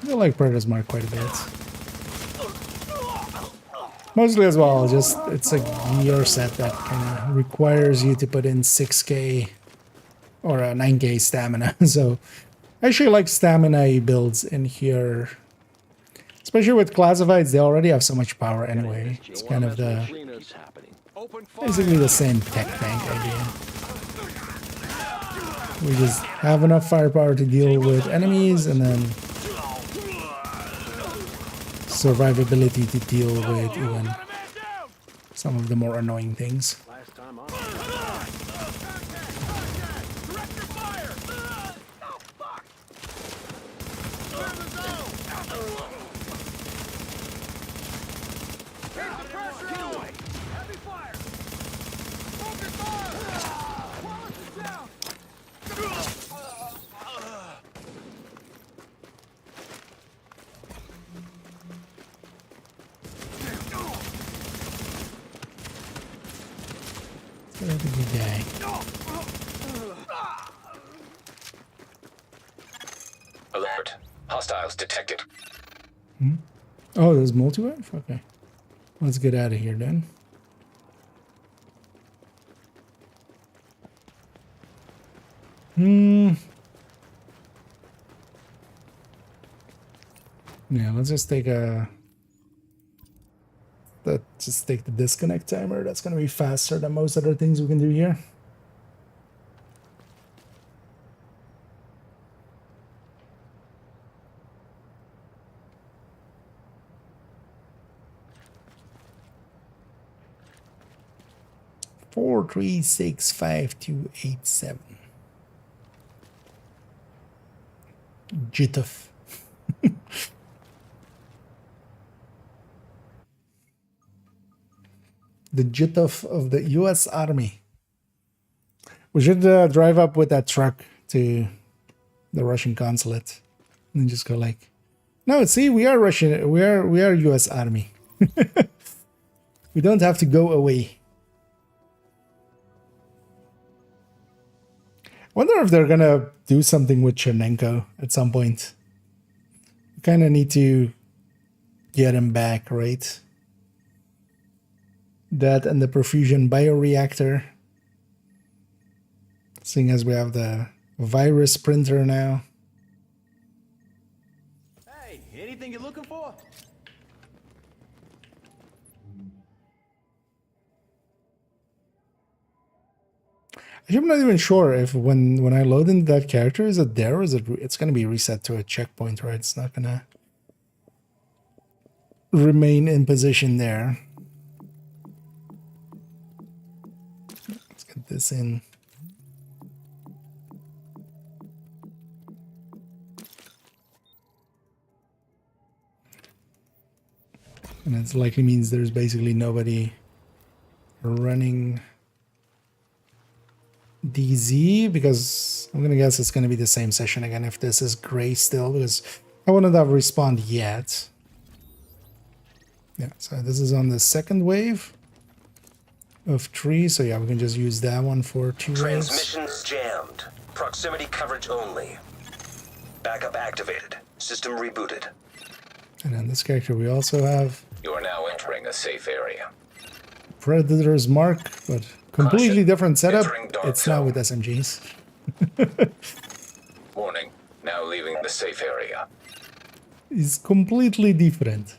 I like Predator's Mark quite a bit. Mostly as well, just it's a gear set that kind of requires you to put in 6k or 9k stamina. So I actually like stamina builds in here. Especially with classifieds, they already have so much power anyway. It's kind of the basically the same tech tank idea. We just have enough firepower to deal with enemies and then survivability to deal with even some of the more annoying things. Alert. Hostiles detected. Oh, there's multi-wave? Okay. Let's get out of here then. Yeah, let's just take a... Let's just take the disconnect timer. That's going to be faster than most other things we can do here. Four, 3, 6, 5, 2, 8, 7. Jituf. The Jituf of the U.S. Army. We should drive up with that truck to the Russian consulate and just go like, no, see, we are Russian. We are U.S. Army. We don't have to go away. Wonder if they're gonna do something with Chernenko at some point. We kind of need to get him back, right? That and the perfusion bioreactor. Seeing as we have the virus printer now. Hey, anything you're looking for? I'm not even sure if when I load into that character, is it there or is it's going to be reset to a checkpoint, right? It's not going to remain in position there. Let's get this in. And it likely means there's basically nobody running DZ, because I'm gonna guess it's gonna be the same session again if this is gray still, because I wouldn't have respawned yet. Yeah, so this is on the second wave of 3, so yeah, we can just use that one for 2 waves. Transmissions jammed. Proximity coverage only. Backup activated. System rebooted. And then this character we also have You are now entering a safe area. Predator's Mark, but completely Caution. different setup. Entering dark It's now zone. with SMGs. Warning. Now leaving the safe area. It's completely different.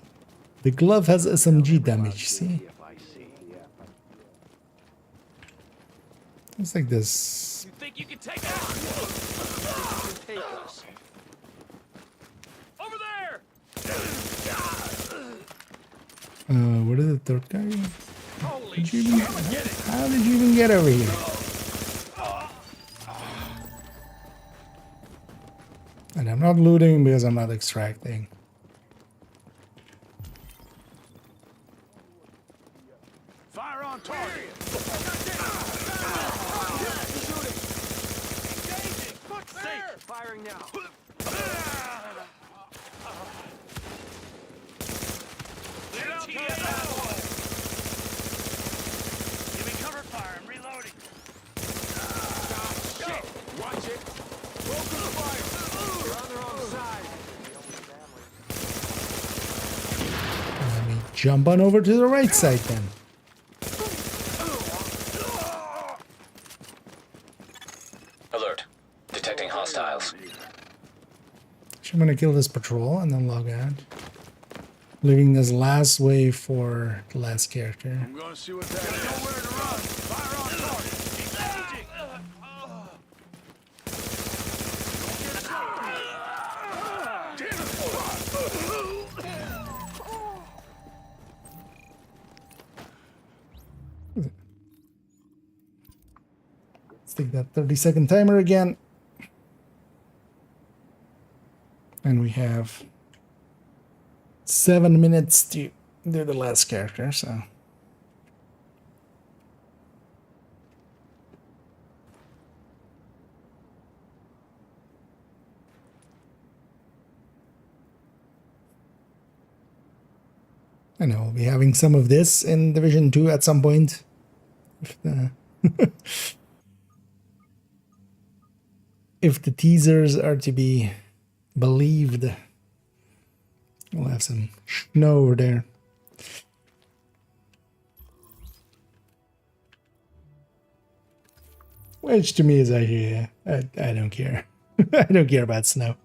The glove has SMG damage, see? It's like this. You think you can take that? Over there! What is the third guy? Holy Did you even, how did you even get over here? And I'm not looting because I'm not extracting. Fire on target! Engaging! Firing now! Give me cover fire, I'm reloading. Shit! Watch it! Focus fire! You're on the wrong side. jump on over to the right side then. Alert. Detecting hostiles. So I'm gonna kill this patrol and then log out. Leaving this last wave for the last character. I'm gonna see what that is. Nowhere to run. Fire on target. Engaging. Let's take that 30-second timer again. And we have 7 minutes to do the last character, so. I know we'll be having some of this in Division 2 at some point. If the teasers are to be believed, we'll have some snow over there. Which to me is actually, I don't care. I don't care about snow.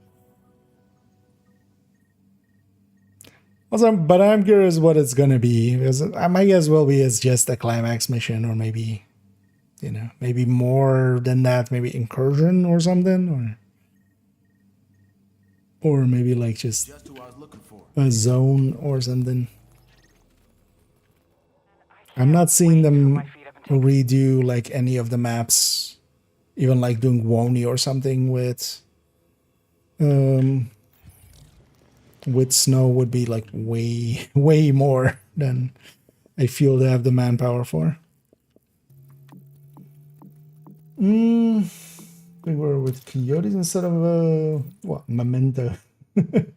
Also, but I'm curious what it's gonna be, because my guess will be it's just a climax mission, or maybe, you know, maybe more than that, maybe incursion or something, or maybe like just a zone or something. I'm not seeing them redo like any of the maps, even like doing Wony or something with snow would be like way more than I feel they have the manpower for. We were with coyotes instead of what, Memento. That's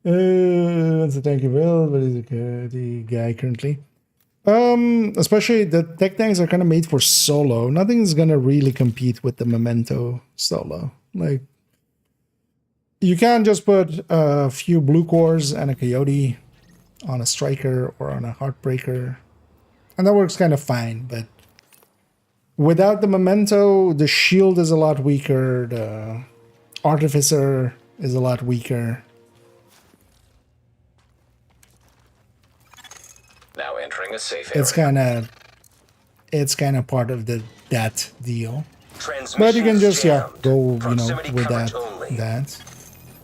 a tanky build, but he's a coyote guy currently. Especially the tech tanks are kind of made for solo. Nothing's gonna really compete with the Memento solo. Like, you can't just put a few blue cores and a coyote on a striker or on a heartbreaker, and that works kind of fine, but without the Memento, the shield is a lot weaker, the artificer is a lot weaker. Now entering a safe area. It's kind of part of that deal. But you can just go, you know, with that.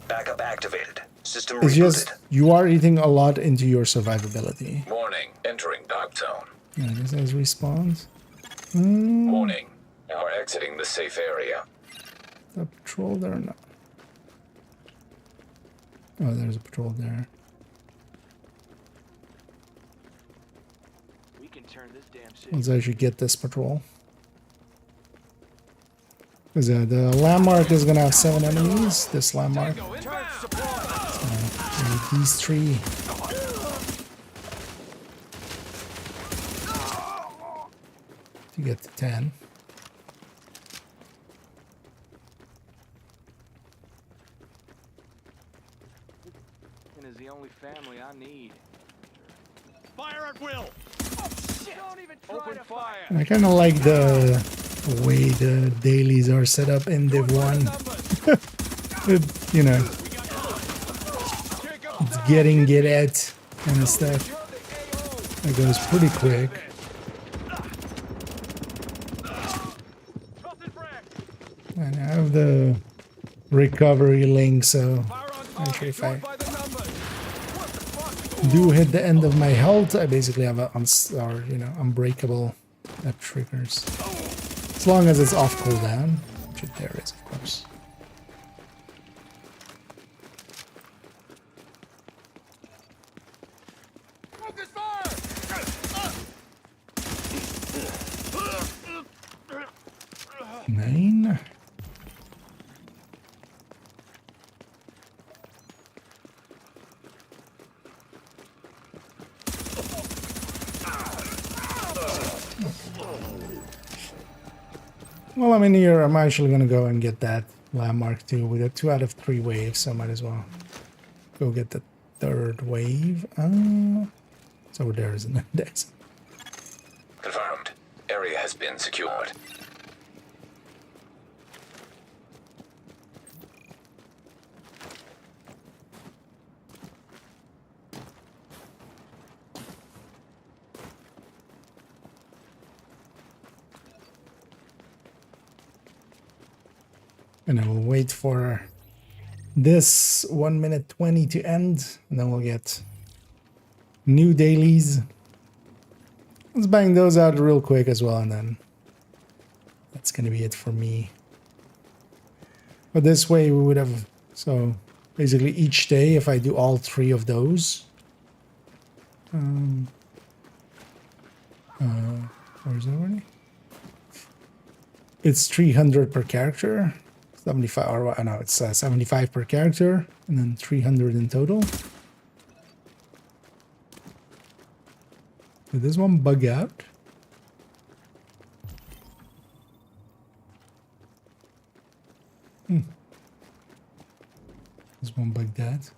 Backup activated. System It's rebooted. just you are eating a lot into your survivability. Warning. Entering dark zone. Yeah, this has respawns. Warning. Now exiting the safe area. The patrol there or not? Oh, there's a patrol there. We can turn this damn city. Let's actually get this patrol. Because the landmark is going to have 7 enemies. This landmark. These 3. To get to 10. Is the only family I need. Fire at will. Oh shit! Don't even try Open fire. I kind of like the way the dailies are set up in Div 1. You know, it's get at kind of stuff. That goes pretty quick. And I have the recovery link, so actually if I do hit the end of my health, I basically have a unbreakable that triggers. As long as it's off cooldown, which there is, of course. Focus fire! 9. Well, I'm in here. I'm actually going to go and get that landmark too. We got 2 out of 3 waves, so I might as well go get the third wave. It's over there, isn't it? Dex. Confirmed. Area has been secured. And I will wait for this 1 minute 20 to end, and then we'll get new dailies. Let's bang those out real quick as well, and then that's gonna be it for me. But this way we would have, so basically each day if I do all 3 of those, where's that already? It's 300 per character. 75, or no, it's 75 per character, and then 300 in total. Did this one bug out? This one bugged out.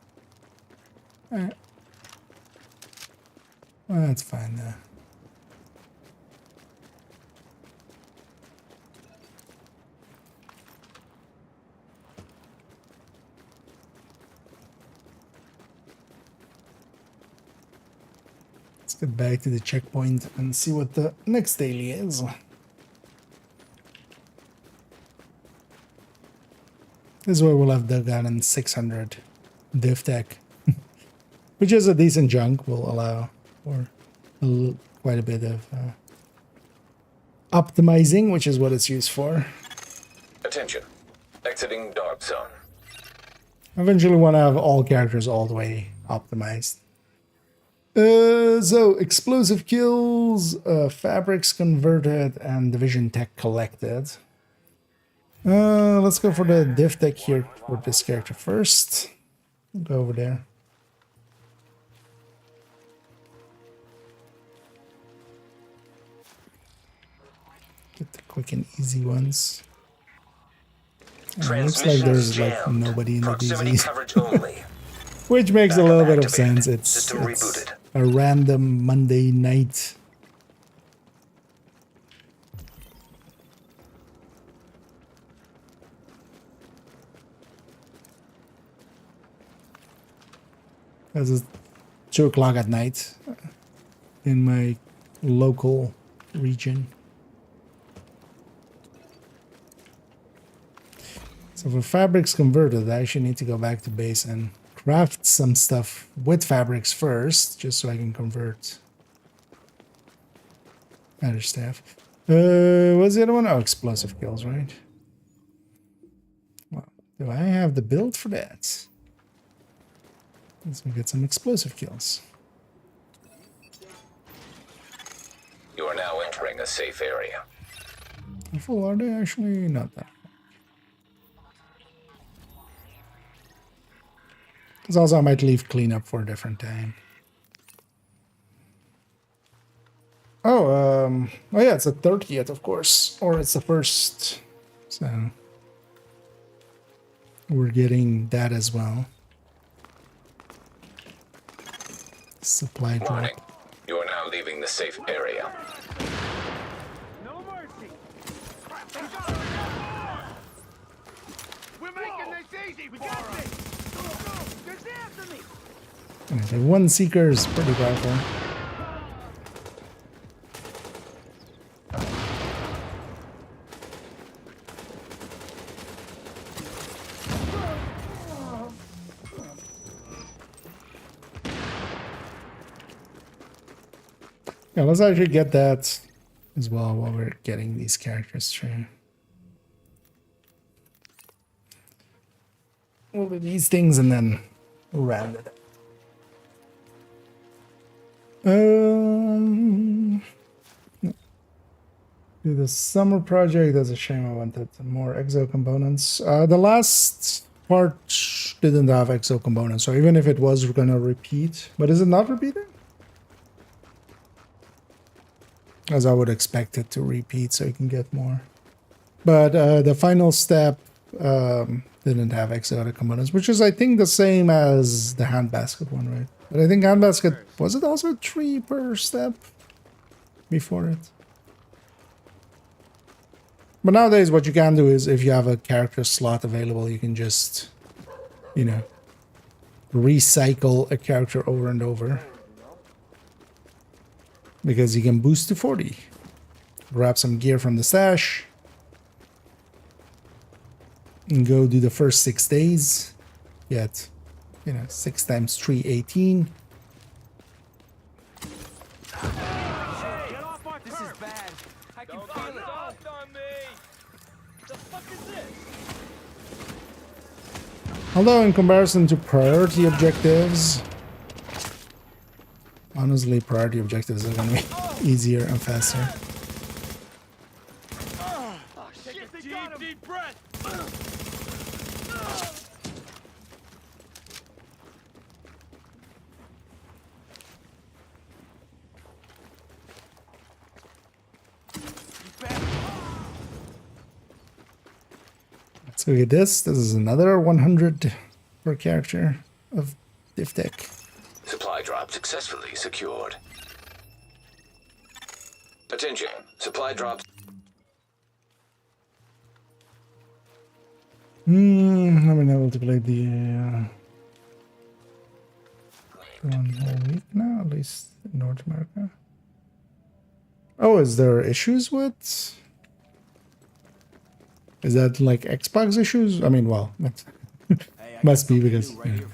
Alright. Well, that's fine though. Let's get back to the checkpoint and see what the next daily is. This way we'll have dug out in 600 div tech, which is a decent chunk. Will allow for quite a bit of optimizing, which is what it's used for. Attention. Exiting dark zone. I eventually want to have all characters all the way optimized. So explosive kills, fabrics converted, and division tech collected. Let's go for the div tech here for this character first. Go over there. Get the quick and easy ones. Looks like there's like nobody in the DZs. Which makes a little bit of sense. It's a random Monday night. This is 2 o'clock at night in my local region. So for fabrics converted, I actually need to go back to base and craft some stuff with fabrics first, just so I can convert other stuff. What's the other one? Oh, explosive kills, right? Well, do I have the build for that? Let's get some explosive kills. You are now entering a safe area. How full are they? Actually, not that. Because also I might leave cleanup for a different time. Oh yeah, it's the 30th, of course, or it's the 1st. So we're getting that as well. Supply drop. Warning. You are now leaving the safe area. No mercy. We're making this easy. We got this. Go. After me. And I say one seeker is pretty powerful. Yeah, let's actually get that as well while we're getting these characters through. We'll do these things and then we'll round it up. Do the summer project. That's a shame. I wanted more exo components. The last part didn't have exo components, so even if it was, we're gonna repeat. But is it not repeating? As I would expect it to repeat, so you can get more. But the final step, the didn't have exotic components, which is I think the same as the handbasket one, right? But I think handbasket, was it also 3 per step before it? But nowadays what you can do is if you have a character slot available, you can just, you know, recycle a character over and over. Because you can boost to 40. Grab some gear from the stash. And go do the first 6 days. Get, you know, 6 times 3, 18. This is bad. I can feel it. On me. The fuck is this? Although in comparison to priority objectives, honestly, priority objectives are going to be easier and faster. Take a deep breath. Let's look at this. This is another 100 per character of diff tech. Supply drop successfully secured. Attention, supply drop. I've been able to play the one whole week now, at least in North America. Oh, is there issues with? Is that like Xbox issues? I mean, well, must be because you know,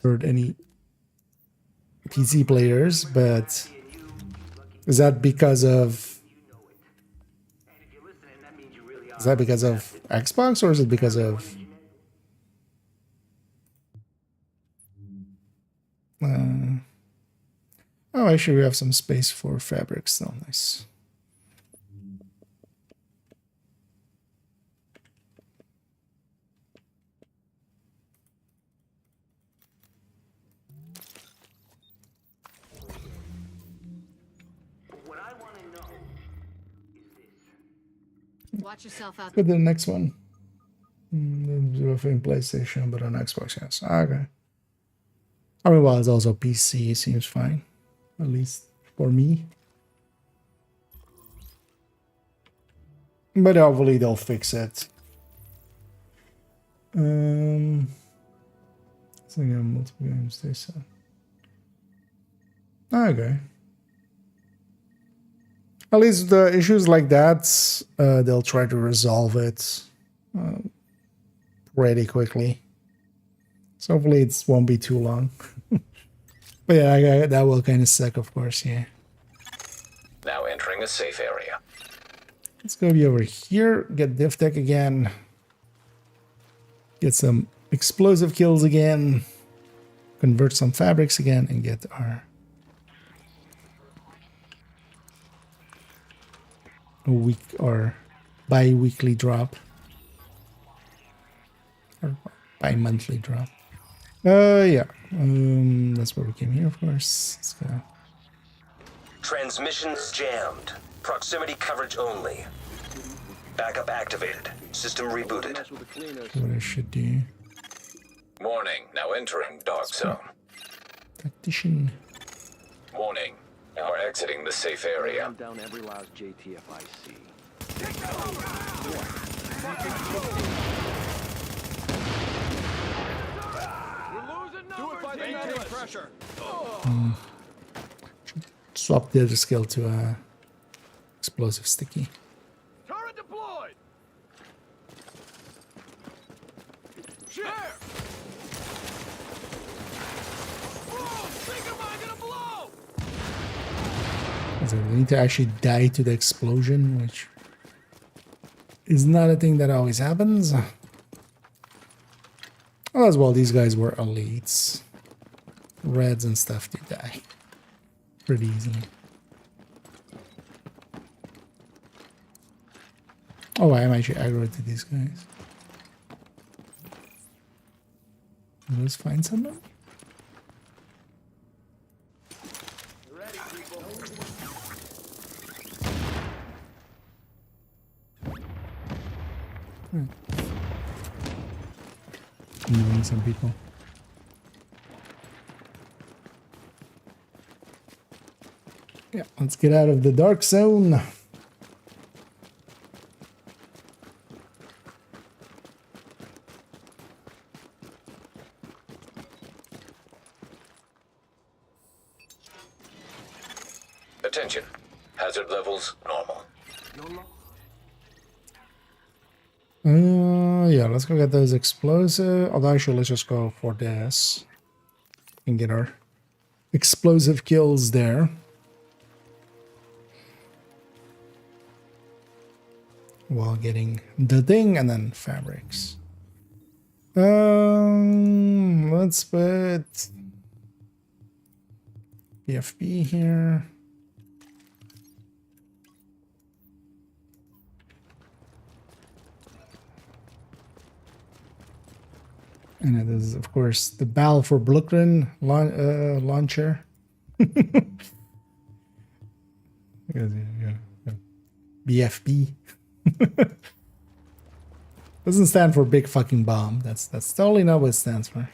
heard any PC players, but is that because of Xbox or is it because of oh, actually we have some space for fabric still. Nice. Watch yourself out. Go to the next one. In PlayStation, but on Xbox, yes. Okay. I mean, well, it's also PC. It seems fine, at least for me. But hopefully they'll fix it. So yeah, multiple games. They said. Okay. At least the issues like that, they'll try to resolve it pretty quickly. So hopefully it won't be too long. But yeah, that will kind of suck, of course, yeah. Now entering a safe area. Let's go be over here, get diff tech again. Get some explosive kills again. Convert some fabrics again and get our week or bi-weekly drop or bi-monthly drop. Yeah, that's where we came here, of course. Let's go. Transmissions jammed. Proximity coverage only. Backup activated. System rebooted. What I should do. Warning, now entering dark zone. Tactician. Warning, now we're exiting the safe area. I'm down every last JTF I see. We're losing numbers. Maintain pressure. Swap the other skill to explosive sticky. Turret deployed. Shit. So we need to actually die to the explosion, which is not a thing that always happens. Well, as well, these guys were elites. Reds and stuff did die pretty easily. Oh, I am actually aggro to these guys. Let's find someone. some people. Yeah, let's get out of the dark zone. Attention. Hazard levels normal. Yeah, let's go get those explosive. Although actually, let's just go for this and get our explosive kills there. While getting the thing and then fabrics. Let's put PFP here. And it is, of course, the Battle for Brooklyn launcher. BFB. Doesn't stand for big fucking bomb. That's totally not what it stands for.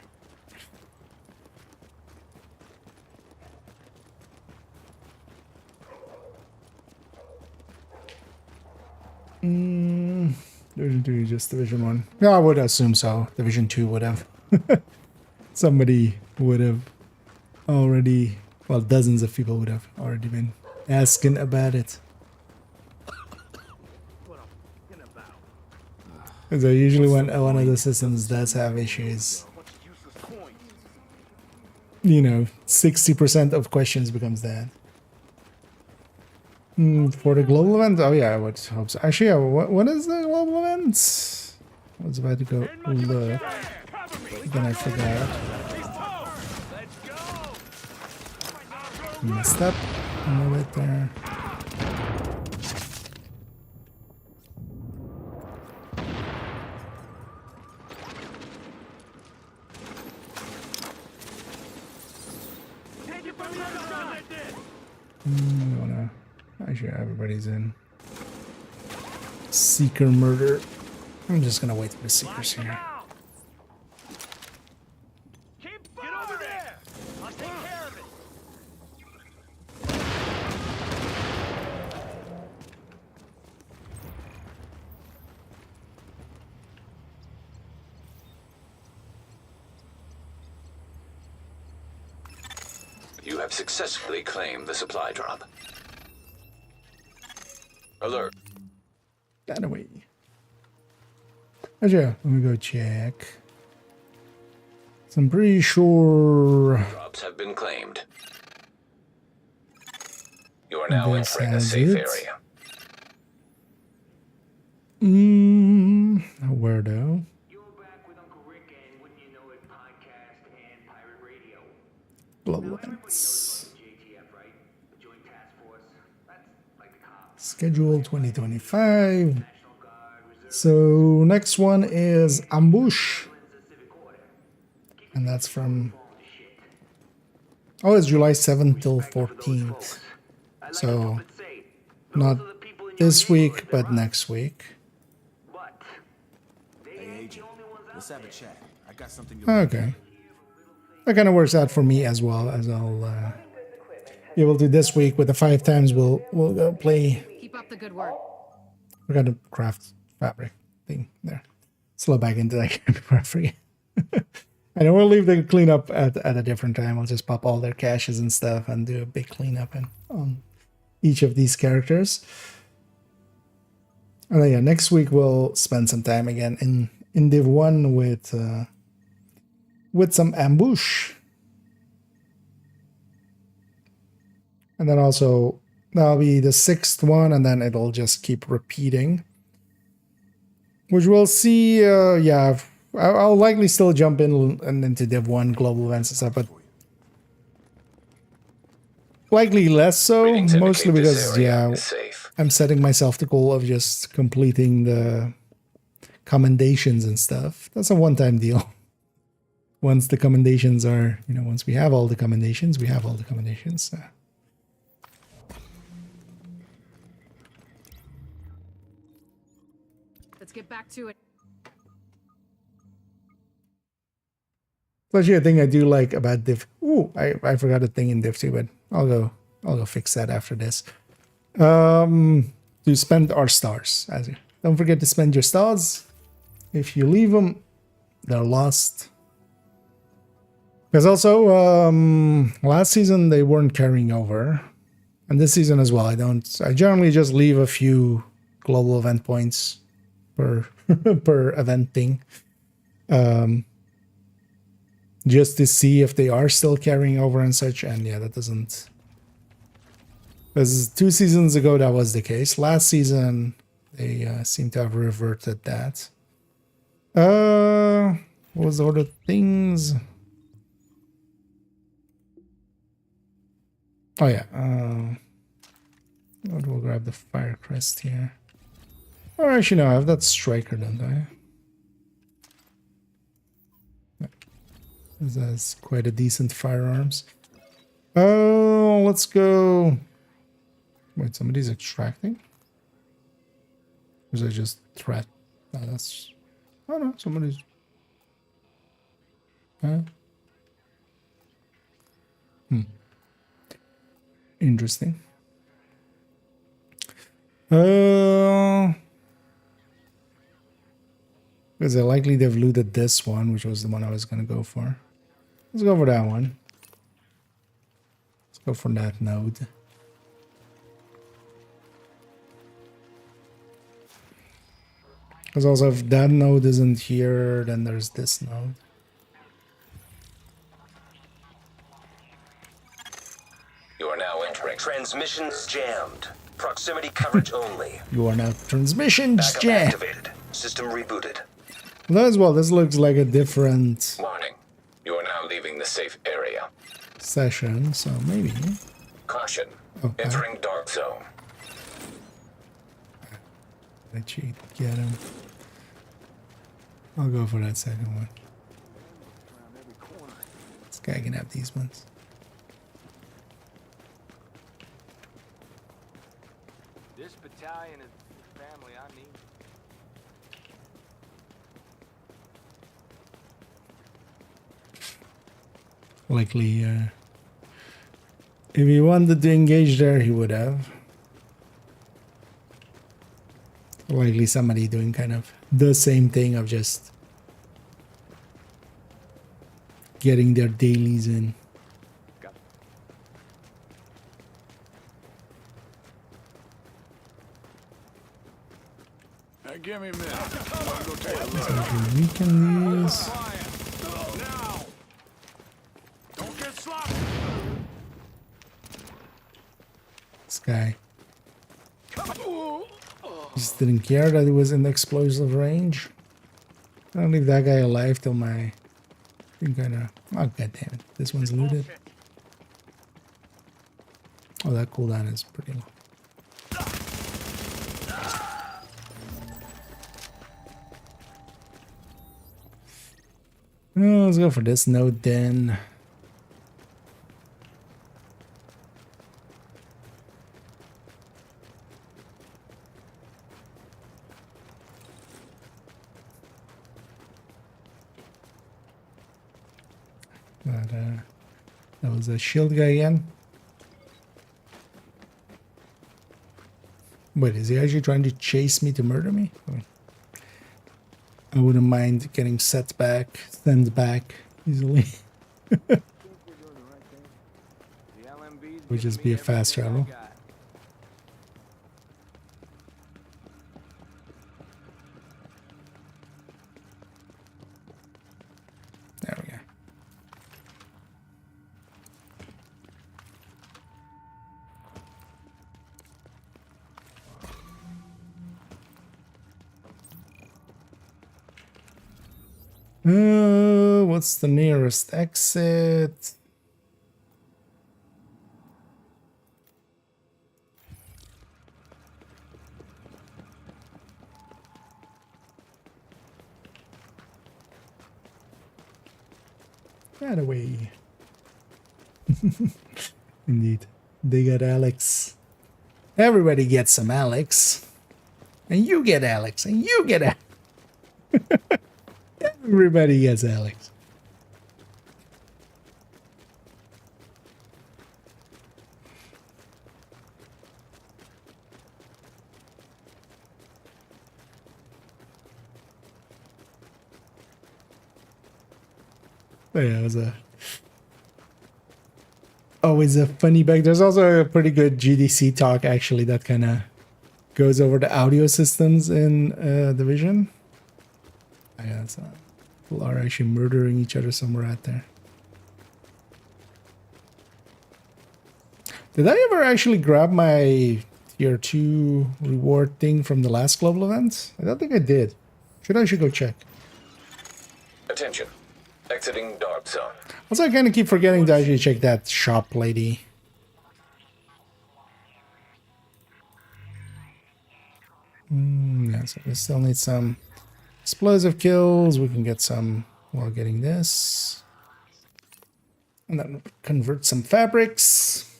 Division 2 is just Division 1. Yeah, I would assume so. Division 2 would have. Somebody would have already, well, dozens of people would have already been asking about it. So usually when one of the systems does have issues, you know, 60% of questions becomes that. For the global event, oh yeah, I would hope so. Actually, yeah, what is the global event? I was about to go look, then I forgot. Messed up a little bit there. I wanna. Actually, everybody's in. Seeker murder. I'm just gonna wait for the seekers here. Get over there! I'll take care of it. You have successfully claimed the supply drop. Alert. That away. Actually, let me go check. So I'm pretty sure Drops have been claimed. You are now this entering a has safe it. area. Where though? You're back with Uncle Rick and Wouldn't You Know It podcast and pirate radio. Global events. JTF, right? The Joint Task Force. That's like the cops. Schedule 2025. So next one is Ambush. And that's from... Oh, it's July 7th till 14th. So not this week, but next week. Hey, Agent. Let's have a chat. I got something Okay. That kind of works out for me as well, as I'll be able to this week with the 5 times we'll go play. Keep up the good work. We got the craft fabric thing there. Slow back into that game before I forget. And we'll leave the cleanup at a different time. I'll just pop all their caches and stuff and do a big cleanup on each of these characters. And then, yeah, next week we'll spend some time again in Div 1 with some ambush. And then also that'll be the 6th one, and then it'll just keep repeating. Which we'll see, yeah, I'll likely still jump in and into Div 1 global events and stuff, but likely less so, mostly because, yeah, I'm setting myself the goal of just completing the commendations and stuff. That's a one-time deal. Once the commendations are, you know, once we have all the commendations, we have all the commendations. So. Let's get back to it. Especially a thing I do like about diff. Ooh, I forgot a thing in diff too, but I'll go fix that after this. To spend our stars. Don't forget to spend your stars. If you leave them, they're lost. Because also, last season they weren't carrying over, and this season as well. I generally just leave a few global event points per per event thing, just to see if they are still carrying over and such. And yeah, that doesn't. Because 2 seasons ago that was the case. Last season they seem to have reverted that. What was the other things? Oh yeah, we'll grab the fire crest here. Or actually no, I have that striker, don't I? Yeah. That's quite a decent firearms. Oh, let's go. Wait, somebody's extracting? Or is that just threat? No, that's... Oh no, somebody's... Huh? Interesting. Because they're likely they've looted this one, which was the one I was going to go for. Let's go for that one. Let's go for that node. Because also if that node isn't here, then there's this node. You are now entering. Transmissions jammed. Proximity coverage only. You are now transmissions Backup jammed. activated. System rebooted. Well, as well, this looks like a different Warning. You are now leaving the safe area. session, so maybe. Caution. Okay. Entering dark zone. Let you get him. I'll go for that second one. This guy can have these ones. This battalion is the family I need. Likely, if he wanted to engage there, he would have. Likely somebody doing kind of the same thing of just getting their dailies in. Hey, give me a minute. I'm gonna go take a look. So I can weaken these. Now! Don't get sloppy! This guy just didn't care that he was in the explosive range. I'll leave that guy alive till my... Oh, god damn it. This one's looted. Oh, that cooldown is pretty low. Oh, let's go for this node then. But, that was a shield guy again. Wait, is he actually trying to chase me to murder me? I wouldn't mind getting sent back easily. Would just be a fast travel. There we go. What's the nearest exit? That away. Indeed. They got Alex. Everybody gets some Alex. And you get Alex. And you get Alex. Everybody gets Alex. But yeah, it was always a funny bag. There's also a pretty good GDC talk actually that kind of goes over the audio systems in Division. Yeah, it's, people are actually murdering each other somewhere out there. Did I ever actually grab my tier 2 reward thing from the last global event? I don't think I did. I should go check. Attention. Exiting dark zone. Also, I kind of keep forgetting to actually check that shop lady. Yeah, so we still need some explosive kills. We can get some while getting this. And then convert some fabrics.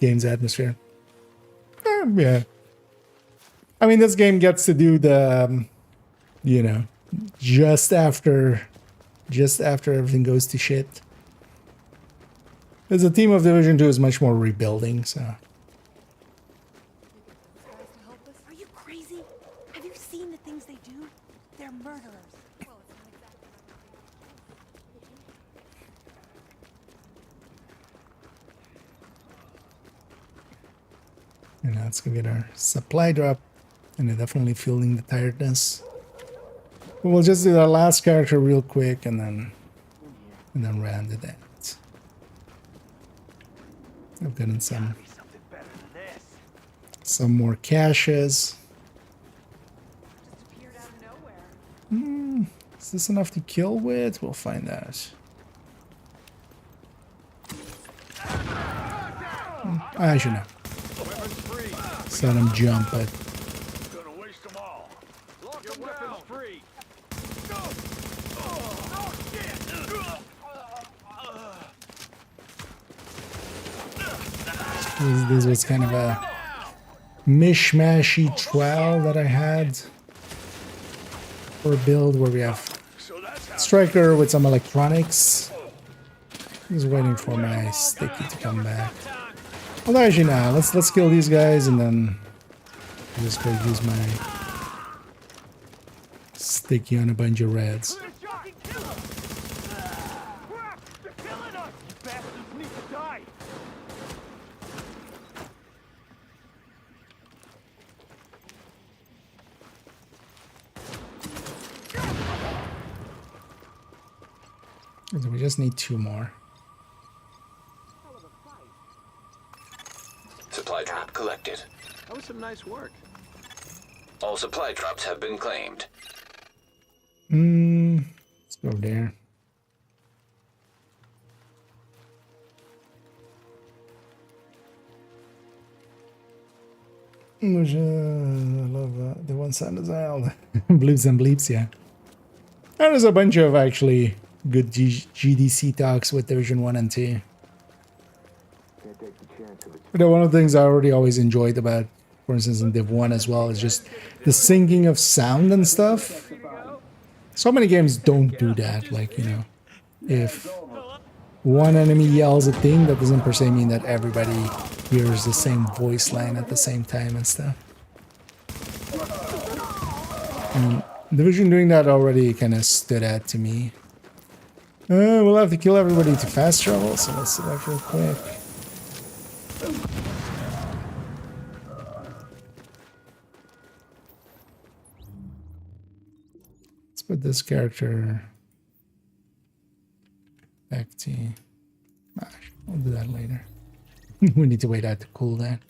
Game's atmosphere. Yeah. I mean, this game gets to do the, you know, just after everything goes to shit. There's a team of Division 2 is much more rebuilding, so. Are you crazy? Have you seen the things they do? They're murderers. And now let's go get our supply drop. And they're definitely feeling the tiredness. But we'll just do our last character real quick and then round it out. I've gotten some more caches. Is this enough to kill with? We'll find out. I should know. Let him jump, but Gonna waste them all. Lock your weapons free. this was kind of a mishmashy trial that I had for a build where we have Striker with some electronics. Just waiting for my sticky to come back. Although actually now, let's kill these guys and then I'll just go use my sticky on a bunch of reds. So we just need 2 more. Supply drop collected. That was some nice work. All supply drops have been claimed. Let's go there. I love the one sound design. Bleeps and bleeps, yeah. And there's a bunch of actually good GDC talks with Division 1 and 2. But one of the things I already always enjoyed about, for instance, in Div 1 as well, is just the syncing of sound and stuff. So many games don't do that. Like, you know, if one enemy yells a thing, that doesn't per se mean that everybody hears the same voice line at the same time and stuff. And Division doing that already kind of stood out to me. We'll have to kill everybody to fast travel, so let's select real quick. Let's put this character back to... I'll do that later. We need to wait out to cool down.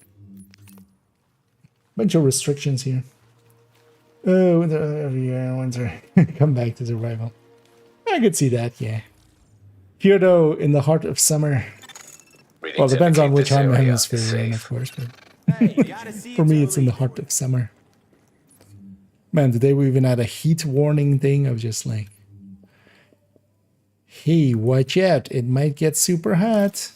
Bunch of restrictions here. Oh, every year winter come back to survival. I could see that, yeah. Here, though, in the heart of summer. Well, it depends on which hemisphere you're in, of course. But for me, it's in the heart of summer. Man, today we even had a heat warning thing of just like, hey, watch out, it might get super hot.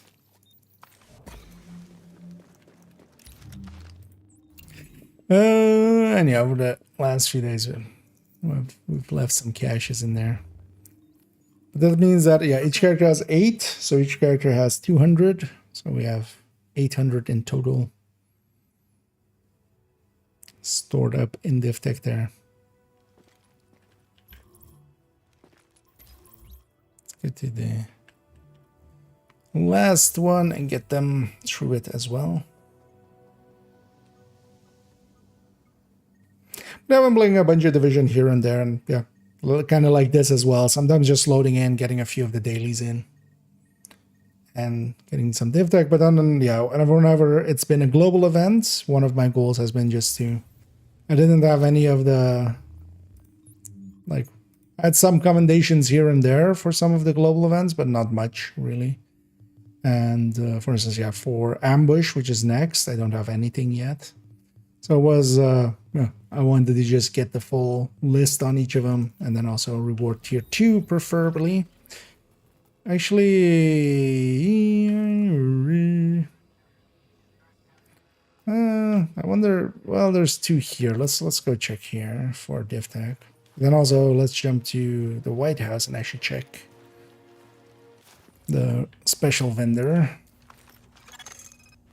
And yeah, over the last few days, we've left some caches in there. But that means that, yeah, each character has 8, so each character has 200. So we have 800 in total stored up in DivTech there. go to the last one and get them through it as well. But I've been playing a bunch of Division here and there, and yeah, kind of like this as well. Sometimes just loading in, getting a few of the dailies in, and getting some div tech. But then, yeah, whenever it's been a global event, one of my goals has been just to. I didn't have any of the. Like, I had some commendations here and there for some of the global events, but not much really. And for instance, yeah, for Ambush, which is next, I don't have anything yet. So it was, yeah, I wanted to just get the full list on each of them, and then also reward tier 2, preferably. Actually, I wonder. Well, there's 2 here. Let's go check here for div tech. Then also let's jump to the White House and actually check the special vendor.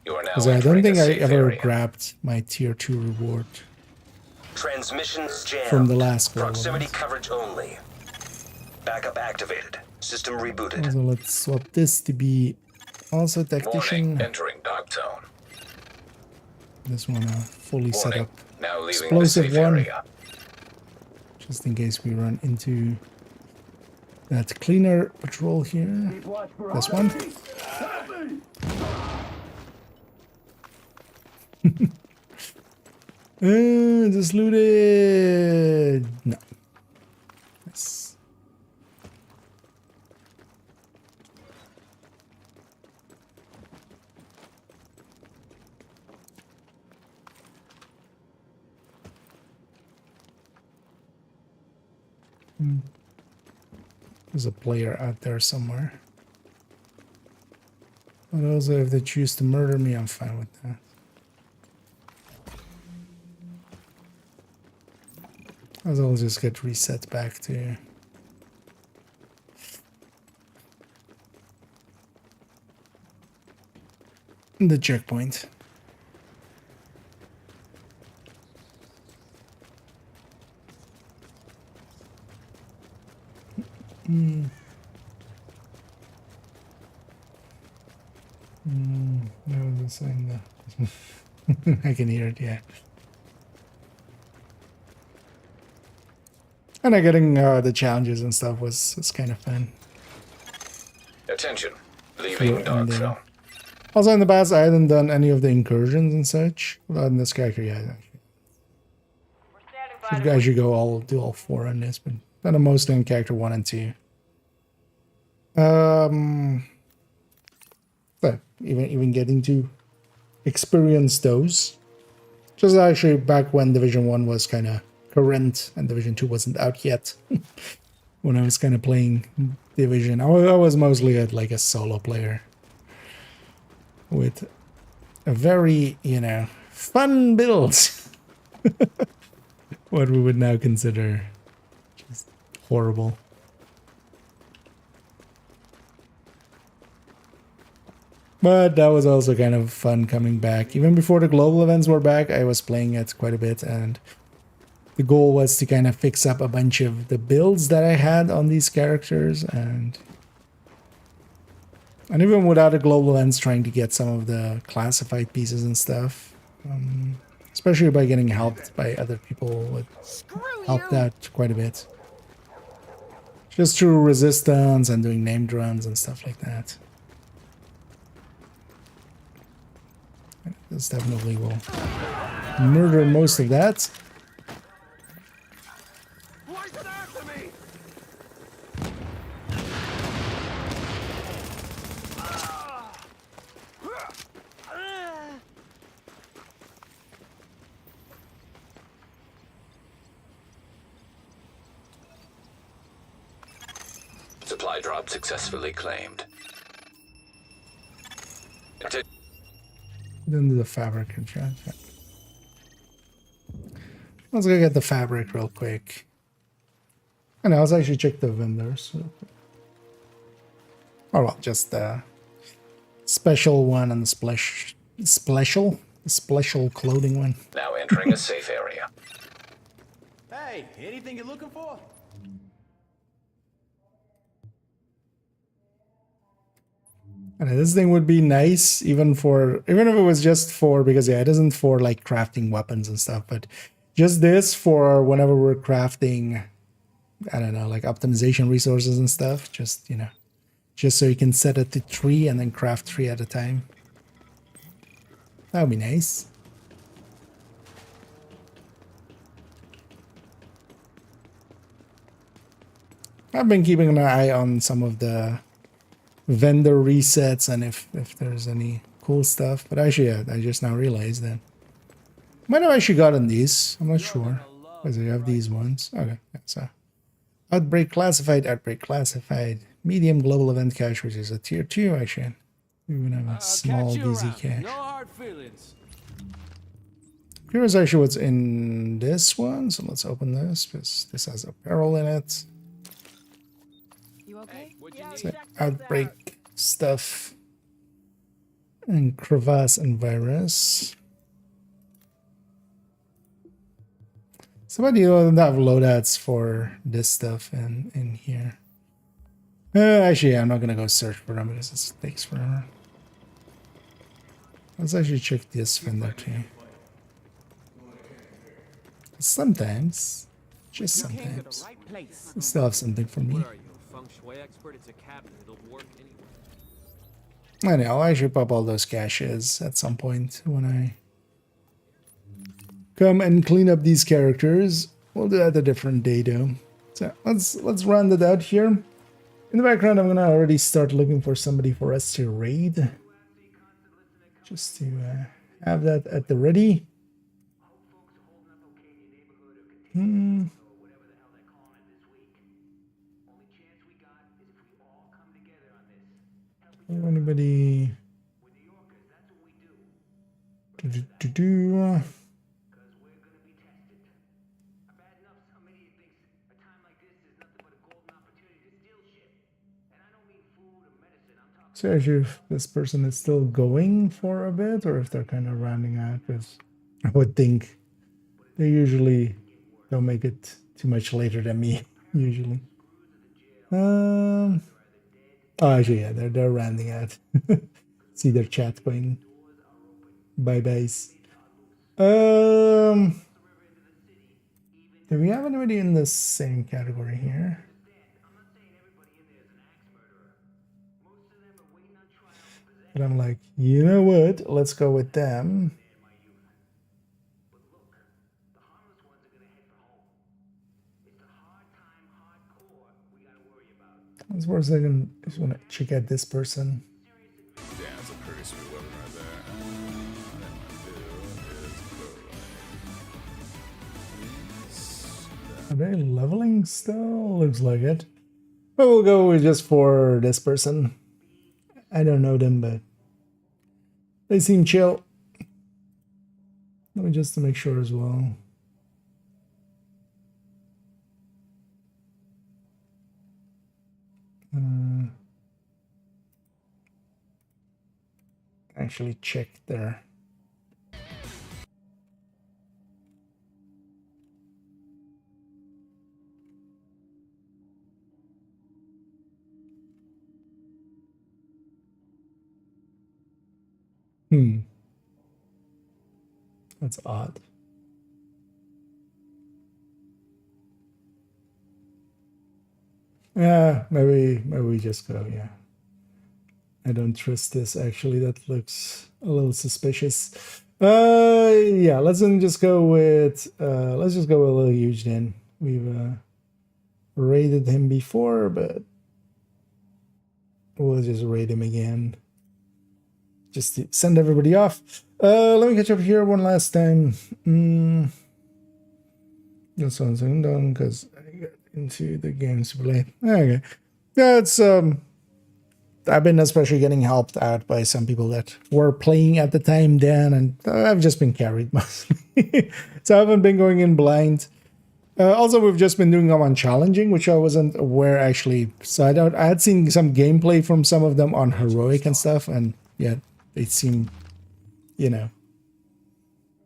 Because I don't think I ever grabbed my tier 2 reward. Transmissions jammed. From the last global. Proximity coverage only. Backup activated. System rebooted. So let's swap this to be also tactician. Warning, entering dark zone. This one fully set up. Now leaving Explosive the safe one. area. Just in case we run into that cleaner patrol here. This one. Just looted. No. Yes. There's a player out there somewhere. But also, if they choose to murder me, I'm fine with that. I'll just get reset back to the checkpoint. I was just saying that. I can hear it, yeah. And getting the challenges and stuff was kind of fun. Attention. Leaving dark zone. Also, in the past, I hadn't done any of the incursions and such. Well, in this character, yeah. I should go do all 4 on this, but then I'm mostly in character 1 and 2. But even getting to experience those. Just actually back when Division 1 was kind of current and Division 2 wasn't out yet. When I was kind of playing Division, I was mostly like a solo player with a very, fun build. What we would now consider just horrible. But that was also kind of fun coming back. Even before the global events were back, I was playing it quite a bit, and the goal was to kind of fix up a bunch of the builds that I had on these characters, and even without the global events, trying to get some of the classified pieces and stuff. Especially by getting helped by other people, it helped out quite a bit. Just through resistance and doing named runs and stuff like that. This definitely will murder most of that. Supply drop successfully claimed. Then do the fabric contract. Let's go get the fabric real quick. And let's actually check the vendors. Oh well, just the special one and the special clothing one. Now entering a safe area. Hey, anything you're looking for? And this thing would be nice even if it was just for, because yeah, it isn't for like crafting weapons and stuff, but just this for whenever we're crafting, I don't know, like optimization resources and stuff, just, you know, just so you can set it to 3 and then craft 3 at a time. That would be nice. I've been keeping an eye on some of the vendor resets and if there's any cool stuff, but actually, yeah, I just now realized that might have actually gotten these. I'm not sure because I have these ones. Okay, yeah, so outbreak classified, medium global event cache, which is a tier 2 actually. We even have a small DZ cache. No hard feelings. Here's actually what's in this one, so let's open this because this has apparel in it. You okay? So outbreak stuff and crevasse and virus. Somebody doesn't have loadouts for this stuff in here. Actually, yeah, I'm not gonna go search for them because it takes forever. Let's actually check this vendor too. Sometimes, just sometimes, we still have something for me. Anyway, I'll actually pop all those caches at some point when I come and clean up these characters. We'll do that a different day though. So let's round it out here. In the background, I'm gonna already start looking for somebody for us to raid. Just to have that at the ready. Anybody? So if this person is still going for a bit, or if they're kind of rounding out, because I would think they usually don't make it too much later than me, usually. Oh, actually, yeah, they're rounding out. See their chat going bye-byes. Do we have anybody in the same category here? But I'm like, you know what? Let's go with them. As far as I can, just want to check out this person. Yeah, that's a pretty sweet weapon right there. Are they leveling still? Looks like it. But we'll go with just for this person. I don't know them, but they seem chill. Let me just to make sure as well. Actually check there. That's odd. Yeah, maybe we just go, yeah. I don't trust this actually, that looks a little suspicious. Yeah, let's just go with a little huge then. We've raided him before, but we'll just raid him again. Just to send everybody off. Let me catch up here one last time. This one's done because I got into the games to play. Okay. Yeah, it's I've been especially getting helped out by some people that were playing at the time then, and I've just been carried mostly. So I haven't been going in blind. Also, we've just been doing them on challenging, which I wasn't aware actually. So I had seen some gameplay from some of them on heroic and stuff, and yeah, they seem, you know.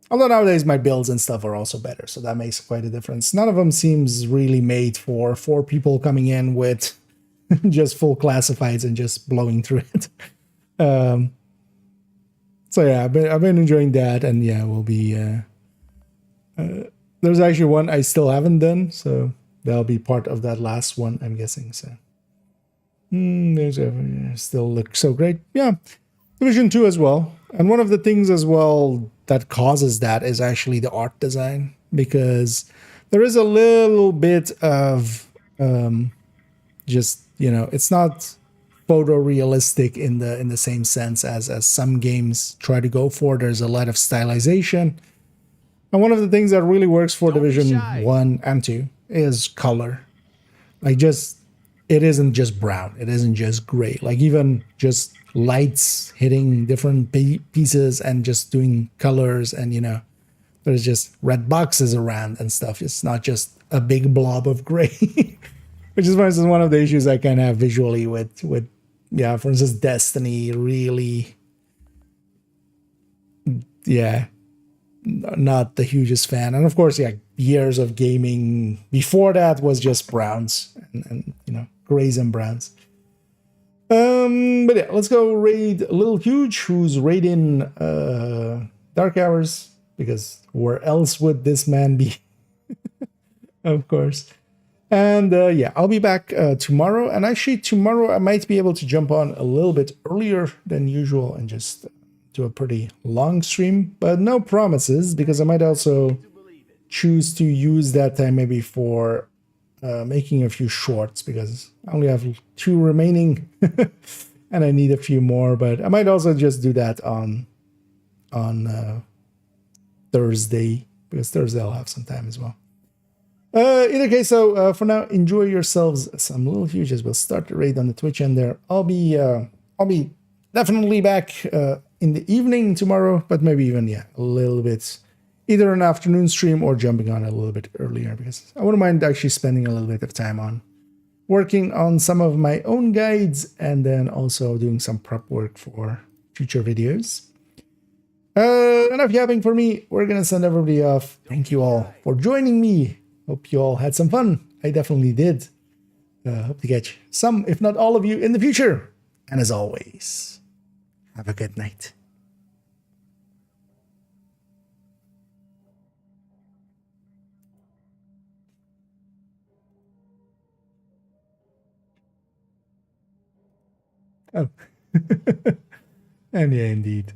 Although nowadays my builds and stuff are also better, so that makes quite a difference. None of them seems really made for 4 people coming in with just full classifieds and just blowing through it. So yeah, I've been enjoying that, and yeah, we'll be. There's actually one I still haven't done, so that'll be part of that last one, I'm guessing. So, there's still look so great. Yeah, Division 2 as well, and one of the things as well that causes that is actually the art design, because there is a little bit of just, you know, it's not photorealistic in the same sense as some games try to go for. There's a lot of stylization, and one of the things that really works for Division 1 and 2 is color. Like, just, it isn't just brown, it isn't just gray, like even just lights hitting different pieces and just doing colors, and you know, there's just red boxes around and stuff. It's not just a big blob of gray. Which is, for instance, one of the issues I kind of have visually with, yeah, for instance, Destiny, really, yeah, not the hugest fan. And of course, yeah, years of gaming before that was just browns and you know, grays and browns. But yeah, let's go raid Little Huge, who's raiding Dark Hours, because where else would this man be? Of course. And yeah, I'll be back tomorrow. And actually, tomorrow I might be able to jump on a little bit earlier than usual and just do a pretty long stream. But no promises, because I might also choose to use that time maybe for making a few shorts, because I only have 2 remaining and I need a few more. But I might also just do that on Thursday, because Thursday I'll have some time as well. Either case, so for now, enjoy yourselves some Little Huges. We'll start the raid on the Twitch end there. I'll be definitely back in the evening tomorrow, but maybe even, yeah, a little bit, either an afternoon stream or jumping on a little bit earlier, because I wouldn't mind actually spending a little bit of time on working on some of my own guides, and then also doing some prep work for future videos. Enough yapping for me. We're gonna send everybody off. Thank you all for joining me. Hope you all had some fun. I definitely did. Hope to catch some, if not all of you, in the future. And as always, have a good night. Oh. And yeah, indeed.